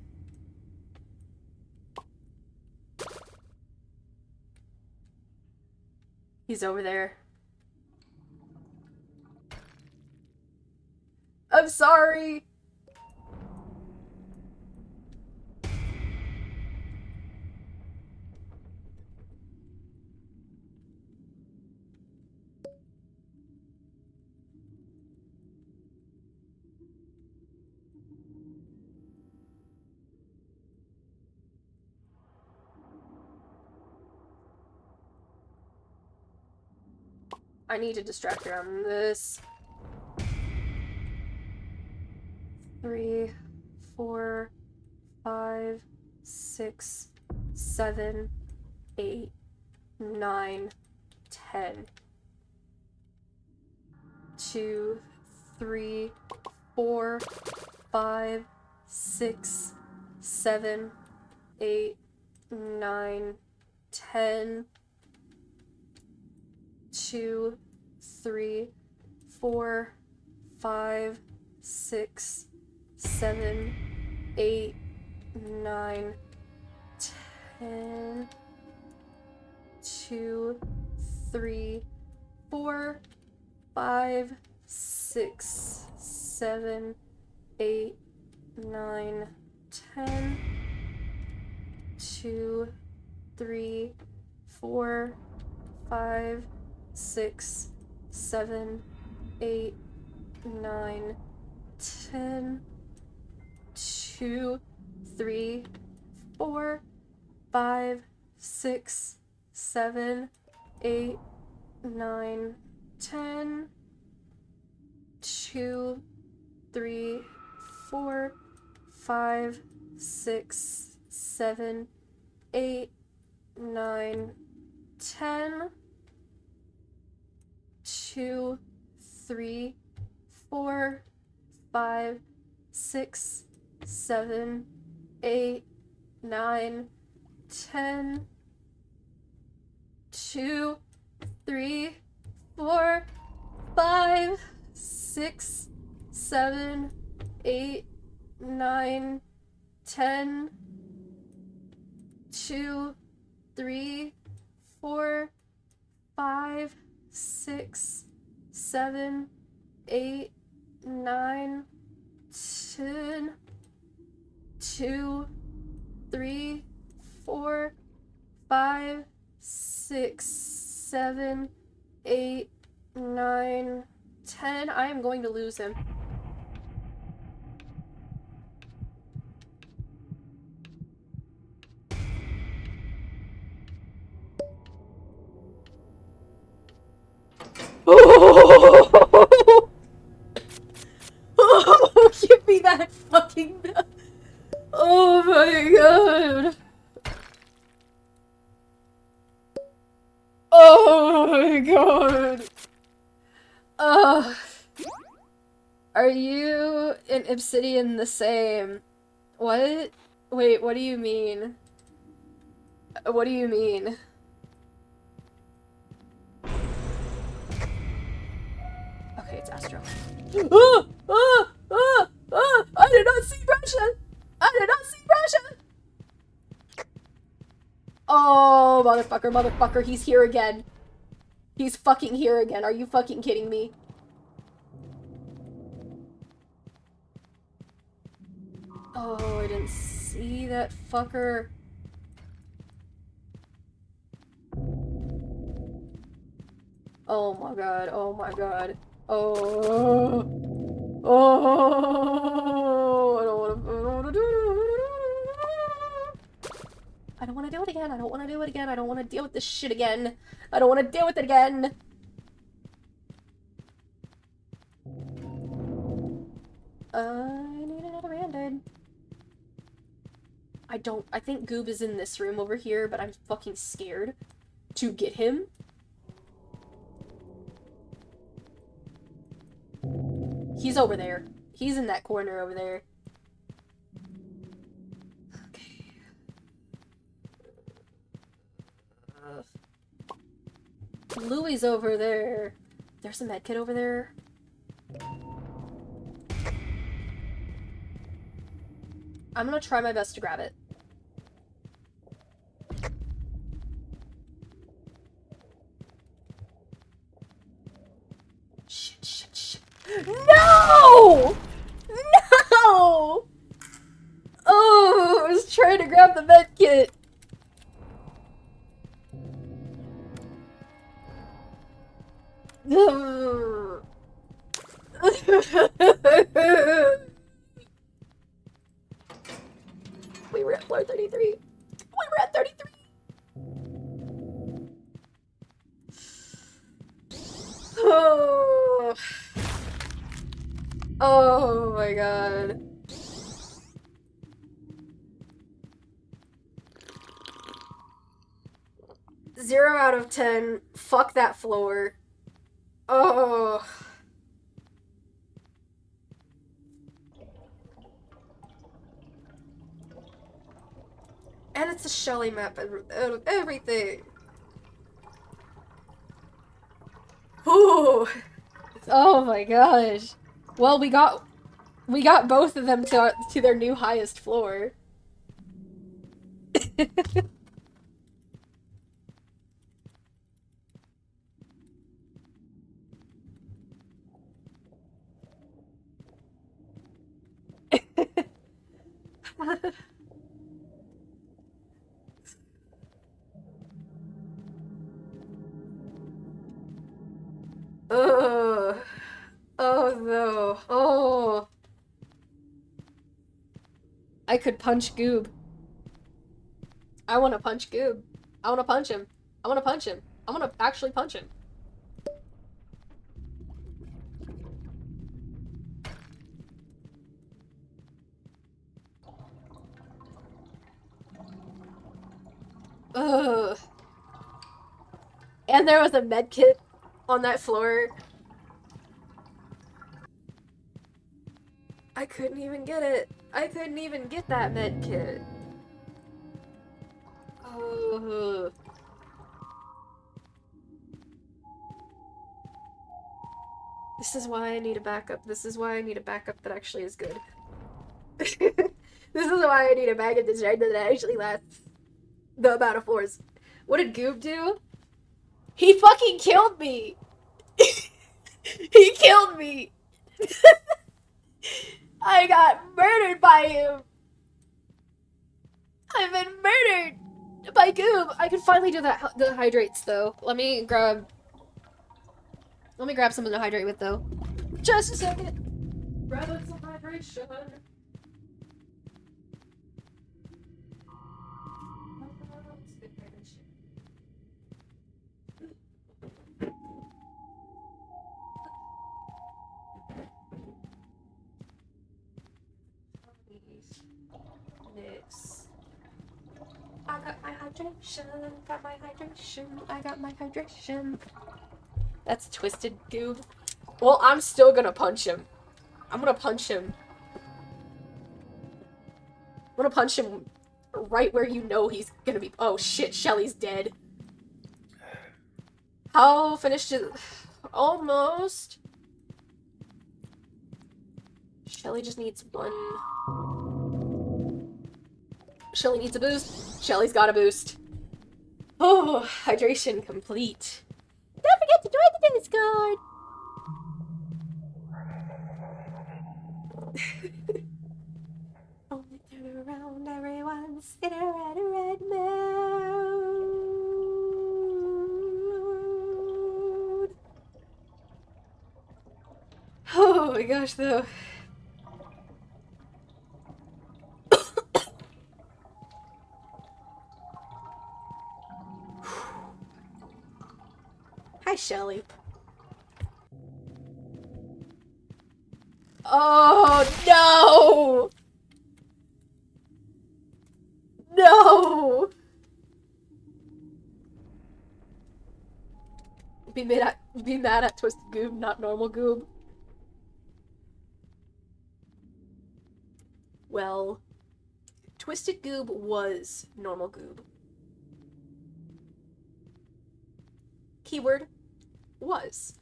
He's over there. I'm sorry. I need to distract her on this. 3, 4, 5, 6, 7, 8, 9, 10. 2, 3, 4, 5, 6, 7, 8, 9, 10. 2, 3, 4, 5, 6, 7, 8, 9, 10. 2, 3, 4, 5, 6, 7, 8, 9, 10. 2, 3, 4, 5, 6, 7, 8, 9, 10. 2, 3, 4, 5, 6, 7, 8, 9, 10. 2, 3, 4, 5, 6, 7, 8, 9, 10. 2, 3, 4, 5, 6, 7, 8, 9, 10. 2, 3, 4, 5, 6, 7, 8, 9, 10. 2, 3, 4, 5, 6, 7, 8, 9, 10. 2, 3, 4, 5, 6, 7, 8, 9, 10. I am going to lose him. Oh! Oh, give me that fucking... Oh my god. Oh my god. Are you and Obsidian the same? What? Wait, what do you mean? What do you mean? Okay, it's Astro. I did not see Russia! I did not see Russia! Oh, motherfucker, motherfucker, he's here again. He's fucking here again. Are you fucking kidding me? Oh, I didn't see that fucker. Oh my god, oh my god. Oh. Oh, I don't wanna do it. I don't wanna do it again. I don't wanna do it again. I don't wanna deal with this shit again. I don't wanna deal with it again. I need another band-aid. I think Goob is in this room over here, but I'm fucking scared to get him. He's over there. He's in that corner over there. Okay. Louie's over there. There's a medkit over there. I'm gonna try my best to grab it. Shit, shit, shit. No! No! Oh, I was trying to grab the medkit. We were at floor 33. We were at 33. Oh my god. Zero out of 10. Fuck that floor. Oh. And it's a Shelly map out of everything. Ooh. Oh my gosh. Well, we got both of them to their new highest floor. Ugh. Oh no. Oh. I could punch Goob. I want to punch Goob. I want to punch him. I want to punch him. I want to actually punch him. Ugh. And there was a med kit on that floor. I couldn't even get it. I couldn't even get that med kit. Oh. This is why I need a backup. This is why I need a backup that actually is good. This is why I need a backup that's right that actually lasts the amount of floors. What did Goob do? He fucking killed me! He killed me! I got murdered by him! I've been murdered by Goob! I can finally do the hydrates though. Let me grab something to hydrate with though. Just a second. Grab some hydration. Mix. I got my hydration. Got my hydration. I got my hydration. That's Twisted Goob. Well, I'm still gonna punch him. I'm gonna punch him. I'm gonna punch him right where you know he's gonna be. Oh shit, Shelly's dead. How finished it? Almost. Shelly just needs one. Shelly needs a boost. Shelly's got a boost. Oh, hydration complete. Don't forget to join the Discord! Only turn around, everyone's in a red mood. Oh my gosh, though. Hi, Shelly. Oh, no! No! Be mad at Twisted Goob, not normal Goob. Well, Twisted Goob was normal Goob. Keyword was.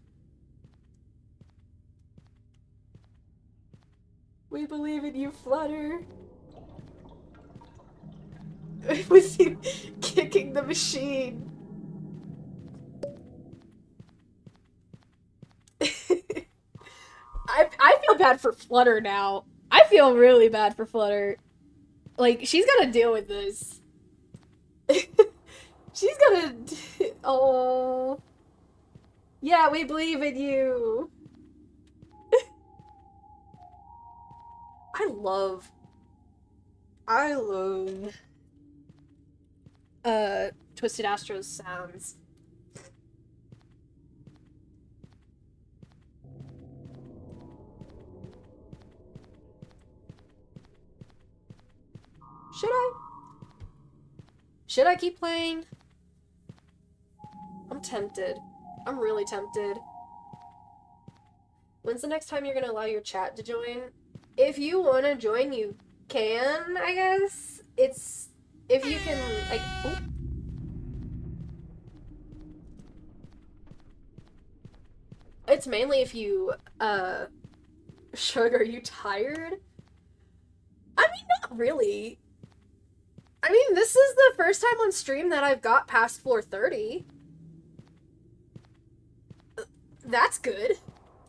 We believe in you, Flutter. It was you kicking the machine. I feel bad for Flutter now. I feel really bad for Flutter. Like, she's gotta deal with this. She's gonna... Oh... Yeah, we believe in you! I love... Twisted Astro's sounds. Should I? Should I keep playing? I'm tempted. I'm really tempted. When's the next time you're gonna allow your chat to join? If you wanna join, you can, I guess. It's... If you can, like... Oh. It's mainly if you, Shug, are you tired? I mean, not really. I mean, this is the first time on stream that I've got past floor 30. That's good.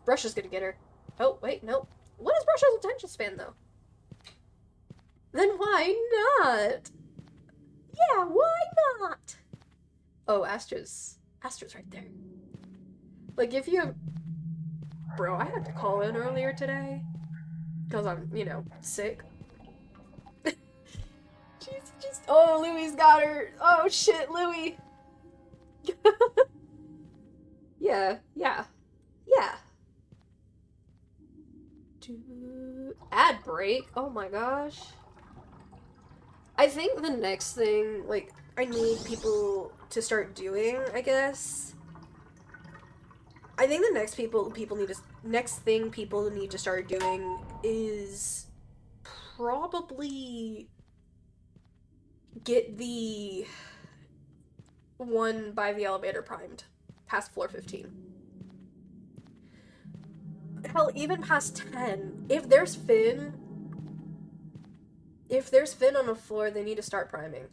Brush is gonna get her. Oh, wait, no. What is Brush's attention span, though? Then why not? Yeah, why not? Oh, Astra's right there. Like, if you... Bro, I had to call in earlier today. Because I'm, you know, sick. She's just... Oh, Louie's got her. Oh, shit, Louie. Yeah. Ad break? Oh my gosh. I think the next thing, like, I need people to start doing, I guess. I think the next thing people need to start doing is probably get the one by the elevator primed past floor 15. Hell, even past 10. If there's Finn on a floor, they need to start priming.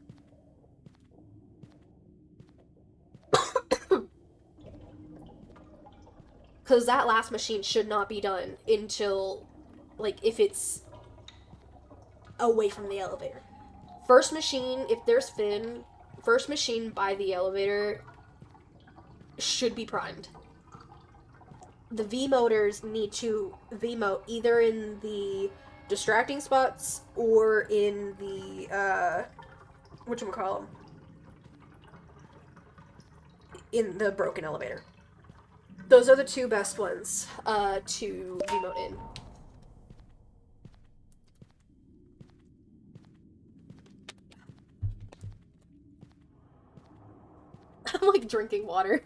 Because that last machine should not be done until, like, if it's away from the elevator. First machine, if there's Finn, first machine by the elevator should be primed. The V-motors need to V-mote either in the distracting spots or in the, whatchamacallem? In the broken elevator. Those are the two best ones to V-mote in. I'm like drinking water.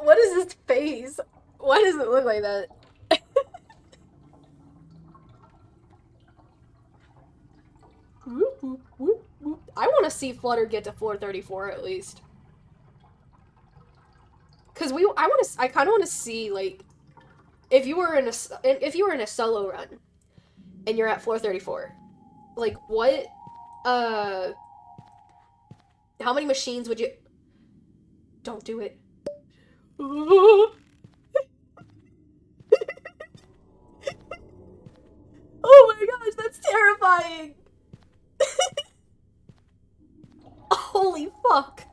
What is his face? Why does it look like that? I want to see Flutter get to floor 34 at least. Cause I kind of want to see, like, if you were in a solo run and you're at floor 34, like, what how many machines would you... Don't do it. Oh my gosh, that's terrifying. Holy fuck.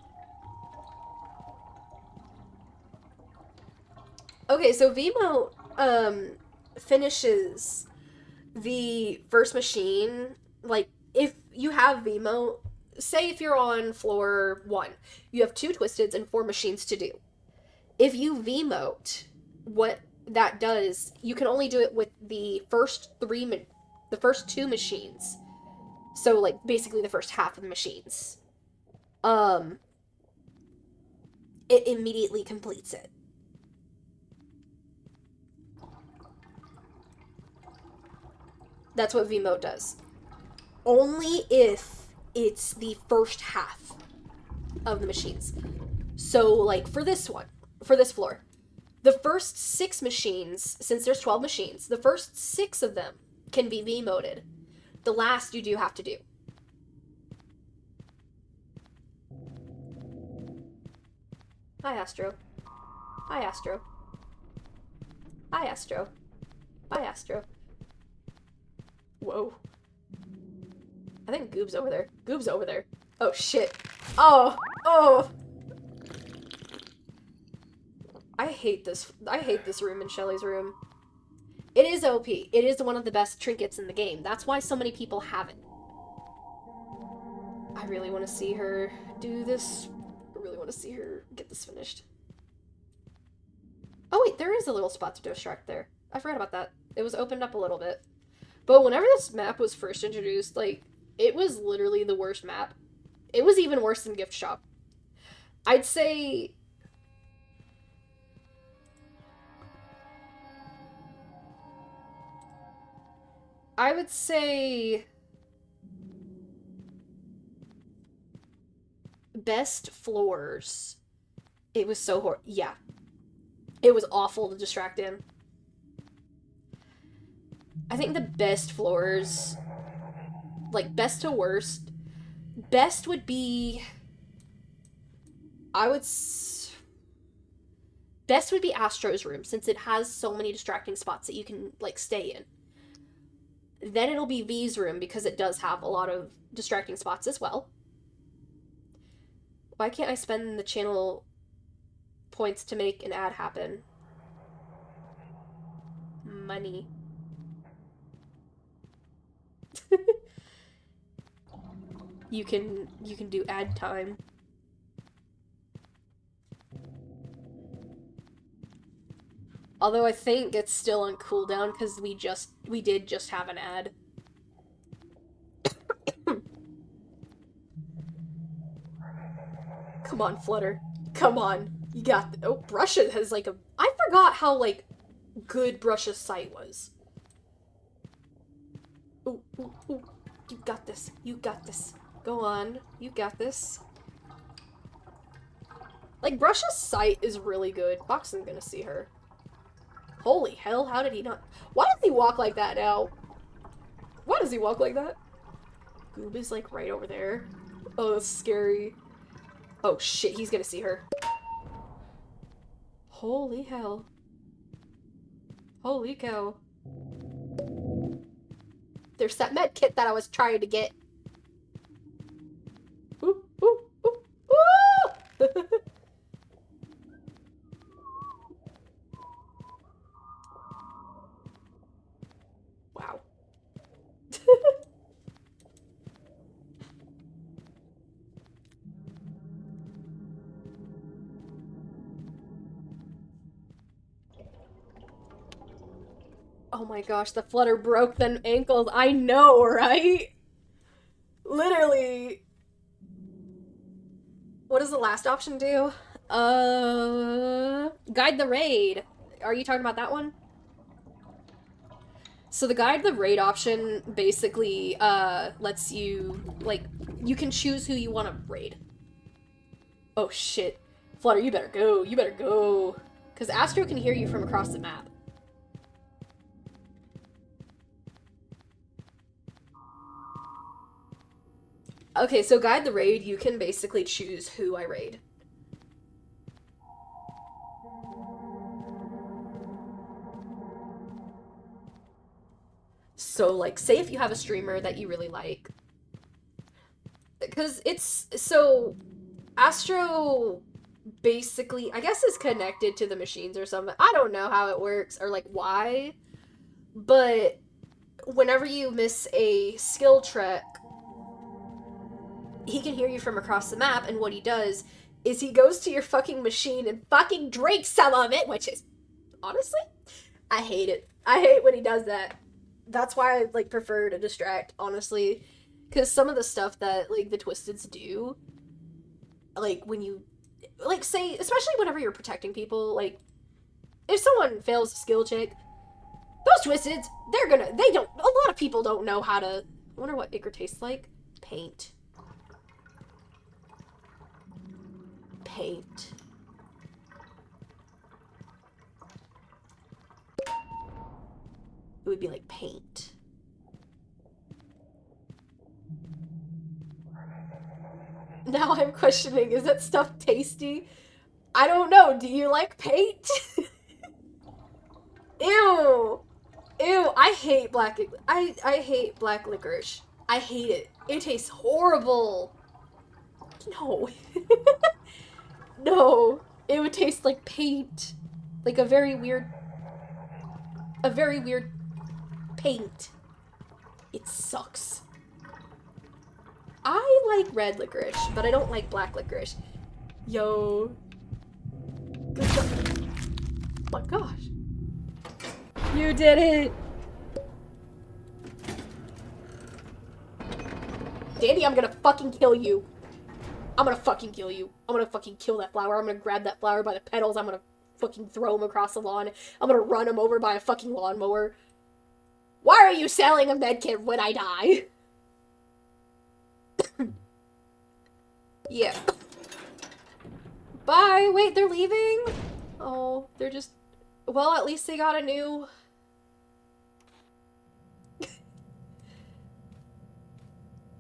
Okay, so Vimo finishes the first machine, like, if you have Vimo, say if you're on floor 1, you have 2 Twisteds and 4 machines to do. If you Vmote, what that does, you can only do it with the first 2 machines. So, like, basically the first half of the machines. It immediately completes it. That's what Vmote does. Only if it's the first half of the machines. So, like, for this floor, the first 6 machines, since there's 12 machines, the first 6 of them can be V-moded. The last you do have to do. Hi, Astro. Hi, Astro. Hi, Astro. Bye, Astro. Whoa. I think Goob's over there. Goob's over there. Oh, shit. Oh! I hate this room in Shelly's room. It is OP. It is one of the best trinkets in the game. That's why so many people have it. I really want to see her do this. I really want want to see her get this finished. Oh wait, there is a little spot to distract there. I forgot about that. It was opened up a little bit. But whenever this map was first introduced, like, it was literally the worst map. It was even worse than Gift Shop. I'd say... I would say... best floors. It was so horrible. Yeah. It was awful to distract in. I think the best floors, like best to worst, best would be, best would be Astro's room, since it has so many distracting spots that you can, like, stay in. Then it'll be V's room, because it does have a lot of distracting spots as well. Why can't I spend the channel points to make an ad happen? Money. You can do ad time. Although I think it's still on cooldown because we did just have an ad. Come on, Flutter. Come on. You got oh, Brusha has like a I forgot how like good Brusha's sight was. Ooh, ooh, ooh. You got this. You got this. Go on. You got this. Like, Brusha's sight is really good. Boxen's gonna see her. Holy hell, how did he not... Why does he walk like that now? Why does he walk like that? Goob is, like, right over there. Oh, that's scary. Oh, shit, he's gonna see her. Holy hell. Holy cow. There's that med kit that I was trying to get. Ooh, ooh, ooh, ooh! Wow. Oh my gosh, the Flutter broke them ankles. I know, right? Literally. What does the last option do? Guide the raid. Are you talking about that one? So the guide the raid option basically lets you, like, you can choose who you want to raid. Oh shit. Flutter, you better go. You better go. Because Astro can hear you from across the map. Okay, so guide the raid, you can basically choose who I raid. So, like, say if you have a streamer that you really like. Because it's... So, Astro basically, I guess, is connected to the machines or something. I don't know how it works or, like, why. But whenever you miss a skill track, he can hear you from across the map, and what he does is he goes to your fucking machine and fucking drinks some of it, which is, honestly, I hate it. I hate when he does that. That's why I, like, prefer to distract, honestly, because some of the stuff that, like, the Twisteds do, like, when you, like, say, especially whenever you're protecting people, like, if someone fails a skill check, those Twisteds, they don't, a lot of people don't know how to, I wonder what Ichor tastes like? Paint. Paint. It would be like paint. Now I'm questioning, is that stuff tasty? I don't know, do you like paint? Ew! Ew, I hate I hate black licorice. I hate it. It tastes horrible. No. No. It would taste like paint. Like a very weird paint. It sucks. I like red licorice, but I don't like black licorice. Yo. Good job. Oh my gosh. You did it! Danny, I'm gonna fucking kill you. I'm gonna fucking kill you. I'm gonna fucking kill that flower. I'm gonna grab that flower by the petals. I'm gonna fucking throw him across the lawn. I'm gonna run him over by a fucking lawnmower. Why are you selling a medkit when I die? Yeah. Bye! Wait, they're leaving? Oh, they're just... Well, at least they got a new...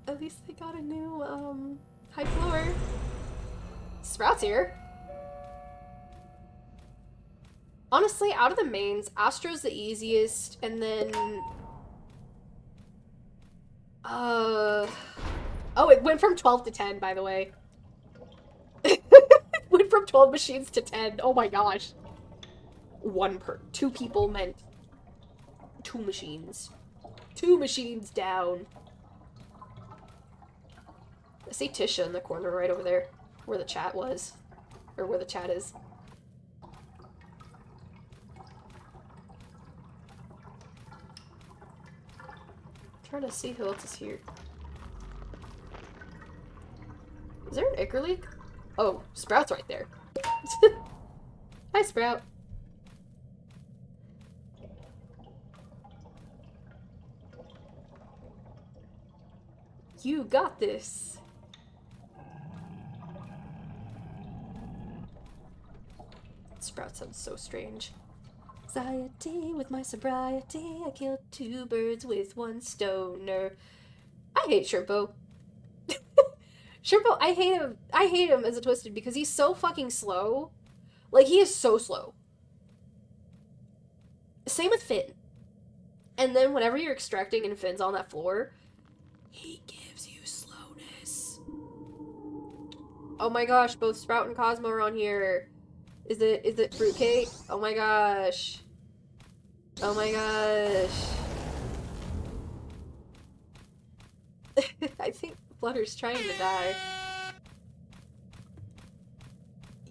At least they got a new, high floor. Sprout's here. Honestly, out of the mains, Astro's the easiest, and then... Oh, it went from 12 to 10, by the way. Went from 12 machines to 10. Oh my gosh. Two people meant 2 machines. 2 machines down. I see Tisha in the corner right over there, where the chat was. Or where the chat is. Trying to see who else is here. Is there an Ichor leak? Oh, Sprout's right there. Hi, Sprout. You got this. Sprout sounds so strange. Anxiety with my sobriety, I killed 2 birds with 1 stoner. I hate Shrimpo. Shrimpo, I hate him as a Twisted because he's so fucking slow. Like, he is so slow. Same with Finn. And then whenever you're extracting and Finn's on that floor, he gives you slowness. Oh my gosh, both Sprout and Cosmo are on here. Is it Fruitcake? Oh my gosh. Oh my gosh. I think Flutter's trying to die.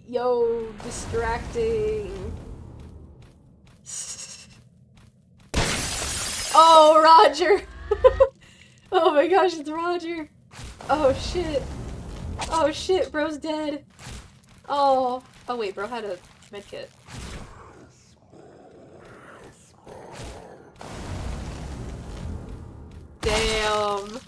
Yo, distracting. Oh, Roger! Oh my gosh, it's Roger. Oh shit. Oh shit, bro's dead. Oh. Oh wait, bro had a medkit. Damn.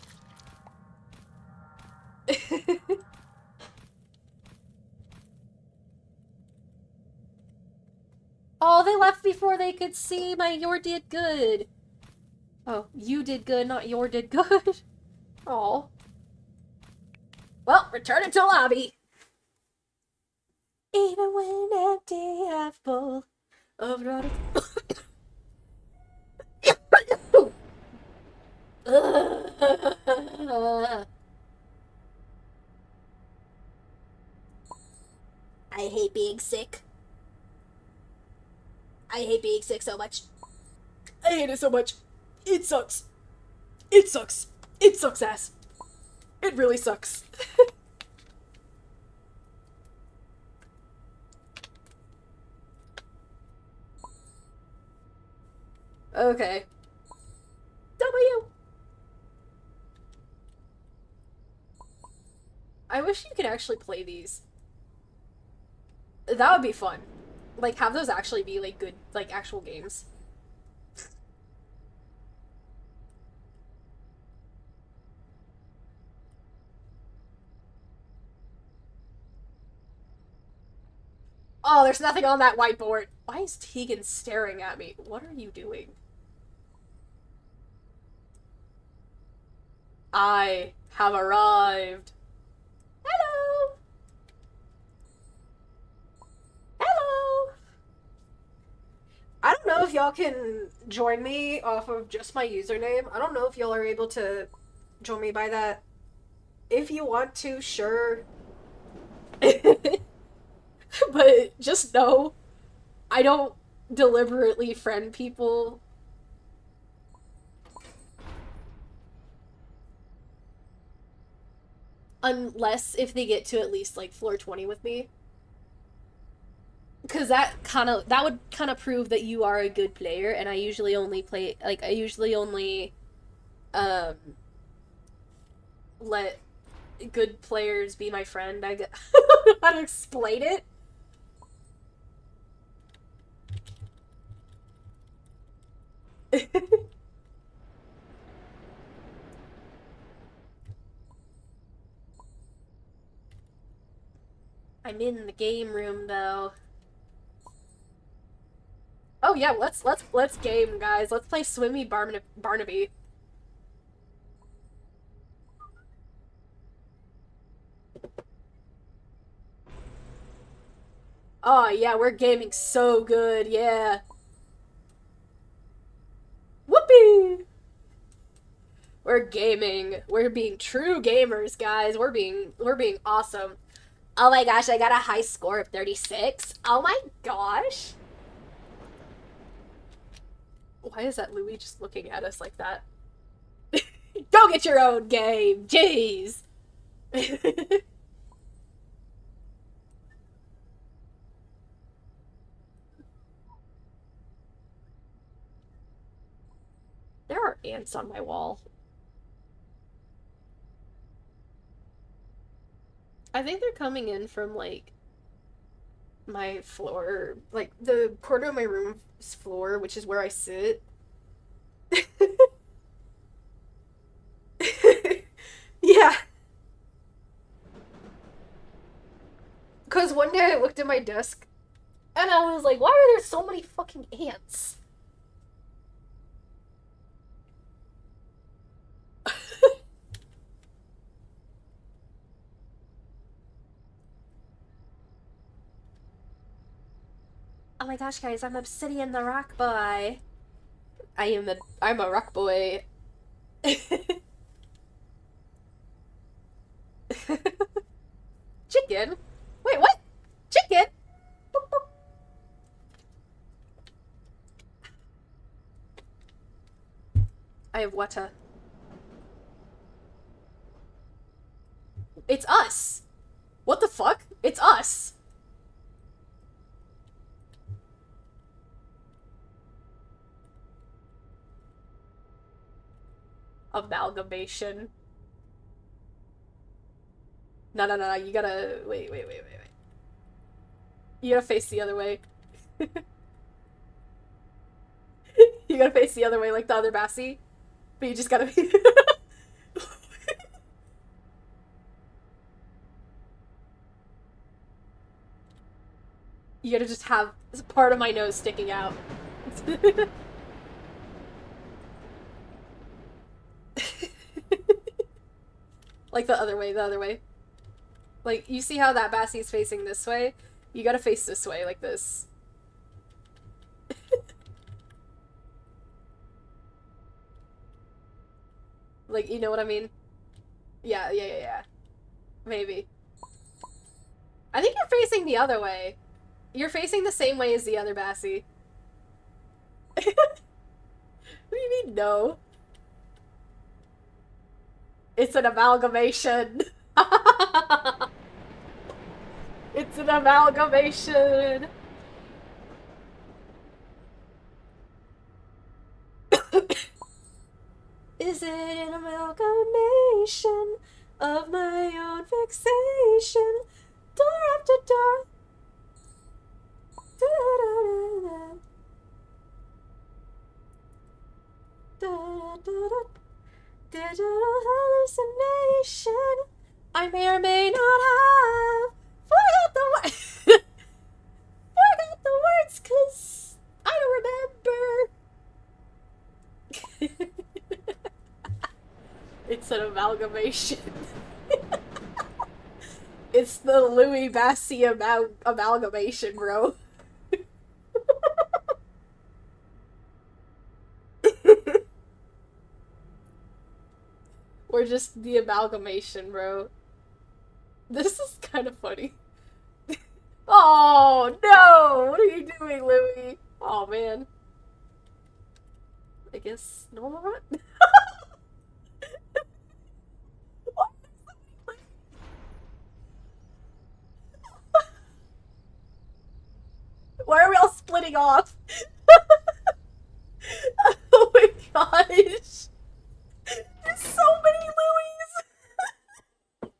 Oh, they left before they could see my your did good. Oh, you did good, not your did good. Oh. Well, return it to lobby. Even when empty, half full of rotted. I hate being sick. I hate being sick so much. I hate it so much. It sucks. It sucks. It sucks ass. It really sucks. Okay. W. I wish you could actually play these. That would be fun. Like, have those actually be, like, good, like, actual games. Oh, there's nothing on that whiteboard. Why is Tegan staring at me? What are you doing? I have arrived. Hello. Hello. I don't know if y'all can join me off of just my username. I don't know if y'all are able to join me by that. If you want to, sure. But just know, I don't deliberately friend people. unless if they get to at least like floor 20 with me. Because that would kind of prove that you are a good player, and I usually only um let good players be my friend. I don't know how to explain it. I'm in the game room though. Oh yeah, let's game, guys. Let's play Swimmy Barnaby. Oh yeah, we're gaming so good, yeah. Whoopee! We're gaming. We're being true gamers, guys. We're being awesome. Oh my gosh, I got a high score of 36. Oh my gosh. Why is that Louis just looking at us like that? Go get your own game. Jeez. There are ants on my wall. I think they're coming in from like my floor, like the corner of my room's floor, which is where I sit. Yeah. Because one day I looked at my desk and I was like, why are there so many fucking ants? Oh my gosh, guys, I'm Obsidian the Rock Boy. I'm a rock boy. Chicken? Wait, what? Chicken? Boop, boop. I have water. It's us. What the fuck? It's us. Amalgamation. No, you gotta... Wait. You gotta face the other way. You gotta face the other way like the other Bassie. But you just gotta be... You gotta just have part of my nose sticking out. Like the other way. Like, you see how that Bassie's facing this way? You gotta face this way, like this. Like, you know what I mean? Yeah. Maybe. I think you're facing the other way. You're facing the same way as the other Bassie. What do you mean, no? It's an amalgamation. It's an amalgamation. Is it an amalgamation of my own fixation? Door after door. Digital hallucination. I may or may not have forgot the forgot the words, cause I don't remember. It's an amalgamation. It's the Louis Bassie amalgamation, bro. We're just the amalgamation, bro. This is kind of funny. Oh, no! What are you doing, Louis? Oh, man. I guess normal run? splitting off. Oh my gosh. There's so many Louis.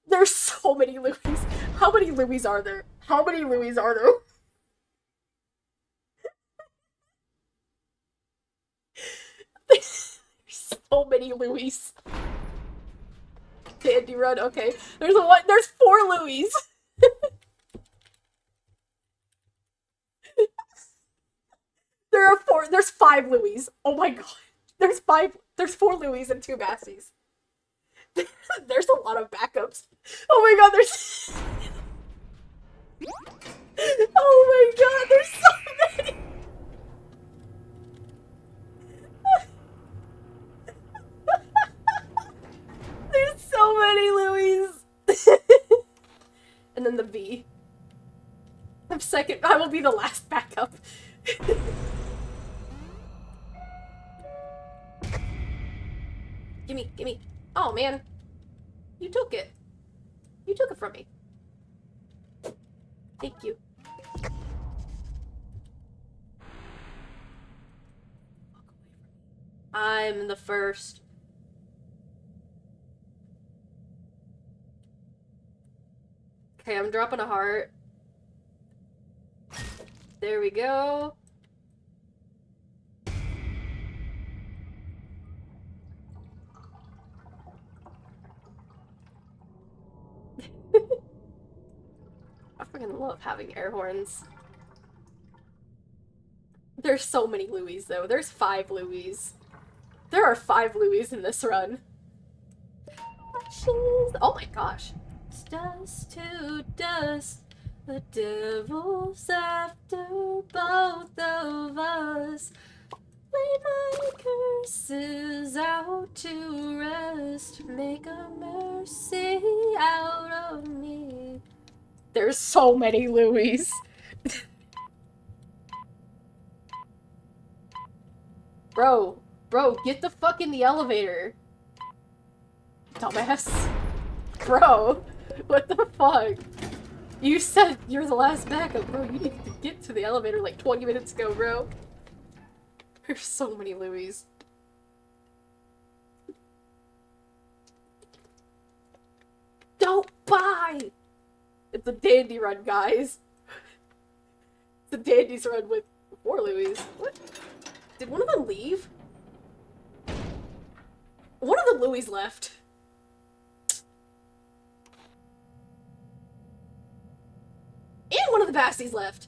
There's so many Louis. How many Louis are there? How many Louis are there? There's so many Louis. Dandy Run, okay. There's 4 Louis. There's 5 Louis. Oh my god. There's 4 Louis and 2 Bassies. There's a lot of backups. Oh my god, there's... Oh my god, there's so many! There's so many Louis! And then the V. I'm second. I will be the last backup. Gimme. Oh man. You took it. You took it from me. Thank you. I'm the first. Okay, I'm dropping a heart. There we go. I freaking love having air horns. There's so many Louis, though. There's 5 Louis. There are 5 Louis in this run. Oh my gosh. It's dust to dust. The devil's after both of us. Lay my curses out to rest. Make a mercy out of me. There's so many Louis. Bro, get the fuck in the elevator. Dumbass. Bro, what the fuck? You said you're the last backup, bro. You need to get to the elevator like 20 minutes ago, bro. There's so many Louis. Don't buy! It's a dandy run, guys. It's a dandy's run with 4 Louis. What? Did one of them leave? One of the Louis left. And one of the Bassies left.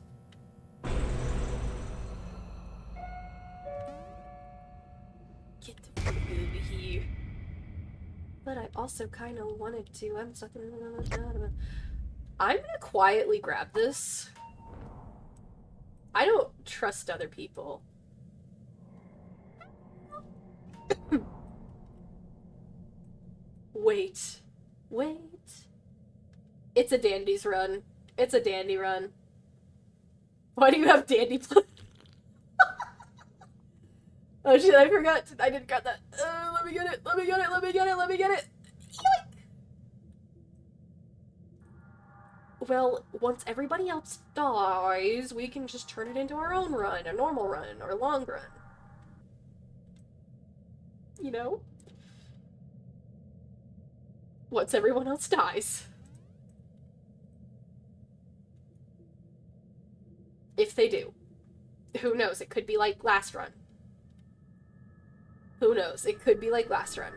Get the fuck over here. But I also kind of wanted to. I'm gonna quietly grab this. I don't trust other people. Wait. It's a dandy's run. It's a dandy run. Why do you have dandy play? Oh shit, I forgot. I didn't got that. Let me get it. Yoink! Well, once everybody else dies, we can just turn it into our own run, a normal run, or a long run. You know? Once everyone else dies. If they do. Who knows? It could be like last run. Who knows? It could be like last run.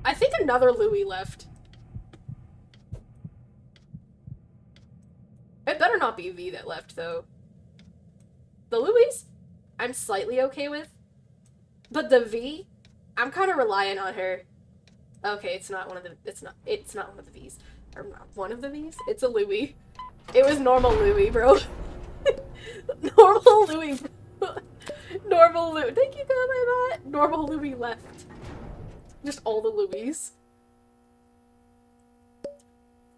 I think another Louis left. It better not be V that left, though. The Louis, I'm slightly okay with. But the V, I'm kind of relying on her. Okay, it's not one of the V's. Or not one of the V's? It's a Louis. It was normal Louis, bro. Normal Louis, bro. Normal Louis. Thank you, God, my bot. Normal Louis left. Just all the Louis.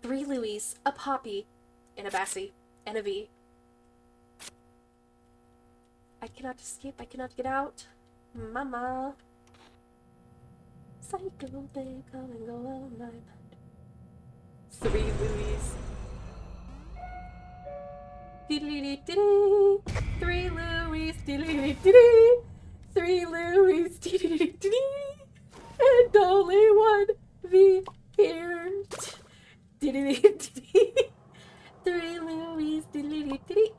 3 Louis, a Poppy, and a Bassie, and a V. I cannot escape. I cannot get out. Mama. Psycho, babe, come and go all night. 3 Louis. Dee-dee-dee-dee-dee. 3 Louis. Dee-dee-dee-dee-dee. 3 Louis. Dee-dee-dee-dee-dee. And only one V here. Dee-dee-dee-dee-dee. 3 Louis. Dee-dee-dee-dee-dee.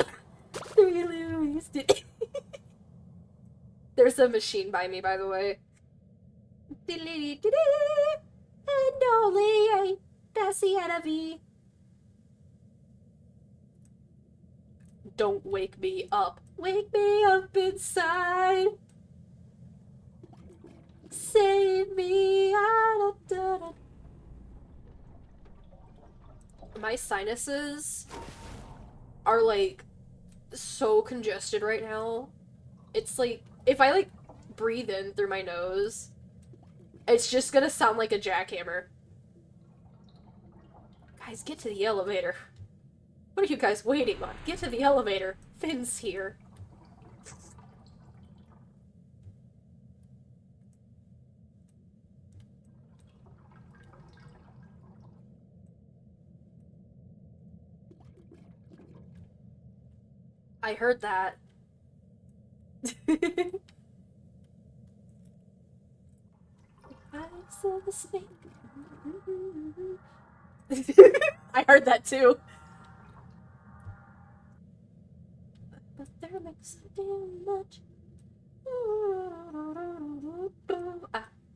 3 Louis. Dee-dee. There's a machine by me, by the way. Dee-dee-dee-dee-dee. And only a Bessie and a V. Don't wake me up. Wake me up inside. Save me. My sinuses are like so congested right now. It's like if I like breathe in through my nose, it's just gonna sound like a jackhammer. Guys, get to the elevator. What are you guys waiting on? Get to the elevator. Finn's here. I heard that. I saw the snake. I heard that too. But there makes so damn much.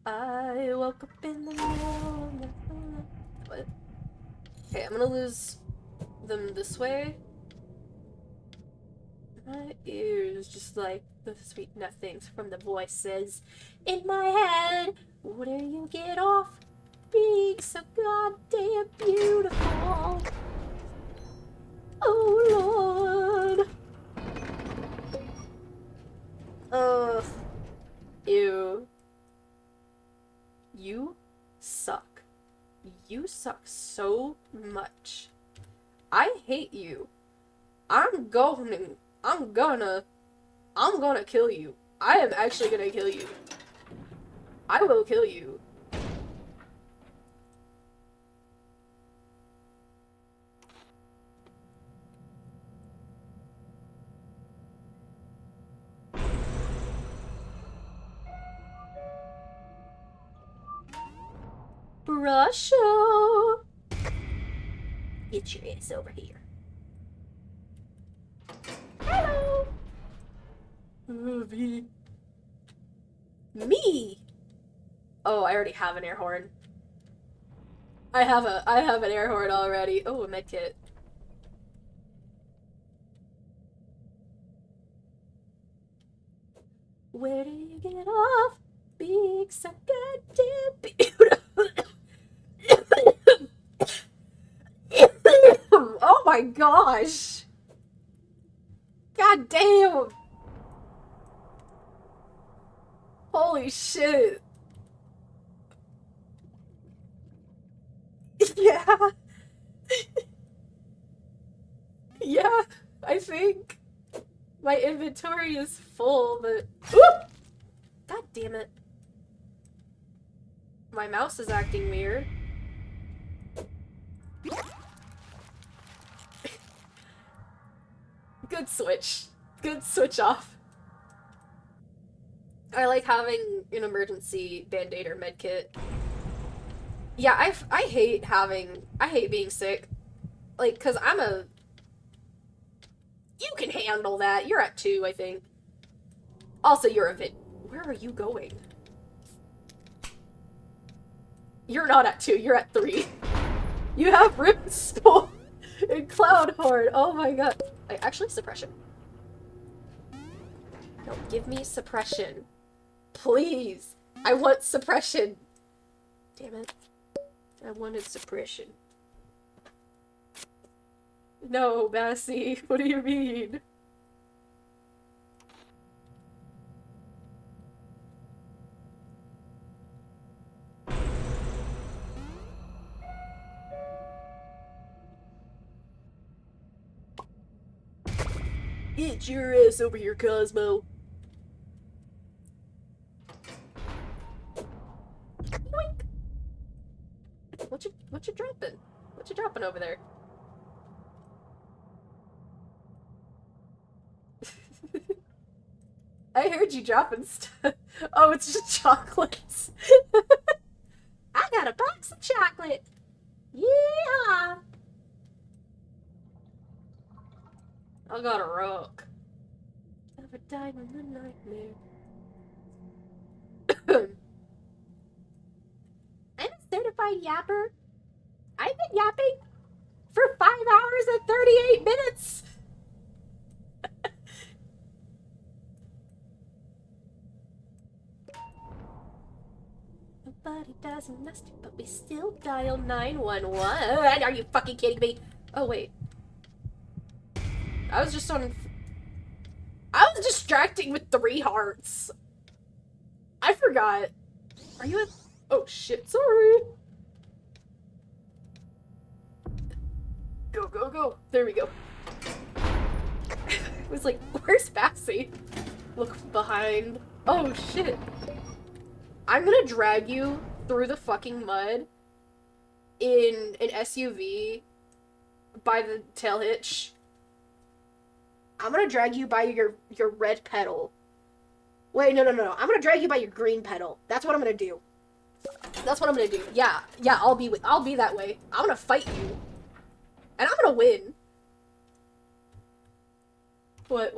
I woke up in the morning. What? Okay, I'm gonna lose them this way. My ears just like the sweet nothings from the voices in my head. Wouldn't you get off being so goddamn beautiful? Oh Lord. Ugh. Ew. You suck. You suck so much. I hate you. I'm gonna kill you. I am actually gonna kill you. I will kill you. Brusho! Get your ass over here. Hello! V. Me? Oh, I already have an air horn. I have an air horn already. Oh, a medkit. Where do you get off being so goddamn beautiful? Oh my gosh! God damn! Holy shit! Yeah! Yeah, I think my inventory is full, but... Oop! God damn it. My mouse is acting weird. Good switch. Good switch off. I like having an emergency band-aid or medkit. Yeah, I hate being sick. Like, cause you can handle that. You're at 2, I think. Also, you're a where are you going? You're not at 2, you're at 3. You have Ripstone and Cloudhorn. Oh my god. Actually, suppression. No, give me suppression. Please. I want suppression. Damn it. I wanted suppression. No, Bessie. What do you mean? Get your ass over here, Cosmo. Yoink. What you dropping? What you dropping over there? I heard you dropping stuff. Oh, it's just chocolates. I got a box of chocolate. Yeah. I got a rock. Never died in the nightmare. I'm a certified yapper. I've been yapping for 5 hours and 38 minutes. Nobody dies in Nestor, but we still dial 911. Are you fucking kidding me? Oh, wait. I was distracting with 3 hearts. I forgot. Are you at... Oh, shit, sorry. Go, go, go. There we go. It was like, where's Bassy? Look behind. Oh, shit. I'm gonna drag you through the fucking mud in an SUV by the tail hitch. I'm gonna drag you by your red pedal. Wait, no. I'm gonna drag you by your green pedal. That's what I'm gonna do. That's what I'm gonna do. Yeah, I'll be that way. I'm gonna fight you. And I'm gonna win. What?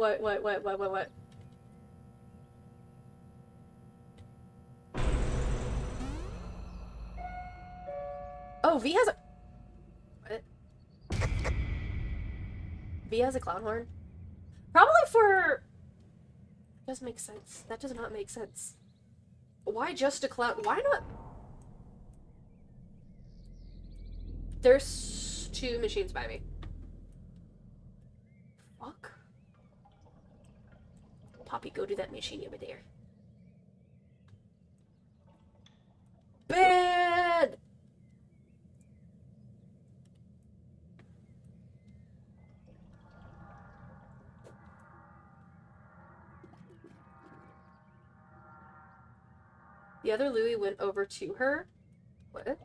Oh, V has a... What? V has a clown horn? Probably for... It doesn't make sense. That does not make sense. Why just a clown? Why not... There's 2 machines by me. Fuck. Poppy, go to that machine over there. Bad! The other Louie went over to her. What?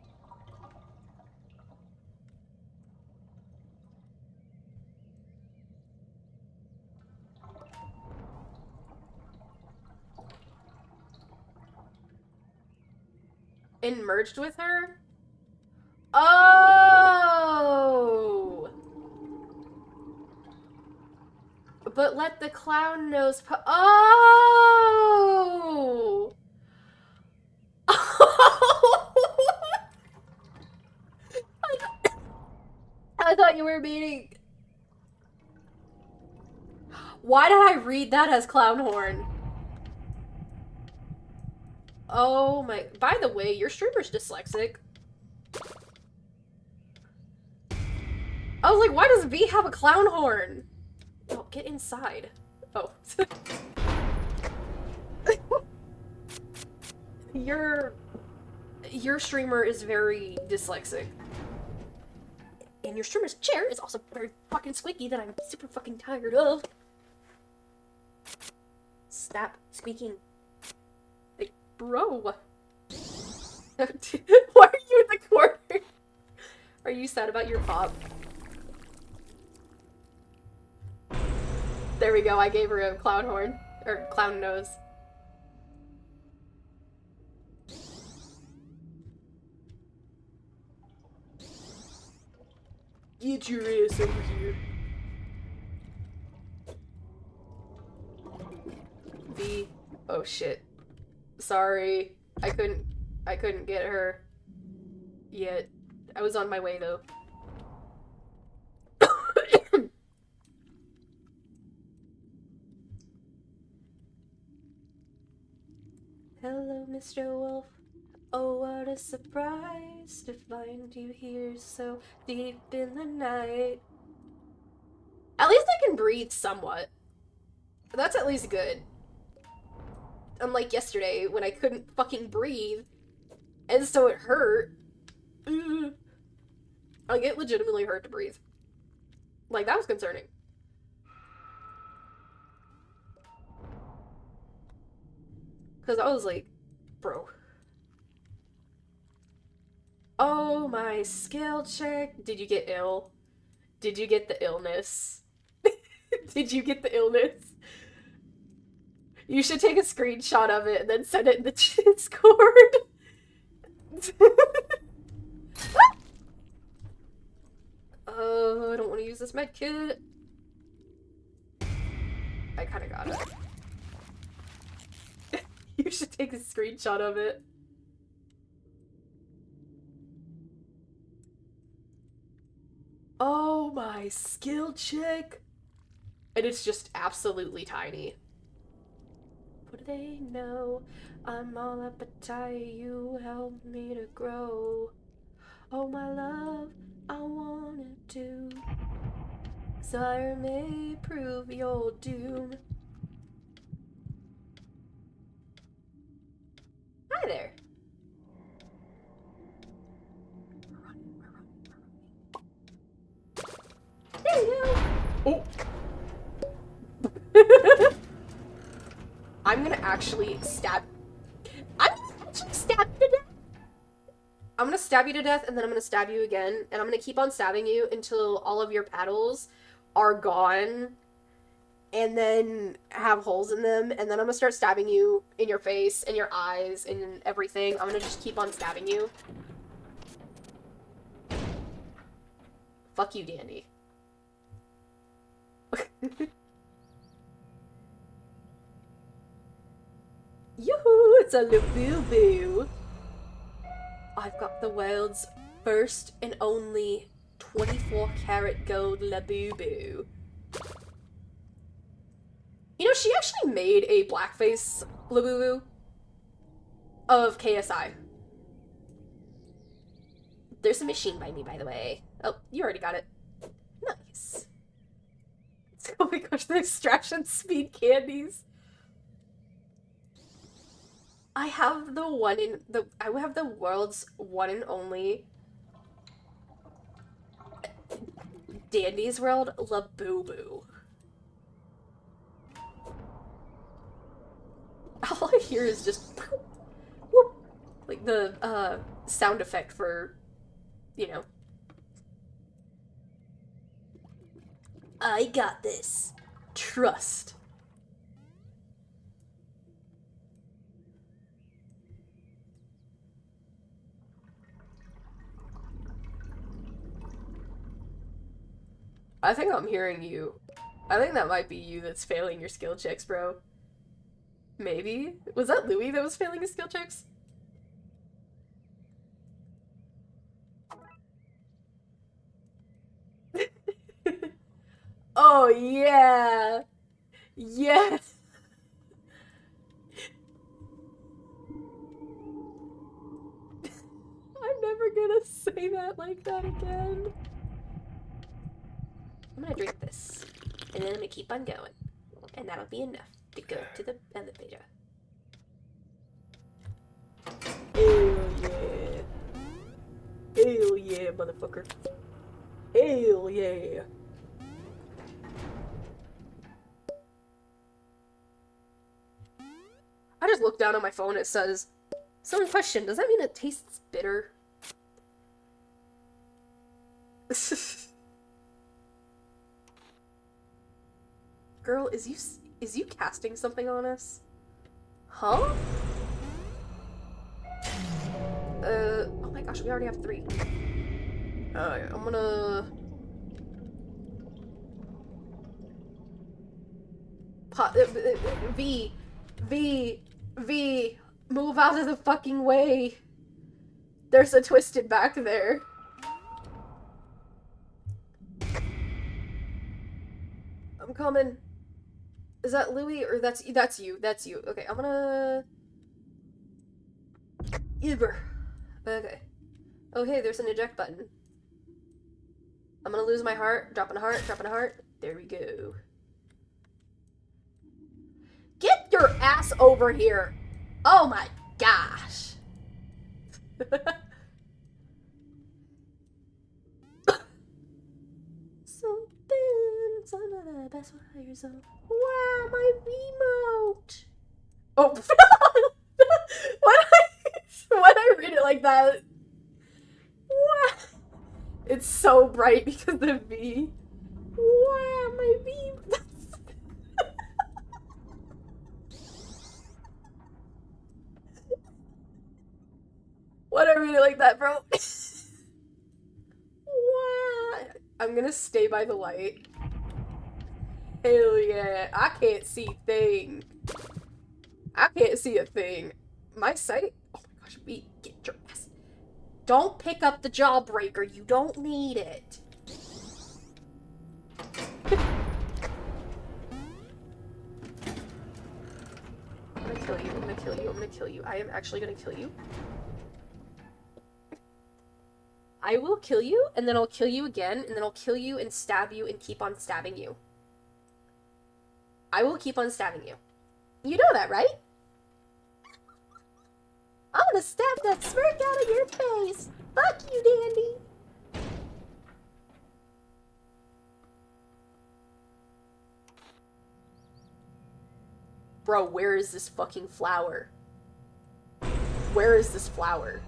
And merged with her? Oh! But let the clown nose oh! I thought you were meaning... Why did I read that as clown horn? Oh my... By the way, your streamer's dyslexic. I was like, why does V have a clown horn? Oh, get inside. Oh. Your streamer is very dyslexic. And your streamer's chair is also very fucking squeaky that I'm super fucking tired of. Stop squeaking. Like, bro. Why are you in the corner? Are you sad about your pop? There we go, I gave her a clown horn. Or clown nose. Get your ass over here. V. Oh shit. Sorry. I couldn't get her yet. I was on my way though. Hello, Mr. Wolf. Oh, what a surprise to find you here so deep in the night. At least I can breathe somewhat. That's at least good. Unlike yesterday, when I couldn't fucking breathe, and so it hurt. Like, it legitimately hurt to breathe. Like, that was concerning. Because I was like, bro. Oh, my skill check. Did you get ill? Did you get the illness? Did you get the illness? You should take a screenshot of it and then send it in the Discord. I don't want to use this med kit. I kind of got it. You should take a screenshot of it. Oh, my skill check. And it's just absolutely tiny. What do they know? I'm all appetite, you help me to grow. Oh, my love, I wanted to. Sire may prove your doom. Hi there. There you go. Oh. I'm gonna actually stab you to death. I'm gonna stab you to death, and then I'm gonna stab you again, and I'm gonna keep on stabbing you until all of your paddles are gone, and then have holes in them, and then I'm gonna start stabbing you in your face, and your eyes, and everything. I'm gonna just keep on stabbing you. Fuck you, Dandy. Yoo-hoo! It's a Labubu! I've got the world's first and only 24-karat gold Labubu. You know, she actually made a blackface Labubu of KSI. There's a machine by me, by the way. Oh, you already got it. Nice. Oh my gosh, the extraction speed candies. I have the world's one and only Dandy's World Labubu. All I hear is just whoop, like the sound effect for, you know. I got this. Trust. I think I'm hearing you. I think that might be you that's failing your skill checks, bro. Maybe? Was that Louis that was failing his skill checks? Oh, yeah! Yes! I'm never gonna say that like that again. I'm gonna drink this, and then I'm gonna keep on going, and that'll be enough to go to the elevator. Hell yeah. Hell yeah, motherfucker. Hell yeah. I just looked down on my phone, it says, "Some question, does that mean it tastes bitter?" Girl, is you casting something on us? Huh? Oh my gosh, we already have 3. I'm gonna... V, move out of the fucking way. There's a twisted back there. I'm coming. Is that Louis or that's you? That's you. Okay, I'm gonna... Uber. Okay. Okay, there's an eject button. I'm gonna lose my heart. Dropping a heart, dropping a heart. There we go. Get your ass over here! Oh my gosh! Some of the best wires of... Wow, my remote! Oh, when I read it like that... Wow! It's so bright because of V. Wow, my remote! it like that, bro. What? I'm gonna stay by the light. Hell yeah. I can't see a thing. I can't see a thing. My sight... Oh my gosh, get your ass. Don't pick up the jawbreaker. You don't need it. I'm gonna kill you. I'm gonna kill you. I'm gonna kill you. I am actually gonna kill you. I will kill you, and then I'll kill you again, and then I'll kill you and stab you and keep on stabbing you. I will keep on stabbing you. You know that, right? I'm gonna stab that smirk out of your face. Fuck you, Dandy. Bro, where is this fucking flower? Where is this flower?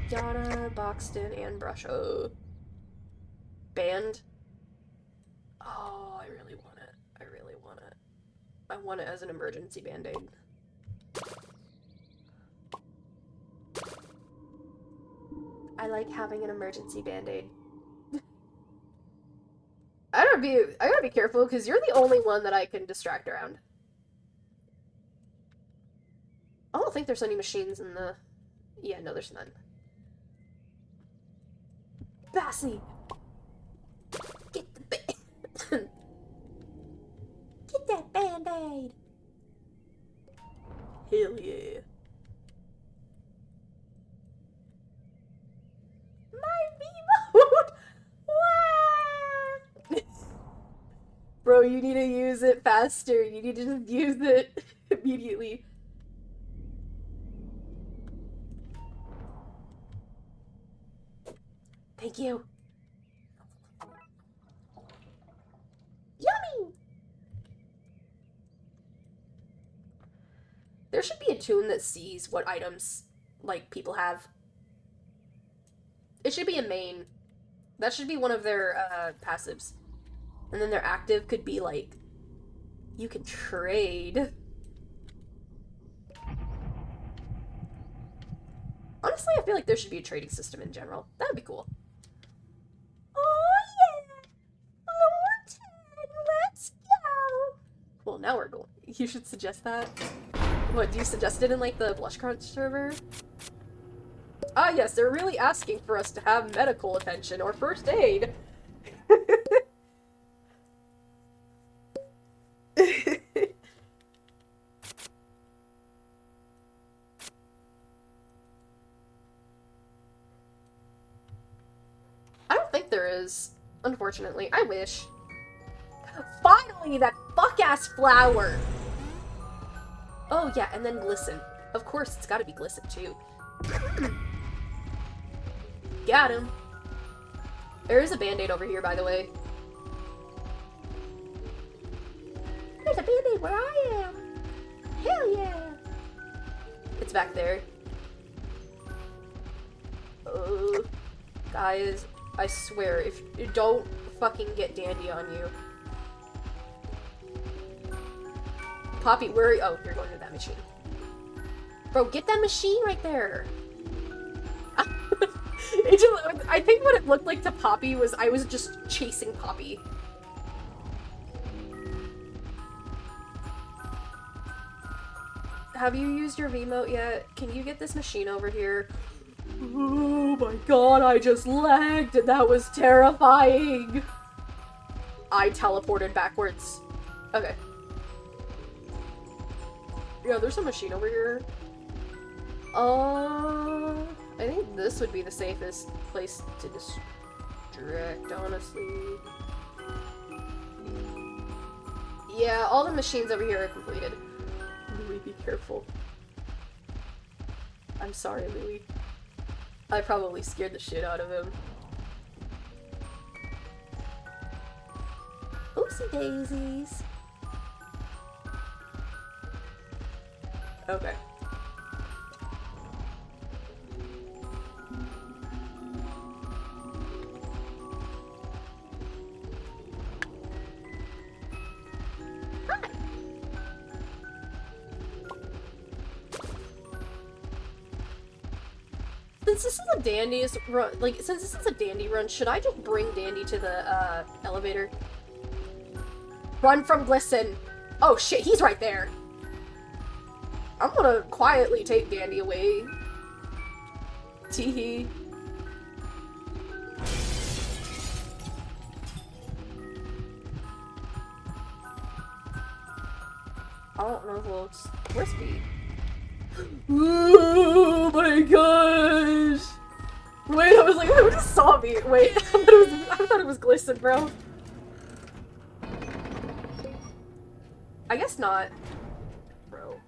Donna, Boxton, and Brush. Oh. Band. Oh, I really want it. I really want it. I want it as an emergency band-aid. I like having an emergency band-aid. I gotta be careful, because you're the only one that I can distract around. I don't think there's any machines in the... Yeah, no, there's none. Bassy! Get the Get that band-aid! Hell yeah. My remote! Wow! Bro, you need to use it faster. You need to just use it immediately. Thank you. Yummy! There should be a tune that sees what items, like, people have. It should be a main. That should be one of their, passives. And then their active could be, like, you can trade. Honestly, I feel like there should be a trading system in general. That would be cool. Oh, yeah! Let's go! Well, now we're going. You should suggest that. What, do you suggest it in, like, the Blush Crunch server? Ah, yes, they're really asking for us to have medical attention or first aid. I don't think there is, unfortunately. I wish. Finally, that fuck-ass flower! Oh, yeah, and then glisten. Of course, it's gotta be glisten, too. Got him. There is a band-aid over here, by the way. There's a band-aid where I am. Hell yeah. It's back there. Guys, I swear, if you don't fucking get Dandy on you. Poppy, where are you? Oh, you're going to that machine. Bro, get that machine right there. I think what it looked like to Poppy was I was just chasing Poppy. Have you used your Wiimote yet? Can you get this machine over here? Oh my god, I just lagged. That was terrifying. I teleported backwards. Okay. Yeah, there's a machine over here. I think this would be the safest place to distract, honestly. Yeah, all the machines over here are completed. Louis, be careful. I'm sorry, Louis. I probably scared the shit out of him. Oopsie daisies. Okay. since this is a Dandy's run, since this is a Dandy run, should I just bring Dandy to the, elevator? Run from Glisten! Oh shit, he's right there! I'm gonna quietly take Dandy away. Teehee. I don't know who else. Where's Speed? Oh my gosh! Wait, I was like, who just saw me? Wait, I thought it was Glisten, bro. I guess not. Bro.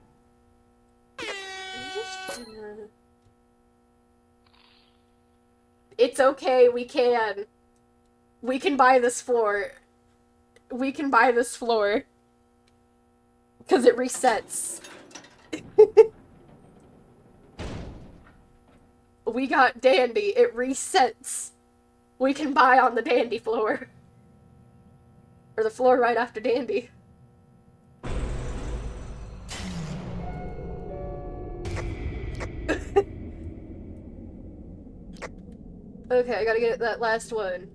It's okay, we can. We can buy this floor. We can buy this floor. Because it resets. We got Dandy. It resets. We can buy on the Dandy floor. Or the floor right after Dandy. Okay, I gotta get that last one.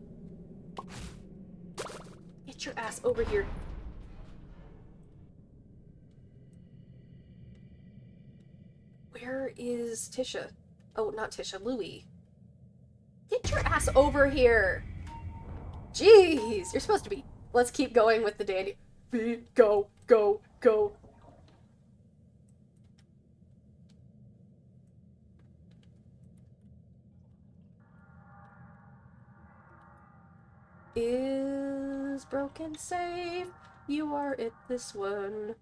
Get your ass over here. Where is Tisha? Oh, not Tisha, Louie. Get your ass over here! Jeez, you're supposed to be... Let's keep going with the Dandy. Go, go, go. Is broken safe? You are it, this one.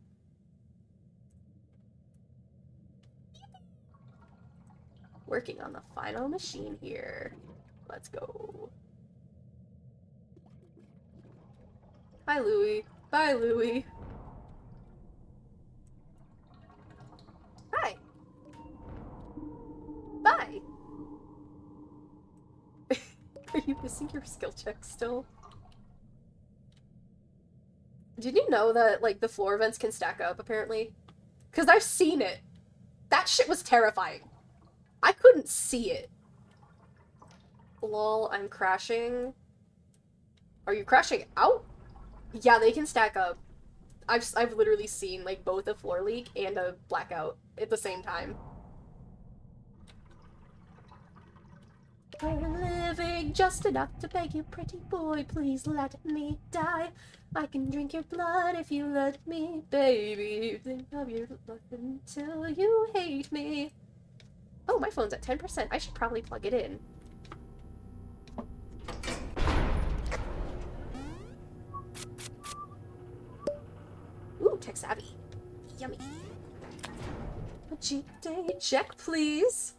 Working on the final machine here. Let's go. Bye, Louie. Bye, Louie. Hi. Bye. Are you missing your skill check still? Did you know that, like, the floor vents can stack up, apparently? Because I've seen it. That shit was terrifying. I couldn't see it. Lol, I'm crashing. Are you crashing out? Yeah, they can stack up. I've literally seen, like, both a floor leak and a blackout at the same time. I'm living just enough to beg you, pretty boy, please let me die. I can drink your blood if you let me, baby. Think of your love until you hate me. Oh, my phone's at 10%. I should probably plug it in. Ooh, tech savvy. Yummy. A cheap day check, please.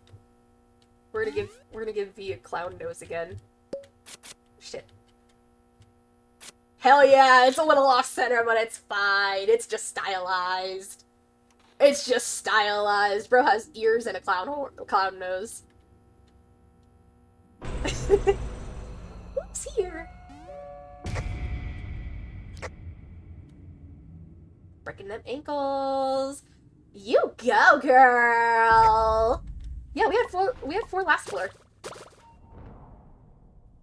We're gonna give V a clown nose again. Shit. Hell yeah, it's a little off-center, but it's fine. It's just stylized. It's just stylized. Bro has ears and a clown nose. Who's here? Breaking them ankles. You go, girl. Yeah, we had four last floor.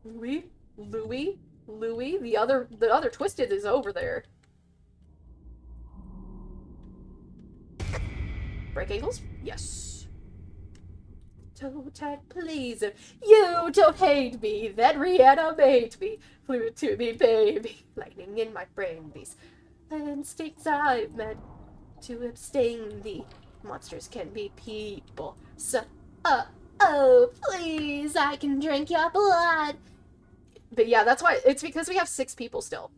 Louie, the other Twisted is over there. Break ankles? Yes. Toe tag, please. If you don't hate me, then reanimate me. Flew to me, baby. Lightning in my brain. These instincts I've meant to abstain thee. Monsters can be people. So, oh, please, I can drink your blood. But yeah, that's why. It's because we have 6 people still.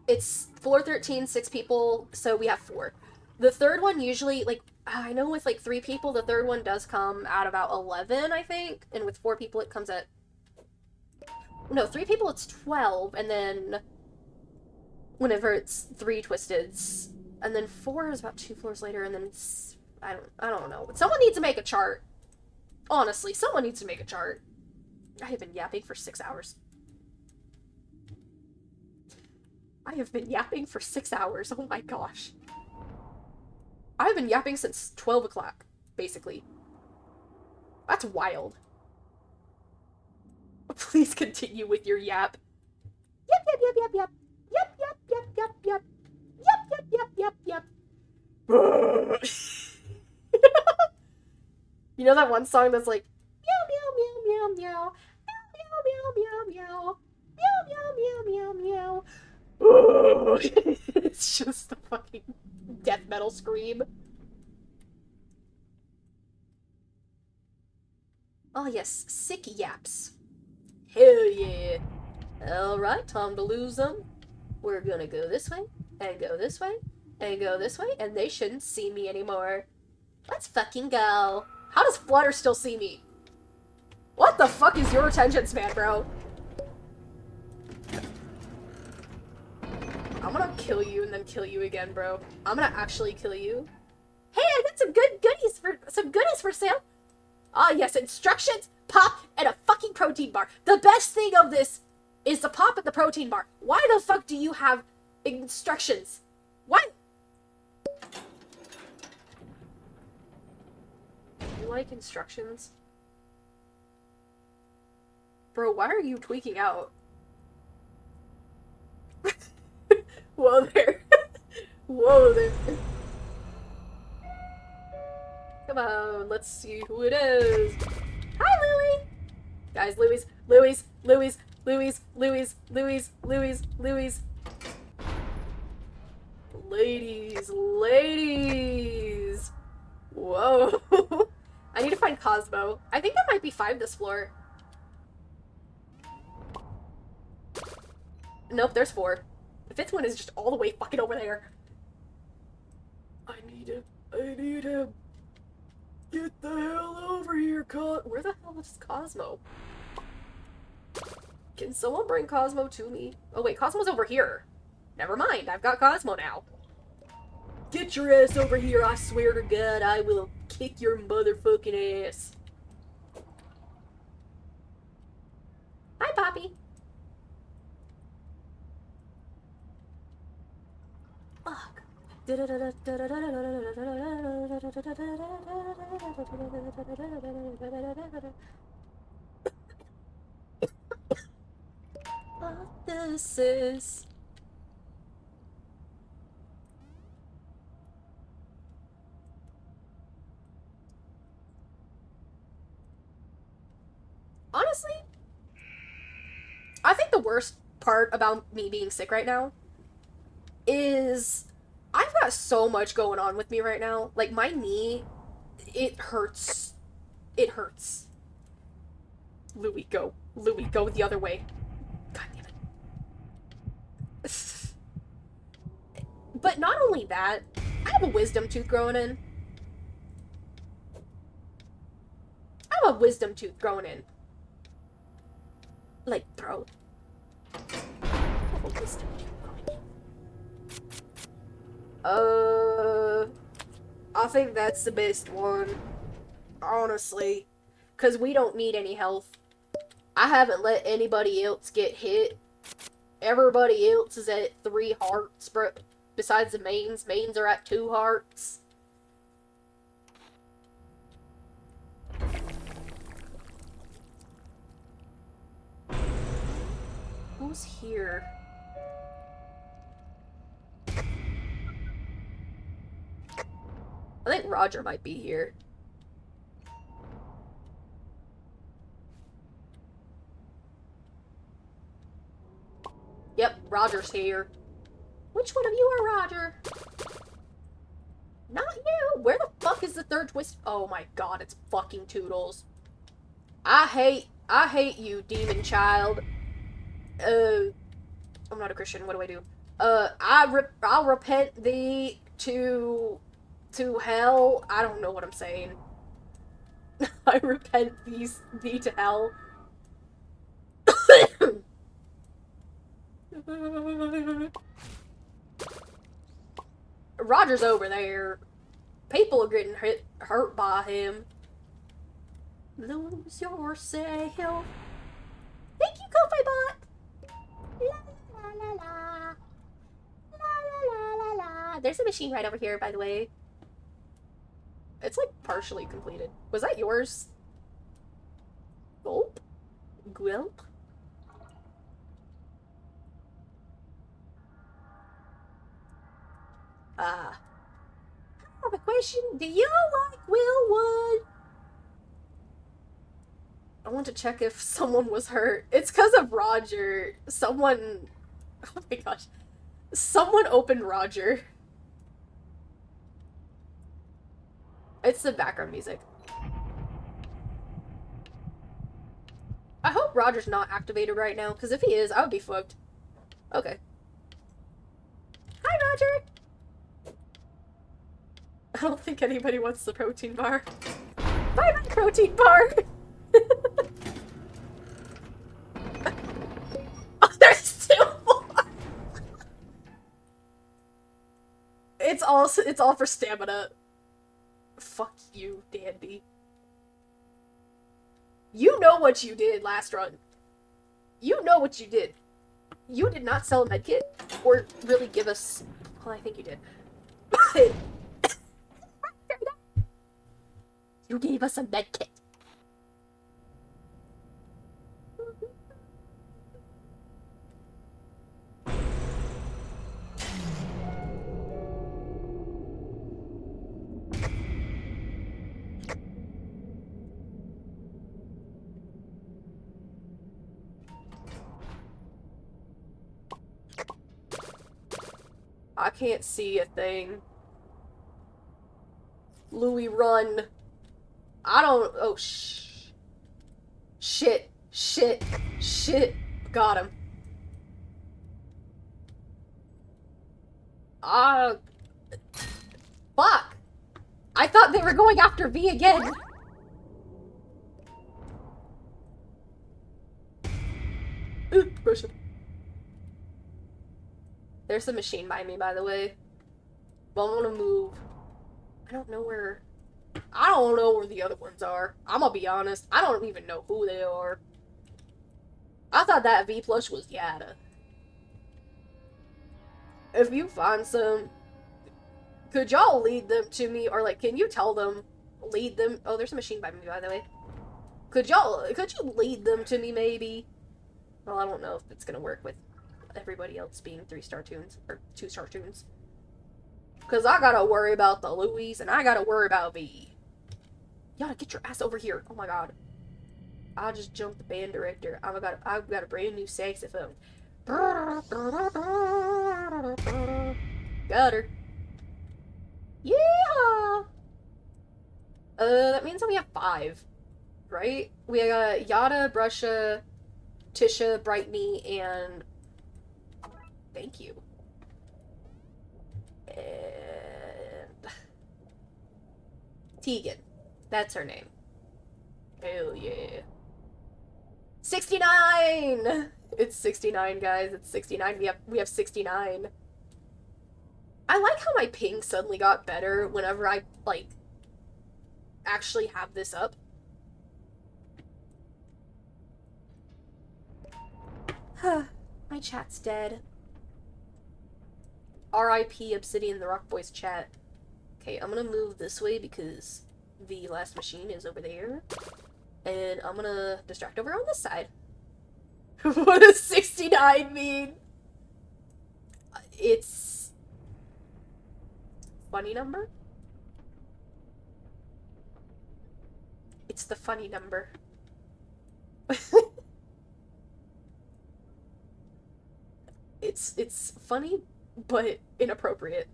It's floor 13, 6 people, so we have 4. The third one usually, like, I know with, like, 3 people, the third one does come at about 11, I think. And with 4 people, it comes at... No, 3 people, it's 12. And then whenever it's 3 Twisteds. And then 4 is about 2 floors later, and then it's... I don't know. But someone needs to make a chart. Honestly, someone needs to make a chart. I have been yapping for 6 hours. I have been yapping for 6 hours. Oh my gosh. I've been yapping since 12 o'clock, basically. That's wild. Please continue with your yap. Yep, yep, yep, yep, yep. Yep, yep, yep, yep, yep. Yep, yep, yep, yep, yep. You know that one song that's like meow meow meow meow meow meow meow meow meow meow meow meow. It's just the fucking death metal scream. Oh yes, sick yaps. Hell yeah. Alright, time to lose them. We're gonna go this way, and go this way, and go this way, and they shouldn't see me anymore. Let's fucking go. How does Flutter still see me? What the fuck is your attention span, bro? I'm gonna kill you and then kill you again, bro. I'm gonna actually kill you. Hey, I got some goodies for sale. Ah, yes, instructions, pop, and a fucking protein bar. The best thing of this is the pop and the protein bar. Why the fuck do you have instructions? What? You like instructions? Bro, why are you tweaking out? Whoa there. Whoa there. Come on, let's see who it is. Hi, Louie! Guys, Louie's. Ladies. Whoa. I need to find Cosmo. I think there might be 5 this floor. Nope, there's 4. The 5th one is just all the way fucking over there. I need him. Get the hell over here, Where the hell is Cosmo? Can someone bring Cosmo to me? Oh wait, Cosmo's over here. Never mind, I've got Cosmo now. Get your ass over here, I swear to God, I will kick your motherfucking ass. Hi, Poppy. Fuck. What this is. Honestly, I think the worst part about me being sick right now is I've got so much going on with me right now. Like, my knee, it hurts. It hurts. Louie, go. Louie, go the other way. God damn it. But not only that, I have a wisdom tooth growing in. Like, bro. I have a wisdom tooth growing in. I think that's the best one. Honestly. Because we don't need any health. I haven't let anybody else get hit. Everybody else is at 3 hearts, besides the mains. Mains are at 2 hearts. Who's here? I think Roger might be here. Yep, Roger's here. Which one of you are Roger? Not you! Where the fuck is the 3rd twist? Oh my god, it's fucking Toodles. I hate you, demon child. I'm not a Christian, what do? I'll repent thee to hell. I don't know what I'm saying. I repent thee to hell. Roger's over there. People are getting hurt by him. Lose yourself. Thank you, Ko-Fi Bot. La la la la. La la la la la. There's a machine right over here, by the way. It's like partially completed. Was that yours? Gwilp? I have a question. Do you like Willwood? I want to check if someone was hurt. It's because of Roger. Someone... Oh my gosh. Someone opened Roger. It's the background music. I hope Roger's not activated right now, because if he is, I would be fucked. Okay. Hi, Roger! I don't think anybody wants the protein bar. Bye, my protein bar! Oh, there's still more! It's all for stamina. Fuck you, Danby. You know what you did last run. You know what you did. You did not sell a medkit, or really give us... Well, I think you did. You gave us a medkit. I can't see a thing. Louis, run. I don't... Oh, shit. Got him. Fuck. I thought they were going after V again. Push him. There's a machine by me, by the way. But I'm gonna move. I don't know where the other ones are. I'm gonna be honest. I don't even know who they are. I thought that V plush was Yada. If you find some, could y'all lead them to me? Or, like, can you tell them, lead them? Oh, there's a machine by me, by the way. Could you lead them to me, maybe? Well, I don't know if it's gonna work with everybody else being 3-star tunes, or 2-star tunes. Because I gotta worry about the Louis, and I gotta worry about V. Y'all get your ass over here. Oh my god. I'll just jump the band director. I've got a brand new saxophone. Got her. Yeah! That means that we have 5. Right? We got Yada, Brusha, Tisha, Brightney, and... Thank you. And... Tegan. That's her name. Hell yeah. 69! It's 69, guys. It's 69. We have 69. I like how my ping suddenly got better whenever I, like, actually have this up. My chat's dead. R.I.P. Obsidian the Rock Boys chat. Okay, I'm gonna move this way because the last machine is over there. And I'm gonna distract over on this side. What does 69 mean? It's... funny number? It's the funny number. It's funny, but inappropriate.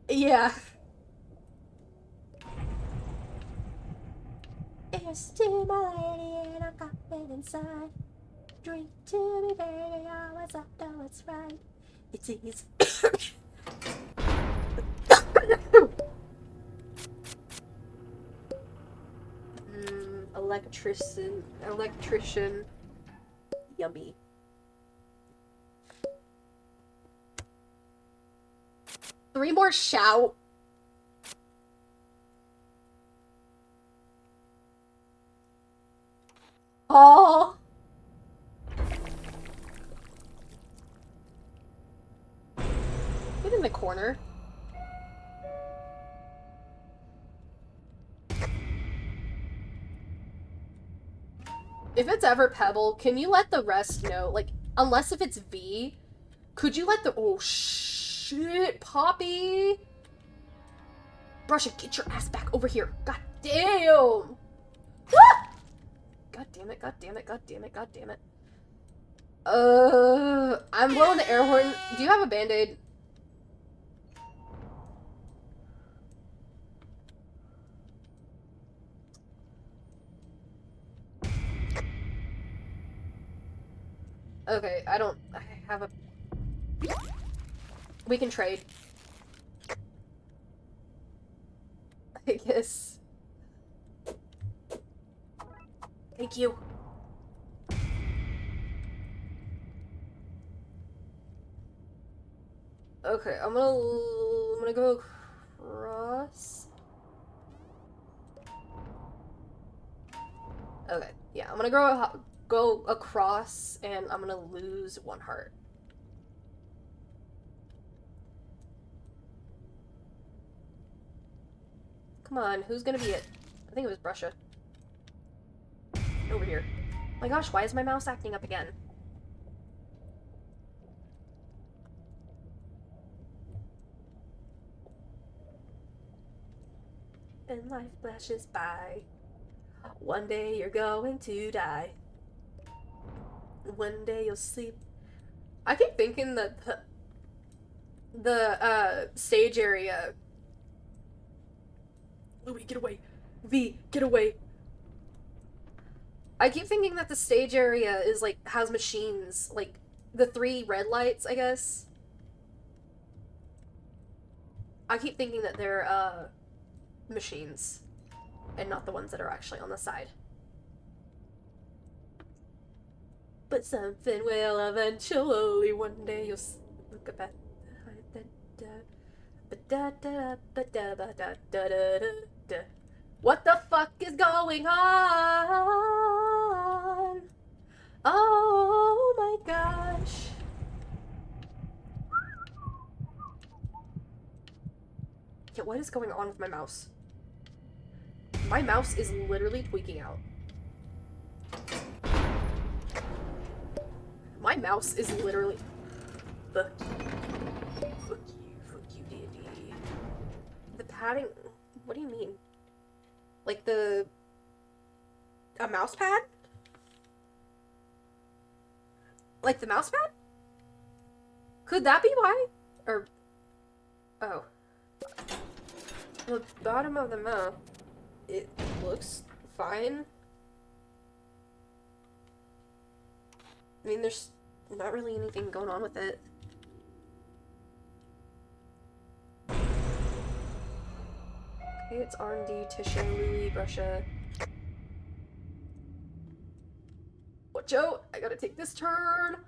Yeah. It's still my lady and I got it inside. Drink to me, baby, always up, though it's right. It's easy. Electrician. Yummy. Three more shout. Oh. Get in the corner. If it's ever Pebble, can you let the rest know? Like, unless if it's V, could you let the... Oh, shit, Poppy! Brusha, get your ass back over here. God damn! Ah! God damn it, god damn it, god damn it, god damn it. I'm blowing the air horn. Do you have a band-aid? Okay, I have a... We can trade. I guess. Thank you. Okay, I'm gonna go across. Okay, yeah, I'm gonna go across, and I'm gonna lose 1 heart. Come on, who's gonna be it? I think it was Brusha. Over here. Oh my gosh, why is my mouse acting up again? And life flashes by. One day you're going to die. One day you'll sleep. I keep thinking that the stage area... Louis, get away. V, get away. I keep thinking that the stage area is, like, has machines. Like, the 3 red lights, I guess. I keep thinking that they're, machines. And not the ones that are actually on the side. But something will eventually, one day you'll look up at what the fuck is going on? Oh my gosh. Yeah, what is going on with my mouse? My mouse is literally tweaking out. My mouse is literally... Fuck you, deity. The padding... What do you mean? Like a mouse pad? Like the mouse pad? Could that be why? Or... Oh. The bottom of the mouse... It looks fine. I mean, there's not really anything going on with it. Okay, it's R&D, Tisha, Louie, Brusha. Watch out! I gotta take this turn!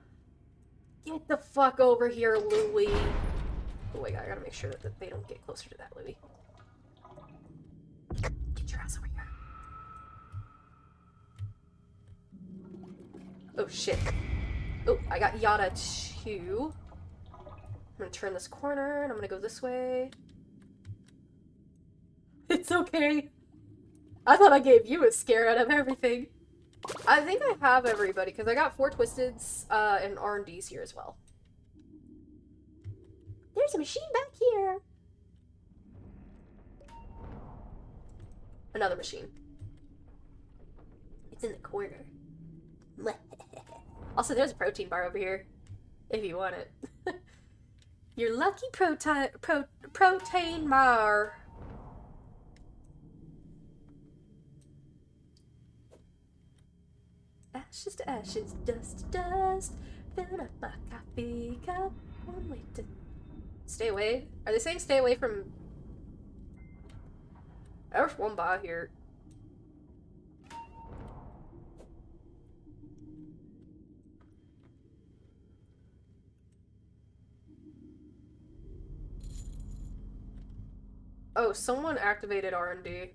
Get the fuck over here, Louie! Oh wait, I gotta make sure that they don't get closer to that, Louie. Get your ass over here. Oh shit. Oh, I got Yada too. I'm gonna turn this corner and I'm gonna go this way. It's okay. I thought I gave you a scare out of everything. I think I have everybody because I got 4 Twisteds and R&Ds here as well. There's a machine back here. Another machine. It's in the corner. Also, there's a protein bar over here, if you want it. Your lucky protein bar. Ashes to ashes, dust to dust. Fill up my coffee cup. One way to stay away. Are they saying stay away from? There's one bar here. Oh, someone activated R&D.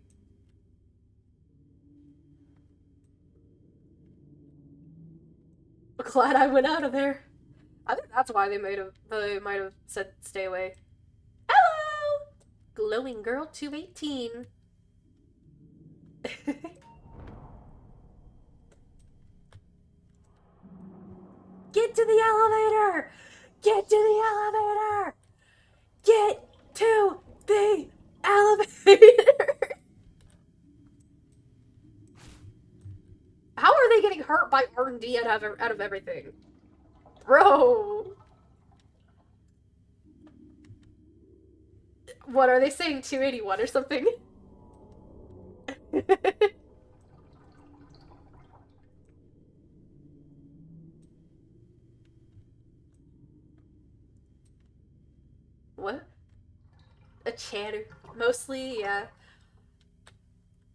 Glad I went out of there. I think that's why they might have said stay away. Hello! Glowing Girl 218. to the elevator! Get to the elevator! Get to the elevator! How are they getting hurt by R&D out of everything? Bro! What, are they saying 281 or something? What? A chatter. Mostly, yeah.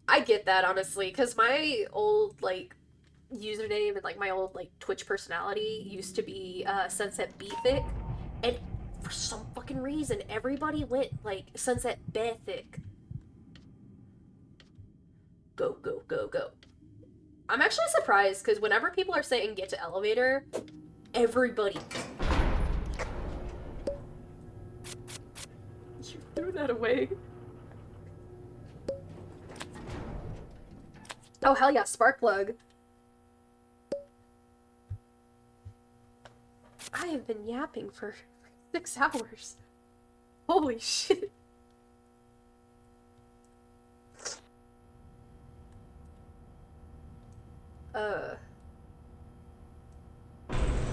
I get that, honestly, because my old, like, username and, like, my old, like, Twitch personality used to be, Sunset Beathic, and for some fucking reason, everybody went, like, Sunset Bethic. Go, go, go, go. I'm actually surprised, because whenever people are saying get to elevator, everybody... You threw that away. Oh, hell yeah, Sparkplug. I have been yapping for 6 hours. Holy shit.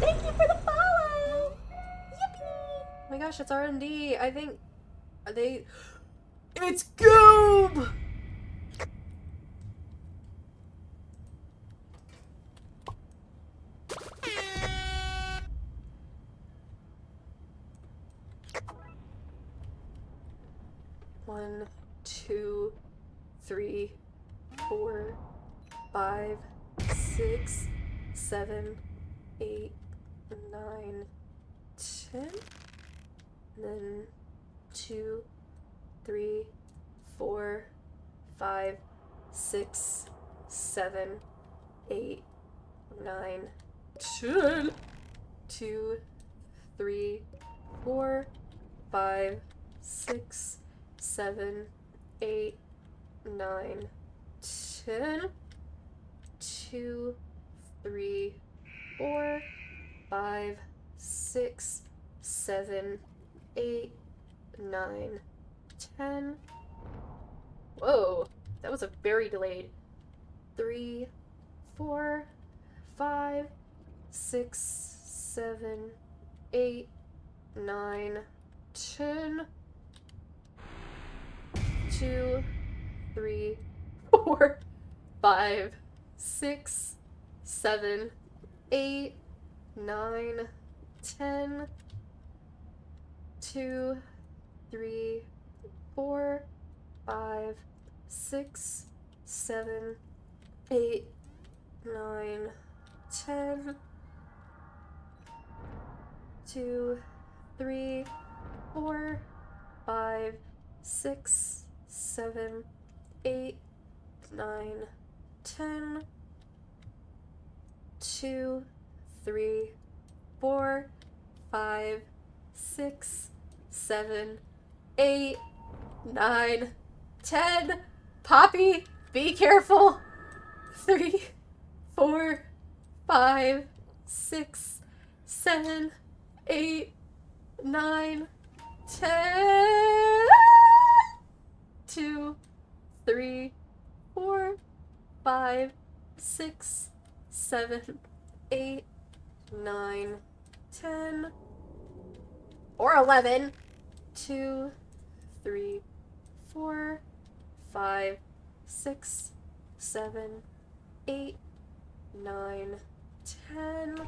Thank you for the follow! Yippee! Oh my gosh, it's R&D. I think... Are they... It's Goob! One, 2, 3, 4, 5, 6, 7, 8, 9, 10. And then 2, 3, 4, 5, 6, 7, 8, 9, 10. 2, 3, 4, 5, 6, 7, 8, 9, 10. 2, 3, 4, 5, 6, 7, 8, 9, 10. Whoa, that was a very delayed. 3, 4, 5, 6, 7, 8, 9, 10. 2, 3, 4, 5, 6, 7, 8, 9, 10. 2, 3, 4, 5, 6, 7, 8, 9, 10. 2, 3, 4, 5, 6, 7, 8, 9, 10. 2, 3, 4, 5, 6, 7, 8, 9, 10. Poppy, be careful. 3, 4, 5, 6, 7, 8, 9, 10. 2, 3, 4, 5, 6, 7, 8, 9, 10. Or 11. 2, 3, 4, 5, 6, 7, 8, 9, 10.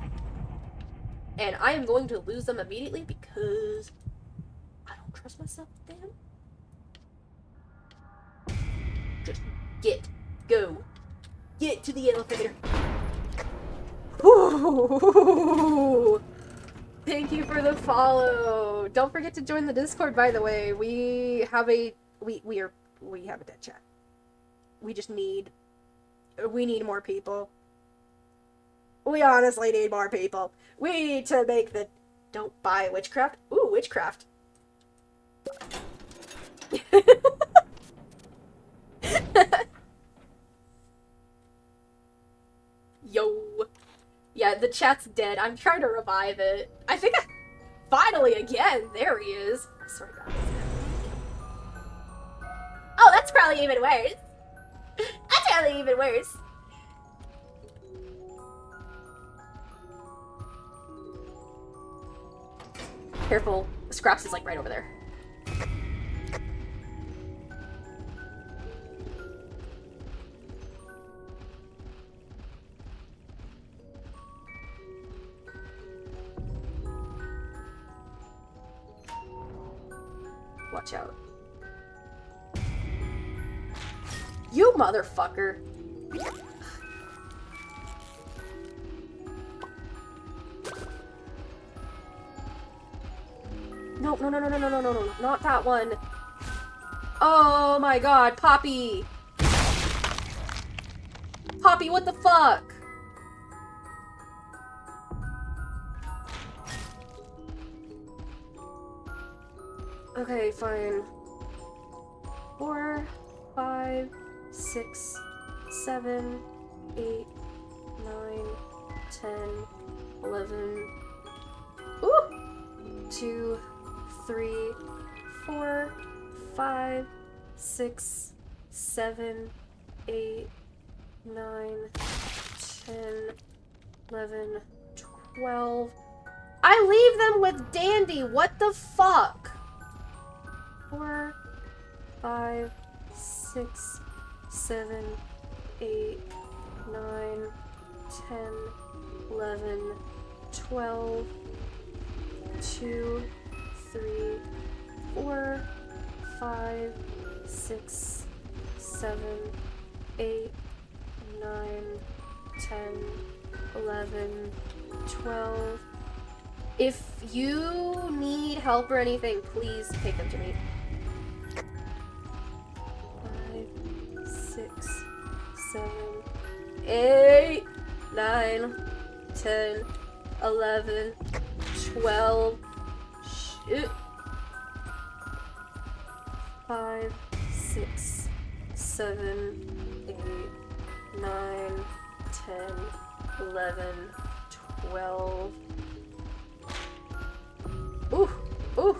And I am going to lose them immediately because I don't trust myself, damn. Just go. Get to the elevator. Ooh. Thank you for the follow. Don't forget to join the Discord, by the way. We have a we have a dead chat. We need more people. We honestly need more people. We need to make the don't buy witchcraft. Ooh, witchcraft. Yo. Yeah, the chat's dead. I'm trying to revive it. I think I... Finally, again! There he is. I swear to God. Oh, that's probably even worse. That's probably even worse. Careful. Scraps is like right over there. Watch out. You motherfucker. No, no, no, no, no, no, no, no, no, not that one. Oh my god, Poppy! Poppy, what the fuck? Okay, fine. 4, 5, 6, 7, 8, 9, 10, 11. Ooh! 2, 3, 4, 5, 6, 7, 8, 9, 10, 11, 12. I leave them with Dandy! What the fuck? 4, 5, 6, 7, 8, 9, 10, 11, 12, 2, 3, 4, 5, 6, 7, 8, 9, 10, 11, 12. If you need help or anything, please take them to me. 5, 6, 7, 8, 9, 10, 11, 12. Shit. 5, 6, 7, 8, 9, 10, 11, 12. Ooh, ooh.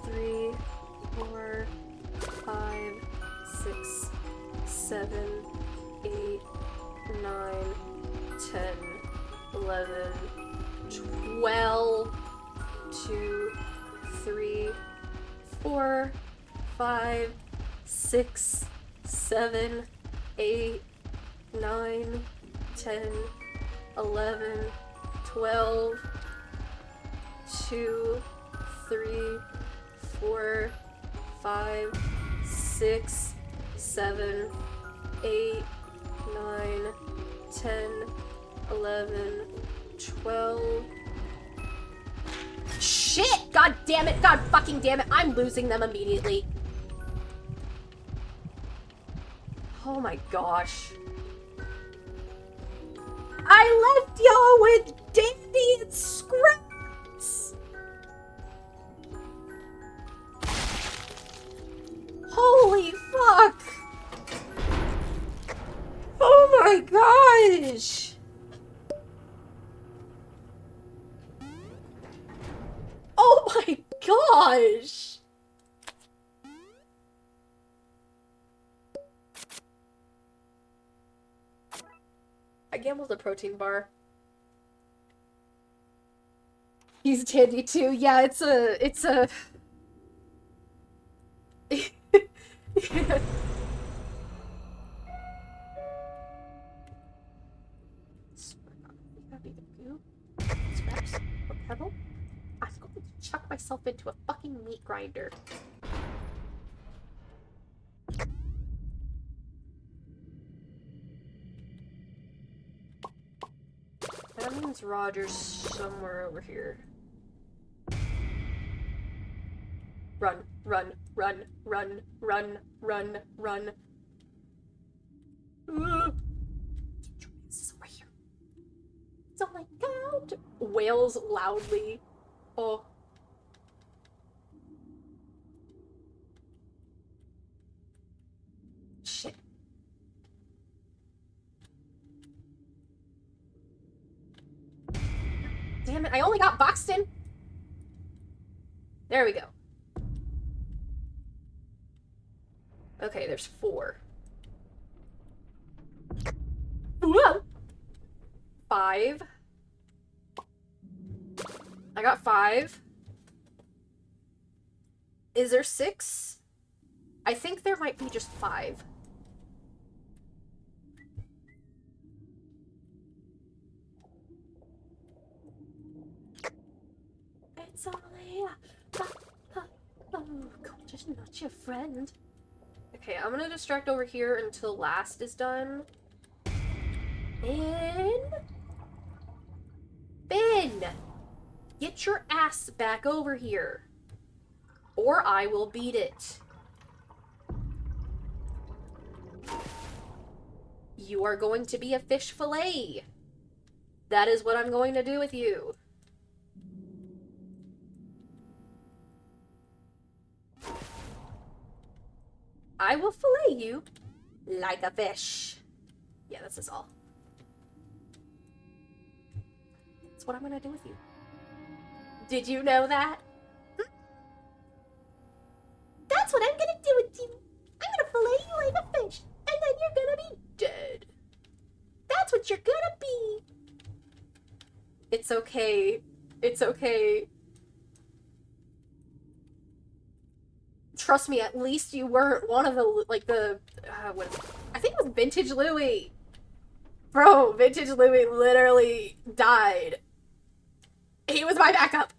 3, 4, 5, 6, 7, 8, 9, 10, 11, 12. 2, 3, 4, 5, 6, 7, 8, 9, 10, 11, 12. 2, 3, 4, 5, 6, 7, 8, 9, 10, 11, 12. Shit! God damn it! God fucking damn it! I'm losing them immediately. Oh my gosh. I left y'all with Dandy and Scraps! Holy fuck! Oh my gosh! Oh my gosh! I gambled a protein bar. He's Tandy too. Yeah, it's a... Yeah. Scraps or Pebble? I'm going to chuck myself into a fucking meat grinder. That means Roger's somewhere over here. Run, run, run, run, run, run, run. This is over here. Oh my god! Wails loudly. Oh. Shit. damn it. I only got Buxton. There we go. Okay, there's 4. Whoa! 5. I got 5. Is there 6? I think there might be just 5. It's only just not your friend. Okay, I'm gonna distract over here until last is done. Ben! Get your ass back over here. Or I will beat it. You are going to be a fish fillet. That is what I'm going to do with you. I will fillet you like a fish. Yeah, that's us all. That's what I'm gonna do with you. Did you know that? That's what I'm gonna do with you. I'm gonna fillet you like a fish, and then you're gonna be dead. That's what you're gonna be. It's okay. It's okay. Trust me, at least you weren't one of the, like, I think it was Vintage Louie. Bro, Vintage Louie literally died. He was my backup.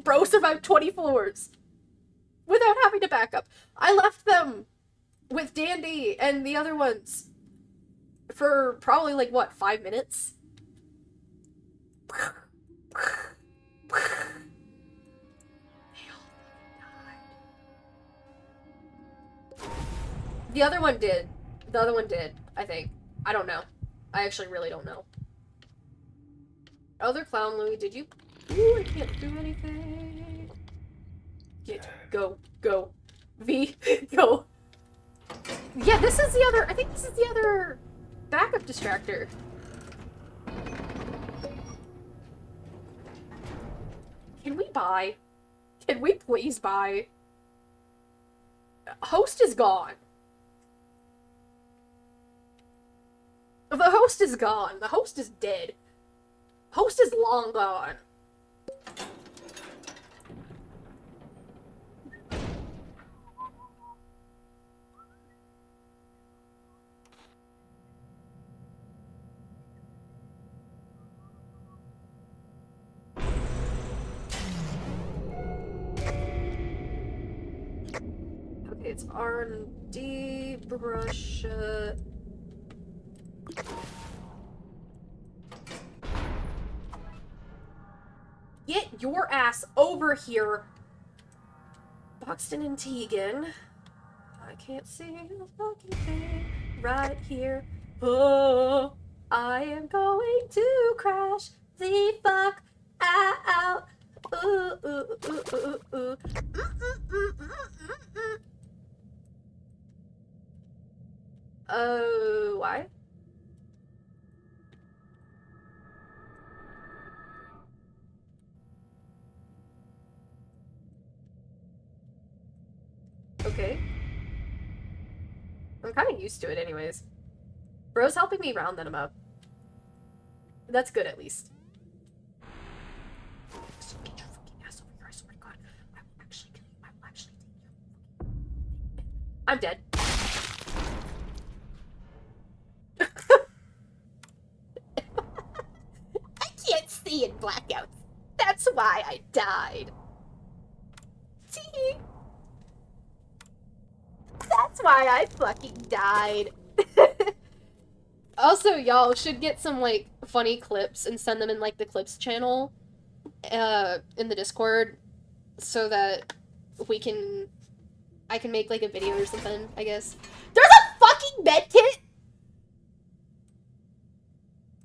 Bro survived 20 floors. Without having to back up. I left them with Dandy and the other ones for probably, like, what, 5 minutes? The other one did. The other one did, I think. I don't know. I actually really don't know. Other Clown Louie, did you? Ooh, I can't do anything. Get. Go. Go. V. Go. Yeah, this is the other. I think this is the other backup distractor. Can we buy? Can we please buy? Host is gone. The host is gone. The host is dead. Host is long gone. Okay, it's R&D brush. Get your ass over here, Buxton and Tegan. I can't see the fucking thing right here. Oh, I am going to crash the fuck out. Ooh, ooh, ooh, ooh, ooh. Oh, why? Okay. I'm kind of used to it anyways. Bro's helping me round them up. That's good, at least. So get your fucking ass over here, I swear to God. I will actually kill you. I will actually take you. I'm dead. I can't see in blackouts. That's why I died. See? That's why I fucking died. Also, y'all should get some, like, funny clips and send them in, like, the clips channel, in the Discord, so that I can make, like, a video or something, I guess. There's a fucking medkit!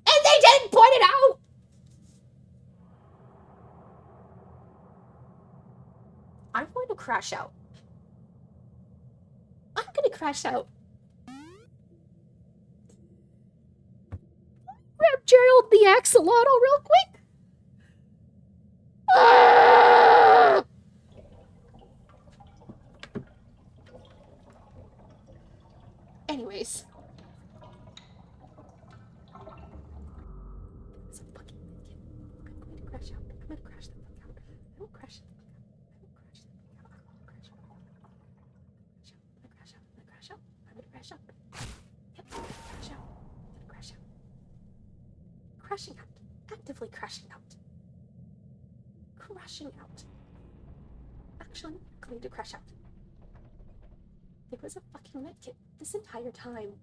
And they didn't point it out! I'm going to crash out. I'm gonna crash out. Grab Gerald the axolotl real quick. crashing out. Actively crashing out. Crashing out. Actually, going to crash out. There was a fucking medkit this entire time.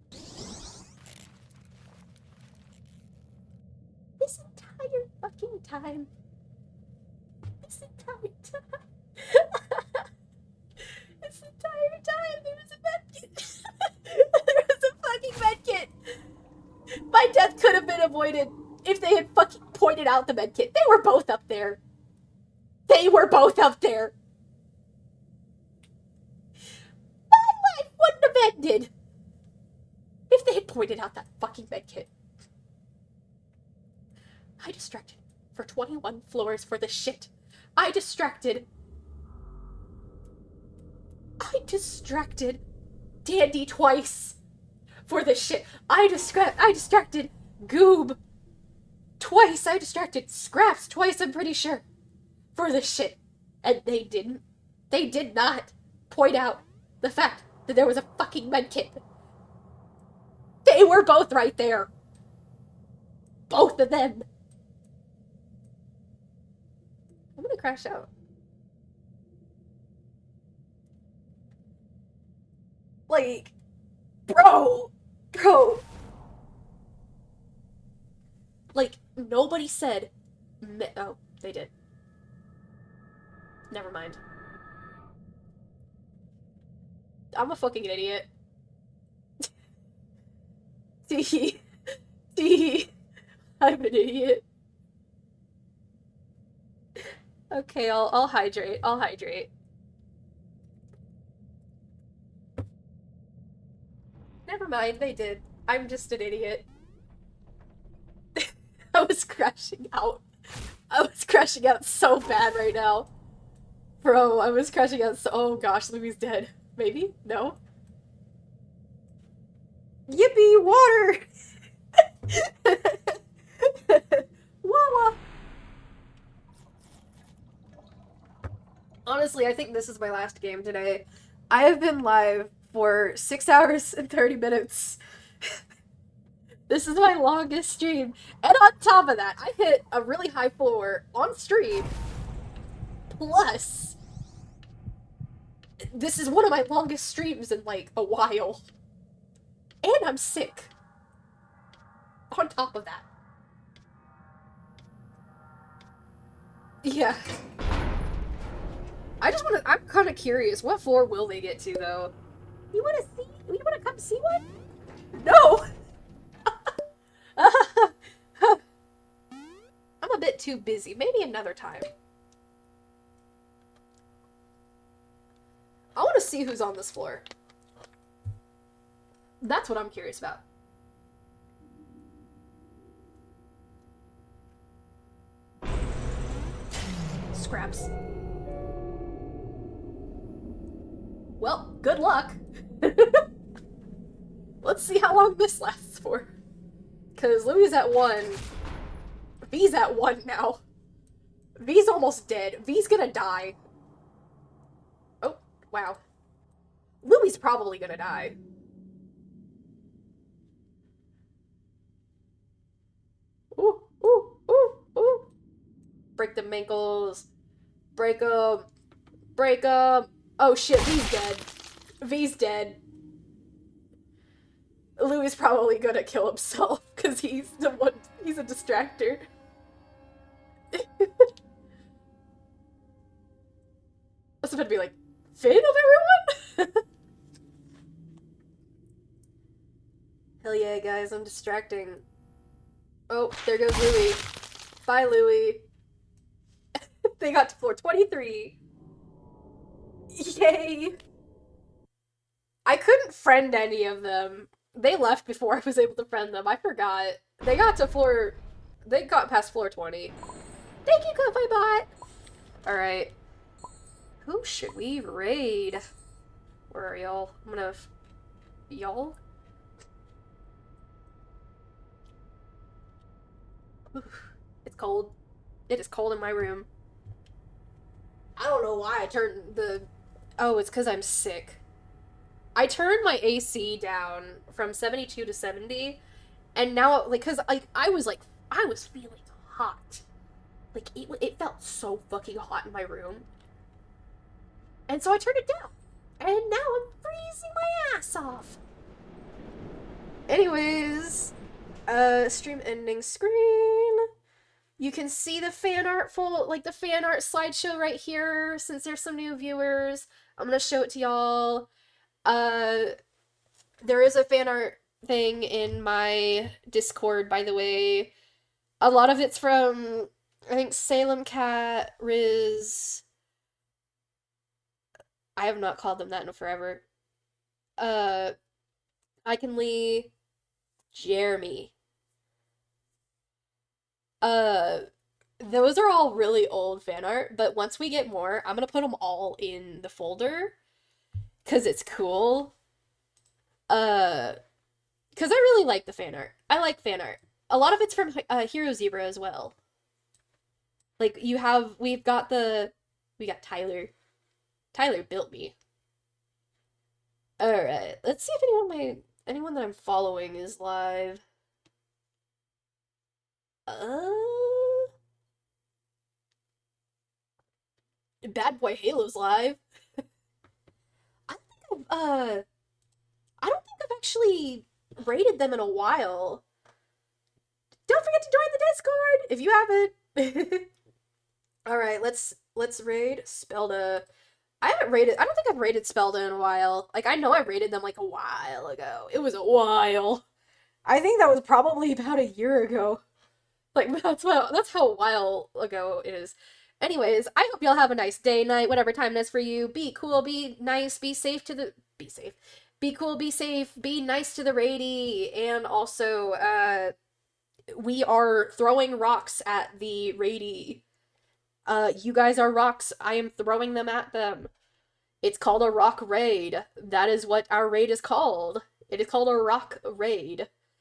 This entire fucking time. This entire time. This entire time there was a medkit. There was a fucking medkit. My death could have been avoided if they had fucking pointed out the medkit. They were both up there. They were both up there. My life wouldn't have ended if they had pointed out that fucking medkit. I distracted for 21 floors for this shit. I distracted Dandy twice for this shit. I distracted Goob twice. I distracted Scraps twice, I'm pretty sure, for this shit. And they did not point out the fact that there was a fucking medkit. They were both right there. Both of them. I'm gonna crash out. Like, bro. Like, nobody said, oh, they did. Never mind. I'm a fucking idiot. See, I'm an idiot. Okay, I'll hydrate. Never mind, they did. I'm just an idiot. I was crashing out. So bad right now. Bro, I was crashing out so— oh gosh, Louie's dead. Maybe? No? Yippee, water! Wawa! Honestly, I think this is my last game today. I have been live for 6 hours and 30 minutes. This is my longest stream. And on top of that, I hit a really high floor on stream. Plus, this is one of my longest streams in, like, a while. And I'm sick. On top of that. Yeah. I'm kind of curious. What floor will they get to, though? You wanna come see one? No! I'm a bit too busy. Maybe another time. I want to see who's on this floor. That's what I'm curious about. Scraps. Well, good luck. Let's see how long this lasts for. Because Louie's at 1. V's at 1 now. V's almost dead. V's gonna die. Oh, wow. Louie's probably gonna die. Ooh, ooh, ooh, ooh. Break them ankles. Break them. Break them. Oh shit, V's dead. V's dead. Louie's probably gonna kill himself because he's a distractor. I was about to be like, Finn of everyone? Hell yeah, guys, I'm distracting. Oh, there goes Louie. Bye, Louie. They got to floor 23. Yay! I couldn't friend any of them. They left before I was able to friend them. I forgot. They got past floor 20. Thank you, Ko-Fi Bot! Alright. Who should we raid? Where are y'all? I'm gonna... y'all? It's cold. It is cold in my room. I don't know why I turned the... oh, it's because I'm sick. I turned my AC down from 72 to 70, and now, like, because, like, I was, like, I was feeling hot. Like, it felt so fucking hot in my room. And so I turned it down. And now I'm freezing my ass off. Anyways, stream ending screen. You can see the fan art the fan art slideshow right here, since there's some new viewers. I'm gonna show it to y'all. There is a fan art thing in my Discord, by the way. A lot of it's from, I think, Salem Cat, Riz. I have not called them that in forever. Icon Lee, Jeremy. Those are all really old fan art, but once we get more, I'm gonna put them all in the folder, because it's cool. Because I really like the fan art. I like fan art. A lot of it's from Hero Zebra as well. Like, we got Tyler. Tyler built me. Alright, let's see if anyone that I'm following is live. Bad Boy Halo's live. I don't think I've actually rated them in a while. Don't forget to join the Discord if you haven't. Alright, let's raid Spelda. I don't think I've rated Spelda in a while. Like, I know I rated them like a while ago. It was a while. I think that was probably about a year ago. Like, that's how a while ago it is. Anyways, I hope y'all have a nice day, night, whatever time it is for you. Be cool, be nice, be safe. Be cool, be safe, be nice to the raidie, and also, we are throwing rocks at the raidie. You guys are rocks. I am throwing them at them. It's called a rock raid. That is what our raid is called. It is called a rock raid.